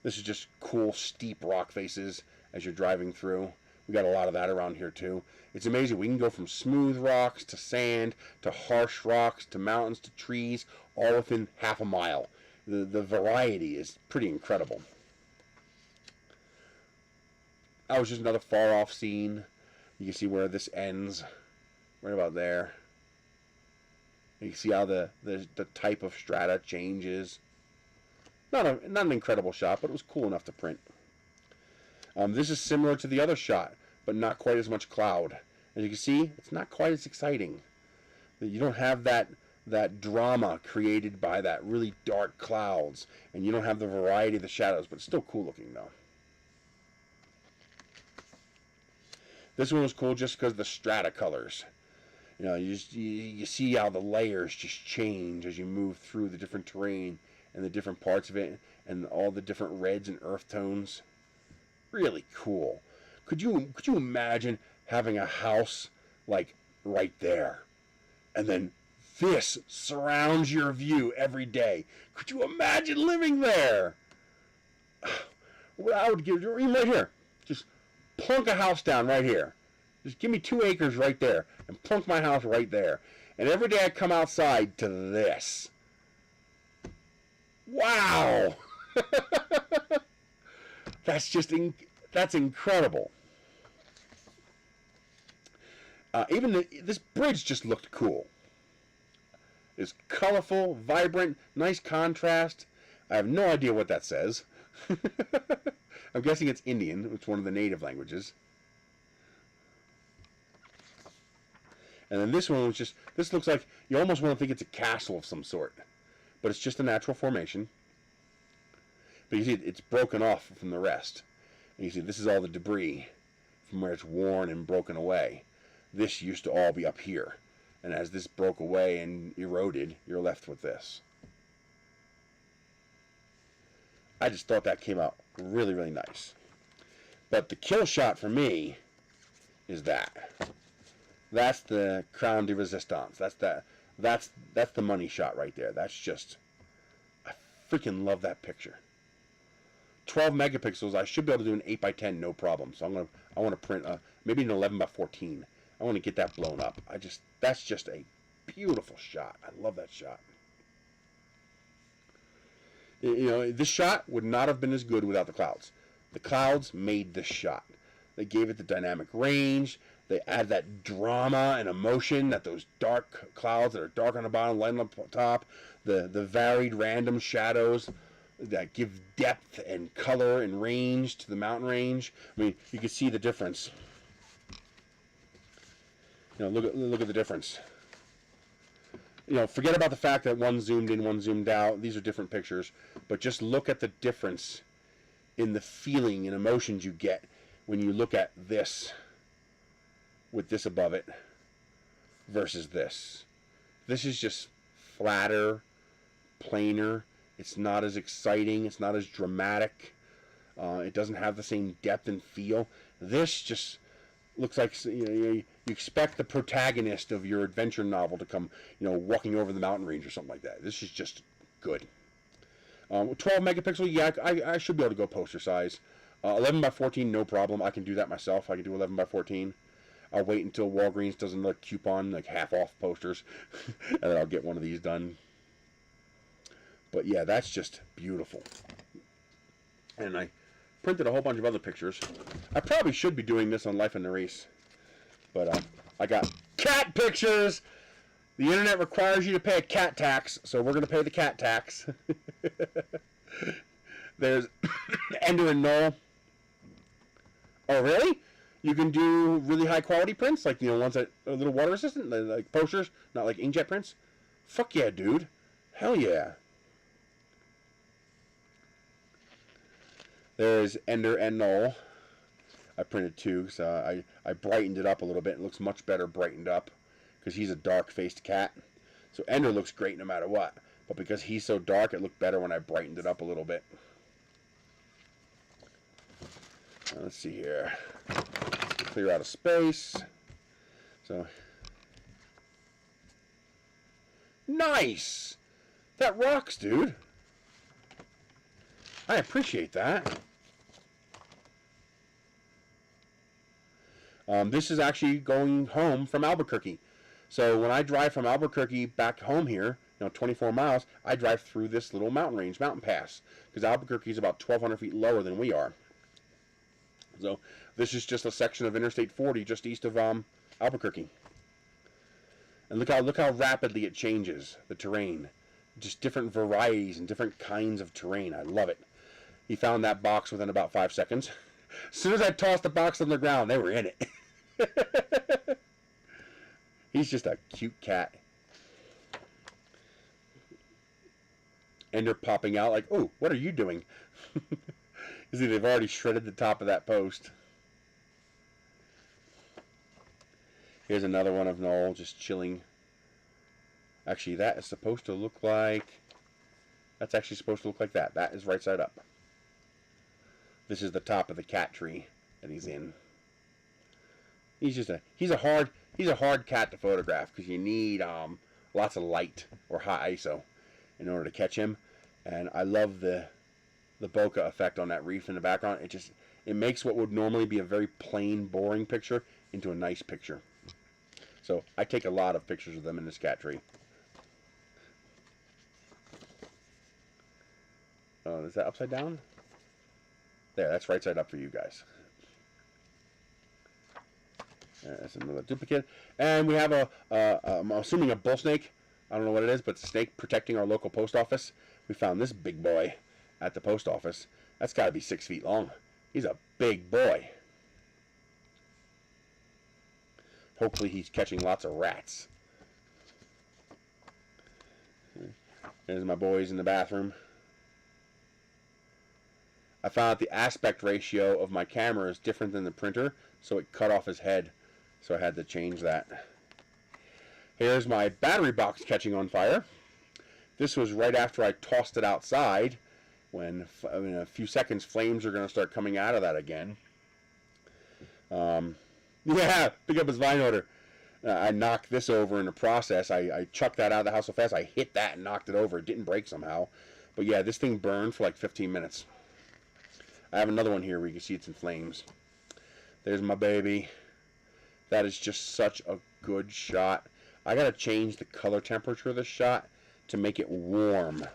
A: This is just cool steep rock faces as you're driving through. We got a lot of that around here too. It's amazing. We can go from smooth rocks to sand to harsh rocks to mountains to trees, all within half a mile. The variety is pretty incredible. That was just another far off scene. You can see where this ends, right about there. You can see how the type of strata changes. Not an incredible shot, but it was cool enough to print. This is similar to the other shot, but not quite as much cloud. As you can see, it's not quite as exciting. You don't have that drama created by that really dark clouds, and you don't have the variety of the shadows, but it's still cool looking though. This one was cool just because of the strata colors. You know, you see how the layers just change as you move through the different terrain and the different parts of it and all the different reds and earth tones. Really cool. Could you imagine having a house like right there, and then this surrounds your view every day? Could you imagine living there? What I would give you, even right here, just plunk a house down right here. Just give me 2 acres right there and plunk my house right there. And every day I come outside to this. Wow! That's incredible. Even this bridge just looked cool. It's colorful, vibrant, nice contrast. I have no idea what that says. I'm guessing it's Indian. It's one of the native languages. And then this one was just, this looks like, you almost want to think it's a castle of some sort. But it's just a natural formation. But you see, it's broken off from the rest. And you see, this is all the debris from where it's worn and broken away. This used to all be up here. And as this broke away and eroded, you're left with this. I just thought that came out really, really nice. But the kill shot for me is that. That's the Crown de Resistance. That's the money shot right there. That's just, I freaking love that picture. 12 megapixels. I should be able to do an 8x10 no problem. So I want to print maybe an 11x14. I want to get that blown up. That's just a beautiful shot. I love that shot. You know, this shot would not have been as good without the clouds. The clouds made this shot. They gave it the dynamic range. They add that drama and emotion that those dark clouds that are dark on the bottom, light on the top, the varied random shadows that give depth and color and range to the mountain range. I mean, you can see the difference. You know, look at the difference. You know, forget about the fact that one zoomed in, one zoomed out. These are different pictures, but just look at the difference in the feeling and emotions you get when you look at this with this above it versus this. This is just flatter, plainer. It's not as exciting. It's not as dramatic. It doesn't have the same depth and feel. This just looks like, you know, you expect the protagonist of your adventure novel to come, you know, walking over the mountain range or something like that. This is just good. 12 megapixel, yeah, I should be able to go poster size. 11x14, no problem. I can do that myself. I can do 11x14. I'll wait until Walgreens does another coupon, like half off posters, and then I'll get one of these done. But yeah, that's just beautiful. And I printed a whole bunch of other pictures. I probably should be doing this on Life and the Race, but I got cat pictures. The internet requires you to pay a cat tax, so we're going to pay the cat tax. There's Ender and Noel. Oh, really? You can do really high quality prints, like, you know, ones that are a little water resistant, like posters, not like inkjet prints? Fuck yeah, dude. Hell yeah. There's Ender and Noel. I printed two, so I brightened it up a little bit. It looks much better brightened up because he's a dark-faced cat. So Ender looks great no matter what. But because he's so dark, it looked better when I brightened it up a little bit. Now, let's see here. Clear out of space. So, nice! That rocks, dude. I appreciate that. This is actually going home from Albuquerque. So when I drive from Albuquerque back home here, you know, 24 miles, I drive through this little mountain range, mountain pass, because Albuquerque is about 1,200 feet lower than we are. So this is just a section of Interstate 40 just east of Albuquerque. And look how rapidly it changes, the terrain. Just different varieties and different kinds of terrain. I love it. He found that box within about 5 seconds. As soon as I tossed the box on the ground, they were in it. He's just a cute cat. And they're popping out like, oh, what are you doing? You see, they've already shredded the top of that post. Here's another one of Noel just chilling. Actually, that is supposed to look like... That's actually supposed to look like that. That is right side up. This is the top of the cat tree that he's in. He's a hard cat to photograph because you need lots of light or high ISO in order to catch him. And I love the bokeh effect on that reef in the background. It makes what would normally be a very plain, boring picture into a nice picture. So I take a lot of pictures of them in this cat tree. Is that upside down? There, that's right side up for you guys. That's another duplicate. And we have I'm assuming a bull snake. I don't know what it is, but it's a snake protecting our local post office. We found this big boy at the post office. That's got to be 6 feet long. He's a big boy. Hopefully he's catching lots of rats. There's my boys in the bathroom. I found out the aspect ratio of my camera is different than the printer, so it cut off his head. So I had to change that. Here's my battery box catching on fire. This was right after I tossed it outside, when in a few seconds flames are going to start coming out of that again. Yeah, pick up his vine order. I knocked this over in the process. I chucked that out of the house so fast. I hit that and knocked it over. It didn't break somehow. But yeah, this thing burned for like 15 minutes. I have another one here where you can see it's in flames. There's my baby. That is just such a good shot. I got to change the color temperature of this shot to make it warm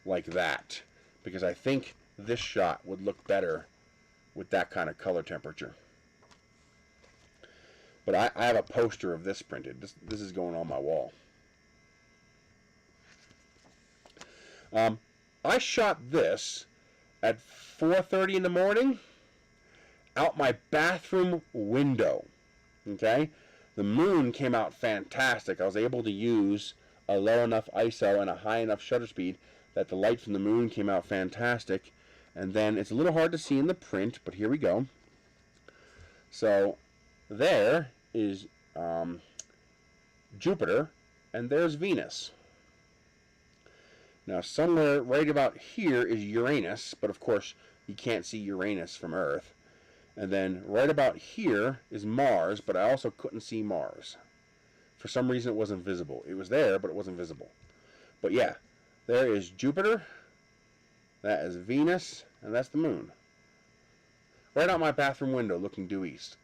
A: like that. Because I think this shot would look better with that kind of color temperature. But I have a poster of this printed. This is going on my wall. I shot this at 4:30 in the morning out my bathroom window. Okay? The moon came out fantastic. I was able to use a low enough ISO and a high enough shutter speed that the light from the moon came out fantastic. And then it's a little hard to see in the print, but here we go. So there is Jupiter, and there's Venus. Now somewhere right about here is Uranus, but of course you can't see Uranus from Earth. And then right about here is Mars, but I also couldn't see Mars. For some reason it wasn't visible. It was there, but it wasn't visible. But yeah, there is Jupiter, that is Venus, and that's the moon. Right out my bathroom window looking due east.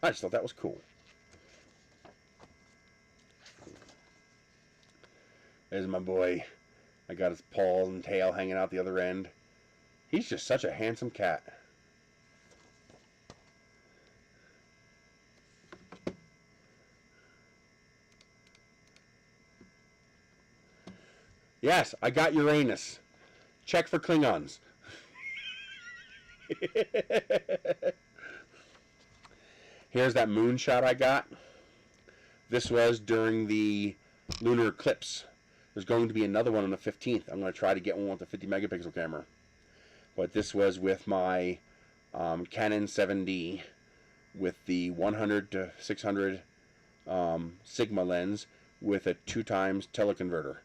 A: I just thought that was cool. There's my boy. I got his paws and tail hanging out the other end. He's just such a handsome cat. Yes, I got Uranus. Check for Klingons. Here's that moon shot I got. This was during the lunar eclipse. There's going to be another one on the 15th. I'm going to try to get one with the 50 megapixel camera. But this was with my Canon 7D with the 100 to 600 Sigma lens with a 2x teleconverter.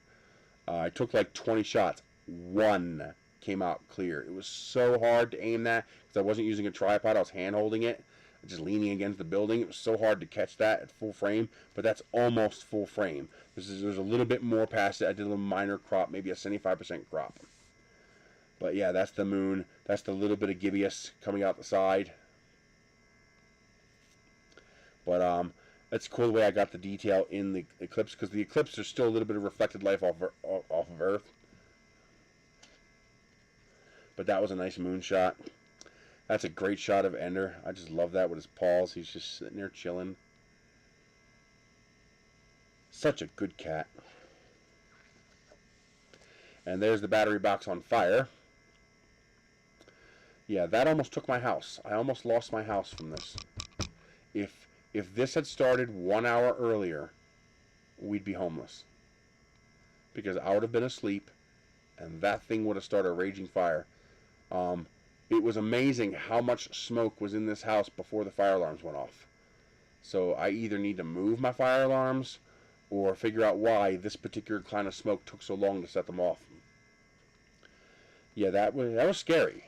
A: I took like 20 shots. One came out clear. It was so hard to aim that because I wasn't using a tripod. I was hand holding it, just leaning against the building. It was so hard to catch that at full frame, but that's almost full frame. There's a little bit more past it. I did a little minor crop, maybe a 75% crop. But yeah, that's the moon. That's the little bit of gibbous coming out the side. But it's cool the way I got the detail in the eclipse, because the eclipse there's still a little bit of reflected light off of Earth. But that was a nice moon shot. That's a great shot of Ender. I just love that with his paws. He's just sitting there chilling. Such a good cat. And there's the battery box on fire. Yeah, that almost took my house. I almost lost my house from this. If this had started 1 hour earlier, we'd be homeless. Because I would have been asleep, and that thing would have started a raging fire. It was amazing how much smoke was in this house before the fire alarms went off. So I either need to move my fire alarms or figure out why this particular kind of smoke took so long to set them off. Yeah, that was scary.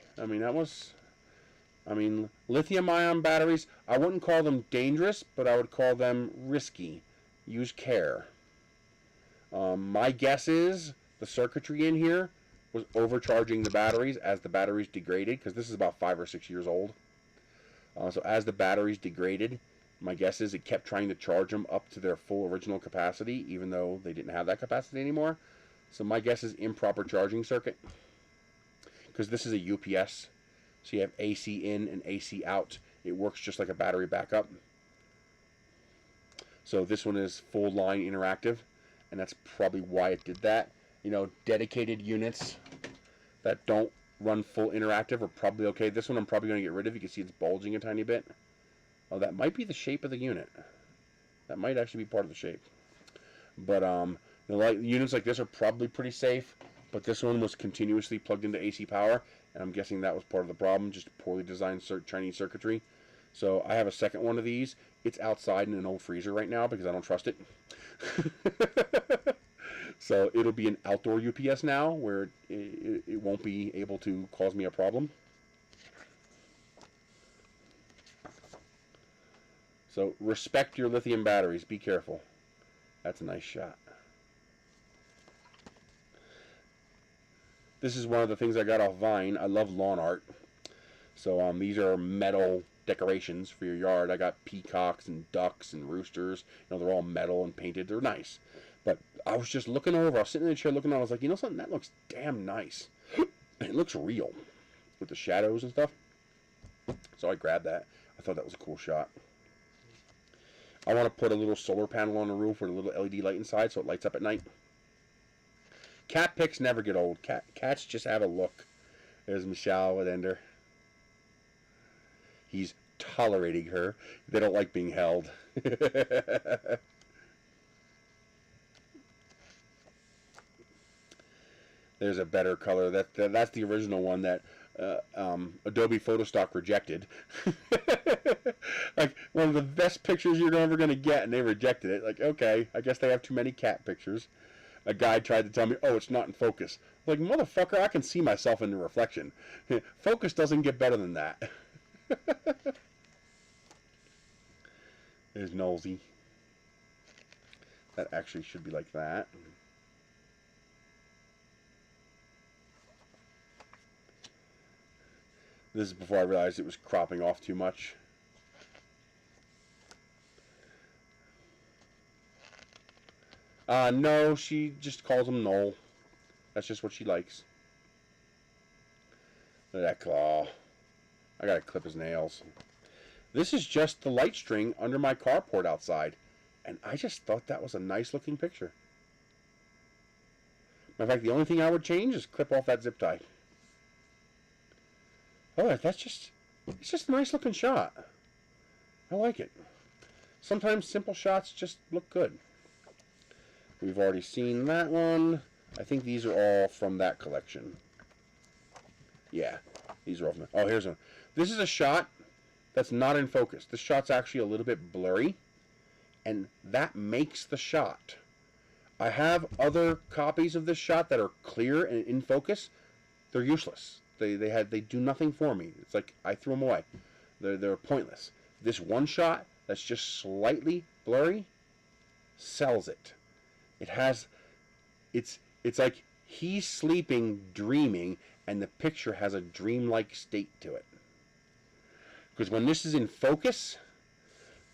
A: Lithium-ion batteries, I wouldn't call them dangerous, but I would call them risky. Use care. My guess is the circuitry in here was overcharging the batteries as the batteries degraded, because this is about 5 or 6 years old. So as the batteries degraded, my guess is it kept trying to charge them up to their full original capacity, even though they didn't have that capacity anymore. So my guess is improper charging circuit, because this is a UPS. So you have AC in and AC out. It works just like a battery backup. So this one is full line interactive, and that's probably why it did that. You know, dedicated units that don't run full interactive are probably okay. This one I'm probably going to get rid of. You can see it's bulging a tiny bit. Oh, that might be the shape of the unit. That might actually be part of the shape. But units like this are probably pretty safe. But this one was continuously plugged into AC power, and I'm guessing that was part of the problem, just poorly designed Chinese circuitry. So I have a second one of these. It's outside in an old freezer right now because I don't trust it. So it'll be an outdoor UPS now, where it it won't be able to cause me a problem. So respect your lithium batteries. Be careful. That's a nice shot. This is one of the things I got off Vine. I love lawn art. So these are metal decorations for your yard. I got peacocks and ducks and roosters. You know, they're all metal and painted. They're nice. But I was just looking over. I was sitting in the chair looking over. I was like, you know something? That looks damn nice. It looks real with the shadows and stuff. So I grabbed that. I thought that was a cool shot. I want to put a little solar panel on the roof with a little LED light inside so it lights up at night. Cat pics never get old. Cats just have a look. There's Michelle with Ender. He's tolerating her. They don't like being held. There's a better color. That's the original one that Adobe Photostock rejected. Like, one of the best pictures you're ever going to get, and they rejected it. Like, okay, I guess they have too many cat pictures. A guy tried to tell me, oh, it's not in focus. Like, motherfucker, I can see myself in the reflection. Focus doesn't get better than that. There's Nosy. That actually should be like that. This is before I realized it was cropping off too much. No, she just calls him Noel. That's just what she likes. Look at that claw. I gotta clip his nails. This is just the light string under my carport outside. And I just thought that was a nice looking picture. Matter of fact, the only thing I would change is clip off that zip tie. Oh, it's just a nice looking shot. I like it. Sometimes simple shots just look good. We've already seen that one. I think these are all from that collection. Yeah, these are all from that. Oh, here's one. This is a shot that's not in focus. This shot's actually a little bit blurry, and that makes the shot. I have other copies of this shot that are clear and in focus. They're useless. They do nothing for me. It's like I threw them away. They're pointless. This one shot that's just slightly blurry sells it. It's like he's sleeping, dreaming, and the picture has a dreamlike state to it. Because when this is in focus,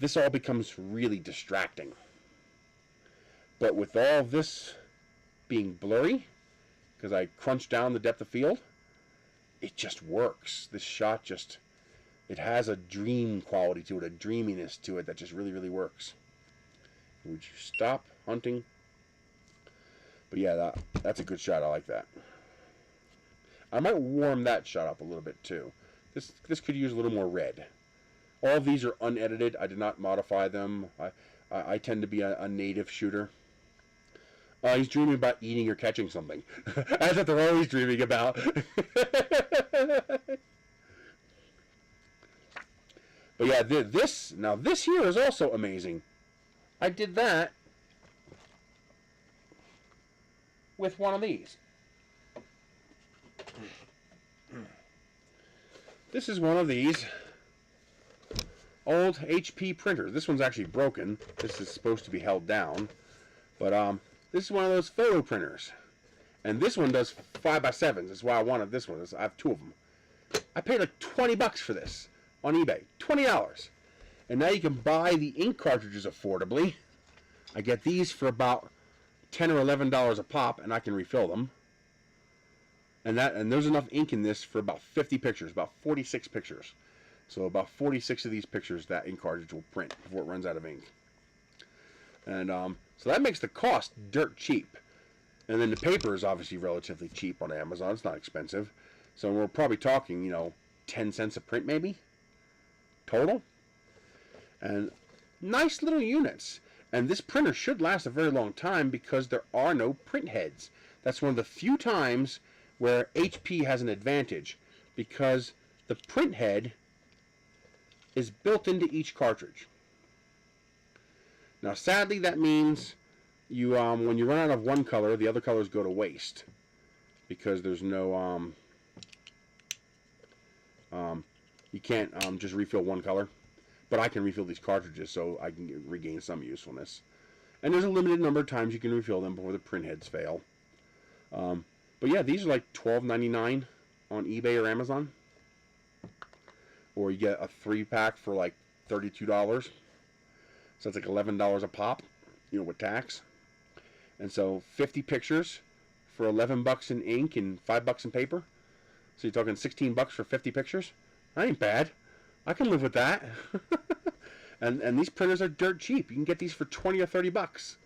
A: this all becomes really distracting. But with all of this being blurry, because I crunched down the depth of field, it just works. This shot just, it has a dream quality to it, a dreaminess to it that just really, really works. Would you stop hunting? But yeah, that's a good shot. I like that. I might warm that shot up a little bit too. This could use a little more red. All of these are unedited. I did not modify them. I tend to be a native shooter. He's dreaming about eating or catching something. That's what they're always dreaming about. But yeah, this here is also amazing. I did that with one of these. This is one of these old HP printers. This one's actually broken. This is supposed to be held down. But this is one of those photo printers. And this one does 5x7s. That's why I wanted this one. I have two of them. I paid like $20 for this on eBay. $20. And now you can buy the ink cartridges affordably. I get these for about $10 or $11 a pop, and I can refill them. And there's enough ink in this for about 50 pictures, about 46 pictures. So about 46 of these pictures that ink cartridge will print before it runs out of ink. And so that makes the cost dirt cheap. And then the paper is obviously relatively cheap on Amazon. It's not expensive. So we're probably talking, 10 cents a print maybe total. And nice little units. And this printer should last a very long time because there are no print heads. That's one of the few times where HP has an advantage, because the print head is built into each cartridge. Now, sadly, that means you when you run out of one color, the other colors go to waste. because there's no you can't just refill one color, but I can refill these cartridges so I can regain some usefulness. And there's a limited number of times you can refill them before the print heads fail. But yeah, these are like $12.99 on eBay or Amazon. Or you get a 3-pack for like $32. So it's like $11 a pop, you know, with tax. And so 50 pictures for $11 in ink and $5 in paper. So you're talking $16 for 50 pictures. That ain't bad. I can live with that. and these printers are dirt cheap. You can get these for 20 or 30 bucks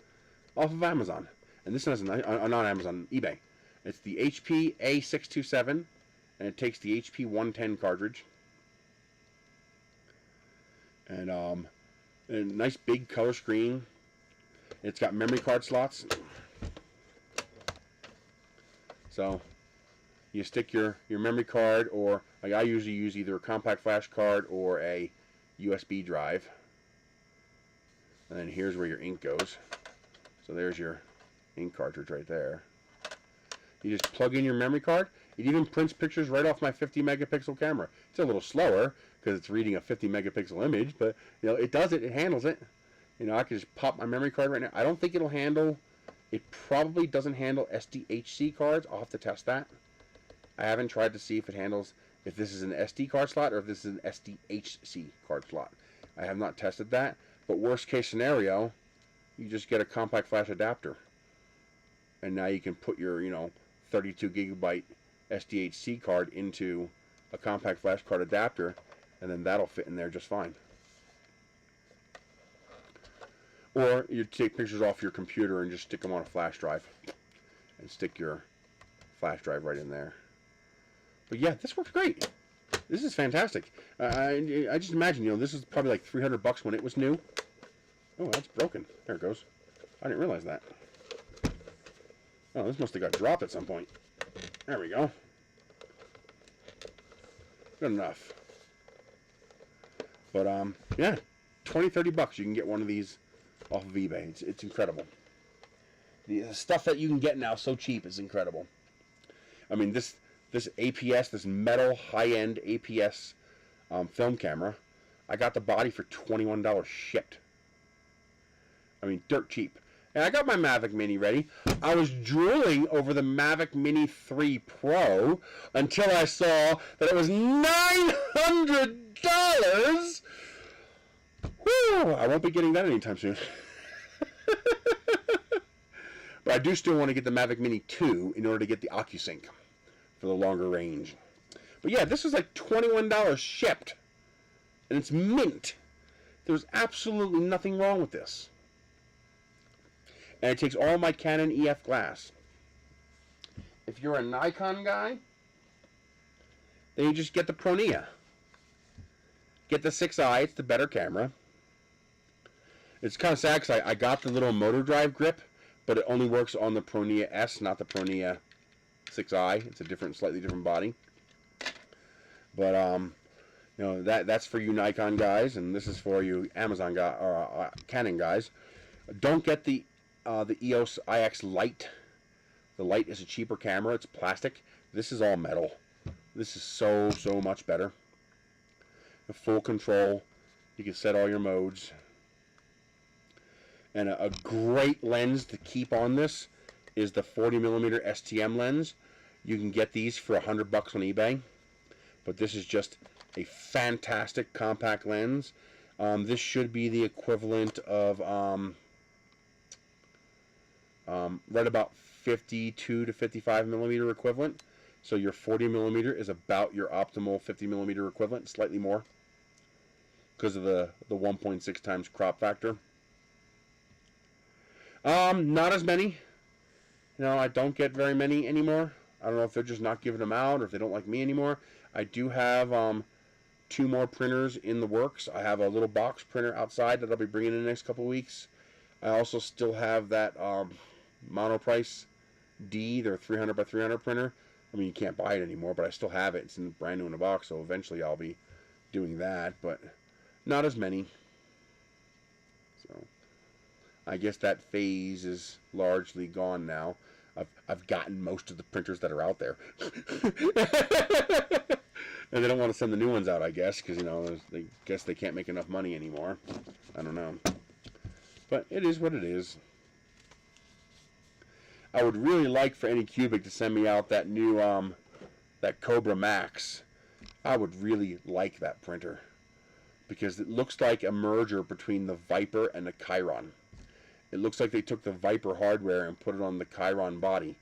A: off of Amazon. And this is not Amazon, eBay. It's the HP A627, and it takes the HP 110 cartridge. And a nice big color screen. It's got memory card slots. So you stick your memory card, or like I usually use either a compact flash card or a USB drive. And then here's where your ink goes. So there's your ink cartridge right there. You just plug in your memory card. It even prints pictures right off my 50 megapixel camera. It's a little slower because it's reading a 50 megapixel image, but you know, it does it. It handles it. You know, I can just pop my memory card right now. I don't think it'll handle. It probably doesn't handle SDHC cards. I'll have to test that. I haven't tried to see if it handles, if this is an SD card slot or if this is an SDHC card slot. I have not tested that. But worst case scenario, you just get a compact flash adapter. And now you can put your, you know, 32 gigabyte SDHC card into a compact flash card adapter, and then that'll fit in there just fine. Or you take pictures off your computer and just stick them on a flash drive and stick your flash drive right in there. But yeah, this works great. This is fantastic. I just imagine, you know, this is probably like $300 when it was new. Oh, that's broken. There it goes. I didn't realize that. Oh, this must have got dropped at some point. There we go. Good enough. But yeah, $20-30 you can get one of these off of eBay. It's incredible. The stuff that you can get now so cheap is incredible. I mean, this APS, this metal high-end APS film camera, I got the body for $21 shipped. I mean, dirt cheap. And I got my Mavic Mini ready. I was drooling over the Mavic Mini 3 Pro until I saw that it was $900. Whew, I won't be getting that anytime soon. But I do still want to get the Mavic Mini 2 in order to get the OcuSync for the longer range. But yeah, this is like $21 shipped. And it's mint. There's absolutely nothing wrong with this. And it takes all my Canon EF glass. If you're a Nikon guy, then you just get the Pronia. Get the 6i, it's the better camera. It's kind of sad because I got the little motor drive grip, but it only works on the Pronia S, not the Pronia 6i. It's a slightly different body. But you know, that's for you Nikon guys, and this is for you Amazon guy or Canon guys. Don't get the EOS IX Lite. The Lite is a cheaper camera. It's plastic. This is all metal. This is so much better. The full control. You can set all your modes. And a great lens to keep on this is the 40mm STM lens. You can get these for $100 on eBay. But this is just a fantastic compact lens. This should be the equivalent of right about 52 to 55mm equivalent. So your 40mm is about your optimal 50mm equivalent, slightly more, because of the 1.6 times crop factor. Not as many. You know, I don't get very many anymore. I don't know if they're just not giving them out or if they don't like me anymore. I do have 2 more printers in the works. I have a little box printer outside that I'll be bringing in the next couple of weeks. I also still have that Monoprice D, their 300 by 300 printer. I mean, you can't buy it anymore, but I still have it. It's brand new in a box, so eventually I'll be doing that, but not as many. So I guess that phase is largely gone now. I've gotten most of the printers that are out there. And they don't want to send the new ones out, I guess, because, you know, they guess they can't make enough money anymore. I don't know. But it is what it is. I would really like for Anycubic to send me out that new, that Cobra Max. I would really like that printer. Because it looks like a merger between the Viper and the Chiron. It looks like they took the Viper hardware and put it on the Chiron body.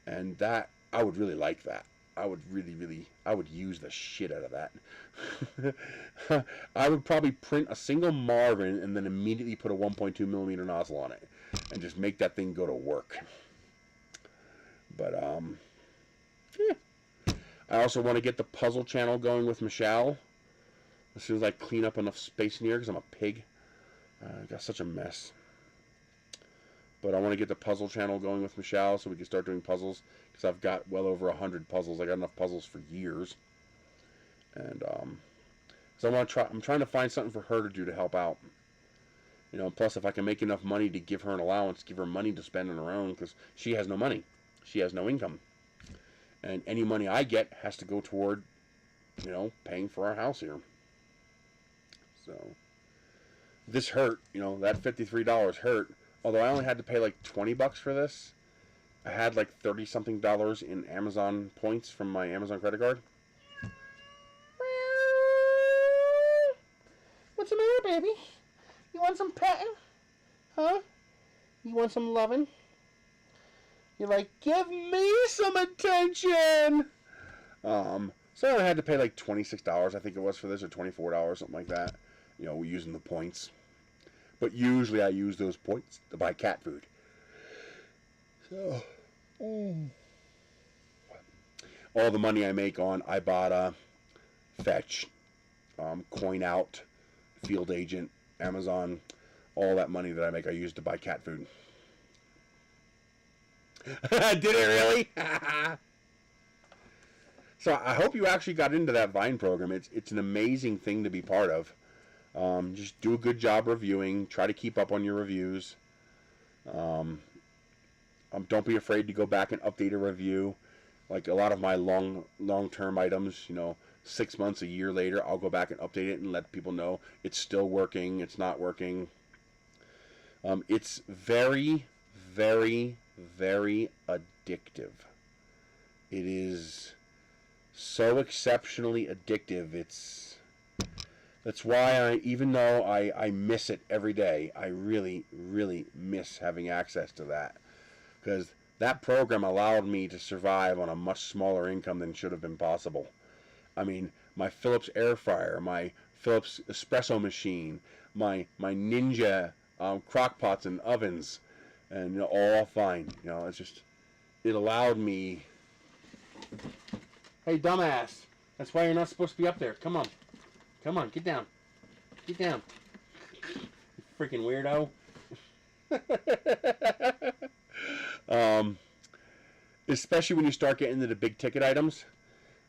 A: And that, I would really like that. I would I would use the shit out of that. I would probably print a single Marvin and then immediately put a 1.2 millimeter nozzle on it. And just make that thing go to work. But, yeah. I also want to get the puzzle channel going with Michelle. As soon as I clean up enough space in here, because I'm a pig. I got such a mess. But I want to get the puzzle channel going with Michelle so we can start doing puzzles. Because I've got well over 100 puzzles. I got enough puzzles for years. And, so I'm trying to find something for her to do to help out. You know, plus if I can make enough money to give her an allowance, give her money to spend on her own, because she has no money. She has no income. And any money I get has to go toward, you know, paying for our house here. So, this hurt, you know, that $53 hurt. Although I only had to pay like 20 bucks for this. I had like 30-something dollars in Amazon points from my Amazon credit card. What's the matter, baby? You want some petting? Huh? You want some loving? You're like, give me some attention! So I had to pay like $26, I think it was, for this, or $24, something like that. You know, using the points. But usually I use those points to buy cat food. So, all the money I make on Ibotta, Fetch, Coin Out, Field Agent, Amazon, all that money that I make I use to buy cat food. Did it really? So I hope you actually got into that Vine program. It's an amazing thing to be part of. Just do a good job reviewing. Try to keep up on your reviews. Don't be afraid to go back and update a review. Like a lot of my long-term items, you know, 6 months, a year later, I'll go back and update it and let people know it's still working, it's not working. It's very, very, very addictive. It is so exceptionally addictive. That's why even though I miss it every day, I really, really miss having access to that. Because that program allowed me to survive on a much smaller income than should have been possible. I mean, my Philips air fryer, my Philips espresso machine, my Ninja crock pots and ovens, and you know, all fine. You know, it allowed me. Hey, dumbass! That's why you're not supposed to be up there. Come on, get down, get down. You freaking weirdo. Especially when you start getting into the big ticket items.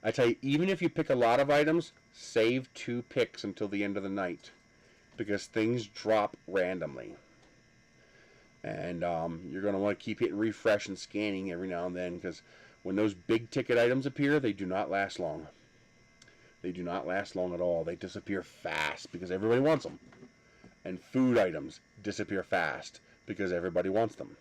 A: I tell you, even if you pick a lot of items, save 2 picks until the end of the night, because things drop randomly. And you're going to want to keep hitting refresh and scanning every now and then, because when those big ticket items appear, they do not last long. They do not last long at all. They disappear fast because everybody wants them. And food items disappear fast because everybody wants them.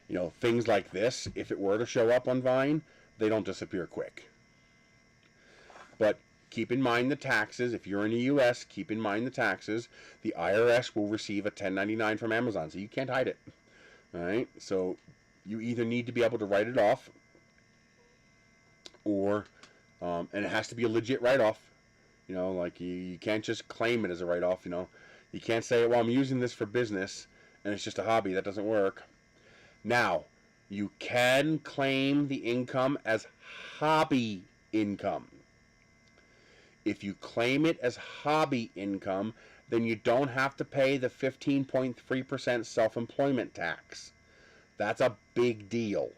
A: You know, things like this, if it were to show up on Vine, they don't disappear quick. But keep in mind the taxes. If you're in the U.S., keep in mind the taxes. The IRS will receive a 1099 from Amazon, so you can't hide it. All right? So you either need to be able to write it off, or, and it has to be a legit write-off. You know, like you can't just claim it as a write-off, you know. You can't say, well, I'm using this for business, and it's just a hobby. That doesn't work. Now, you can claim the income as hobby income. If you claim it as hobby income, then you don't have to pay the 15.3% self-employment tax. That's a big deal.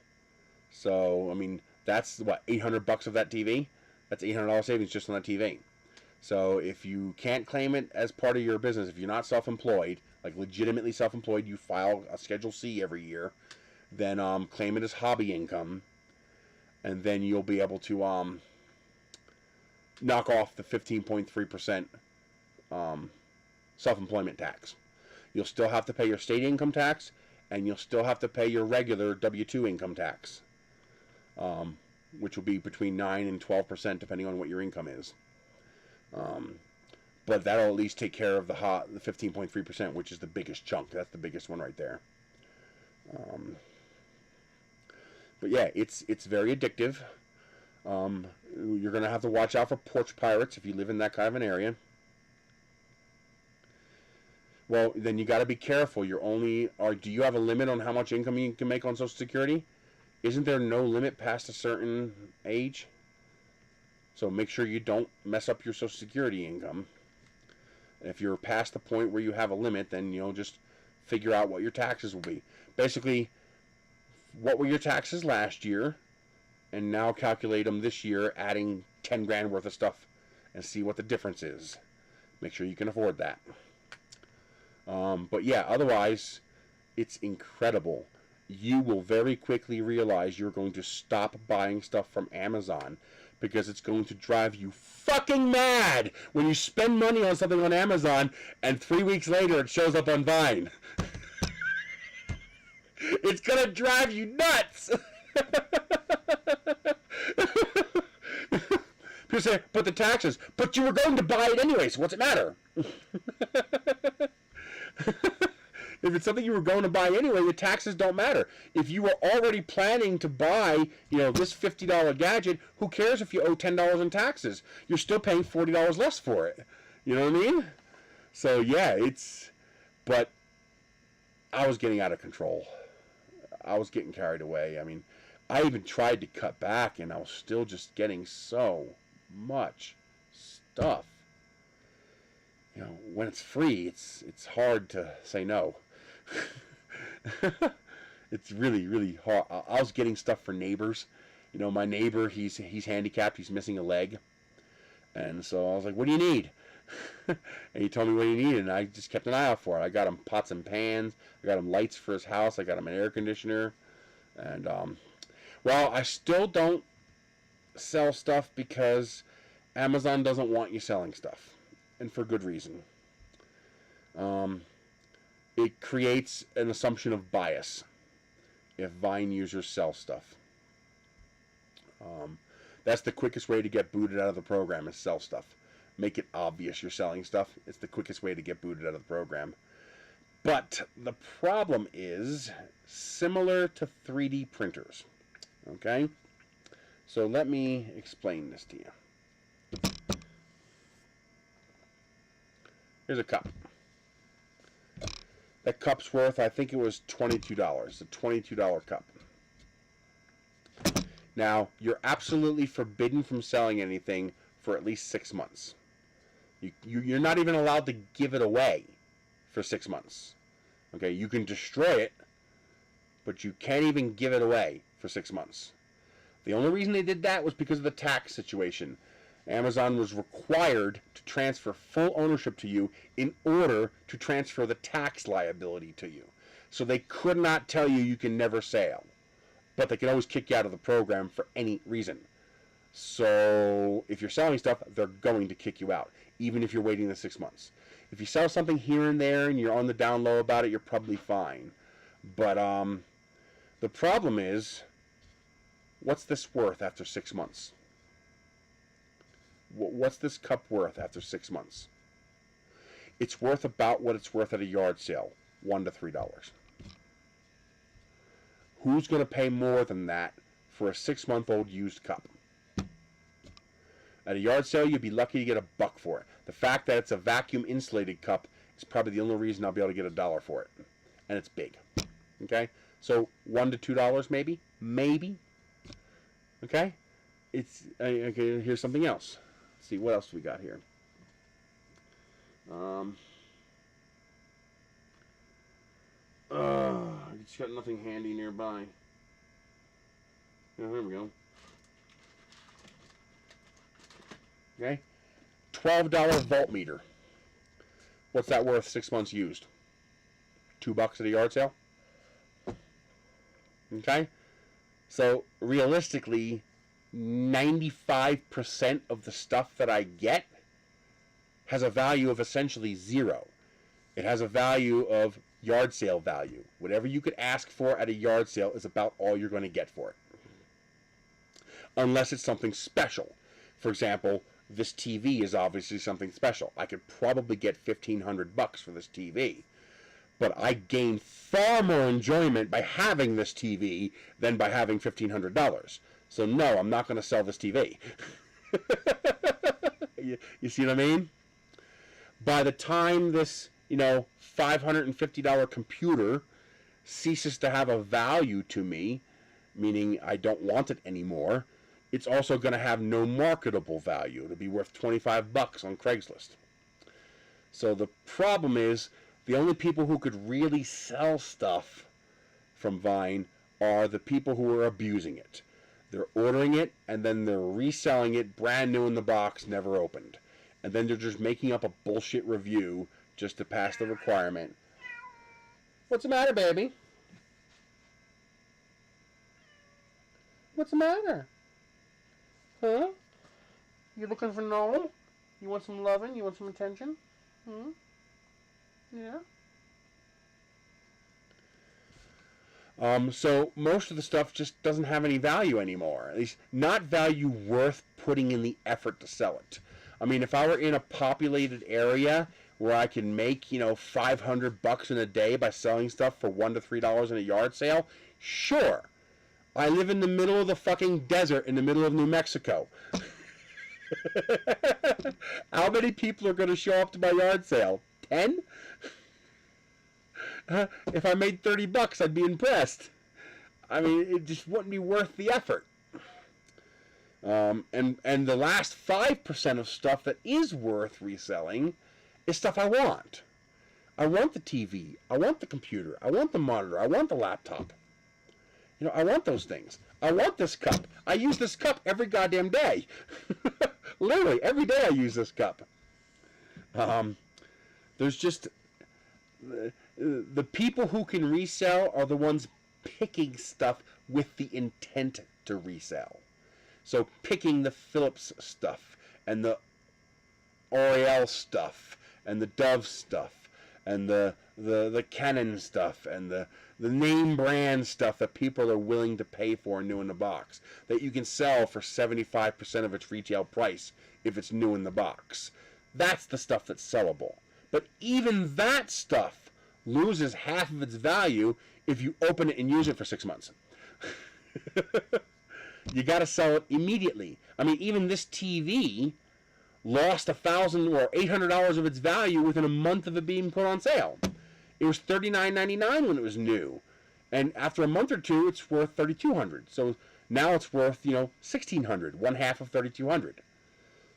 A: So, I mean, that's what, $800 of that TV? That's $800 savings just on that TV. So if you can't claim it as part of your business, if you're not self-employed, like legitimately self-employed, you file a Schedule C every year, then claim it as hobby income, and then you'll be able to knock off the 15.3% self-employment tax. You'll still have to pay your state income tax, and you'll still have to pay your regular W-2 income tax, which will be between 9 and 12% depending on what your income is. But that'll at least take care of the 15.3%, which is the biggest chunk. That's the biggest one right there. But yeah, it's very addictive. You're going to have to watch out for porch pirates if you live in that kind of an area. Well, then you got to be careful. Do you have a limit on how much income you can make on Social Security? Isn't there no limit past a certain age? So make sure you don't mess up your Social Security income. If you're past the point where you have a limit, then just figure out what your taxes will be. Basically, what were your taxes last year, and now calculate them this year, adding 10 grand worth of stuff, and see what the difference is. Make sure you can afford that. But yeah, otherwise, it's incredible. You will very quickly realize you're going to stop buying stuff from Amazon, because it's going to drive you fucking mad when you spend money on something on Amazon and 3 weeks later it shows up on Vine. It's going to drive you nuts. People say, but the taxes. But you were going to buy it anyway, so what's it matter? If it's something you were going to buy anyway, the taxes don't matter. If you were already planning to buy, this $50 gadget, who cares if you owe $10 in taxes? You're still paying $40 less for it. You know what I mean? So yeah, but I was getting out of control. I was getting carried away. I mean, I even tried to cut back, and I was still just getting so much stuff. When it's free, it's hard to say no. It's really, really hard. I was getting stuff for neighbors. My neighbor, he's handicapped. He's missing a leg. And so I was like, what do you need? And he told me what he needed, and I just kept an eye out for it. I got him pots and pans. I got him lights for his house. I got him an air conditioner. And, well, I still don't sell stuff because Amazon doesn't want you selling stuff. And for good reason. It creates an assumption of bias if Vine users sell stuff. That's the quickest way to get booted out of the program, is sell stuff. Make it obvious you're selling stuff. It's the quickest way to get booted out of the program. But the problem is similar to 3D printers. Okay? So let me explain this to you. Here's a cup. That cup's worth, I think it was $22. It's a $22 cup. Now, you're absolutely forbidden from selling anything for at least 6 months. You're not even allowed to give it away for 6 months. Okay, you can destroy it, but you can't even give it away for 6 months. The only reason they did that was because of the tax situation. Amazon was required to transfer full ownership to you in order to transfer the tax liability to you. So they could not tell you can never sell, but they can always kick you out of the program for any reason. So if you're selling stuff, they're going to kick you out, even if you're waiting the 6 months. If you sell something here and there and you're on the down low about it, you're probably fine. But the problem is, what's this worth after 6 months? What's this cup worth after 6 months? It's worth about what it's worth at a yard sale, $1 to $3. Who's going to pay more than that for a 6-month-old used cup? At a yard sale, you'd be lucky to get $1 for it. The fact that it's a vacuum insulated cup is probably the only reason I'll be able to get $1 for it. And it's big. Okay? So $1 to $2 maybe? Maybe. Okay? Okay, here's something else. Let's see, what else do we got here? I just got nothing handy nearby. Oh, there we go. Okay. $12 voltmeter. What's that worth 6 months used? $2 at a yard sale. Okay? So, realistically, 95% of the stuff that I get has a value of essentially zero. It has a value of yard sale value. Whatever you could ask for at a yard sale is about all you're going to get for it. Unless it's something special. For example, this TV is obviously something special. I could probably get $1,500 for this TV. But I gain far more enjoyment by having this TV than by having $1,500. So no, I'm not going to sell this TV. You see what I mean? By the time this, $550 computer ceases to have a value to me, meaning I don't want it anymore, it's also going to have no marketable value. It'll be worth $25 on Craigslist. So the problem is, the only people who could really sell stuff from Vine are the people who are abusing it. They're ordering it, and then they're reselling it brand new in the box, never opened. And then they're just making up a bullshit review just to pass the requirement. What's the matter, baby? What's the matter? Huh? You looking for Noel? You want some loving? You want some attention? Yeah? So most of the stuff just doesn't have any value anymore. At least not value worth putting in the effort to sell it. I mean, if I were in a populated area where I can make, $500 in a day by selling stuff for $1 to $3 in a yard sale, sure. I live in the middle of the fucking desert in the middle of New Mexico. How many people are going to show up to my yard sale? 10? If I made $30, I'd be impressed. I mean, it just wouldn't be worth the effort. And the last 5% of stuff that is worth reselling is stuff I want. I want the TV. I want the computer. I want the monitor. I want the laptop. I want those things. I want this cup. I use this cup every goddamn day. Literally, every day I use this cup. There's just... The people who can resell are the ones picking stuff with the intent to resell. So picking the Philips stuff, and the L'Oreal stuff, and the Dove stuff, and the Canon stuff, and the name brand stuff that people are willing to pay for new in the box, that you can sell for 75% of its retail price if it's new in the box. That's the stuff that's sellable. But even that stuff loses half of its value if you open it and use it for 6 months. You got to sell it immediately. I mean, even this TV lost $1,000 or $800 of its value within a month of it being put on sale. It was $39.99 when it was new, and after a month or two, it's worth $3,200. So now it's worth $1,600, one half of $3,200.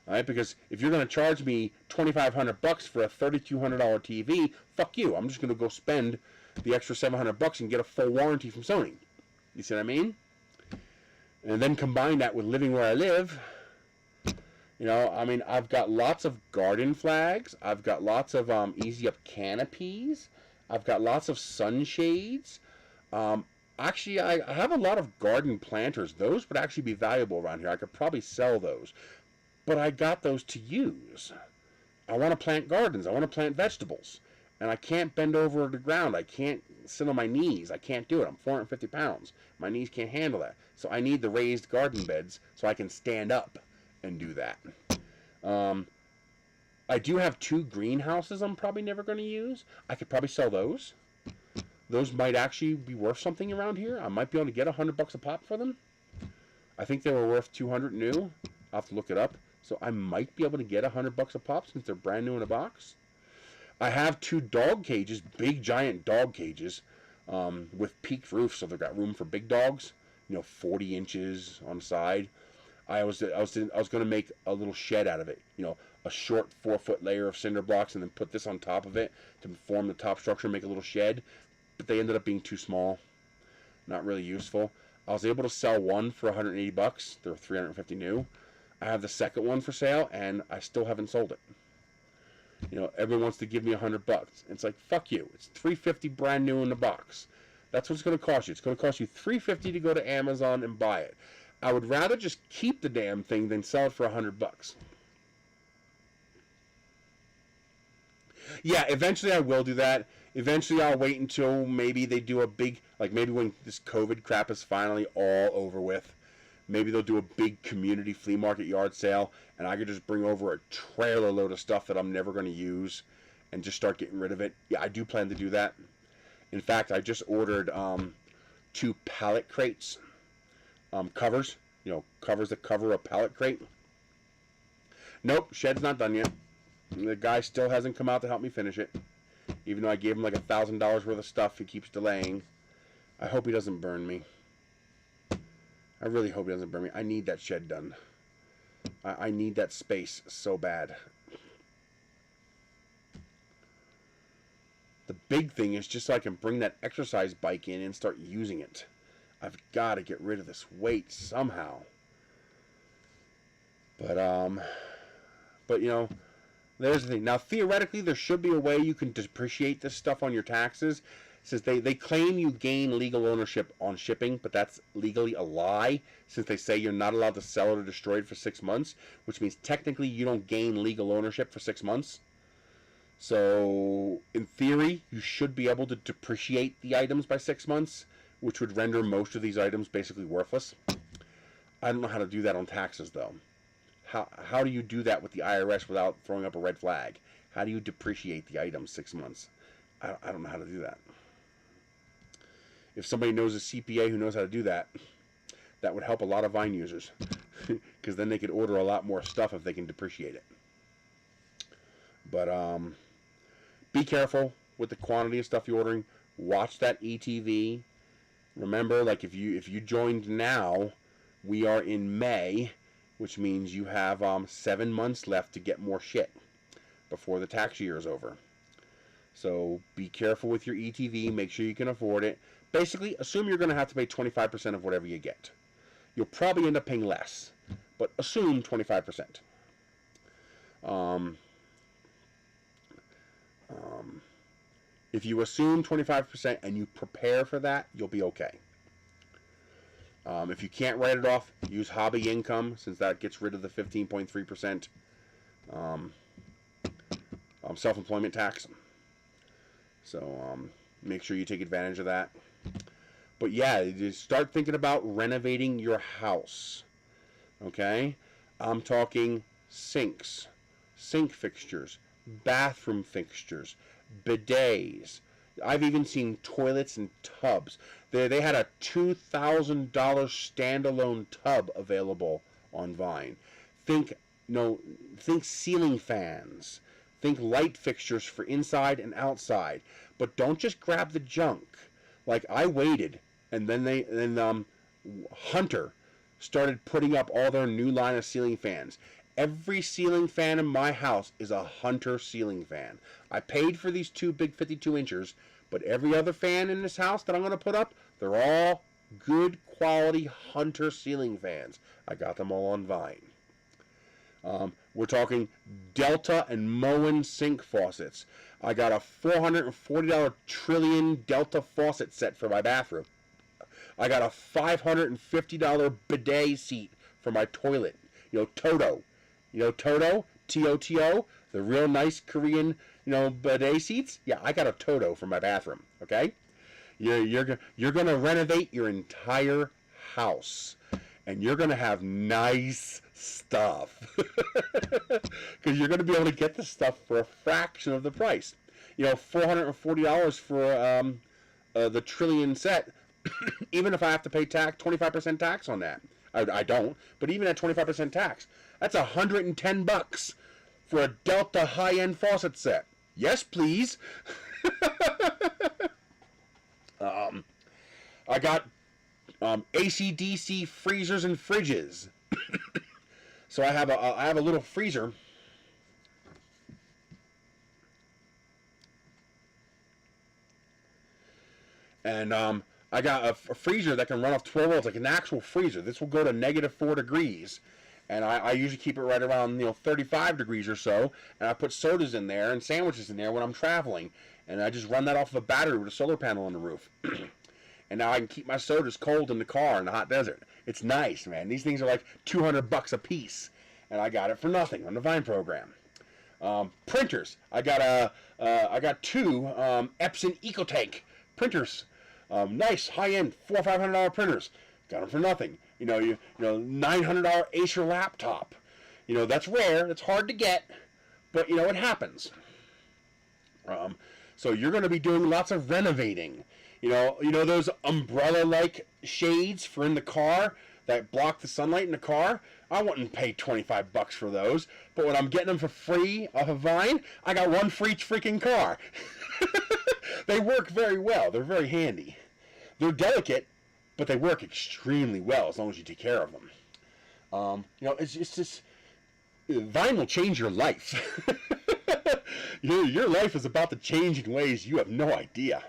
A: All right, because if you're going to charge me $2,500 for a $3,200 TV, fuck you. I'm just going to go spend the extra $700 and get a full warranty from Sony. You see what I mean? And then combine that with living where I live. I've got lots of garden flags. I've got lots of easy up canopies. I've got lots of sunshades. Actually, I have a lot of garden planters. Those would actually be valuable around here. I could probably sell those. But I got those to use. I want to plant gardens. I want to plant vegetables. And I can't bend over the ground. I can't sit on my knees. I can't do it. I'm 450 pounds. My knees can't handle that. So I need the raised garden beds so I can stand up and do that. I do have 2 greenhouses I'm probably never going to use. I could probably sell those. Those might actually be worth something around here. I might be able to get $100 a pop for them. I think they were worth $200 new. I'll have to look it up. So I might be able to get $100 a pop since they're brand new in a box. I have 2 dog cages, big giant dog cages, with peaked roofs, so they've got room for big dogs. 40 inches on the side. I was going to make a little shed out of it. A short 4-foot layer of cinder blocks, and then put this on top of it to form the top structure, and make a little shed. But they ended up being too small, not really useful. I was able to sell one for $180. They were $350 new. I have the second one for sale, and I still haven't sold it. You know, everyone wants to give me $100. It's like, fuck you. It's $350 brand new in the box. That's what it's going to cost you. It's going to cost you $350 to go to Amazon and buy it. I would rather just keep the damn thing than sell it for $100. Yeah, eventually I will do that. Eventually I'll wait until maybe they do a big, like maybe when this COVID crap is finally all over with, maybe they'll do a big community flea market yard sale, and I could just bring over a trailer load of stuff that I'm never going to use and just start getting rid of it. Yeah, I do plan to do that. In fact, I just ordered 2 pallet crates, covers, you know, covers that cover a pallet crate. Nope, shed's not done yet. The guy still hasn't come out to help me finish it. Even though I gave him like $1,000 worth of stuff, he keeps delaying. I hope he doesn't burn me. I really hope he doesn't burn me. I need that shed done. I need that space so bad. The big thing is just so I can bring that exercise bike in and start using it. I've got to get rid of this weight somehow. But you know, there's the thing. Now, theoretically, there should be a way you can depreciate this stuff on your taxes. Since they claim you gain legal ownership on shipping, but that's legally a lie, since they say you're not allowed to sell it or destroy it for 6 months, which means technically you don't gain legal ownership for 6 months. So, in theory, you should be able to depreciate the items by 6 months, which would render most of these items basically worthless. I don't know how to do that on taxes, though. How do you do that with the IRS without throwing up a red flag? How do you depreciate the items 6 months? I don't know how to do that. If somebody knows a CPA who knows how to do that, that would help a lot of Vine users. Because then they could order a lot more stuff if they can depreciate it. But be careful with the quantity of stuff you're ordering. Watch that ETV. Remember, like if you joined now, we are in May, which means you have 7 months left to get more shit before the tax year is over. So be careful with your ETV. Make sure you can afford it. Basically, assume you're going to have to pay 25% of whatever you get. You'll probably end up paying less, but assume 25%. If you assume 25% and you prepare for that, you'll be okay. If you can't write it off, use hobby income, since that gets rid of the 15.3% self-employment tax. So make sure you take advantage of that. But yeah, just start thinking about renovating your house. Okay? I'm talking sinks, sink fixtures, bathroom fixtures, bidets. I've even seen toilets and tubs. They had a $2,000 standalone tub available on Vine. Think ceiling fans. Think light fixtures for inside and outside. But don't just grab the junk. Like, I waited, and then Hunter started putting up all their new line of ceiling fans. Every ceiling fan in my house is a Hunter ceiling fan. I paid for these 2 big 52 inchers, but every other fan in this house that I'm going to put up, they're all good quality Hunter ceiling fans. I got them all on Vine. We're talking Delta and Moen sink faucets. I got a $440 Trillion Delta faucet set for my bathroom. I got a $550 bidet seat for my toilet. You know, Toto. You know, Toto? T-O-T-O? The real nice Korean, bidet seats? Yeah, I got a Toto for my bathroom, okay? You're going to renovate your entire house. And you're going to have nice stuff. Because you're going to be able to get the stuff for a fraction of the price. $440 for the Trillion set. Even if I have to pay 25% tax on that. I don't. But even at 25% tax, that's $110 for a Delta high-end faucet set. Yes, please. I got AC/DC freezers and fridges. So I have a little freezer. And I got a freezer that can run off 12 volts, like an actual freezer. This will go to -4 degrees. And I usually keep it right around 35 degrees or so, and I put sodas in there and sandwiches in there when I'm traveling, and I just run that off of a battery with a solar panel on the roof. And now I can keep my sodas cold in the car in the hot desert. It's nice, man. These things are like $200 a piece, and I got it for nothing on the Vine program. Printers. I got two Epson EcoTank printers. Nice high-end $400 or $500 printers. Got them for nothing. $900 Acer laptop. That's rare. It's hard to get, but it happens. So you're going to be doing lots of renovating. Those umbrella-like shades for in the car that block the sunlight in the car? I wouldn't pay $25 for those, but when I'm getting them for free off of Vine, I got one for each freaking car. They work very well. They're very handy. They're delicate, but they work extremely well as long as you take care of them. It's just Vine will change your life. Your life is about to change in ways you have no idea.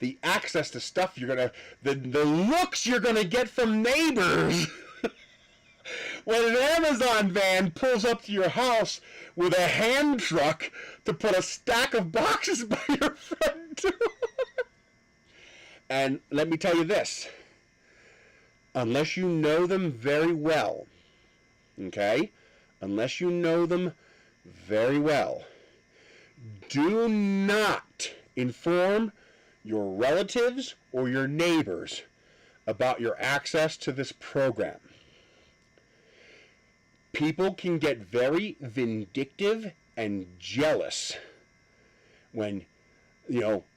A: The access to stuff the looks you're gonna get from neighbors when an Amazon van pulls up to your house with a hand truck to put a stack of boxes by your front door. And let me tell you this, unless you know them very well, okay? Unless you know them very well, do not inform your relatives or your neighbors about your access to this program. People can get very vindictive and jealous when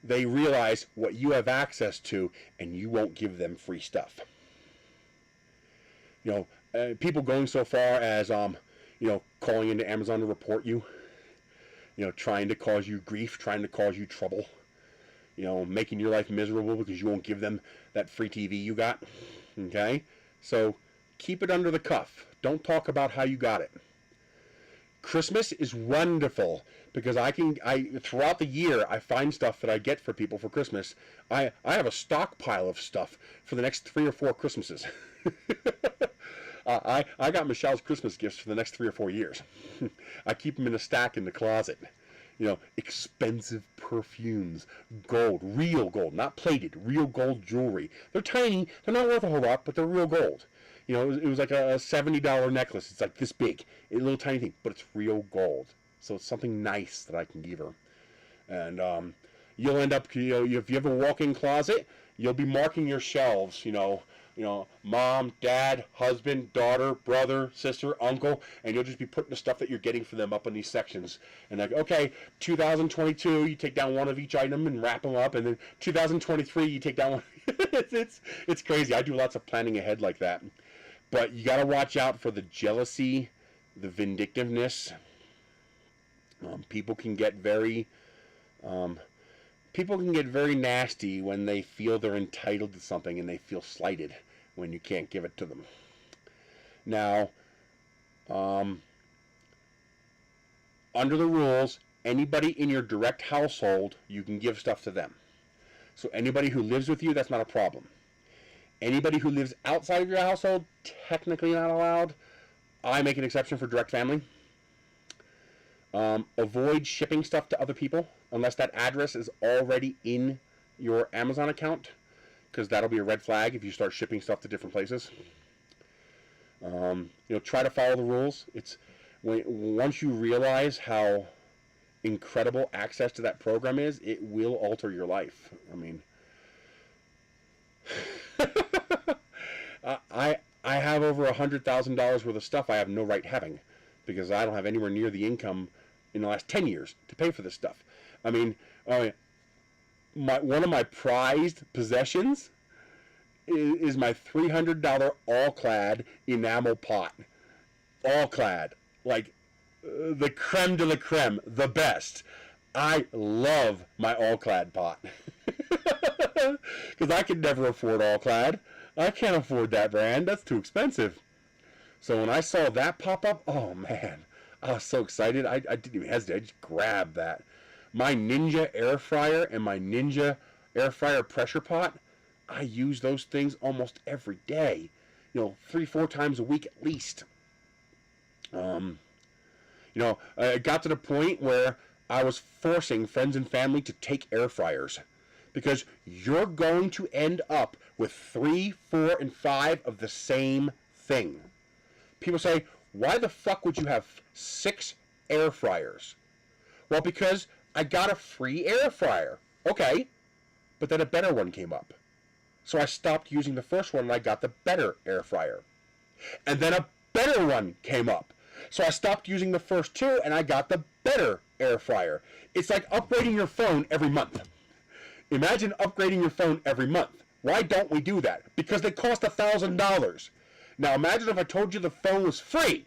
A: they realize what you have access to and you won't give them free stuff. People going so far as calling into Amazon to report you, trying to cause you grief, trying to cause you trouble, making your life miserable because you won't give them that free TV you got. Okay? So keep it under the cuff. Don't talk about how you got it. Christmas is wonderful because I throughout the year I find stuff that I get for people for Christmas. I have a stockpile of stuff for the next 3 or 4 Christmases. I got Michelle's Christmas gifts for the next 3 or 4 years. I keep them in a stack in the closet. Expensive perfumes, gold, real gold, not plated, real gold jewelry. They're tiny, they're not worth a whole lot, but they're real gold. It was like a $70 necklace. It's like this big, a little tiny thing, but it's real gold. So it's something nice that I can give her. And you'll end up, if you have a walk-in closet, you'll be marking your shelves, mom, dad, husband, daughter, brother, sister, uncle, and you'll just be putting the stuff that you're getting for them up in these sections. And like, okay, 2022, you take down one of each item and wrap them up, and then 2023, you take down one. It's crazy. I do lots of planning ahead like that. But you got to watch out for the jealousy, the vindictiveness. People can get very nasty when they feel they're entitled to something and they feel slighted when you can't give it to them. Now, under the rules, anybody in your direct household, you can give stuff to them. So anybody who lives with you, that's not a problem. Anybody who lives outside of your household, technically not allowed. I make an exception for direct family. Avoid shipping stuff to other people unless that address is already in your Amazon account, because that'll be a red flag if you start shipping stuff to different places. Try to follow the rules. Once you realize how incredible access to that program is, it will alter your life. I mean, I have over $100,000 worth of stuff I have no right having because I don't have anywhere near the income in the last 10 years to pay for this stuff. I mean, one of my prized possessions is my $300 all-clad enamel pot. All-clad. Like, the creme de la creme. The best. I love my all-clad pot. Because I could never afford all-clad. I can't afford that brand. That's too expensive. So when I saw that pop up, oh man, I was so excited. I didn't even hesitate. I just grabbed that. My Ninja air fryer and my Ninja air fryer pressure pot, I use those things almost every day. 3-4 times a week at least. It got to the point where I was forcing friends and family to take air fryers, because you're going to end up with 3, 4, and 5 of the same thing. People say, why the fuck would you have 6 air fryers? Well, because I got a free air fryer. Okay, but then a better one came up. So I stopped using the first one and I got the better air fryer. And then a better one came up. So I stopped using the first 2 and I got the better air fryer. It's like upgrading your phone every month. Imagine upgrading your phone every month. Why don't we do that? Because they cost $1,000. Now imagine if I told you the phone was free.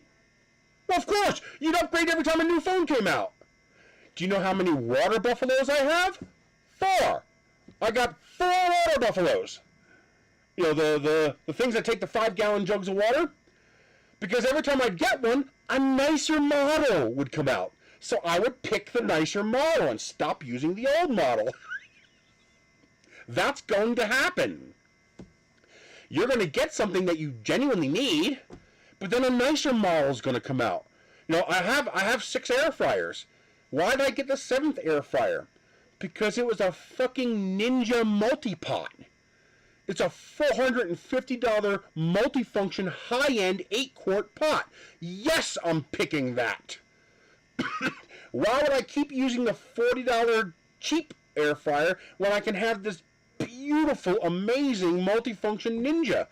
A: Well, of course, you'd upgrade every time a new phone came out. Do you know how many water buffaloes I have? 4. I got 4 water buffaloes. The things that take the 5-gallon jugs of water. Because every time I'd get one, a nicer model would come out. So I would pick the nicer model and stop using the old model. That's going to happen. You're going to get something that you genuinely need, but then a nicer model is going to come out. I have 6 air fryers. Why did I get the 7th air fryer? Because it was a fucking Ninja multi-pot. It's a $450 multifunction high-end 8-quart pot. Yes, I'm picking that. Why would I keep using the $40 cheap air fryer when I can have this beautiful, amazing multifunction Ninja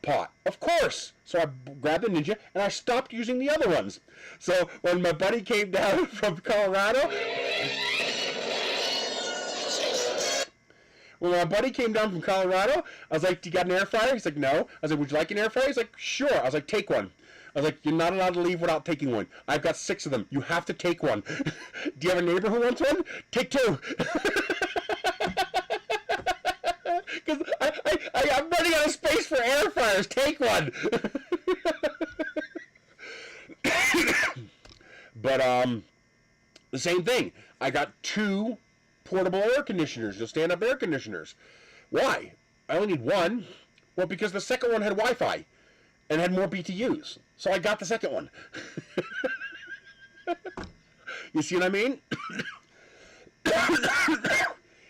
A: pot? Of course. So I grabbed the Ninja and I stopped using the other ones. So when my buddy came down from Colorado, I was like, do you got an air fryer? He's like, no. I was like, would you like an air fryer? He's like, sure. I was like, take one. I was like, you're not allowed to leave without taking one. I've got 6 of them. You have to take one. Do you have a neighbor who wants one? Take 2. Because I'm running out of space for air fryers. Take one. But the same thing. I got 2 portable air conditioners, stand-up air conditioners. Why? I only need 1. Well, because the second one had Wi-Fi and had more BTUs. So I got the second one. You see what I mean?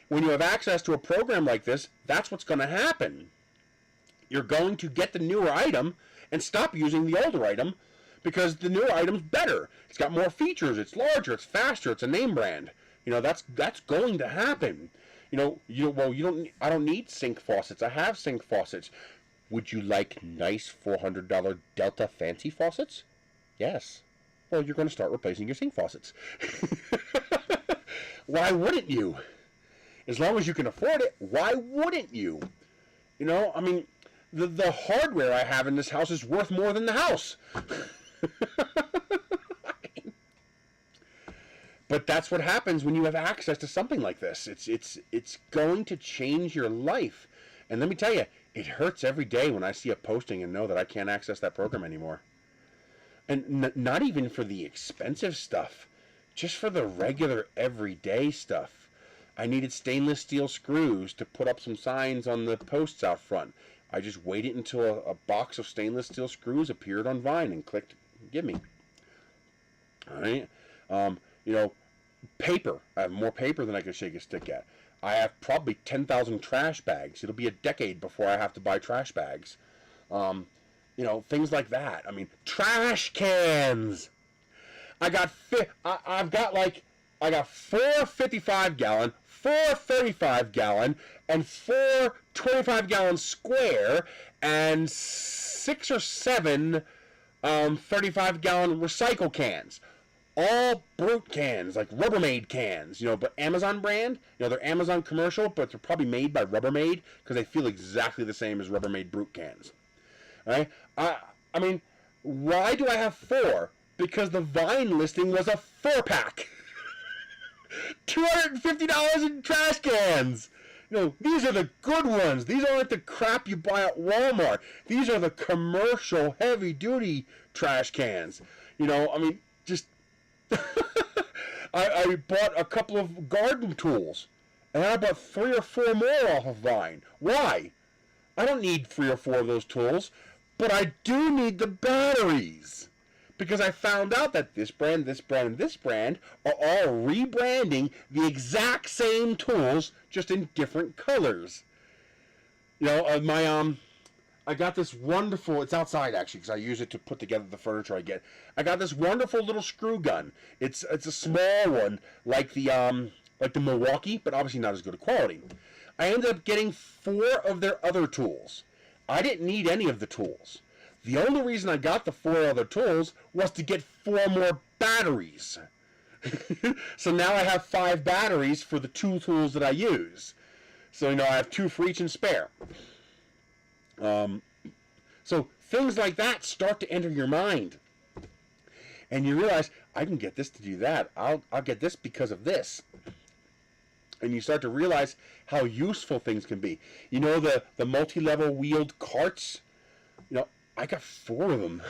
A: When you have access to a program like this, that's what's going to happen. You're going to get the newer item and stop using the older item because the newer item's better. It's got more features, it's larger, it's faster, it's a name brand. That's going to happen. I don't need sink faucets. I have sink faucets. Would you like nice $400 Delta fancy faucets? Yes. Well, you're going to start replacing your sink faucets. Why wouldn't you? As long as you can afford it, why wouldn't you? The hardware I have in this house is worth more than the house. But that's what happens when you have access to something like this. It's going to change your life. And let me tell you, it hurts every day when I see a posting and know that I can't access that program anymore. And not even for the expensive stuff, just for the regular everyday stuff. I needed stainless steel screws to put up some signs on the posts out front. I just waited until a box of stainless steel screws appeared on Vine and clicked, give me. All right. Paper. I have more paper than I can shake a stick at. I have probably 10,000 trash bags. It'll be a decade before I have to buy trash bags. Things like that. Trash cans. I got 4 55-gallon, 4 35-gallon, and 4 25-gallon square, and 6 or 7 35-gallon recycle cans. All brute cans, like Rubbermaid cans, but Amazon brand. They're Amazon commercial, but they're probably made by Rubbermaid because they feel exactly the same as Rubbermaid brute cans. All right? Why do I have 4? Because the Vine listing was a 4-pack. $250 in trash cans. These are the good ones. These aren't the crap you buy at Walmart. These are the commercial, heavy-duty trash cans. Just... I bought a couple of garden tools, and I bought 3 or 4 more off of Vine. Why? I don't need 3 or 4 of those tools. But I do need the batteries. Because I found out that this brand, this brand, and this brand are all rebranding the exact same tools, just in different colors. You know, I got this wonderful, it's outside actually, because I use it to put together the furniture I get. I got this wonderful little screw gun. It's a small one, like the Milwaukee, but obviously not as good a quality. I ended up getting 4 of their other tools. I didn't need any of the tools. The only reason I got the 4 other tools was to get 4 more batteries. So now I have 5 batteries for the 2 tools that I use. So, you know, I have 2 for each and spare. So things like that start to enter your mind. And you realize, I can get this to do that. I'll get this because of this. And you start to realize how useful things can be. You know, the multi-level wheeled carts? You know, I got 4 of them.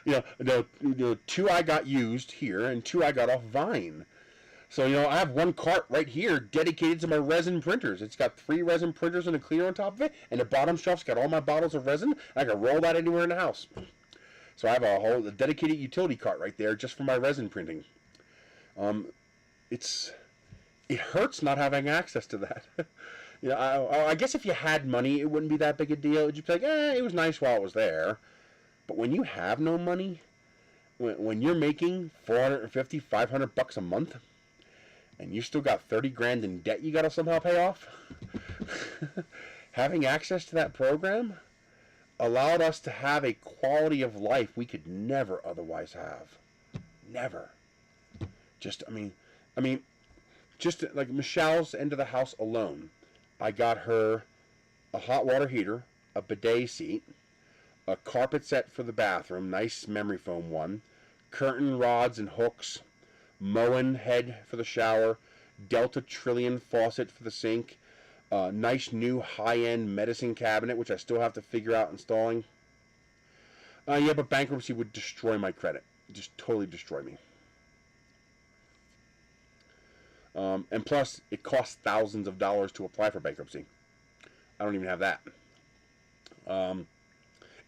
A: you know, 2 I got used here, and 2 I got off Vine. So, you know, I have 1 cart right here dedicated to my resin printers. It's got 3 resin printers and a clear on top of it, and the bottom shelf's got all my bottles of resin, and I can roll that anywhere in the house. So I have a dedicated utility cart right there just for my resin printing. It hurts not having access to that. You know, I guess if you had money, it wouldn't be that big a deal. You'd be like, it was nice while it was there. But when you have no money, when you're making $450, $500 a month, and you still got 30 grand in debt you got to somehow pay off, having access to that program allowed us to have a quality of life we could never otherwise have. Never. Just like Michelle's end of the house alone. I got her a hot water heater, a bidet seat, a carpet set for the bathroom, nice memory foam one, curtain rods and hooks, Moen head for the shower, Delta Trillion faucet for the sink, nice new high-end medicine cabinet, which I still have to figure out installing. Yeah, but bankruptcy would destroy my credit. Just totally destroy me. And plus, it costs thousands of dollars to apply for bankruptcy. I don't even have that. And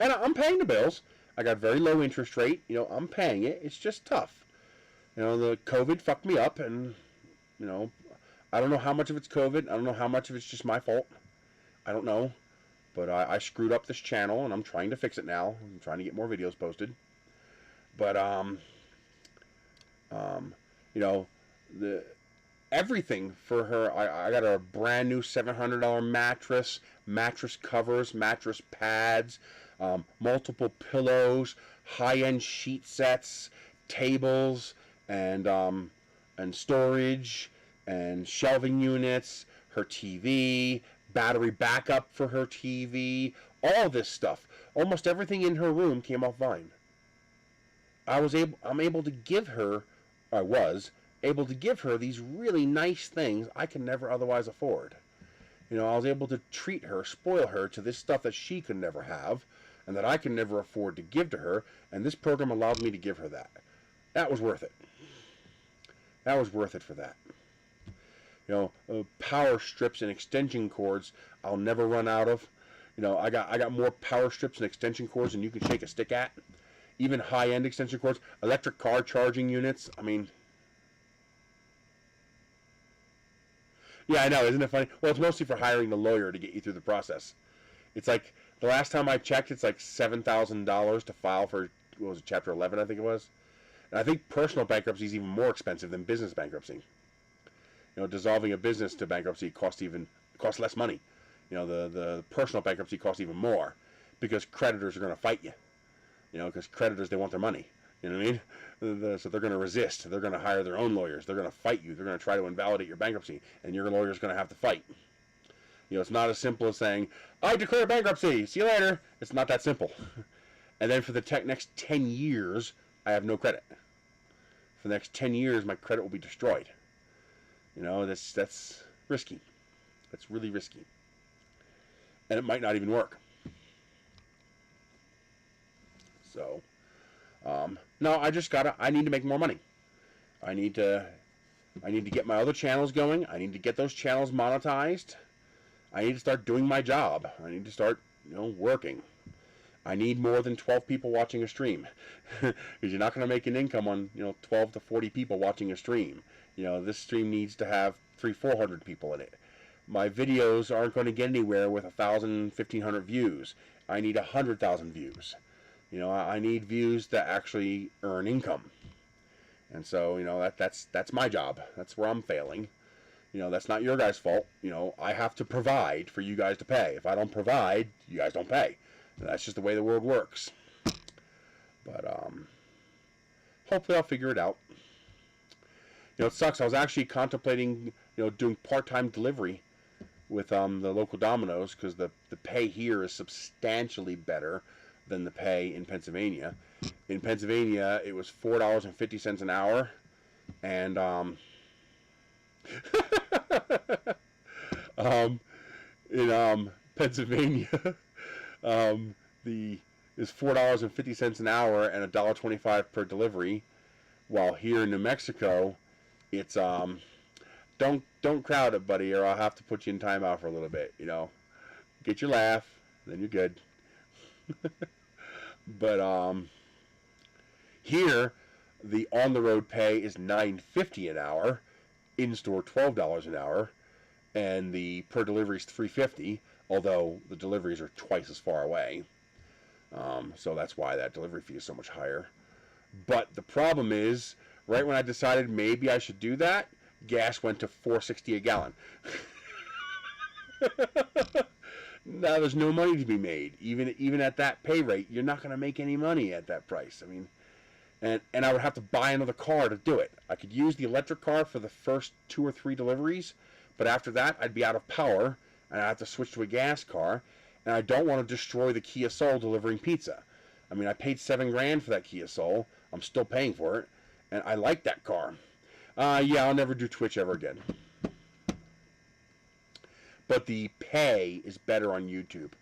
A: I'm paying the bills. I got very low interest rate. You know, I'm paying it. It's just tough. You know, the COVID fucked me up, and, you know, I don't know how much of it's COVID. I don't know how much of it's just my fault. I don't know. But I screwed up this channel, and I'm trying to fix it now. I'm trying to get more videos posted. But, you know, everything for her. I got a brand new $700 mattress covers, mattress pads, multiple pillows, high-end sheet sets, tables, and storage, and shelving units, her TV, battery backup for her TV, all this stuff. Almost everything in her room came off Vine. I was able to give her these really nice things I can never otherwise afford. You know, I was able to treat her, spoil her to this stuff that she could never have, and that I can never afford to give to her, and this program allowed me to give her that. That was worth it. That was worth it for that. You know, power strips and extension cords I'll never run out of. You know, I got more power strips and extension cords than you can shake a stick at. Even high-end extension cords, electric car charging units. I mean, yeah, I know, isn't it funny? Well, it's mostly for hiring the lawyer to get you through the process. It's like, the last time I checked, it's like $7,000 to file for, what was it, Chapter 11, I think it was? And I think personal bankruptcy is even more expensive than business bankruptcy. You know, dissolving a business to bankruptcy costs less money. You know, the personal bankruptcy costs even more, because creditors are going to fight you. You know, because creditors, they want their money. You know what I mean? So they're going to resist. They're going to hire their own lawyers. They're going to fight you. They're going to try to invalidate your bankruptcy, and your lawyer's going to have to fight. You know, it's not as simple as saying, I declare bankruptcy, see you later. It's not that simple. And then for the next 10 years, I have no credit. For the next 10 years, my credit will be destroyed. You know, that's risky. That's really risky. And it might not even work. So, no, I need to make more money. I need to get my other channels going. I need to get those channels monetized. I need to start doing my job. I need to start working. I need more than 12 people watching a stream, because you're not going to make an income on 12 to 40 people watching a stream. This stream needs to have 300-400 people in it. My videos aren't going to get anywhere with 1,000, 1,500 views. I need 100,000 views. I need views that actually earn income. And so, that's my job. That's where I'm failing. That's not your guys' fault. I have to provide for you guys to pay. If I don't provide, you guys don't pay. That's just the way the world works. But hopefully I'll figure it out. It sucks. I was actually contemplating, doing part-time delivery with the local Domino's, because the pay here is substantially better than the pay in Pennsylvania. In Pennsylvania, it was $4.50 an hour, and in Pennsylvania, is $4.50 an hour and $1.25 per delivery, while here in New Mexico, it's don't crowd it, buddy, or I'll have to put you in timeout for a little bit. Get your laugh, then you're good. But here, the on-the-road pay is $9.50 an hour, in-store $12 an hour, and the per delivery is $3.50. Although the deliveries are twice as far away, so that's why that delivery fee is so much higher. But the problem is, right when I decided maybe I should do that, gas went to $4.60 a gallon. Now there's no money to be made. Even at that pay rate, you're not going to make any money at that price. I mean, and I would have to buy another car to do it. I could use the electric car for the first 2 or 3 deliveries, but after that, I'd be out of power, and I have to switch to a gas car, and I don't want to destroy the Kia Soul delivering pizza. I mean, I paid $7,000 for that Kia Soul. I'm still paying for it, and I like that car. Yeah, I'll never do Twitch ever again. But the pay is better on YouTube.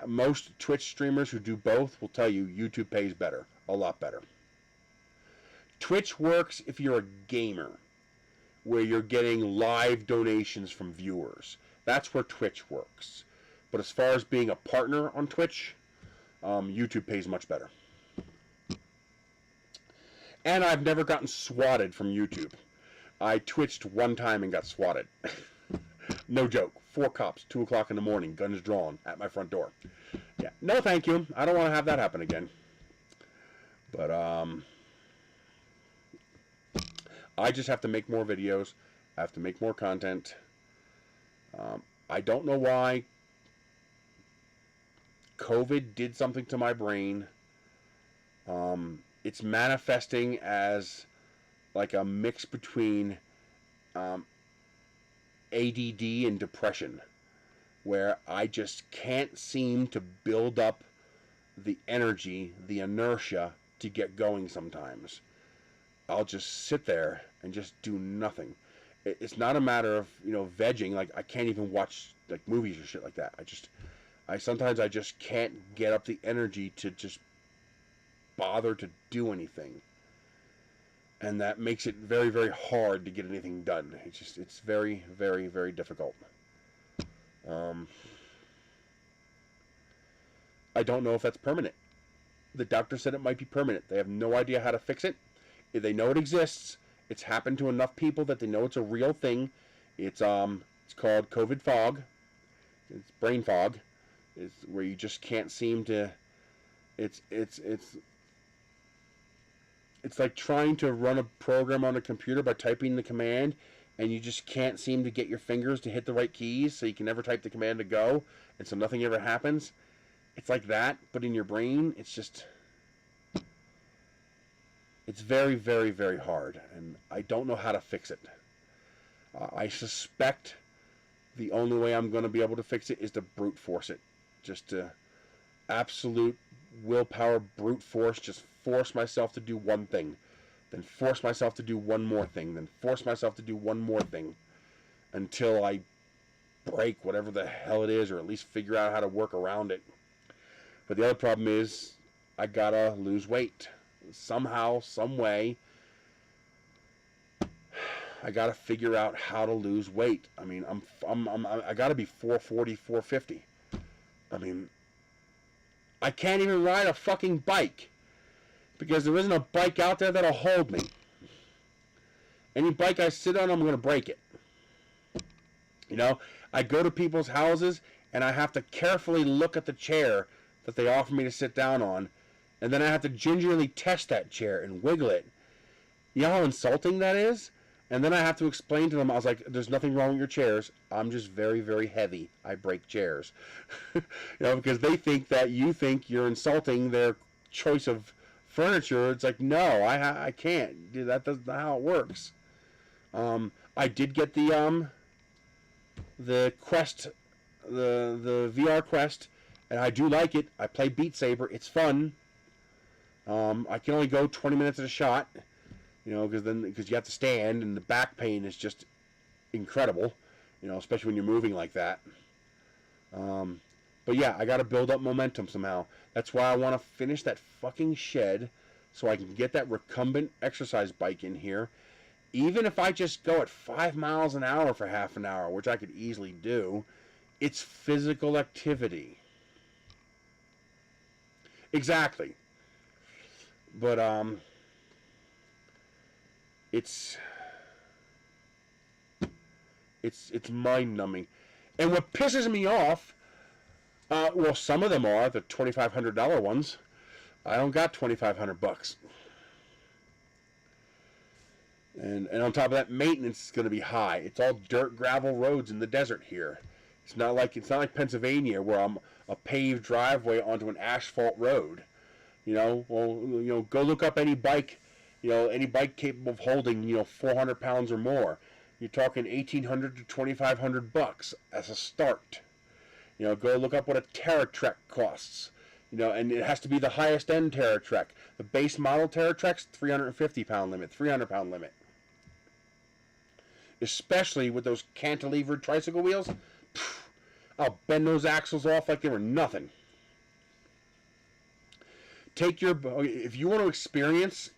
A: Most Twitch streamers who do both will tell you YouTube pays better, a lot better. Twitch works if you're a gamer, where you're getting live donations from viewers. That's where Twitch works. But as far as being a partner on Twitch, YouTube pays much better. And I've never gotten swatted from YouTube. I twitched one time and got swatted. No joke. 4 cops, 2 o'clock in the morning, guns drawn, at my front door. Yeah, no thank you. I don't want to have that happen again. But, I just have to make more videos. I have to make more content. I don't know why COVID did something to my brain. It's manifesting as like a mix between ADD and depression, where I just can't seem to build up the energy, the inertia to get going sometimes. I'll just sit there and just do nothing. It's not a matter of, vegging. Like, I can't even watch, like, movies or shit like that. Sometimes I just can't get up the energy to just bother to do anything. And that makes it very, very hard to get anything done. It's very, very, very difficult. I don't know if that's permanent. The doctor said it might be permanent. They have no idea how to fix it. They know it exists. It's happened to enough people that they know it's a real thing. It's called COVID fog. It's brain fog. It's where you just can't seem to. It's like trying to run a program on a computer by typing the command, and you just can't seem to get your fingers to hit the right keys, so you can never type the command to go, and so nothing ever happens. It's like that, but in your brain, it's just. It's very, very, very hard, and I don't know how to fix it. I suspect the only way I'm going to be able to fix it is to brute force it. Just to absolute willpower, brute force, just force myself to do one thing. Then force myself to do one more thing. Then force myself to do one more thing. Until I break whatever the hell it is, or at least figure out how to work around it. But the other problem is, I gotta lose weight. Somehow, some way, I gotta figure out how to lose weight. I mean, I gotta be 440, 450. I mean, I can't even ride a fucking bike because there isn't a bike out there that'll hold me. Any bike I sit on, I'm going to break it. You know, I go to people's houses and I have to carefully look at the chair that they offer me to sit down on, and then I have to gingerly test that chair and wiggle it. You know how insulting that is? And then I have to explain to them, I was like, there's nothing wrong with your chairs. I'm just very, very heavy. I break chairs. You know, because they think that you think you're insulting their choice of furniture. It's like, no, I can't. Dude, that doesn't how it works. I did get the Quest, the VR Quest, and I do like it. I play Beat Saber. It's fun. I can only go 20 minutes at a shot. You know, because you have to stand, and the back pain is just incredible. You know, especially when you're moving like that. But yeah, I got to build up momentum somehow. That's why I want to finish that fucking shed, so I can get that recumbent exercise bike in here. Even if I just go at 5 miles an hour for half an hour, which I could easily do, it's physical activity. Exactly. But it's mind-numbing. And what pisses me off, well, some of them are the $2,500 ones. I don't got $2,500. And on top of that, maintenance is going to be high. It's all dirt, gravel roads in the desert here. It's not like Pennsylvania where I'm a paved driveway onto an asphalt road. You know, well, you know, go look up any bike. You know, any bike capable of holding, you know, 400 pounds or more. You're talking $1,800 to $2,500 as a start. You know, go look up what a TerraTrek costs. You know, and it has to be the highest end TerraTrek. The base model TerraTrek's 350 pound limit, 300 pound limit. Especially with those cantilevered tricycle wheels. I'll bend those axles off like they were nothing. If you want to experience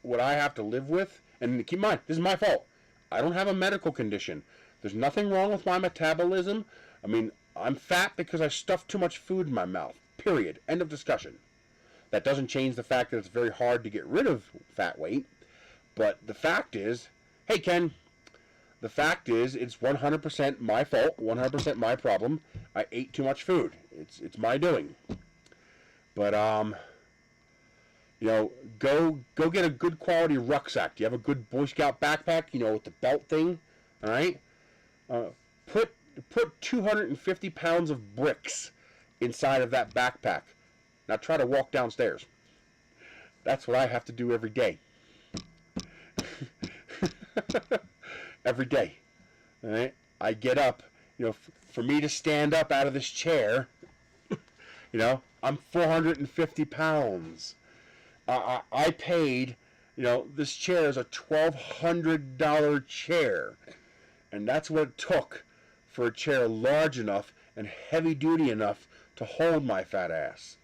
A: what I have to live with, and keep in mind, this is my fault. I don't have a medical condition. There's nothing wrong with my metabolism. I mean, I'm fat because I stuff too much food in my mouth. Period. End of discussion. That doesn't change the fact that it's very hard to get rid of fat weight. But the fact is, hey Ken, the fact is it's 100% my fault, 100% my problem. I ate too much food. It's my doing. But you know, go get a good quality rucksack. Do you have a good Boy Scout backpack? You know, with the belt thing. All right. Put 250 pounds of bricks inside of that backpack. Now try to walk downstairs. That's what I have to do every day. Every day. All right. I get up. You know, for me to stand up out of this chair. You know, I'm 450 pounds. I paid, you know, this chair is a $1,200 chair. And that's what it took for a chair large enough and heavy duty enough to hold my fat ass.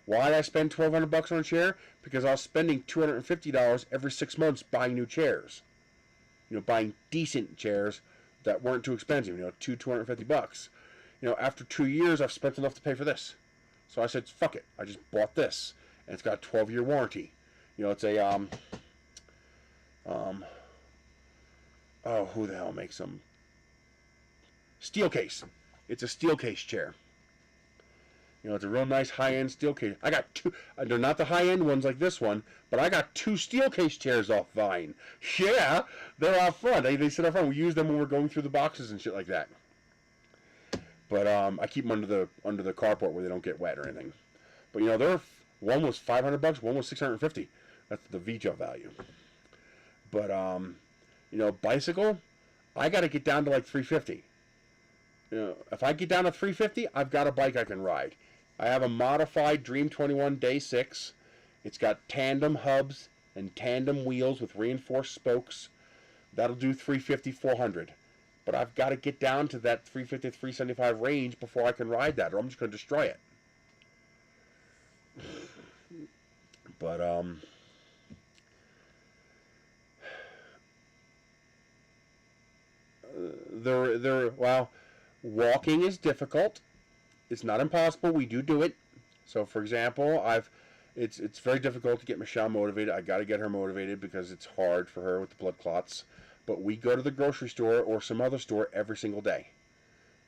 A: Why did I spend $1,200 on a chair? Because I was spending $250 every 6 months buying new chairs. You know, buying decent chairs that weren't too expensive, you know, $250. You know, after 2 years, I've spent enough to pay for this. So I said, fuck it. I just bought this. And it's got a 12-year warranty. You know, it's a, oh, who the hell makes them? Steel case. It's a steel case chair. You know, it's a real nice high-end steel case. I got two. They're not the high-end ones like this one, but I got 2 steel case chairs off Vine. Yeah, they're out front. They sit out front. We use them when we're going through the boxes and shit like that. But I keep them under the carport where they don't get wet or anything. But you know, one was $500, one was $650. That's the retail value. But you know, bicycle, I got to get down to like $350. You know, if I get down to $350, I've got a bike I can ride. I have a modified Dream 21 Day 6. It's got tandem hubs and tandem wheels with reinforced spokes. That'll do $350, $400. But I've got to get down to that $350, $375 range before I can ride that, or I'm just going to destroy it. But well, walking is difficult. It's not impossible. We do it. So, for example, it's very difficult to get Michelle motivated. I got to get her motivated because it's hard for her with the blood clots. But we go to the grocery store or some other store every single day.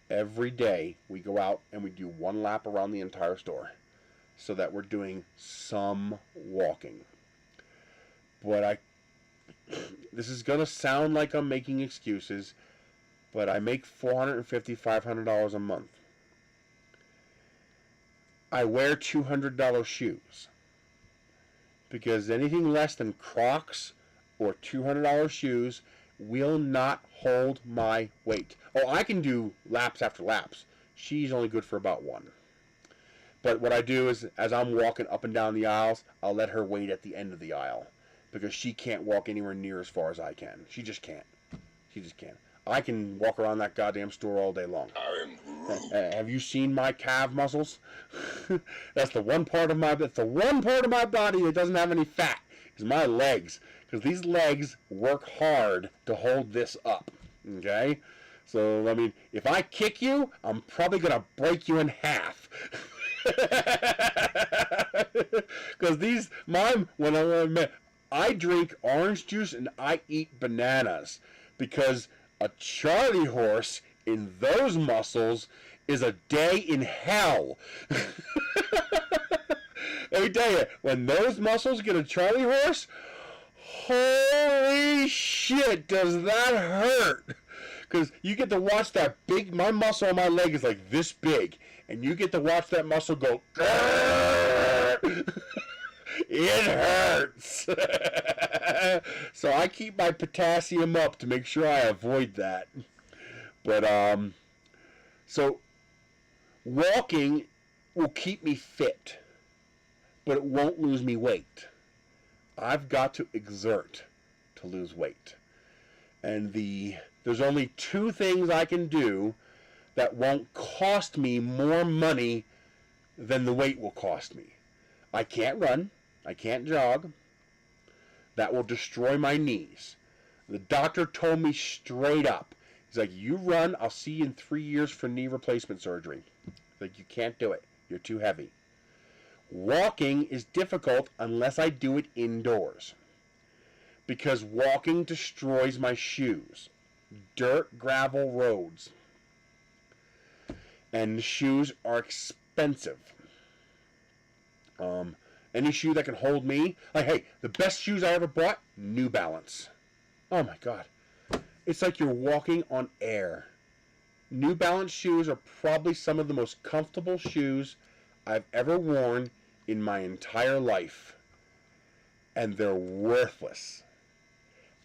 A: Every day we go out and we do one lap around the entire store so that we're doing some walking. But this is going to sound like I'm making excuses, but I make $450, $500 a month. I wear $200 shoes because anything less than Crocs or $200 shoes will not hold my weight. Oh, I can do laps after laps. She's only good for about one. But what I do is, as I'm walking up and down the aisles, I'll let her wait at the end of the aisle because she can't walk anywhere near as far as I can. She just can't. She just can't. I can walk around that goddamn store all day long. Have you seen my calf muscles? That's the one part of my body that doesn't have any fat. Is my legs, because these legs work hard to hold this up. Okay, so I mean, if I kick you, I'm probably gonna break you in half. Because I drink orange juice and I eat bananas because a Charlie horse in those muscles is a day in hell. Let me tell you, when those muscles get a Charlie horse, holy shit, does that hurt? Because you get to watch that big, my muscle on my leg is like this big, and you get to watch that muscle go, it hurts. So I keep my potassium up to make sure I avoid that. But, so walking will keep me fit, but it won't lose me weight. I've got to exert to lose weight. And there's only two things I can do that won't cost me more money than the weight will cost me. I can't run. I can't jog. That will destroy my knees. The doctor told me straight up. He's like, you run, I'll see you in 3 years for knee replacement surgery. He's like, you can't do it. You're too heavy. Walking is difficult unless I do it indoors. Because walking destroys my shoes. Dirt, gravel roads. And the shoes are expensive. Any shoe that can hold me. Like, hey, the best shoes I ever bought, New Balance. Oh my God. It's like you're walking on air. New Balance shoes are probably some of the most comfortable shoes I've ever worn in my entire life. And they're worthless.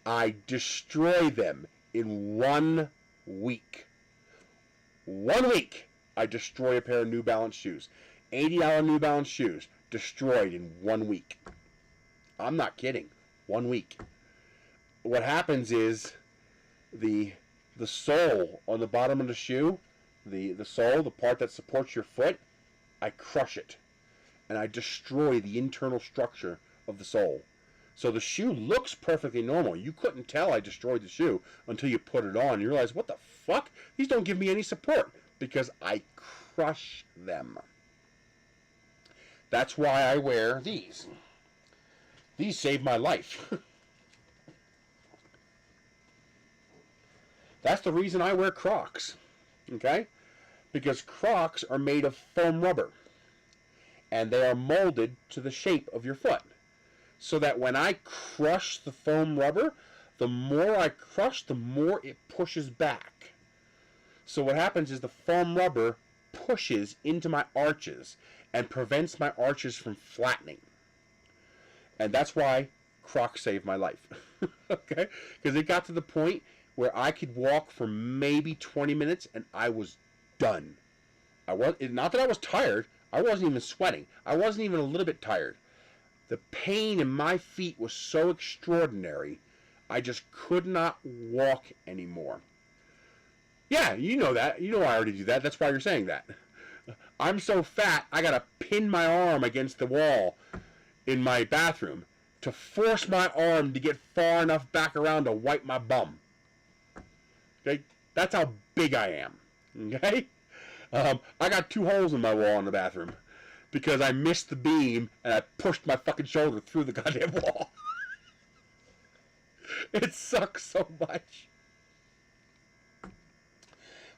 A: I destroy them in 1 week. 1 week, I destroy a pair of New Balance shoes. $80 New Balance shoes, destroyed in 1 week. I'm not kidding. 1 week. What happens is the sole on the bottom of the shoe, the sole, the part that supports your foot, I crush it. And I destroy the internal structure of the sole. So the shoe looks perfectly normal. You couldn't tell I destroyed the shoe until you put it on. You realize, what the fuck? These don't give me any support because I crush them. That's why I wear these. These save my life. That's the reason I wear Crocs. Okay? Because Crocs are made of foam rubber. And they are molded to the shape of your foot. So that when I crush the foam rubber, the more I crush, the more it pushes back. So what happens is the foam rubber pushes into my arches and prevents my arches from flattening. And that's why Crocs saved my life. Okay? Because it got to the point where I could walk for maybe 20 minutes and I was done. Not that I was tired. I wasn't even sweating. I wasn't even a little bit tired. The pain in my feet was so extraordinary, I just could not walk anymore. Yeah, you know that. You know I already do that. That's why you're saying that. I'm so fat, I gotta pin my arm against the wall in my bathroom to force my arm to get far enough back around to wipe my bum. Okay? That's how big I am. Okay? I got 2 holes in my wall in the bathroom because I missed the beam and I pushed my fucking shoulder through the goddamn wall. It sucks so much.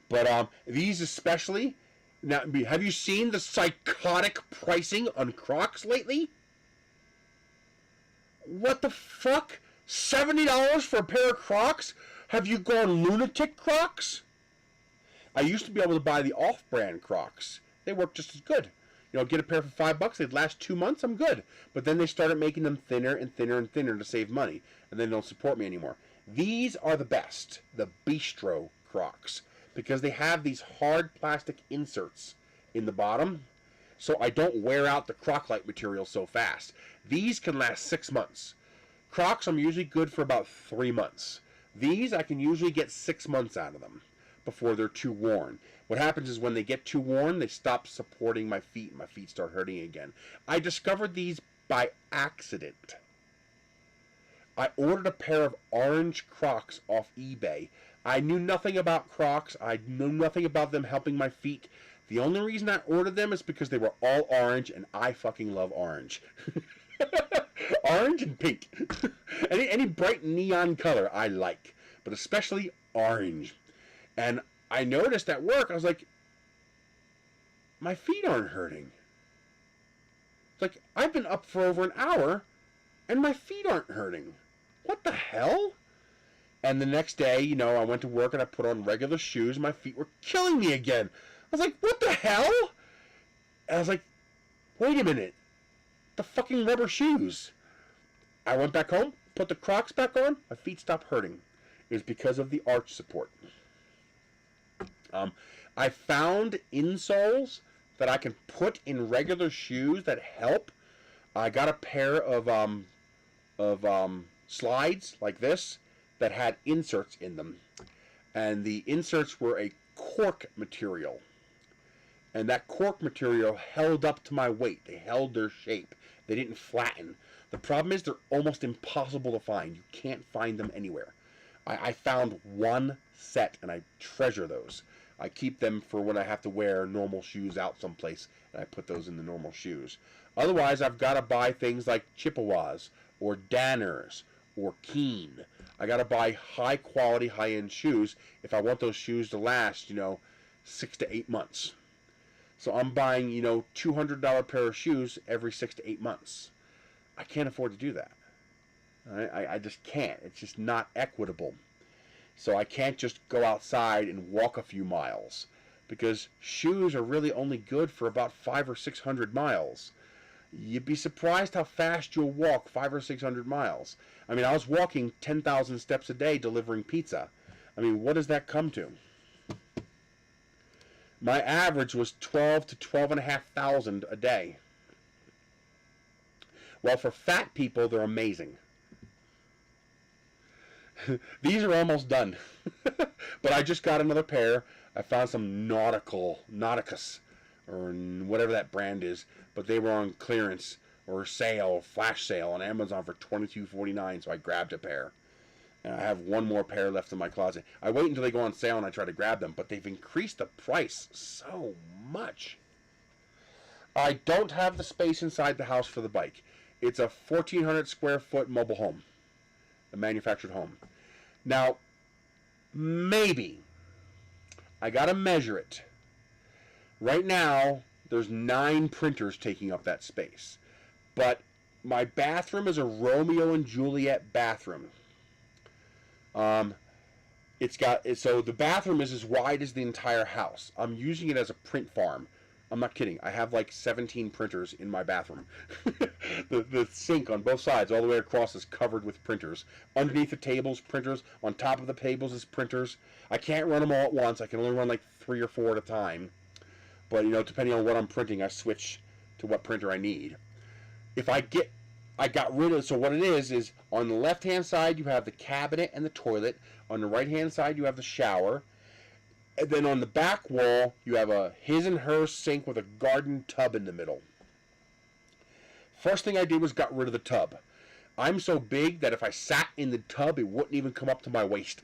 A: But these especially. Now, have you seen the psychotic pricing on Crocs lately? What the fuck? $70 for a pair of Crocs? Have you gone lunatic, Crocs? I used to be able to buy the off-brand Crocs. They work just as good. You know, get a pair for $5, they'd last 2 months, I'm good. But then they started making them thinner and thinner and thinner to save money, and they don't support me anymore. These are the best, the Bistro Crocs, because they have these hard plastic inserts in the bottom, so I don't wear out the Croc-like material so fast. These can last 6 months. Crocs, I'm usually good for about 3 months. These, I can usually get 6 months out of them before they're too worn. What happens is when they get too worn, they stop supporting my feet, and my feet start hurting again. I discovered these by accident. I ordered a pair of orange Crocs off eBay. I knew nothing about Crocs. I knew nothing about them helping my feet. The only reason I ordered them is because they were all orange, and I fucking love orange. Orange and pink. any bright neon color I like, but especially orange. And I noticed at work, I was like, my feet aren't hurting. It's like, I've been up for over an hour, and my feet aren't hurting. What the hell? And the next day, you know, I went to work and I put on regular shoes. My feet were killing me again. I was like, what the hell? And I was like, wait a minute. The fucking rubber shoes. I went back home, put the Crocs back on. My feet stopped hurting. It was because of the arch support. I found insoles that I can put in regular shoes that help. I got a pair of slides like this that had inserts in them, and the inserts were a cork material, and that cork material held up to my weight. They held their shape. They didn't flatten. The problem is they're almost impossible to find. You can't find them anywhere. I found one set, and I treasure those. I keep them for when I have to wear normal shoes out someplace, and I put those in the normal shoes. Otherwise, I've got to buy things like Chippewas or Danners or Keen. I got to buy high-quality, high-end shoes if I want those shoes to last, 6 to 8 months. So I'm buying, $200 pair of shoes every 6 to 8 months. I can't afford to do that. I just can't. It's just not equitable. So I can't just go outside and walk a few miles, because shoes are really only good for about 500 or 600 miles. You'd be surprised how fast you'll walk 500 or 600 miles. I mean, I was walking 10,000 steps a day delivering pizza. I mean, what does that come to? My average was 12 to 12,500 a day. Well, for fat people, they're amazing. These are almost done. But I just got another pair. I found some Nauticus, or whatever that brand is, but they were on clearance or sale, flash sale on Amazon for $22.49, so I grabbed a pair. And I have one more pair left in my closet. I wait until they go on sale and I try to grab them, but they've increased the price so much. I don't have the space inside the house for the bike. It's a 1,400 square foot mobile home, a manufactured home. Now, maybe I gotta measure it. Right now, there's 9 printers taking up that space. But my bathroom is a Romeo and Juliet bathroom. So the bathroom is as wide as the entire house. I'm using it as a print farm. I'm not kidding. I have like 17 printers in my bathroom. The sink on both sides, all the way across, is covered with printers. Underneath the tables, printers. On top of the tables is printers. I can't run them all at once. I can only run like 3 or 4 at a time. But, depending on what I'm printing, I switch to what printer I need. So what it is on the left-hand side, you have the cabinet and the toilet. On the right-hand side, you have the shower. And then on the back wall, you have a his and her sink with a garden tub in the middle. First thing I did was got rid of the tub. I'm so big that if I sat in the tub, it wouldn't even come up to my waist.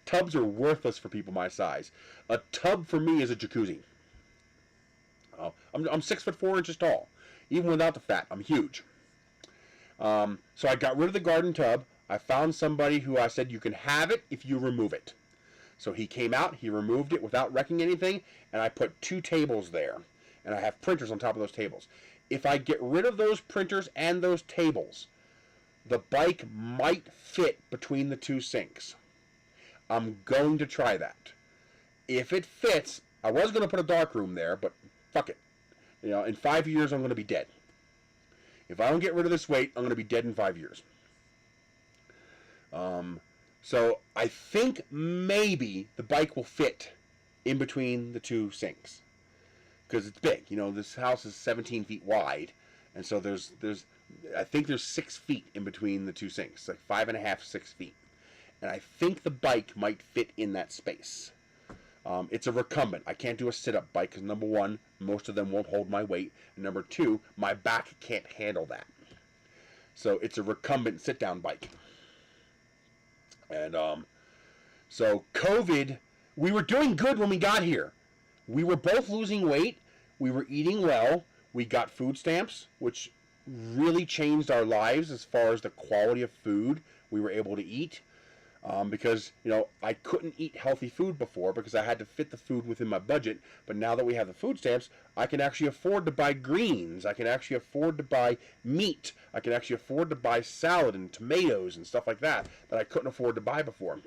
A: Tubs are worthless for people my size. A tub for me is a jacuzzi. I'm 6'4" tall. Even without the fat, I'm huge. So I got rid of the garden tub. I found somebody who I said, you can have it if you remove it. So he came out, he removed it without wrecking anything, and I put 2 tables there. And I have printers on top of those tables. If I get rid of those printers and those tables, the bike might fit between the 2 sinks. I'm going to try that. If it fits, I was going to put a dark room there, but fuck it. You know, in 5 years, I'm going to be dead. If I don't get rid of this weight, I'm going to be dead in 5 years. So I think maybe the bike will fit in between the 2 sinks. Because it's big. You know, this house is 17 feet wide. And so I think there's 6 feet in between the 2 sinks. Like 5.5, 6 feet. And I think the bike might fit in that space. It's a recumbent. I can't do a sit-up bike because, number 1, most of them won't hold my weight. And number 2, my back can't handle that. So it's a recumbent sit-down bike. And so COVID, we were doing good when we got here. We were both losing weight. We were eating well. We got food stamps, which really changed our lives as far as the quality of food we were able to eat. Because, you know, I couldn't eat healthy food before because I had to fit the food within my budget. But now that we have the food stamps, I can actually afford to buy greens. I can actually afford to buy meat. I can actually afford to buy salad and tomatoes and stuff like that I couldn't afford to buy before.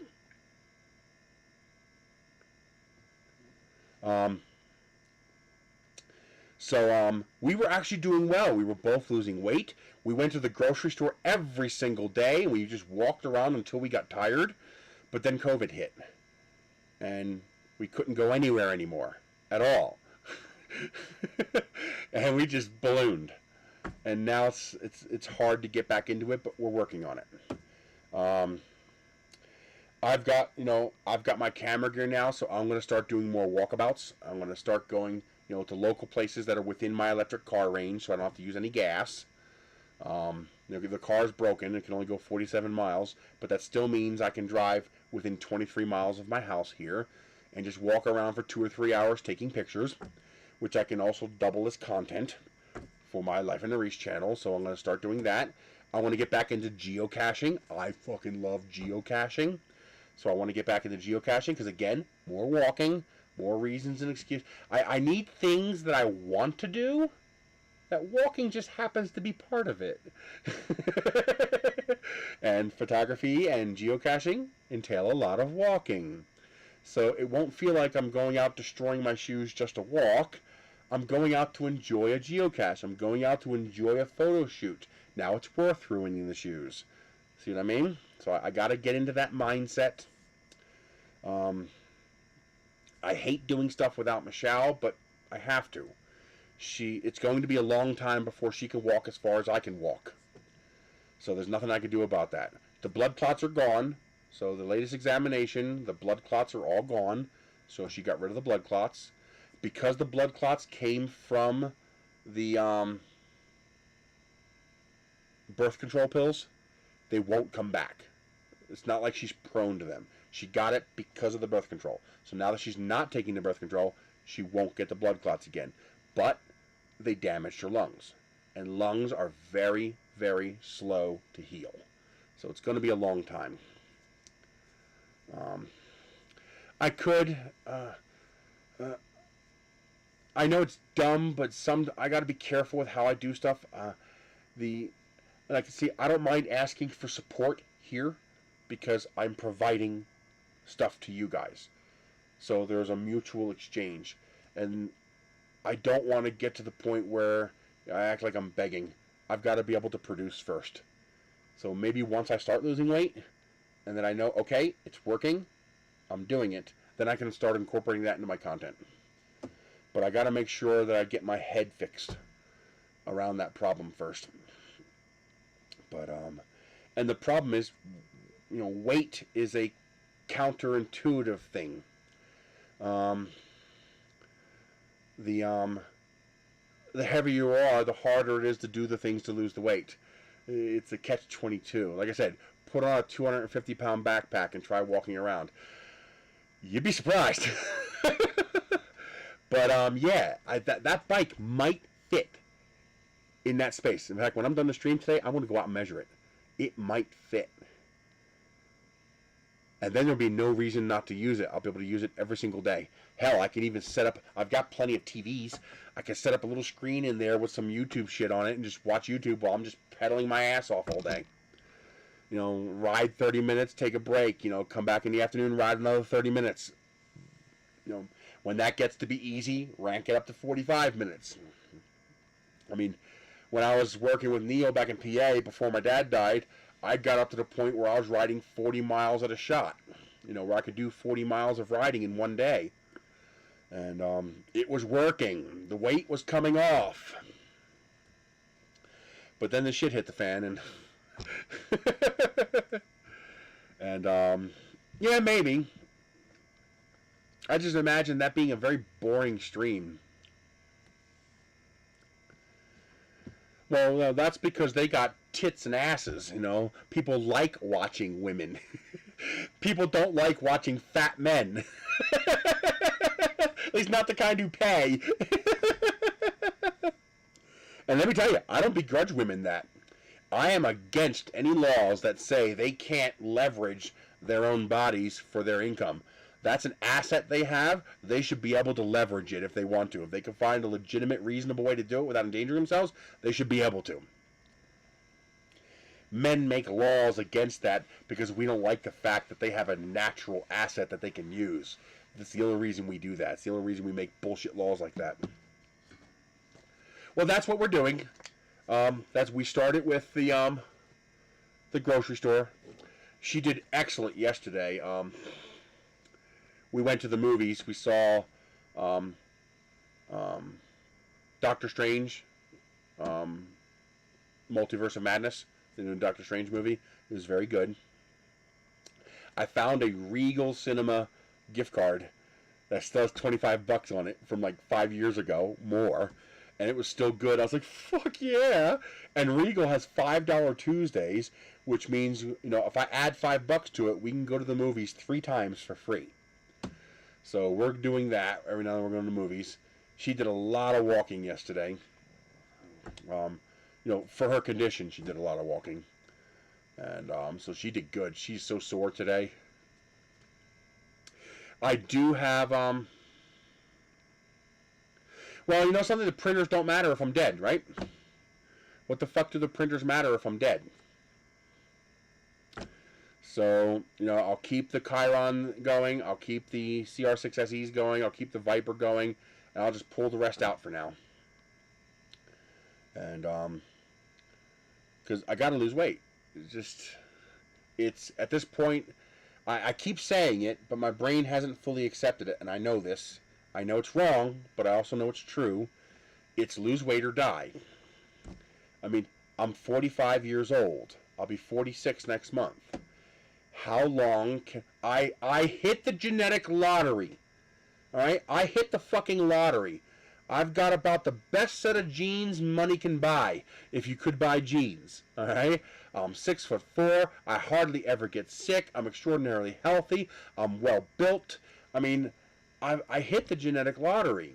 A: So we were actually doing well. We were both losing weight. We went to the grocery store every single day. We just walked around until we got tired. But then COVID hit. And we couldn't go anywhere anymore. At all. And we just ballooned. And now it's hard to get back into it, but we're working on it. I've got my camera gear now, so I'm going to start doing more walkabouts. I'm going to start going, you know, to local places that are within my electric car range, so I don't have to use any gas. The car is broken; it can only go 47 miles, but that still means I can drive within 23 miles of my house here, and just walk around for 2 or 3 hours taking pictures, which I can also double as content for my Life in the Reach channel. So I'm going to start doing that. I want to get back into geocaching. I fucking love geocaching. So I want to get back into geocaching because, again, more walking, more reasons and excuses. I need things that I want to do. That walking just happens to be part of it. And photography and geocaching entail a lot of walking. So it won't feel like I'm going out destroying my shoes just to walk. I'm going out to enjoy a geocache. I'm going out to enjoy a photo shoot. Now it's worth ruining the shoes. See what I mean? So I got to get into that mindset. I hate doing stuff without Michelle, but I have to. It's going to be a long time before she can walk as far as I can walk. So there's nothing I can do about that. The blood clots are gone. So the latest examination, the blood clots are all gone. So she got rid of the blood clots. Because the blood clots came from the birth control pills, they won't come back. It's not like she's prone to them. She got it because of the birth control. So now that she's not taking the birth control, she won't get the blood clots again. But they damaged her lungs. And lungs are very, very slow to heal. So it's going to be a long time. I could... I know it's dumb, but I got to be careful with how I do stuff. I don't mind asking for support here because I'm providing stuff to you guys. So there's a mutual exchange. And I don't want to get to the point where I act like I'm begging. I've got to be able to produce first. So maybe once I start losing weight, and then I know, okay, it's working, I'm doing it, then I can start incorporating that into my content. But I got to make sure that I get my head fixed around that problem first. But, and the problem is, you know, weight is a counterintuitive thing. The heavier you are, the harder it is to do the things to lose the weight. It's a catch-22. Like I said, put on a 250-pound backpack and try walking around. You'd be surprised. But yeah, that bike might fit in that space. In fact, when I'm done the stream today, I'm going to go out and measure it. It might fit. And then there'll be no reason not to use it. I'll be able to use it every single day. Hell, I can even set up, I've got plenty of TVs. I can set up a little screen in there with some YouTube shit on it and just watch YouTube while I'm just pedaling my ass off all day. You know, ride 30 minutes, take a break, you know, come back in the afternoon, ride another 30 minutes. You know, when that gets to be easy, rank it up to 45 minutes. I mean, when I was working with Neil back in PA before my dad died, I got up to the point where I was riding 40 miles at a shot. You know, where I could do 40 miles of riding in one day. And it was working. The weight was coming off. But then the shit hit the fan and... and, yeah, maybe. I just imagine that being a very boring stream. Well, that's because they got tits and asses, you know. People like watching women. People don't like watching fat men. At least not the kind who pay. And let me tell you, I don't begrudge women that. I am against any laws that say they can't leverage their own bodies for their income. That's an asset they have. They should be able to leverage it if they want to. If they can find a legitimate, reasonable way to do it without endangering themselves, they should be able to. Men make laws against that because we don't like the fact that they have a natural asset that they can use. That's the only reason we do that. It's the only reason we make bullshit laws like that. Well, that's what we're doing. We started with the grocery store. She did excellent yesterday. We went to the movies. We saw Doctor Strange, Multiverse of Madness, the new Doctor Strange movie. It was very good. I found a Regal Cinema gift card that still has $25 on it from like 5 years ago, more, and it was still good. I was like, fuck yeah! And Regal has $5 Tuesdays, which means, you know, if I add $5 to it, we can go to the movies 3 times for free. So we're doing that every now and then. We're going to the movies. She did a lot of walking yesterday. You know, for her condition, she did a lot of walking. And so she did good. She's so sore today. I do have, well, you know something? The printers don't matter if I'm dead, right? What the fuck do the printers matter if I'm dead? So, you know, I'll keep the Chiron going. I'll keep the CR6SEs going. I'll keep the Viper going. And I'll just pull the rest out for now. And, because I got to lose weight. It's, at this point, I keep saying it, but my brain hasn't fully accepted it. And I know this. I know it's wrong, but I also know it's true. It's lose weight or die. I mean, I'm 45 years old. I'll be 46 next month. How long can I hit the genetic lottery? All right, I hit the fucking lottery. I've got about the best set of genes money can buy, if you could buy genes. All right, I'm 6'4". I hardly ever get sick. I'm extraordinarily healthy. I'm well built. I mean, I hit the genetic lottery.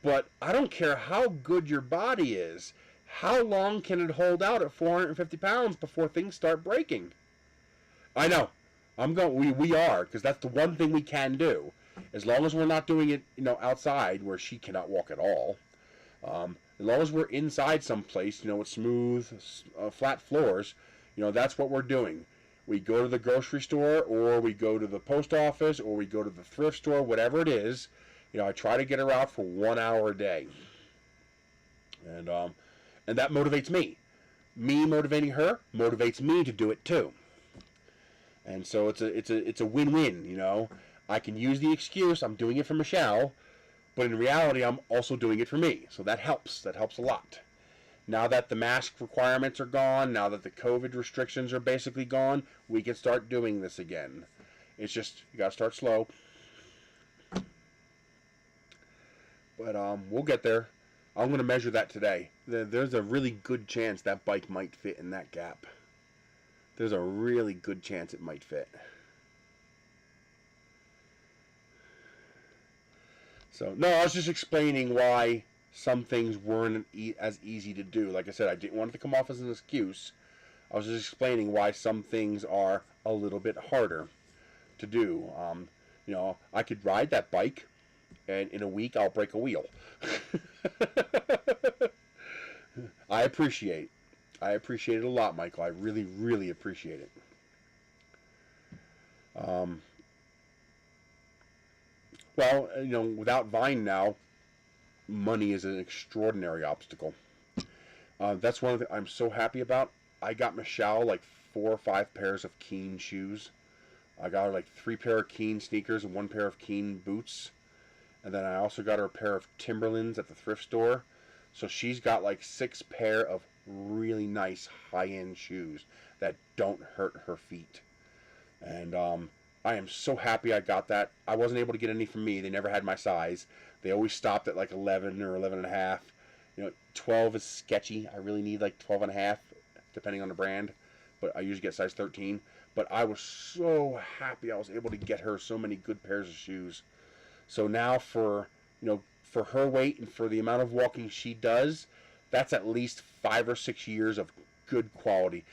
A: But I don't care how good your body is. How long can it hold out at 450 pounds before things start breaking? I know. We are, because that's the one thing we can do. As long as we're not doing it, you know, outside where she cannot walk at all. As long as we're inside someplace, you know, with smooth, flat floors, you know, that's what we're doing. We go to the grocery store, or we go to the post office, or we go to the thrift store, whatever it is. You know, I try to get her out for 1 hour a day. And that motivates me. Me motivating her motivates me to do it too. And so it's a win-win, you know. I can use the excuse, I'm doing it for Michelle, but in reality, I'm also doing it for me. So that helps. That helps a lot. Now that the mask requirements are gone, now that the COVID restrictions are basically gone, we can start doing this again. It's just, you gotta start slow. But we'll get there. I'm going to measure that today. There's a really good chance that bike might fit in that gap. There's a really good chance it might fit. So, no, I was just explaining why some things weren't as easy to do. Like I said, I didn't want it to come off as an excuse. I was just explaining why some things are a little bit harder to do. You know, I could ride that bike, and in a week I'll break a wheel. I appreciate it a lot, Michael. I really, really appreciate it. Well, you know, without Vine now, money is an extraordinary obstacle. That's one of the I'm so happy about. I got Michelle like 4 or 5 pairs of Keen shoes. I got her like 3 pair of Keen sneakers and 1 pair of Keen boots. And then I also got her a pair of Timberlands at the thrift store. So she's got like 6 pair of really nice high-end shoes that don't hurt her feet. And I am so happy I got that. I wasn't able to get any from me. They never had my size. They always stopped at like 11 or 11 and a half. You know, 12 is sketchy. I really need like 12 and a half, depending on the brand. But I usually get size 13. But I was so happy I was able to get her so many good pairs of shoes. So now for, you know, for her weight and for the amount of walking she does, that's at least 5 or 6 years of good quality.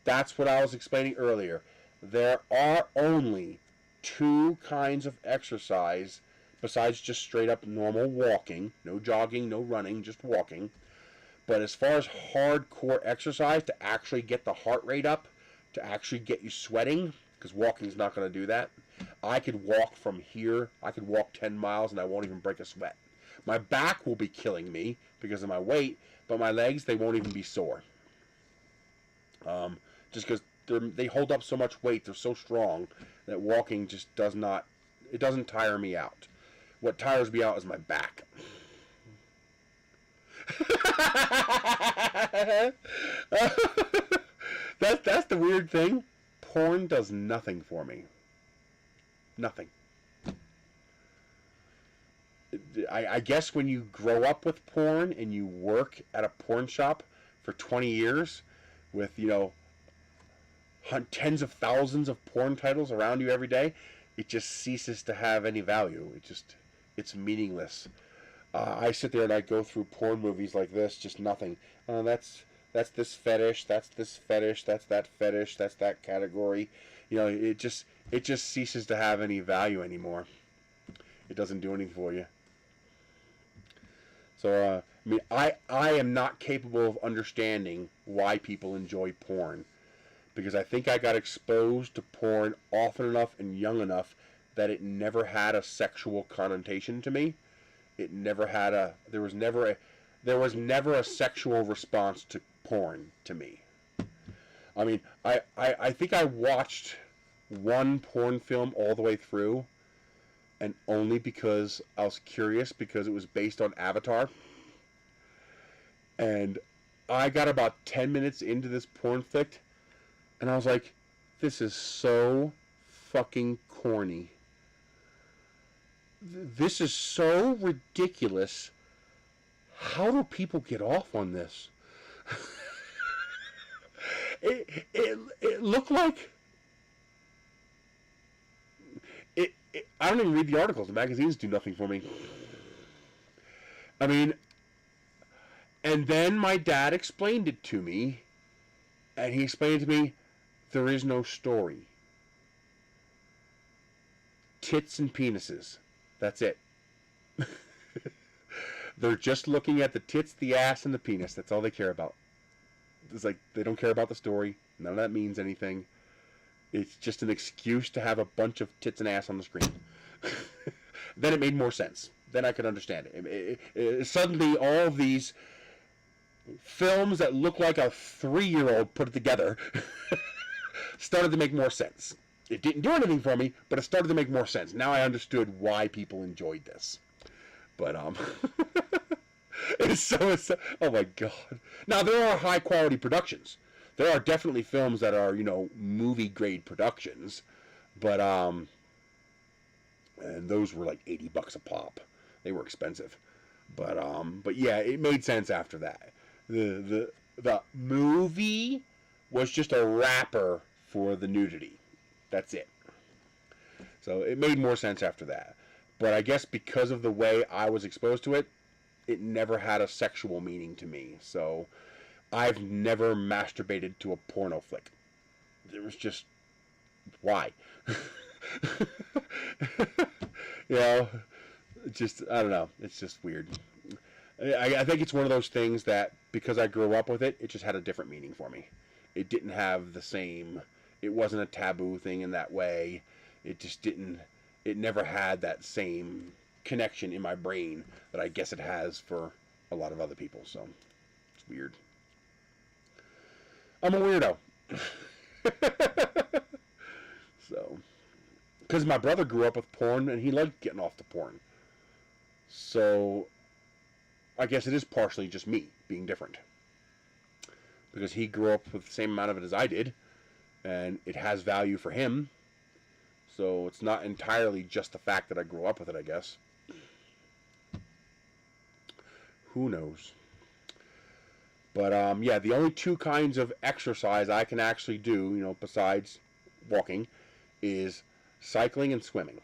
A: That's what I was explaining earlier. There are only 2 kinds of exercise besides just straight up normal walking. No jogging, no running, just walking. But as far as hardcore exercise to actually get the heart rate up, to actually get you sweating, because walking's not going to do that, I could walk from here, I could walk 10 miles and I won't even break a sweat. My back will be killing me because of my weight, but my legs, they won't even be sore. Just because they hold up so much weight, they're so strong that walking just it doesn't tire me out. What tires me out is my back. That's the weird thing. Porn does nothing for me. Nothing. I guess when you grow up with porn and you work at a porn shop for 20 years with, you know, tens of thousands of porn titles around you every day, it just ceases to have any value. It's meaningless. I sit there and I go through porn movies like this, just nothing. That's this fetish, that's this fetish, that's that fetish, that's that category. You know, it just ceases to have any value anymore. It doesn't do anything for you. So, I mean, I am not capable of understanding why people enjoy porn. Because I think I got exposed to porn often enough and young enough that it never had a sexual connotation to me. It never had there was never a sexual response to porn to me. I mean, I think I watched one porn film all the way through, and only because I was curious, because it was based on Avatar. And I got about 10 minutes into this porn flick, and I was like, this is so fucking corny. This is so ridiculous. How do people get off on this? It looked like... I don't even read the articles. The magazines do nothing for me. I mean... And then my dad explained it to me. And he explained to me, there is no story. Tits and penises. That's it. They're just looking at the tits, the ass, and the penis. That's all they care about. It's like, they don't care about the story. None of that means anything. It's just an excuse to have a bunch of tits and ass on the screen. Then it made more sense. Then I could understand it. Suddenly, all of these films that look like a 3-year-old put it together started to make more sense. It didn't do anything for me, but it started to make more sense. Now I understood why people enjoyed this. But, it's so, oh my God. Now, there are high-quality productions. There are definitely films that are, you know, movie-grade productions. But, and those were like $80 a pop. They were expensive. But yeah, it made sense after that. The movie was just a wrapper for the nudity. That's it. So it made more sense after that. But I guess because of the way I was exposed to it, it never had a sexual meaning to me. So I've never masturbated to a porno flick. It was just, why? You know, just, I don't know. It's just weird. I think it's one of those things that because I grew up with it, it just had a different meaning for me. It didn't have the same, it wasn't a taboo thing in that way. It just didn't, it never had that same connection in my brain that I guess it has for a lot of other people. So it's weird. I'm a weirdo. So, because my brother grew up with porn and he liked getting off the porn. So I guess it is partially just me being different. Because he grew up with the same amount of it as I did. And it has value for him. So it's not entirely just the fact that I grew up with it, I guess. Who knows? But yeah, the only two kinds of exercise I can actually do, you know, besides walking, is cycling and swimming.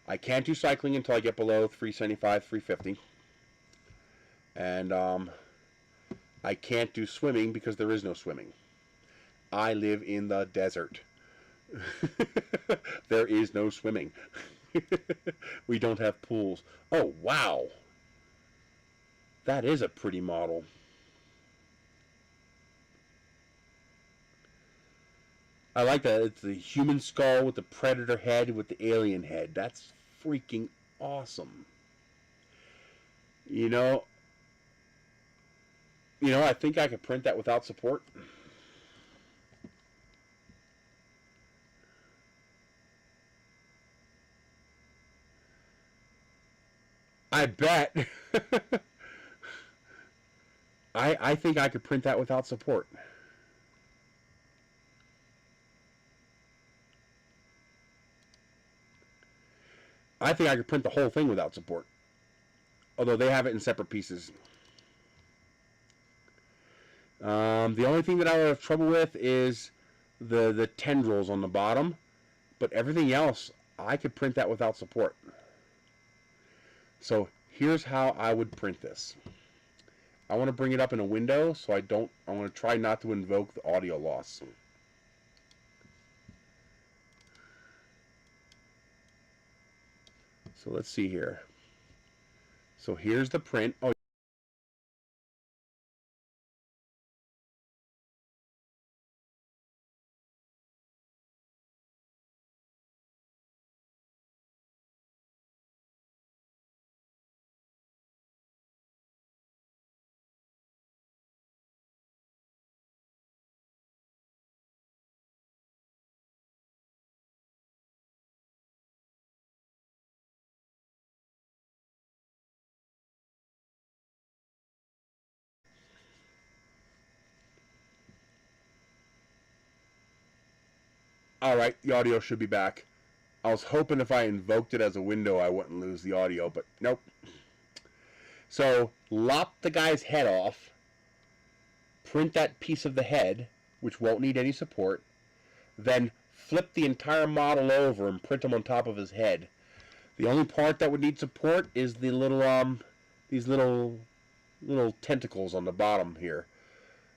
A: I can't do cycling until I get below 375, 350. And I can't do swimming because there is no swimming. I live in the desert. There is no swimming. We don't have pools. Oh, wow. That is a pretty model. I like that. It's the human skull with the predator head with the alien head. That's freaking awesome. You know, I think I could print that without support. I bet. I think I could print that without support. I think I could print the whole thing without support. Although they have it in separate pieces. The only thing that I would have trouble with is the tendrils on the bottom. But everything else, I could print that without support. So here's how I would print this. I want to bring it up in a window, so I want to try not to invoke the audio loss. So let's see here. So here's the print. Oh, all right, the audio should be back. I was hoping if I invoked it as a window, I wouldn't lose the audio, but nope. So lop the guy's head off, print that piece of the head, which won't need any support, then flip the entire model over and print him on top of his head. The only part that would need support is the little these little tentacles on the bottom here.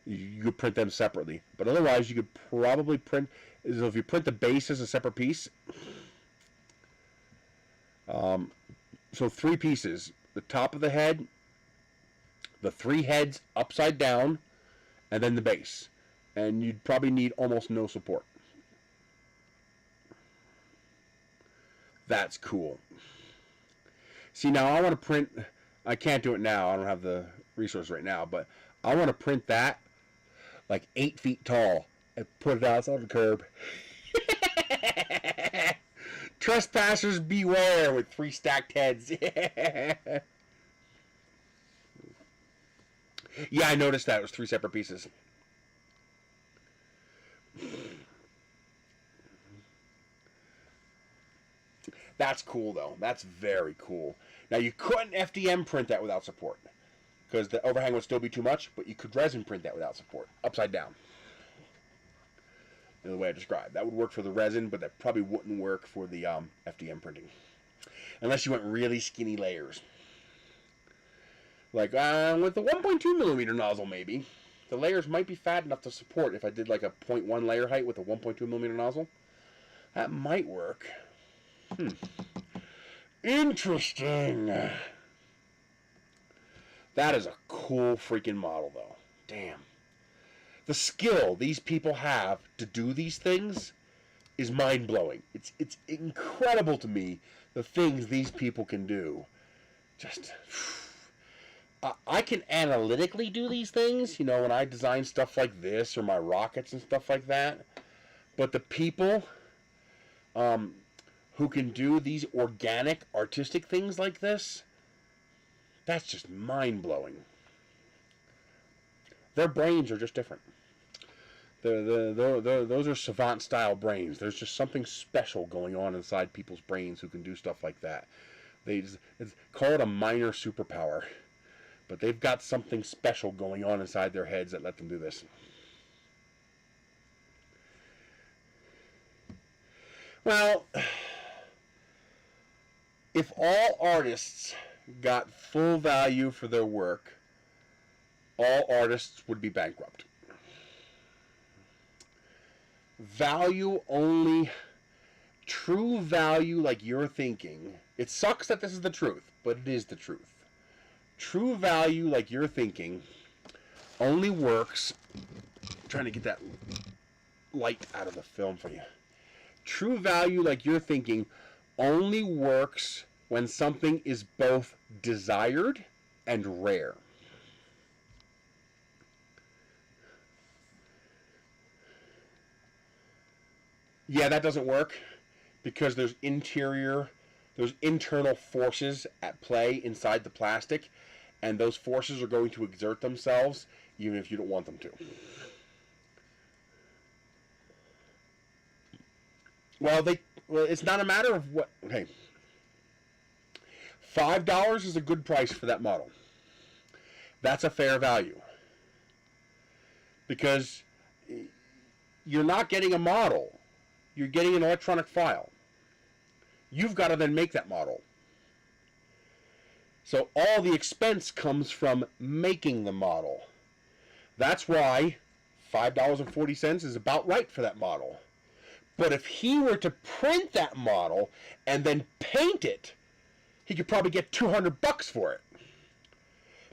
A: You could print them separately, but otherwise you could probably print. So if you print the base as a separate piece, so 3 pieces: the top of the head, the 3 heads upside down, and then the base. And you'd probably need almost no support. That's cool. See, now I want to print. I can't do it now. I don't have the resource right now, but I want to print that like 8 feet tall and put it outside the curb. Trespassers beware with 3 stacked heads. Yeah, I noticed that. It was 3 separate pieces. That's cool, though. That's very cool. Now, you couldn't FDM print that without support, because the overhang would still be too much, but you could resin print that without support, upside down. The way I described. That would work for the resin, but that probably wouldn't work for the FDM printing. Unless you went really skinny layers. Like, with the 1.2 millimeter nozzle, maybe. The layers might be fat enough to support if I did like a 0.1 layer height with a 1.2 millimeter nozzle. That might work. Interesting. That is a cool freaking model, though. Damn. The skill these people have to do these things is mind-blowing. It's incredible to me, the things these people can do. Just... I can analytically do these things, you know, when I design stuff like this or my rockets and stuff like that. But the people who can do these organic, artistic things like this, that's just mind-blowing. Their brains are just different. Those are savant-style brains. There's just something special going on inside people's brains who can do stuff like that. Call it a minor superpower. But they've got something special going on inside their heads that let them do this. Well, if all artists got full value for their work, all artists would be bankrupt. Value only, true value like you're thinking. It sucks that this is the truth, but it is the truth. True value like you're thinking only works. I'm trying to get that light out of the film for you. True value like you're thinking only works when something is both desired and rare. Yeah, that doesn't work because there's internal forces at play inside the plastic, and those forces are going to exert themselves even if you don't want them to. Well, it's not a matter of what. Okay, $5 is a good price for that model. That's a fair value because you're not getting a model. You're getting an electronic file. You've got to then make that model. So all the expense comes from making the model. That's why $5.40 is about right for that model. But if he were to print that model and then paint it, he could probably get $200 for it.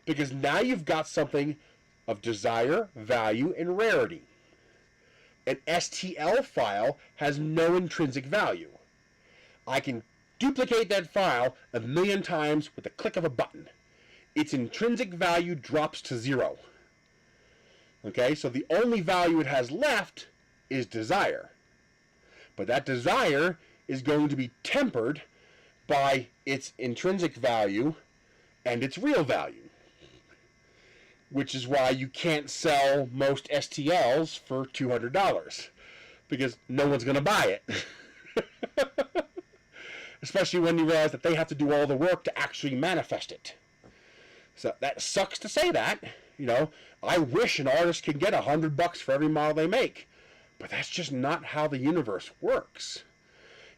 A: Because now you've got something of desire, value, and rarity. An STL file has no intrinsic value. I can duplicate that file 1,000,000 times with the click of a button. Its intrinsic value drops to 0. Okay, so the only value it has left is desire. But that desire is going to be tempered by its intrinsic value and its real value. Which is why you can't sell most STLs for $200. Because no one's going to buy it. Especially when you realize that they have to do all the work to actually manifest it. So that sucks to say that. You know, I wish an artist could get $100 for every model they make. But that's just not how the universe works.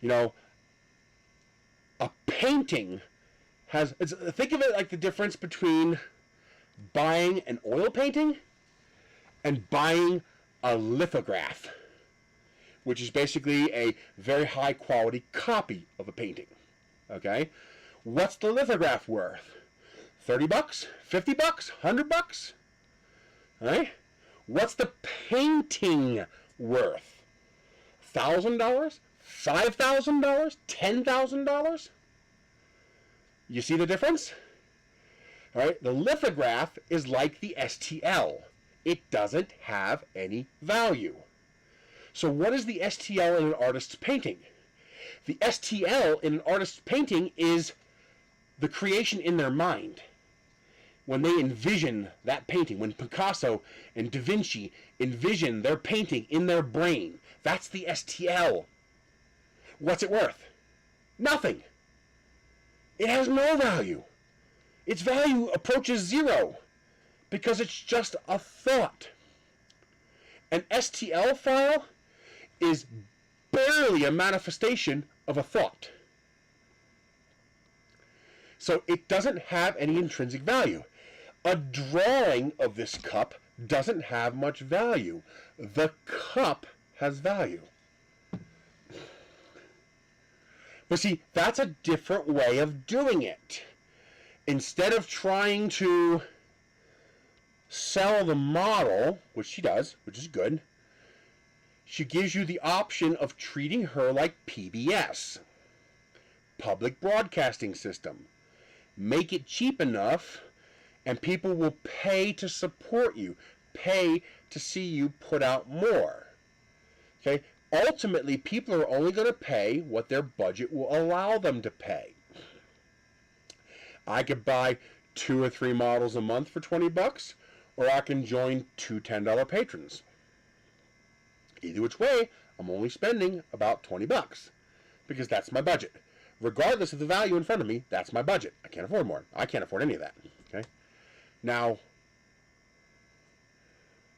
A: You know, a painting has... think of it like the difference between buying an oil painting and buying a lithograph, which is basically a very high quality copy of a painting. Okay? What's the lithograph worth? $30? $50? $100? Alright? What's the painting worth? $1,000? $5,000? $10,000? You see the difference? Alright? The lithograph is like the STL. It doesn't have any value. So what is the STL in an artist's painting? The STL in an artist's painting is the creation in their mind. When they envision that painting, when Picasso and Da Vinci envision their painting in their brain, that's the STL. What's it worth? Nothing. It has no value. Its value approaches zero because it's just a thought. An STL file is barely a manifestation of a thought. So it doesn't have any intrinsic value. A drawing of this cup doesn't have much value. The cup has value. But see, that's a different way of doing it. Instead of trying to sell the model, which she does, which is good, she gives you the option of treating her like PBS, public broadcasting system. Make it cheap enough and people will pay to support you, pay to see you put out more. Okay? Ultimately, people are only going to pay what their budget will allow them to pay. I could buy 2 or 3 models a month for $20, or I can join 2 $10 patrons. Either which way, I'm only spending about $20 because that's my budget. Regardless of the value in front of me, that's my budget. I can't afford more. I can't afford any of that. Okay? Now,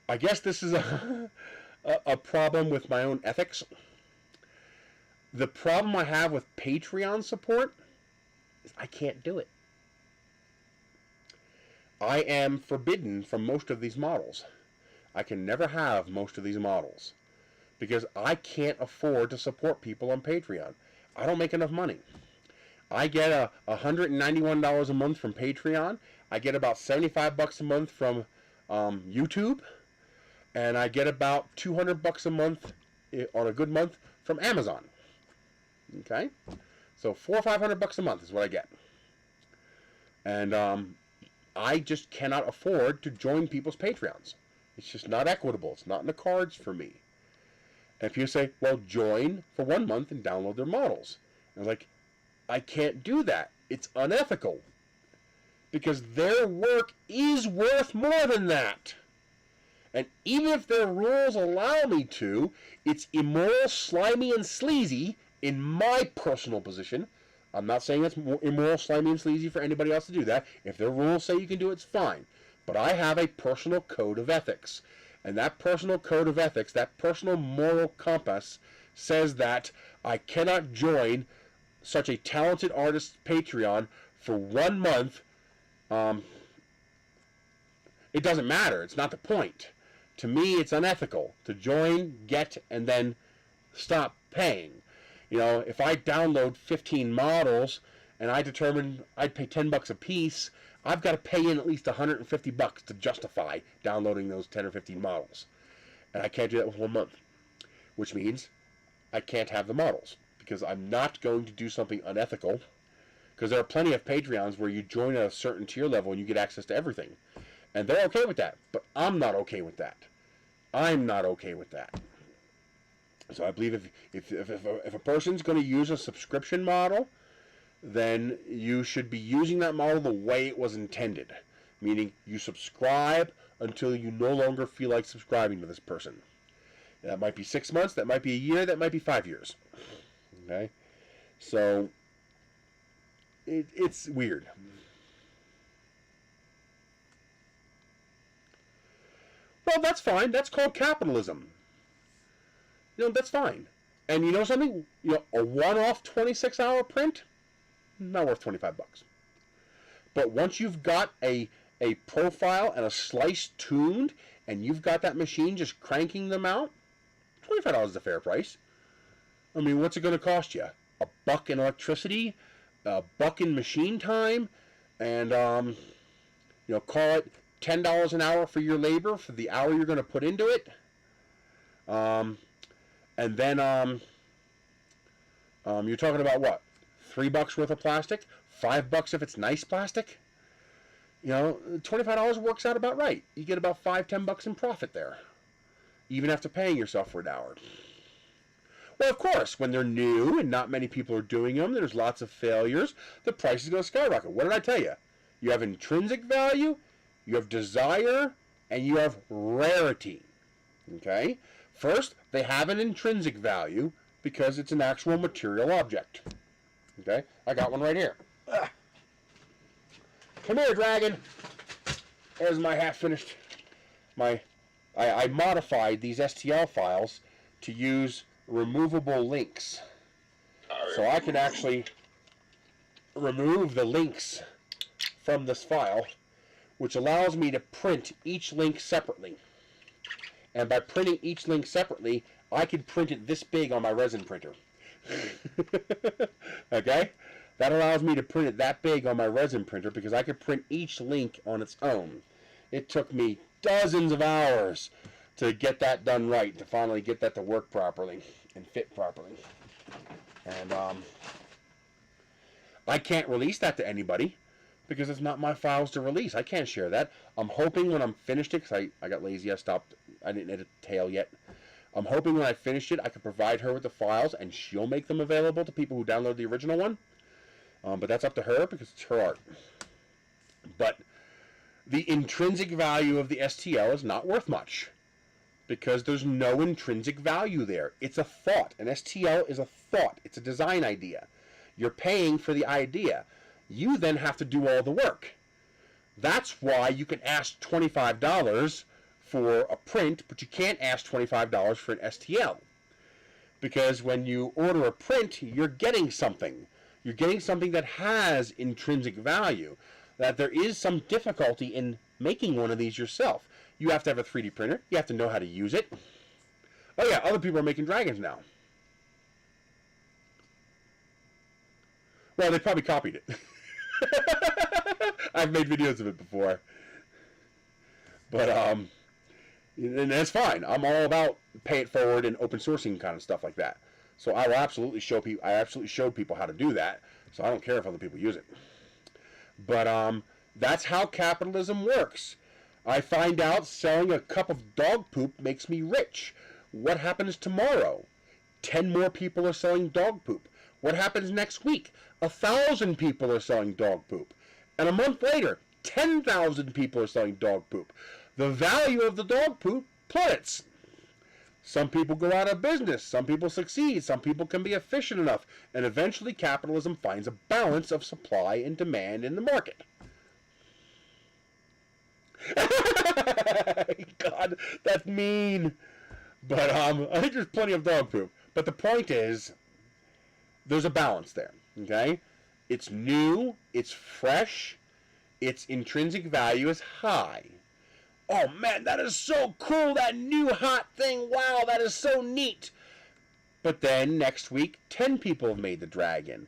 A: I guess this is a problem with my own ethics. The problem I have with Patreon support is I can't do it. I am forbidden from most of these models. I can never have most of these models because I can't afford to support people on Patreon. I don't make enough money. I get $191 a month from Patreon. I get about $75 a month from YouTube. And I get about $200 a month, on a good month, from Amazon. Okay? So $400 or $500 a month is what I get. And I just cannot afford to join people's Patreons. It's just not equitable. It's not in the cards for me. And if you say, well, join for 1 month and download their models. I was like, I can't do that. It's unethical. Because their work is worth more than that. And even if their rules allow me to, it's immoral, slimy, and sleazy in my personal position. I'm not saying it's immoral, slimy, and sleazy for anybody else to do that. If their rules say you can do it, it's fine. But I have a personal code of ethics. And that personal code of ethics, that personal moral compass, says that I cannot join such a talented artist's Patreon for 1 month. It doesn't matter. It's not the point. To me, it's unethical to join, get, and then stop paying. You know, if I download 15 models and I determine I'd pay $10 a piece, I've got to pay in at least $150 to justify downloading those 10 or 15 models. And I can't do that with 1 month, which means I can't have the models because I'm not going to do something unethical, because there are plenty of Patreons where you join at a certain tier level and you get access to everything. And they're okay with that, but I'm not okay with that. I'm not okay with that. So I believe if a person's going to use a subscription model, then you should be using that model the way it was intended. Meaning you subscribe until you no longer feel like subscribing to this person. That might be 6 months, that might be a year, that might be 5 years. Okay? So it's weird. Well, that's fine. That's called capitalism. You know, that's fine. And you know something? You know, a one-off 26-hour print, not worth $25. But once you've got a profile and a slice tuned, and you've got that machine just cranking them out, $25 is a fair price. I mean, what's it going to cost you? $1 in electricity, $1 in machine time, and you know, call it $10 an hour for your labor for the hour you're going to put into it. And then you're talking about what? $3 worth of plastic? $5 if it's nice plastic? You know, $25 works out about right. You get about $5-10 in profit there, even after paying yourself for an hour. Well, of course, when they're new and not many people are doing them, there's lots of failures, the price is going to skyrocket. What did I tell you? You have intrinsic value, you have desire, and you have rarity. Okay? First, they have an intrinsic value because it's an actual material object. Okay, I got one right here. Come here, dragon. There's my half finished. I modified these STL files to use removable links. So I can actually remove the links from this file, which allows me to print each link separately. And by printing each link separately, I can print it this big on my resin printer. Okay? That allows me to print it that big on my resin printer because I could print each link on its own. It took me dozens of hours to get that done right, to finally get that to work properly and fit properly. And I can't release that to anybody because it's not my files to release. I can't share that. I'm hoping when I'm finished it, because I got lazy, I didn't edit the tail yet. I'm hoping when I finish it, I can provide her with the files and she'll make them available to people who download the original one. But that's up to her because it's her art. But the intrinsic value of the STL is not worth much because there's no intrinsic value there. It's a thought. An STL is a thought. It's a design idea. You're paying for the idea. You then have to do all the work. That's why you can ask $25 for a print, but you can't ask $25 for an STL. Because when you order a print, you're getting something. You're getting something that has intrinsic value. That there is some difficulty in making one of these yourself. You have to have a 3D printer. You have to know how to use it. Oh yeah, other people are making dragons now. Well, they probably copied it. I've made videos of it before. But, and that's fine. I'm all about pay it forward and open sourcing kind of stuff like that. So I will absolutely show people, I absolutely showed people how to do that. So I don't care if other people use it. But, that's how capitalism works. I find out selling a cup of dog poop makes me rich. What happens tomorrow? 10 more people are selling dog poop. What happens next week? 1,000 people are selling dog poop. And a month later, 10,000 people are selling dog poop. The value of the dog poop plummets. Some people go out of business. Some people succeed. Some people can be efficient enough. And eventually capitalism finds a balance of supply and demand in the market. God, that's mean. But I think there's plenty of dog poop. But the point is, there's a balance there, okay? It's new, it's fresh, its intrinsic value is high. Oh man, that is so cool, that new hot thing, wow, that is so neat. But then next week, 10 people have made the dragon.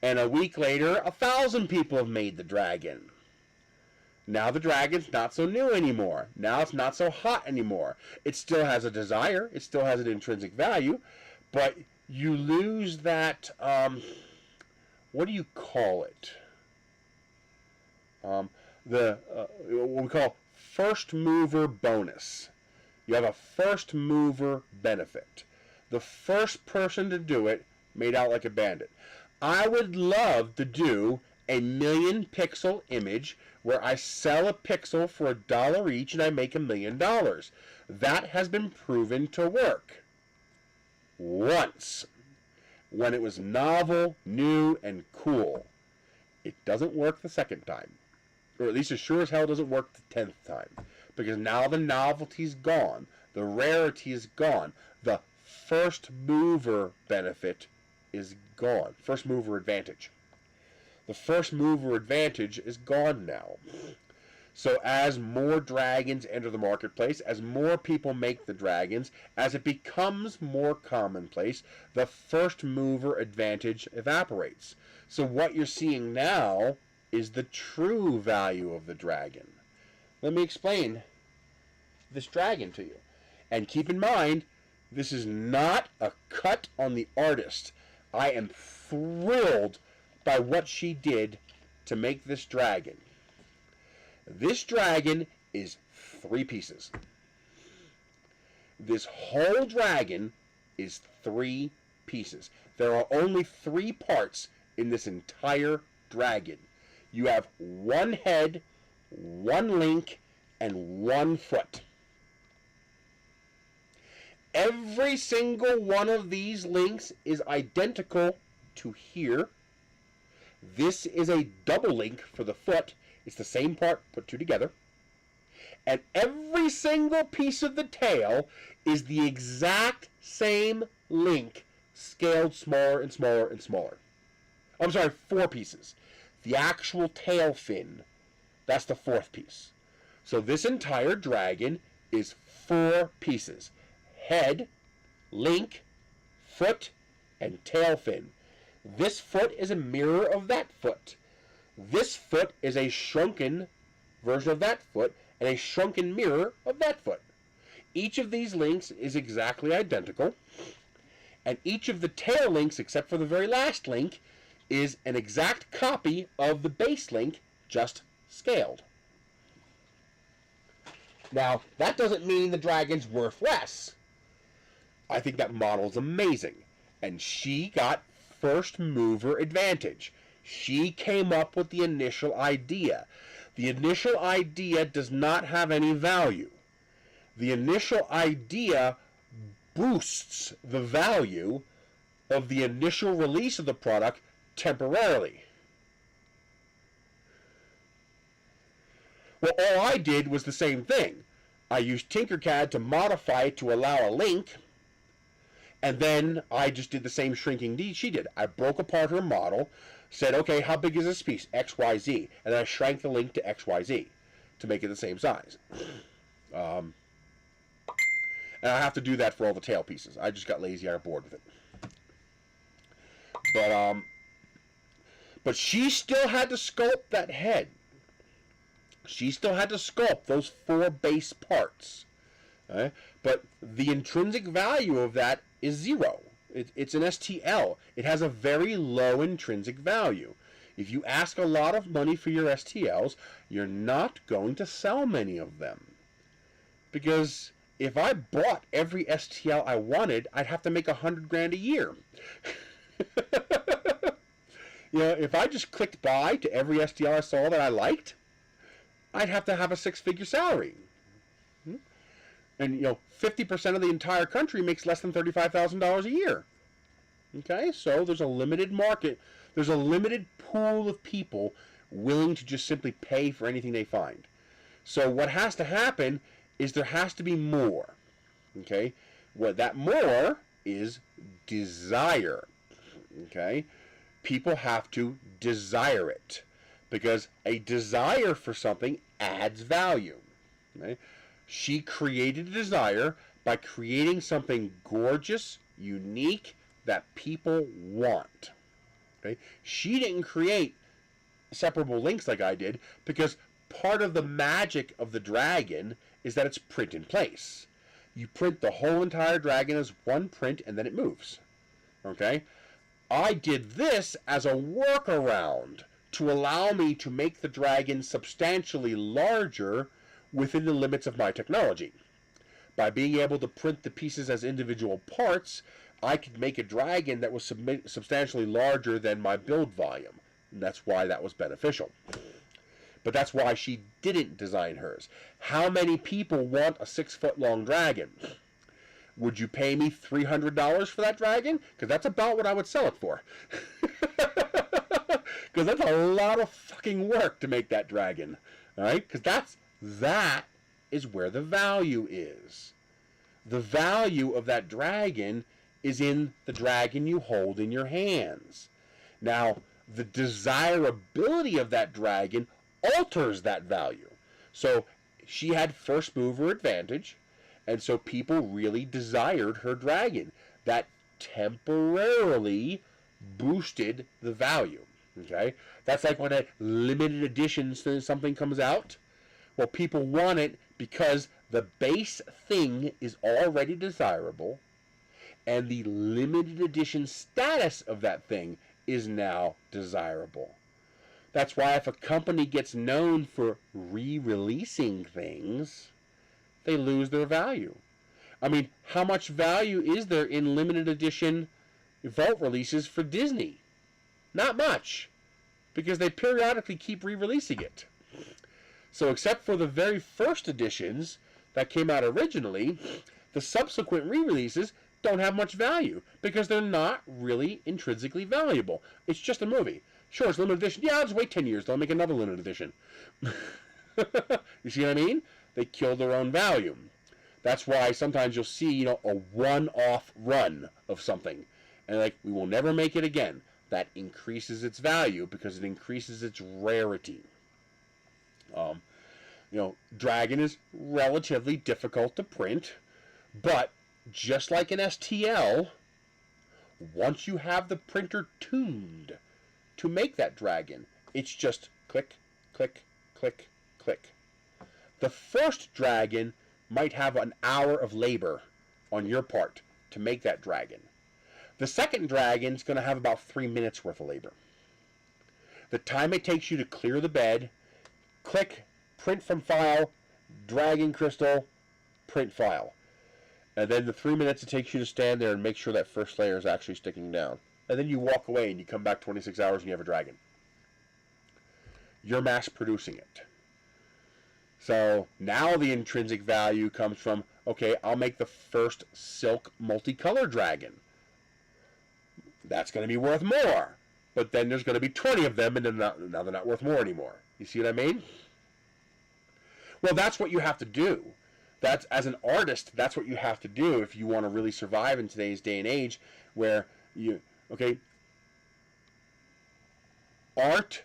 A: And a week later, 1,000 people have made the dragon. Now the dragon's not so new anymore. Now it's not so hot anymore. It still has a desire, it still has an intrinsic value, but you lose that, what do you call it? What we call first mover bonus. You have a first mover benefit. The first person to do it made out like a bandit. I would love to do a 1,000,000 pixel image where I sell a pixel for $1 each and I make $1 million. That has been proven to work. Once. When it was novel, new, and cool. It doesn't work the second time. Or at least as sure as hell doesn't work the 10th time. Because now the novelty's gone. The rarity is gone. The first mover benefit is gone. First mover advantage. The first mover advantage is gone now. So as more dragons enter the marketplace, as more people make the dragons, as it becomes more commonplace, the first mover advantage evaporates. So what you're seeing now is the true value of the dragon. Let me explain this dragon to you. And keep in mind, this is not a cut on the artist. I am thrilled by what she did to make this dragon. This dragon is 3 pieces. This whole dragon is 3 pieces. There are only 3 parts in this entire dragon. You have 1 head, 1 link, and 1 foot. Every single one of these links is identical to here, This is a double link for the foot. It's the same part put two together. And every single piece of the tail is the exact same link, scaled smaller and smaller and smaller. I'm sorry, 4 pieces. The actual tail fin, that's the 4th piece. So this entire dragon is 4 pieces. Head, link, foot, and tail fin. This foot is a mirror of that foot. This foot is a shrunken version of that foot and a shrunken mirror of that foot. Each of these links is exactly identical, and each of the tail links, except for the very last link, is an exact copy of the base link, just scaled. Now, that doesn't mean the dragon's worth less. I think that model's amazing, and she got first mover advantage. She came up with the initial idea. The initial idea does not have any value. The initial idea boosts the value of the initial release of the product temporarily. Well, all I did was the same thing. I used Tinkercad to modify it to allow a link, and then I just did the same shrinking she did. I broke apart her model, said, okay, how big is this piece? X, Y, Z. And then I shrank the link to X, Y, Z to make it the same size. And I have to do that for all the tail pieces. I just got lazy. I got bored with it. But she still had to sculpt that head. She still had to sculpt those 4 base parts. Right? But the intrinsic value of that is 0. It's an STL. It has a very low intrinsic value. If you ask a lot of money for your STLs, you're not going to sell many of them. Because if I bought every STL I wanted, I'd have to make $100,000 a year. You know, if I just clicked buy to every STL I saw that I liked, I'd have to have a 6-figure salary. And, you know, 50% of the entire country makes less than $35,000 a year. Okay, so there's a limited market. There's a limited pool of people willing to just simply pay for anything they find. So what has to happen is there has to be more. Okay, what that more is desire. Okay, people have to desire it, because a desire for something adds value. Okay? She created a desire by creating something gorgeous, unique, that people want. Okay? She didn't create separable links like I did, because part of the magic of the dragon is that it's print in place. You print the whole entire dragon as one print, and then it moves. Okay? I did this as a workaround to allow me to make the dragon substantially larger within the limits of my technology. By being able to print the pieces as individual parts, I could make a dragon that was substantially larger than my build volume. And that's why that was beneficial. But that's why she didn't design hers. How many people want a 6-foot-long dragon? Would you pay me $300 for that dragon? Because that's about what I would sell it for. Because that's a lot of fucking work to make that dragon. Alright? Because that is where the value is. The value of that dragon is in the dragon you hold in your hands. Now, the desirability of that dragon alters that value. So, she had first mover advantage, and so people really desired her dragon. That temporarily boosted the value. Okay? That's like when a limited edition something comes out. Well, people want it because the base thing is already desirable, and the limited edition status of that thing is now desirable. That's why if a company gets known for re-releasing things, they lose their value. I mean, how much value is there in limited edition vault releases for Disney? Not much, because they periodically keep re-releasing it. So except for the very first editions that came out originally, the subsequent re-releases don't have much value because they're not really intrinsically valuable. It's just a movie. Sure, it's limited edition. Yeah, I'll just wait 10 years. They'll make another limited edition. You see what I mean? They kill their own value. That's why sometimes you'll see, a one-off run of something. And like, we will never make it again. That increases its value because it increases its rarity. Dragon is relatively difficult to print, but just like an STL, once you have the printer tuned to make that dragon, it's just click, click, click, click. The first dragon might have an hour of labor on your part to make that dragon. The second dragon is going to have about 3 minutes worth of labor. The time it takes you to clear the bed, click, print from file, dragon crystal, print file. And then the 3 minutes it takes you to stand there and make sure that first layer is actually sticking down. And then you walk away and you come back 26 hours and you have a dragon. You're mass producing it. So now the intrinsic value comes from, okay, I'll make the first silk multicolor dragon. That's going to be worth more. But then there's going to be 20 of them, and then now they're not worth more anymore. You see what I mean? Well, that's what you have to do. That's, as an artist, that's what you have to do if you want to really survive in today's day and age, where art,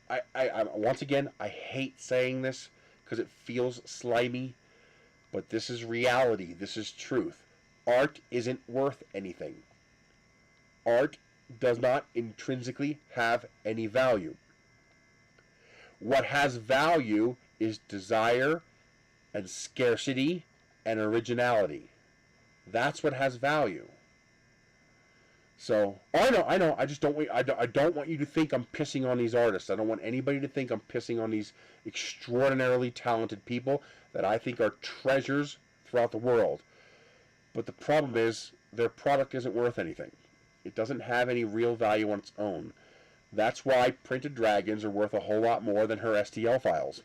A: I once again, I hate saying this because it feels slimy, but this is reality. This is truth. Art isn't worth anything. Art does not intrinsically have any value. What has value is desire and scarcity and originality. That's what has value. So, I know. I just don't want you to think I'm pissing on these artists. I don't want anybody to think I'm pissing on these extraordinarily talented people that I think are treasures throughout the world. But the problem is, their product isn't worth anything. It doesn't have any real value on its own. That's why printed dragons are worth a whole lot more than her STL files.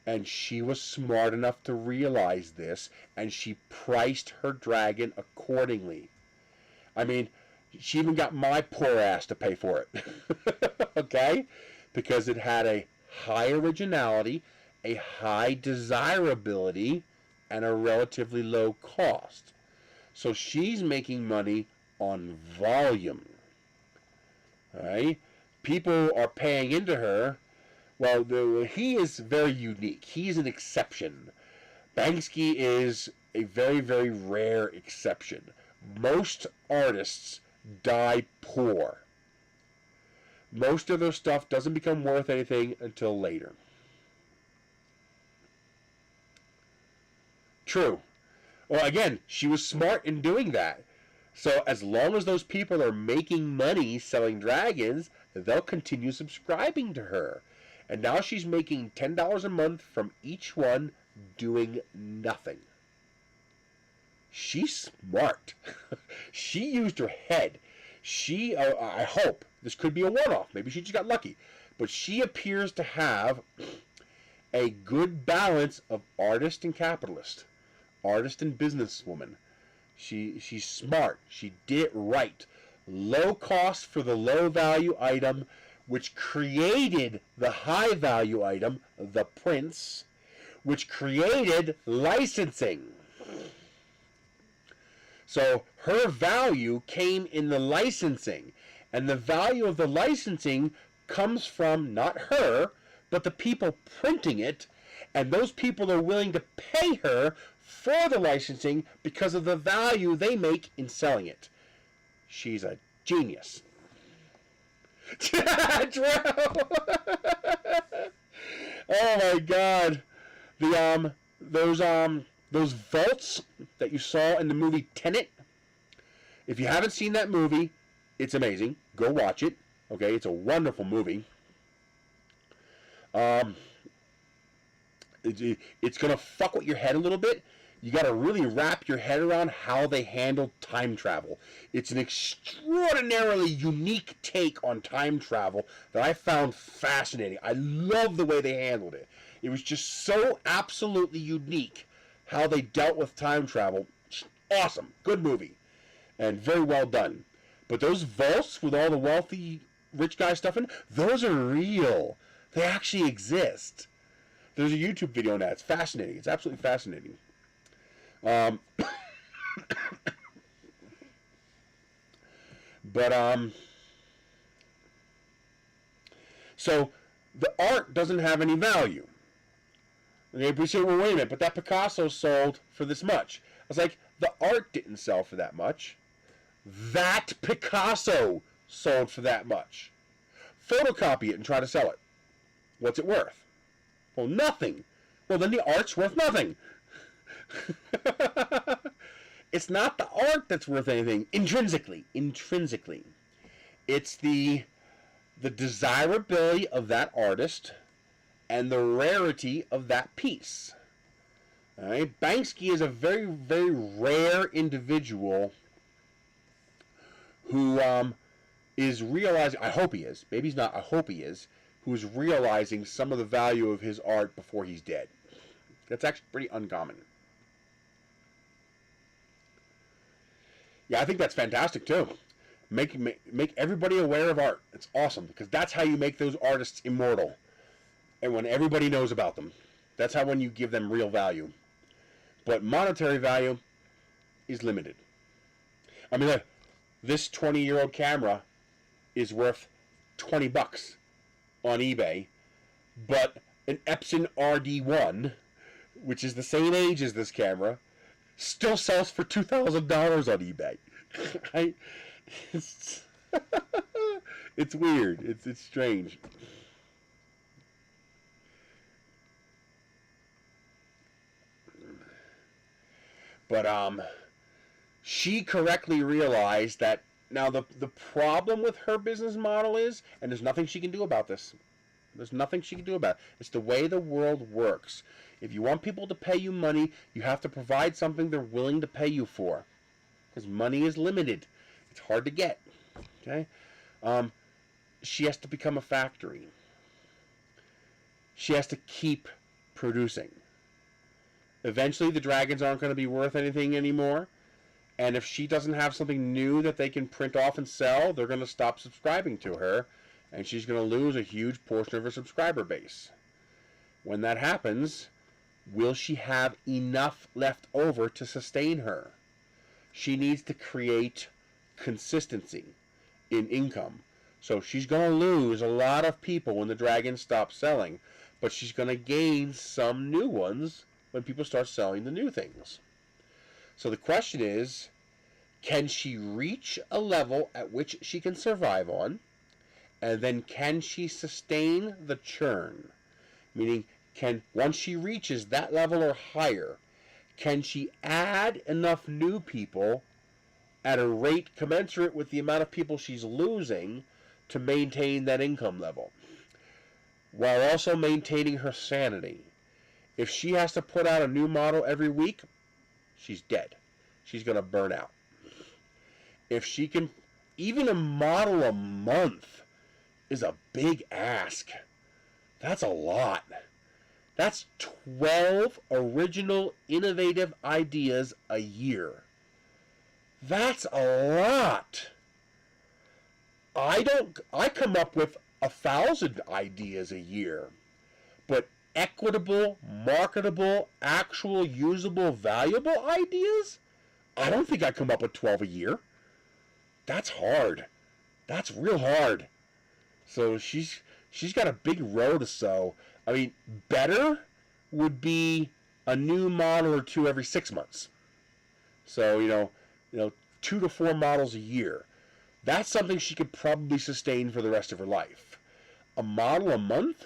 A: And she was smart enough to realize this, and she priced her dragon accordingly. I mean, she even got my poor ass to pay for it. Okay? Because it had a high originality, a high desirability, and a relatively low cost. So she's making money on volume. Alright? People are paying into her. Well, he is very unique. He's an exception. Banksy is a very, very rare exception. Most artists die poor. Most of their stuff doesn't become worth anything until later. True. Well, again, she was smart in doing that. So as long as those people are making money selling dragons, they'll continue subscribing to her. And now she's making $10 a month from each one doing nothing. She's smart. She used her head. She, I hope, this could be a one-off. Maybe she just got lucky. But she appears to have a good balance of artist and capitalist. Artist and businesswoman. She's smart. She did it right. Low cost for the low value item, which created the high value item, the prints, which created licensing. So her value came in the licensing, and the value of the licensing comes from not her, but the people printing it, and those people are willing to pay her for the licensing because of the value they make in selling it. She's a genius. Oh my God! Those vaults that you saw in the movie Tenet. If you haven't seen that movie, it's amazing. Go watch it. Okay, it's a wonderful movie. It's gonna fuck with your head a little bit. You got to really wrap your head around how they handled time travel. It's an extraordinarily unique take on time travel that I found fascinating. I love the way they handled it. It was just so absolutely unique how they dealt with time travel. Awesome. Good movie. And very well done. But those vaults with all the wealthy rich guy stuff in, those are real. They actually exist. There's a YouTube video on that. It's fascinating. It's absolutely fascinating. So the art doesn't have any value. Okay, but you say, well, wait a minute, but that Picasso sold for this much. I was like, the art didn't sell for that much. That Picasso sold for that much. Photocopy it and try to sell it. What's it worth? Well, nothing. Well, then the art's worth nothing. It's not the art that's worth anything intrinsically. It's the desirability of that artist and the rarity of that piece. All right? Banksy is a very, very rare individual who is realizing, I hope he is, maybe he's not, I hope he is, who is realizing some of the value of his art before he's dead. That's actually pretty uncommon. Yeah, I think that's fantastic too. Make everybody aware of art. It's awesome because that's how you make those artists immortal. And when everybody knows about them, that's how when you give them real value. But monetary value is limited. I mean, this 20-year-old camera is worth $20 on eBay, but an Epson RD1, which is the same age as this camera, still sells for $2,000 on eBay. Right? It's weird. It's strange. But she correctly realized that now the problem with her business model is, and there's nothing she can do about this. There's nothing she can do about it. It's the way the world works. If you want people to pay you money, you have to provide something they're willing to pay you for. Because money is limited. It's hard to get. Okay? She has to become a factory. She has to keep producing. Eventually, the dragons aren't going to be worth anything anymore. And if she doesn't have something new that they can print off and sell, they're going to stop subscribing to her. And she's going to lose a huge portion of her subscriber base. When that happens, will she have enough left over to sustain her? She needs to create consistency in income. So she's going to lose a lot of people when the dragons stop selling. But she's going to gain some new ones when people start selling the new things. So the question is, can she reach a level at which she can survive on? And then can she sustain the churn? Meaning, once she reaches that level or higher, can she add enough new people at a rate commensurate with the amount of people she's losing to maintain that income level, while also maintaining her sanity? If she has to put out a new model every week, she's dead. She's going to burn out. If she can, even a model a month is a big ask. That's a lot. That's 12 original, innovative ideas a year. That's a lot. I come up with 1,000 ideas a year. But equitable, marketable, actual, usable, valuable ideas? I don't think I come up with 12 a year. That's hard. That's real hard. So she's got a big row to sow. I mean, better would be a new model or two every 6 months. So, you know, 2 to 4 models a year. That's something she could probably sustain for the rest of her life. A model a month?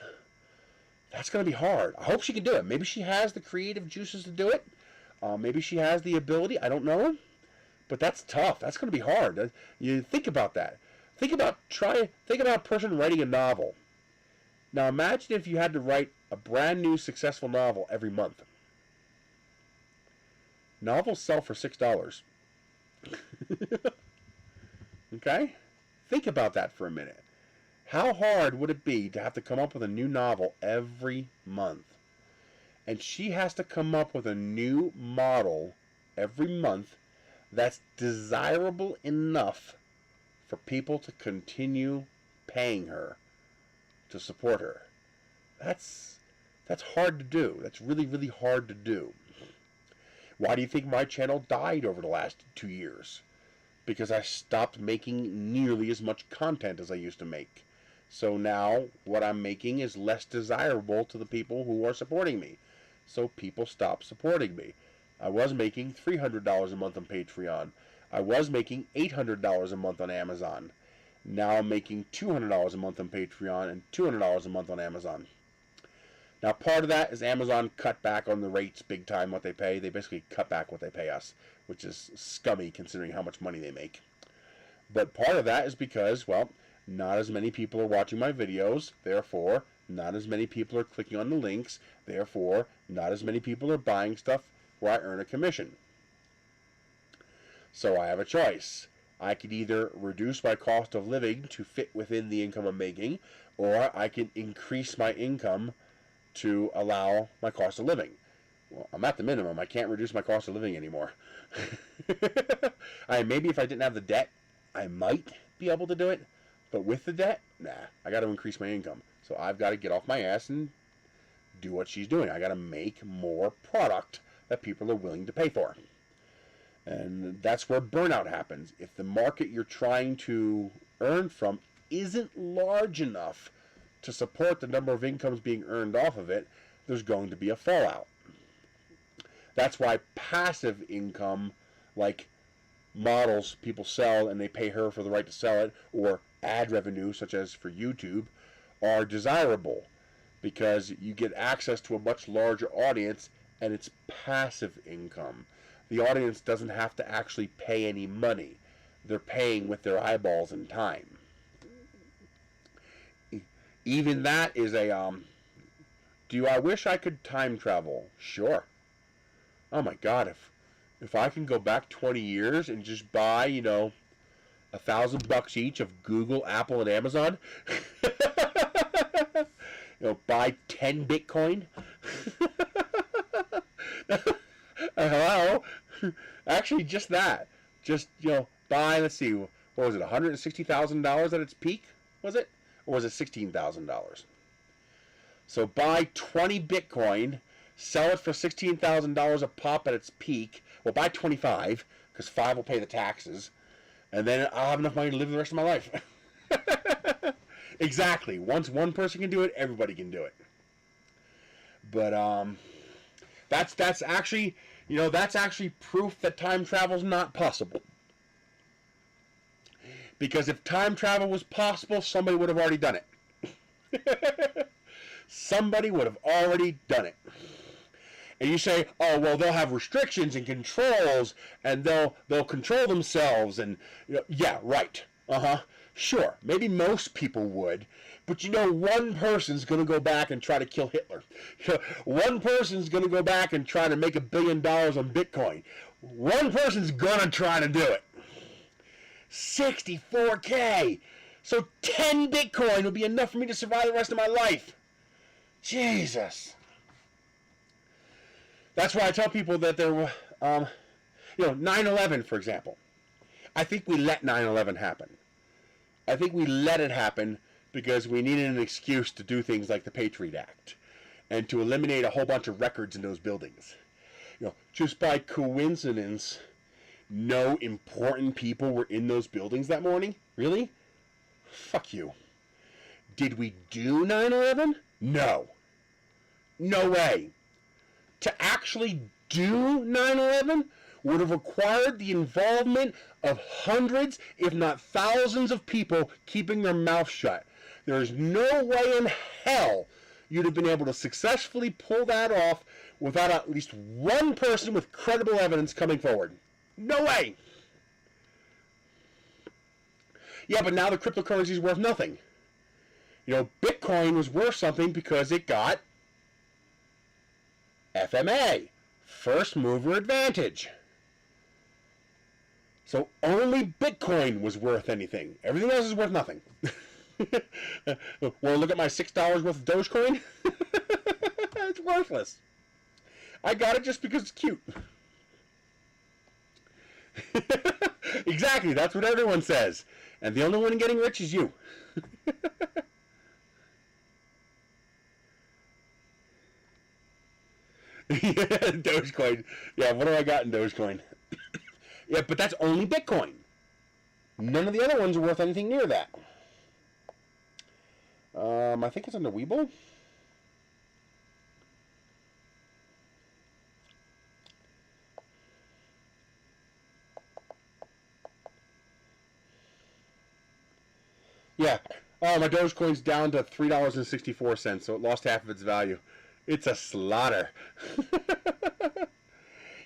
A: That's going to be hard. I hope she can do it. Maybe she has the creative juices to do it. Maybe she has the ability. I don't know. But that's tough. That's going to be hard. You think about that. Think about a person writing a novel. Now imagine if you had to write a brand new successful novel every month. Novels sell for $6. Okay? Think about that for a minute. How hard would it be to have to come up with a new novel every month? And she has to come up with a new model every month that's desirable enough for people to continue paying her to support her. That's hard to do. That's really, really hard to do. Why do you think my channel died over the last 2 years? Because I stopped making nearly as much content as I used to make. So now what I'm making is less desirable to the people who are supporting me. So people stop supporting me. I was making $300 a month on Patreon. I was making $800 a month on Amazon. Now I'm making $200 a month on Patreon and $200 a month on Amazon. Now part of that is Amazon cut back on the rates big time what they pay. They basically cut back what they pay us, which is scummy considering how much money they make. But part of that is because, well, not as many people are watching my videos, therefore not as many people are clicking on the links, therefore not as many people are buying stuff where I earn a commission. So I have a choice. I could either reduce my cost of living to fit within the income I'm making, or I can increase my income to allow my cost of living. Well, I'm at the minimum. I can't reduce my cost of living anymore. Maybe if I didn't have the debt, I might be able to do it. But with the debt, nah, I got to increase my income. So I've got to get off my ass and do what she's doing. I got to make more product that people are willing to pay for. And that's where burnout happens. If the market you're trying to earn from isn't large enough to support the number of incomes being earned off of it, there's going to be a fallout. That's why passive income, like models people sell and they pay her for the right to sell it, or ad revenue, such as for YouTube, are desirable because you get access to a much larger audience and it's passive income. The audience doesn't have to actually pay any money. They're paying with their eyeballs and time. Even that is a, do I wish I could time travel? Sure. Oh my God, if I can go back 20 years and just buy, $1,000 each of Google, Apple, and Amazon, buy 10 Bitcoin. Hello? Actually, just that. Just, buy, let's see, what was it, $160,000 at its peak, was it? Or was it $16,000? So buy 20 Bitcoin, sell it for $16,000 a pop at its peak. Well, buy 25, because 5 will pay the taxes. And then I'll have enough money to live the rest of my life. Exactly. Once one person can do it, everybody can do it. But that's actually, that's actually proof that time travel is not possible. Because if time travel was possible, somebody would have already done it. Somebody would have already done it. And you say, oh, well, they'll have restrictions and controls, and they'll control themselves, and, yeah, right. Sure, maybe most people would, but one person's going to go back and try to kill Hitler. One person's going to go back and try to make $1 billion on Bitcoin. One person's going to try to do it. 64K! So 10 Bitcoin would be enough for me to survive the rest of my life. Jesus. That's why I tell people that there were, 9/11, for example. I think we let 9/11 happen. I think we let it happen because we needed an excuse to do things like the Patriot Act and to eliminate a whole bunch of records in those buildings. Just by coincidence, no important people were in those buildings that morning? Really? Fuck you. Did we do 9/11? No. No way. To actually do 9/11 would have required the involvement of hundreds, if not thousands of people keeping their mouth shut. There is no way in hell you'd have been able to successfully pull that off without at least one person with credible evidence coming forward. No way! Yeah, but now the cryptocurrency is worth nothing. Bitcoin was worth something because it got FMA, first mover advantage. So only Bitcoin was worth anything. Everything else is worth nothing. Well, look at my $6 worth of Dogecoin. It's worthless. I got it just because it's cute. Exactly, that's what everyone says. And the only one getting rich is you. Dogecoin. Yeah, what do I got in Dogecoin? Yeah, but that's only Bitcoin. None of the other ones are worth anything near that. I think it's under Webull. Yeah. Oh, my Dogecoin's down to $3.64, so it lost half of its value. It's a slaughter.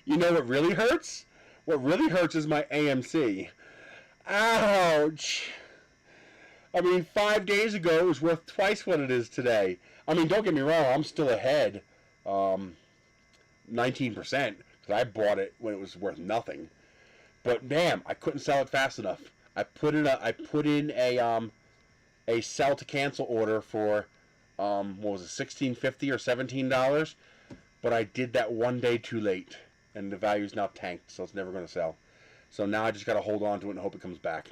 A: You know what really hurts? What really hurts is my AMC. Ouch. I mean, 5 days ago, it was worth twice what it is today. I mean, don't get me wrong, I'm still ahead. 19%, because I bought it when it was worth nothing. But damn, I couldn't sell it fast enough. I put in a sell to cancel order for what was it, $16.50 or $17, but I did that one day too late, and the value's now tanked, so it's never going to sell. So now I just got to hold on to it and hope it comes back.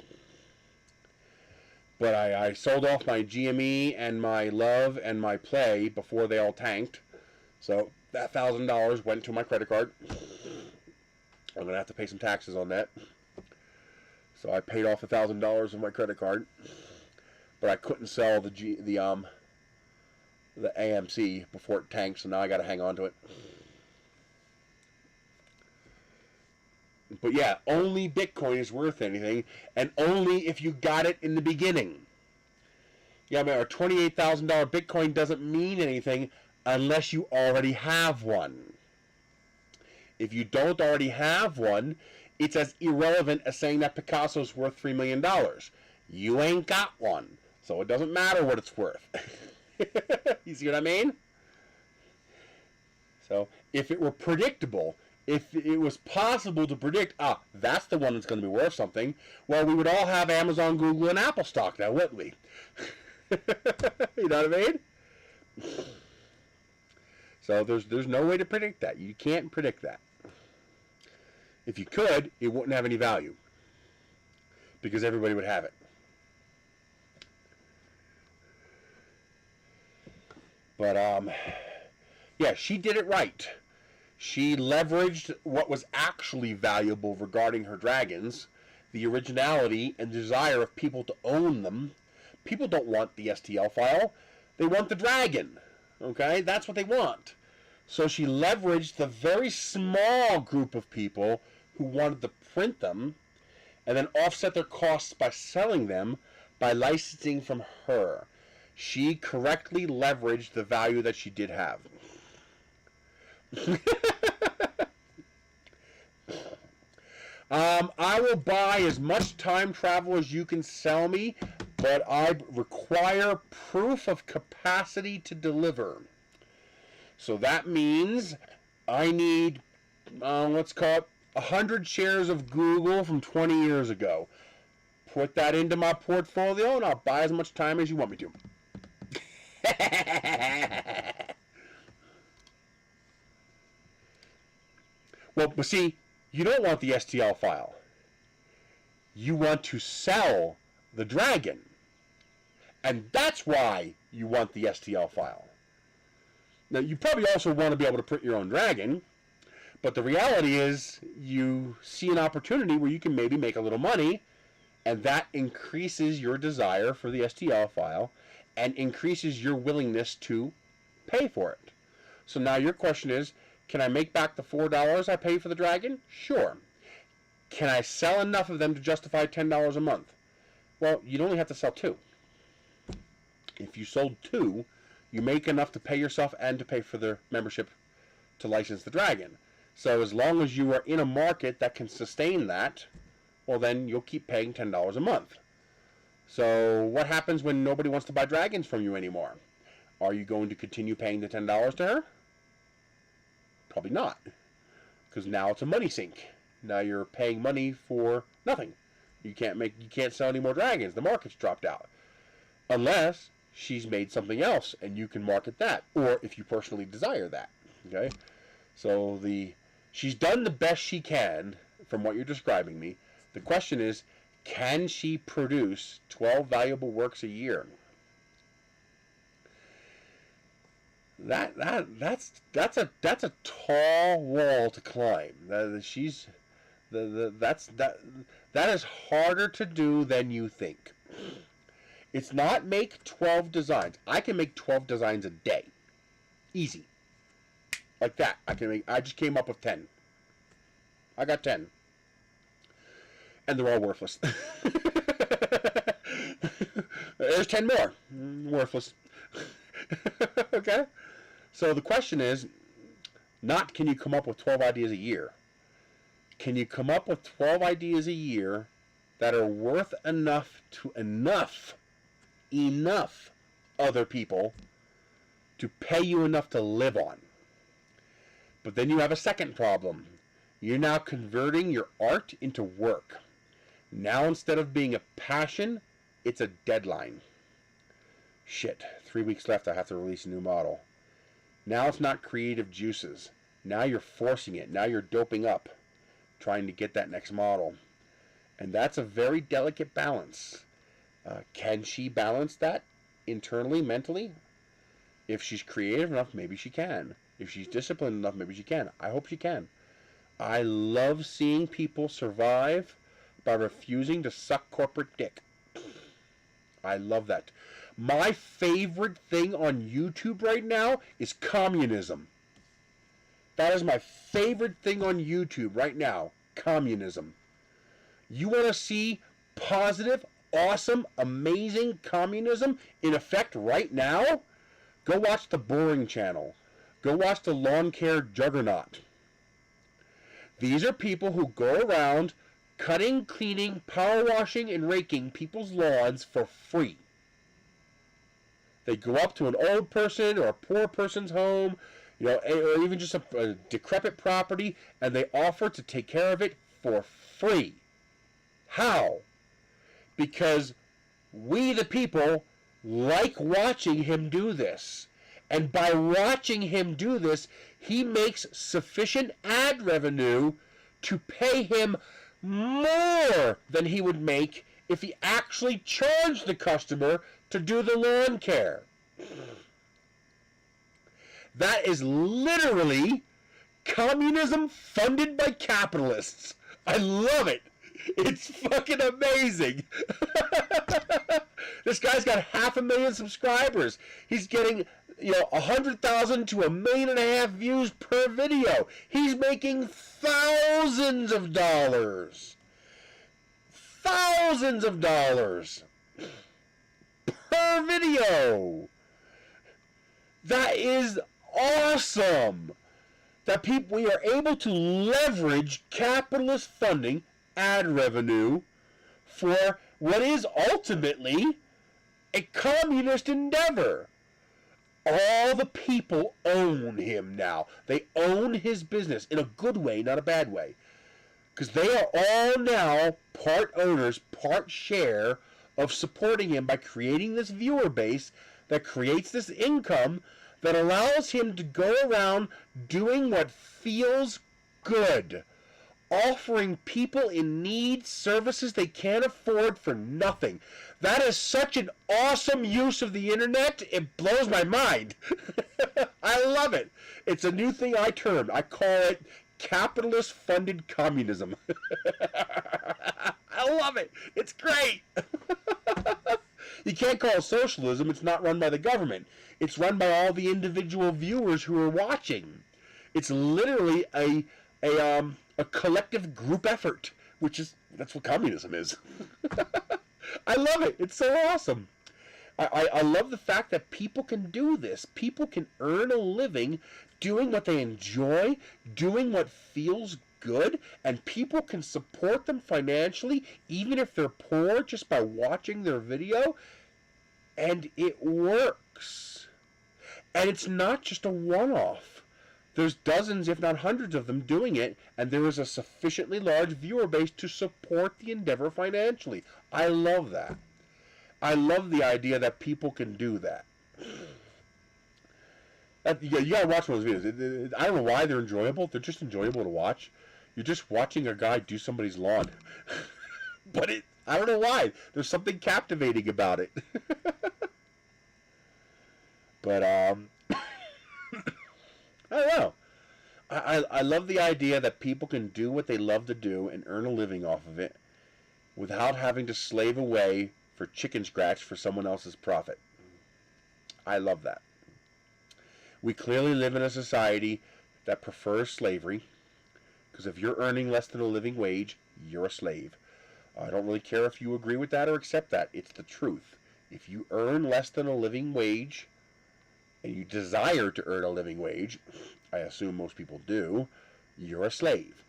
A: But I sold off my GME and my Love and my Play before they all tanked, so that $1,000 went to my credit card. I'm going to have to pay some taxes on that. So I paid off $1,000 of my credit card, but I couldn't sell the AMC before it tanked, so now I got to hang on to it. But yeah, only Bitcoin is worth anything, and only if you got it in the beginning. Yeah, I mean, our $28,000 Bitcoin doesn't mean anything unless you already have one. If you don't already have one, it's as irrelevant as saying that Picasso's worth $3 million. You ain't got one, so it doesn't matter what it's worth. You see what I mean? So, if it were predictable, if it was possible to predict, that's the one that's going to be worth something, well, we would all have Amazon, Google, and Apple stock now, wouldn't we? You know what I mean? So there's no way to predict that. You can't predict that. If you could, it wouldn't have any value, because everybody would have it. But, yeah, she did it right. She leveraged what was actually valuable regarding her dragons, the originality and desire of people to own them. People don't want the STL file. They want the dragon. Okay? That's what they want. So she leveraged the very small group of people who wanted to print them and then offset their costs by selling them by licensing from her. She correctly leveraged the value that she did have. I will buy as much time travel as you can sell me, but I require proof of capacity to deliver. So that means I need, let's call it 100 shares of Google from 20 years ago. Put that into my portfolio and I'll buy as much time as you want me to. Well, but see, you don't want the STL file. You want to sell the dragon. And that's why you want the STL file. Now, you probably also want to be able to print your own dragon, but the reality is you see an opportunity where you can maybe make a little money, and that increases your desire for the STL file and increases your willingness to pay for it. So now your question is, can I make back the $4 I paid for the dragon? Sure. Can I sell enough of them to justify $10 a month? Well, you'd only have to sell 2. If you sold 2, you make enough to pay yourself and to pay for the membership to license the dragon. So as long as you are in a market that can sustain that, well, then you'll keep paying $10 a month. So what happens when nobody wants to buy dragons from you anymore? Are you going to continue paying the $10 to her? Probably not, because now it's a money sink. Now you're paying money for nothing. You can't sell any more dragons. The market's dropped out, unless she's made something else and you can market that, or if you personally desire that. Okay, so she's done the best she can from what you're describing me. The question is, Can she produce 12 valuable works a year? That's a tall wall to climb. That is harder to do than you think. It's not make 12 designs. I can make 12 designs a day. Easy. Like that. I just came up with 10. I got 10. And they're all worthless. There's 10 more. Worthless. Okay? So the question is, not can you come up with 12 ideas a year. Can you come up with 12 ideas a year that are worth enough to enough other people to pay you enough to live on? But then you have a second problem. You're now converting your art into work. Now instead of being a passion, it's a deadline. Shit, 3 weeks left, I have to release a new model. Now it's not creative juices. Now you're forcing it. Now you're doping up, trying to get that next model. And that's a very delicate balance. Can she balance that internally, mentally? If she's creative enough, maybe she can. If she's disciplined enough, maybe she can. I hope she can. I love seeing people survive by refusing to suck corporate dick. I love that. My favorite thing on YouTube right now is communism. That is my favorite thing on YouTube right now. Communism. You want to see positive, awesome, amazing communism in effect right now? Go watch the Boring Channel. Go watch the Lawn Care Juggernaut. These are people who go around cutting, cleaning, power washing, and raking people's lawns for free. They go up to an old person or a poor person's home, or even just a decrepit property, and they offer to take care of it for free. How? Because we, the people, like watching him do this. And by watching him do this, he makes sufficient ad revenue to pay him more than he would make if he actually charged the customer to do the lawn care. That is literally communism funded by capitalists. I love it. It's fucking amazing. This guy's got 500,000 subscribers. He's getting 100,000 to 1.5 million views per video. He's making thousands of dollars. Thousands of dollars per video. That is awesome. That we are able to leverage capitalist funding, ad revenue, for what is ultimately a communist endeavor. All the people own him now. They own his business in a good way, not a bad way. Because they are all now part owners, part share of supporting him by creating this viewer base that creates this income that allows him to go around doing what feels good. Offering people in need services they can't afford for nothing. That is such an awesome use of the internet. It blows my mind. I love it. It's a new thing I termed. I call it capitalist-funded communism. I love it. It's great. You can't call it socialism. It's not run by the government. It's run by all the individual viewers who are watching. It's literally a collective group effort, that's what communism is. I love it. It's so awesome. I love the fact that people can do this. People can earn a living doing what they enjoy, doing what feels good, and people can support them financially, even if they're poor, just by watching their video, and it works. And it's not just a one-off. There's dozens, if not hundreds of them doing it, and there is a sufficiently large viewer base to support the endeavor financially. I love that. I love the idea that people can do that. You gotta watch those videos. I don't know why they're enjoyable. They're just enjoyable to watch. You're just watching a guy do somebody's lawn. But I don't know why. There's something captivating about it. But, I don't know. I love the idea that people can do what they love to do and earn a living off of it without having to slave away for chicken scratch for someone else's profit. I love that. We clearly live in a society that prefers slavery, because if you're earning less than a living wage, you're a slave. I don't really care if you agree with that or accept that. It's the truth. If you earn less than a living wage, and you desire to earn a living wage, I assume most people do, you're a slave.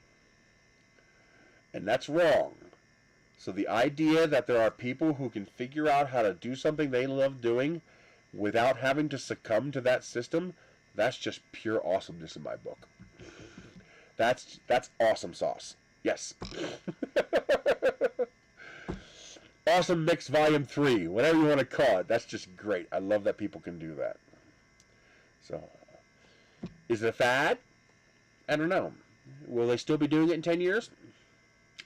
A: And that's wrong. So the idea that there are people who can figure out how to do something they love doing without having to succumb to that system, that's just pure awesomeness in my book. That's awesome sauce. Yes. Awesome Mix Volume 3, whatever you want to call it. That's just great. I love that people can do that. So, is it a fad? I don't know. Will they still be doing it in 10 years?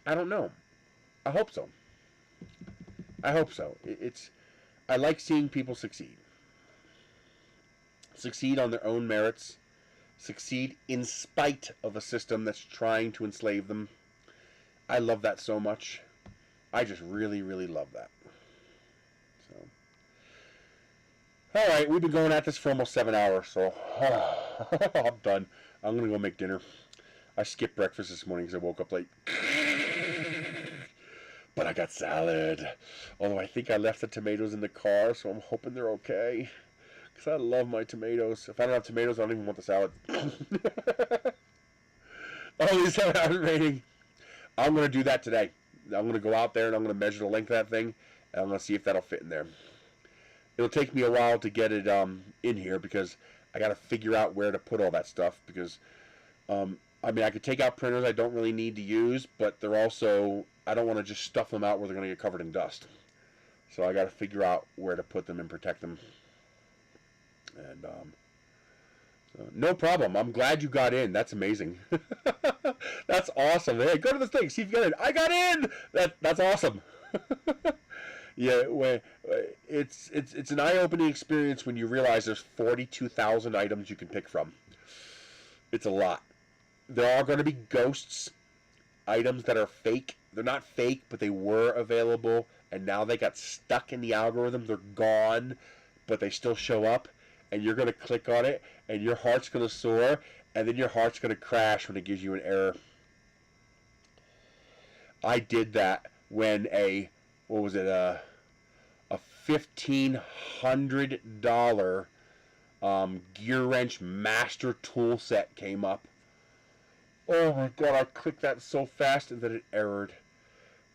A: I don't know. I hope so. I hope so. I like seeing people succeed. Succeed on their own merits. Succeed in spite of a system that's trying to enslave them. I love that so much. I just really, really love that. So, all right, we've been going at this for almost 7 hours, so I'm done. I'm going to go make dinner. I skipped breakfast this morning because I woke up late. But I got salad. Although I think I left the tomatoes in the car, so I'm hoping they're okay. Because I love my tomatoes. If I don't have tomatoes, I don't even want the salad. Only 7 hours remaining. I'm going to do that today. I'm going to go out there and I'm going to measure the length of that thing. And I'm going to see if that'll fit in there. It'll take me a while to get it in here because I got to figure out where to put all that stuff. Because, I mean, I could take out printers I don't really need to use, but they're also, I don't want to just stuff them out where they're going to get covered in dust. So I got to figure out where to put them and protect them. And, so no problem. I'm glad you got in. That's amazing. That's awesome. Hey, go to this thing. See if you got in. I got in! That's awesome. Yeah, it's an eye-opening experience when you realize there's 42,000 items you can pick from. It's a lot. There are going to be ghosts, items that are fake. They're not fake, but they were available, and now they got stuck in the algorithm. They're gone, but they still show up, and you're going to click on it, and your heart's going to soar, and then your heart's going to crash when it gives you an error. I did that when a $1,500 gear wrench master tool set came up. Oh my god, I clicked that so fast and then it errored.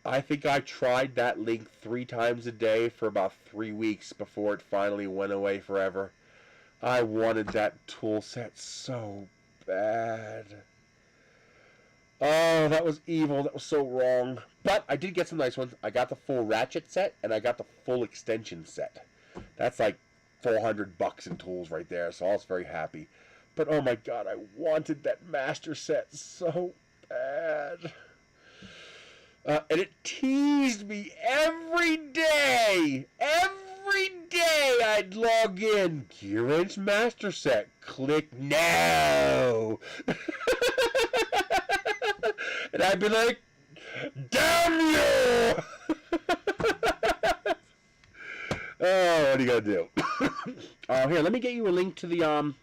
A: I think I tried that link 3 times a day for about 3 weeks before it finally went away forever. I wanted that tool set so bad. Oh, that was evil. That was so wrong. But I did get some nice ones. I got the full ratchet set, and I got the full extension set. That's like $400 in tools right there, so I was very happy. But oh my god, I wanted that master set so bad. And it teased me every day. Every day I'd log in. Gear wrench master set. Click now. And I'd be like, damn you! Oh, what are you gonna do? Here, let me get you a link to the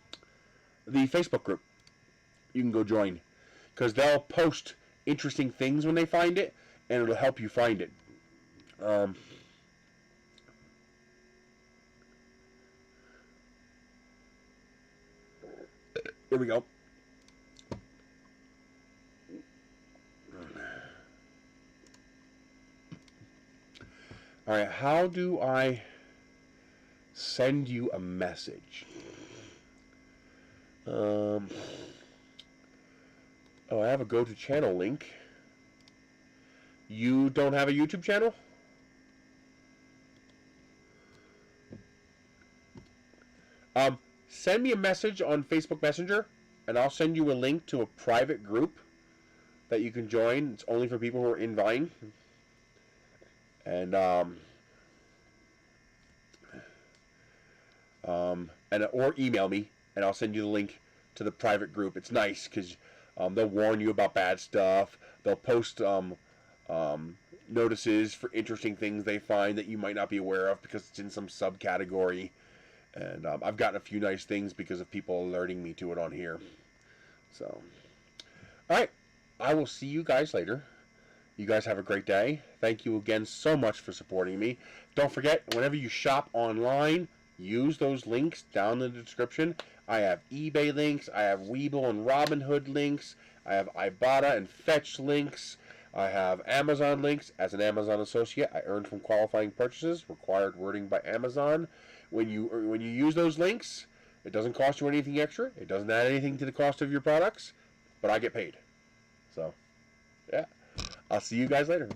A: Facebook group. You can go join, because they'll post interesting things when they find it, and it'll help you find it. Here we go. All right, how do I send you a message? Oh, I have a go to channel link. You don't have a YouTube channel? Send me a message on Facebook Messenger, and I'll send you a link to a private group that you can join. It's only for people who are in Vine. And or email me, and I'll send you the link to the private group. It's nice because they'll warn you about bad stuff. They'll post notices for interesting things they find that you might not be aware of because it's in some subcategory. And I've gotten a few nice things because of people alerting me to it on here. So, all right. I will see you guys later. You guys have a great day. Thank you again so much for supporting me. Don't forget, whenever you shop online, use those links down in the description. I have eBay links. I have Webull and Robinhood links. I have Ibotta and Fetch links. I have Amazon links. As an Amazon associate, I earn from qualifying purchases, required wording by Amazon. When you use those links, it doesn't cost you anything extra. It doesn't add anything to the cost of your products, but I get paid. So, yeah. I'll see you guys later.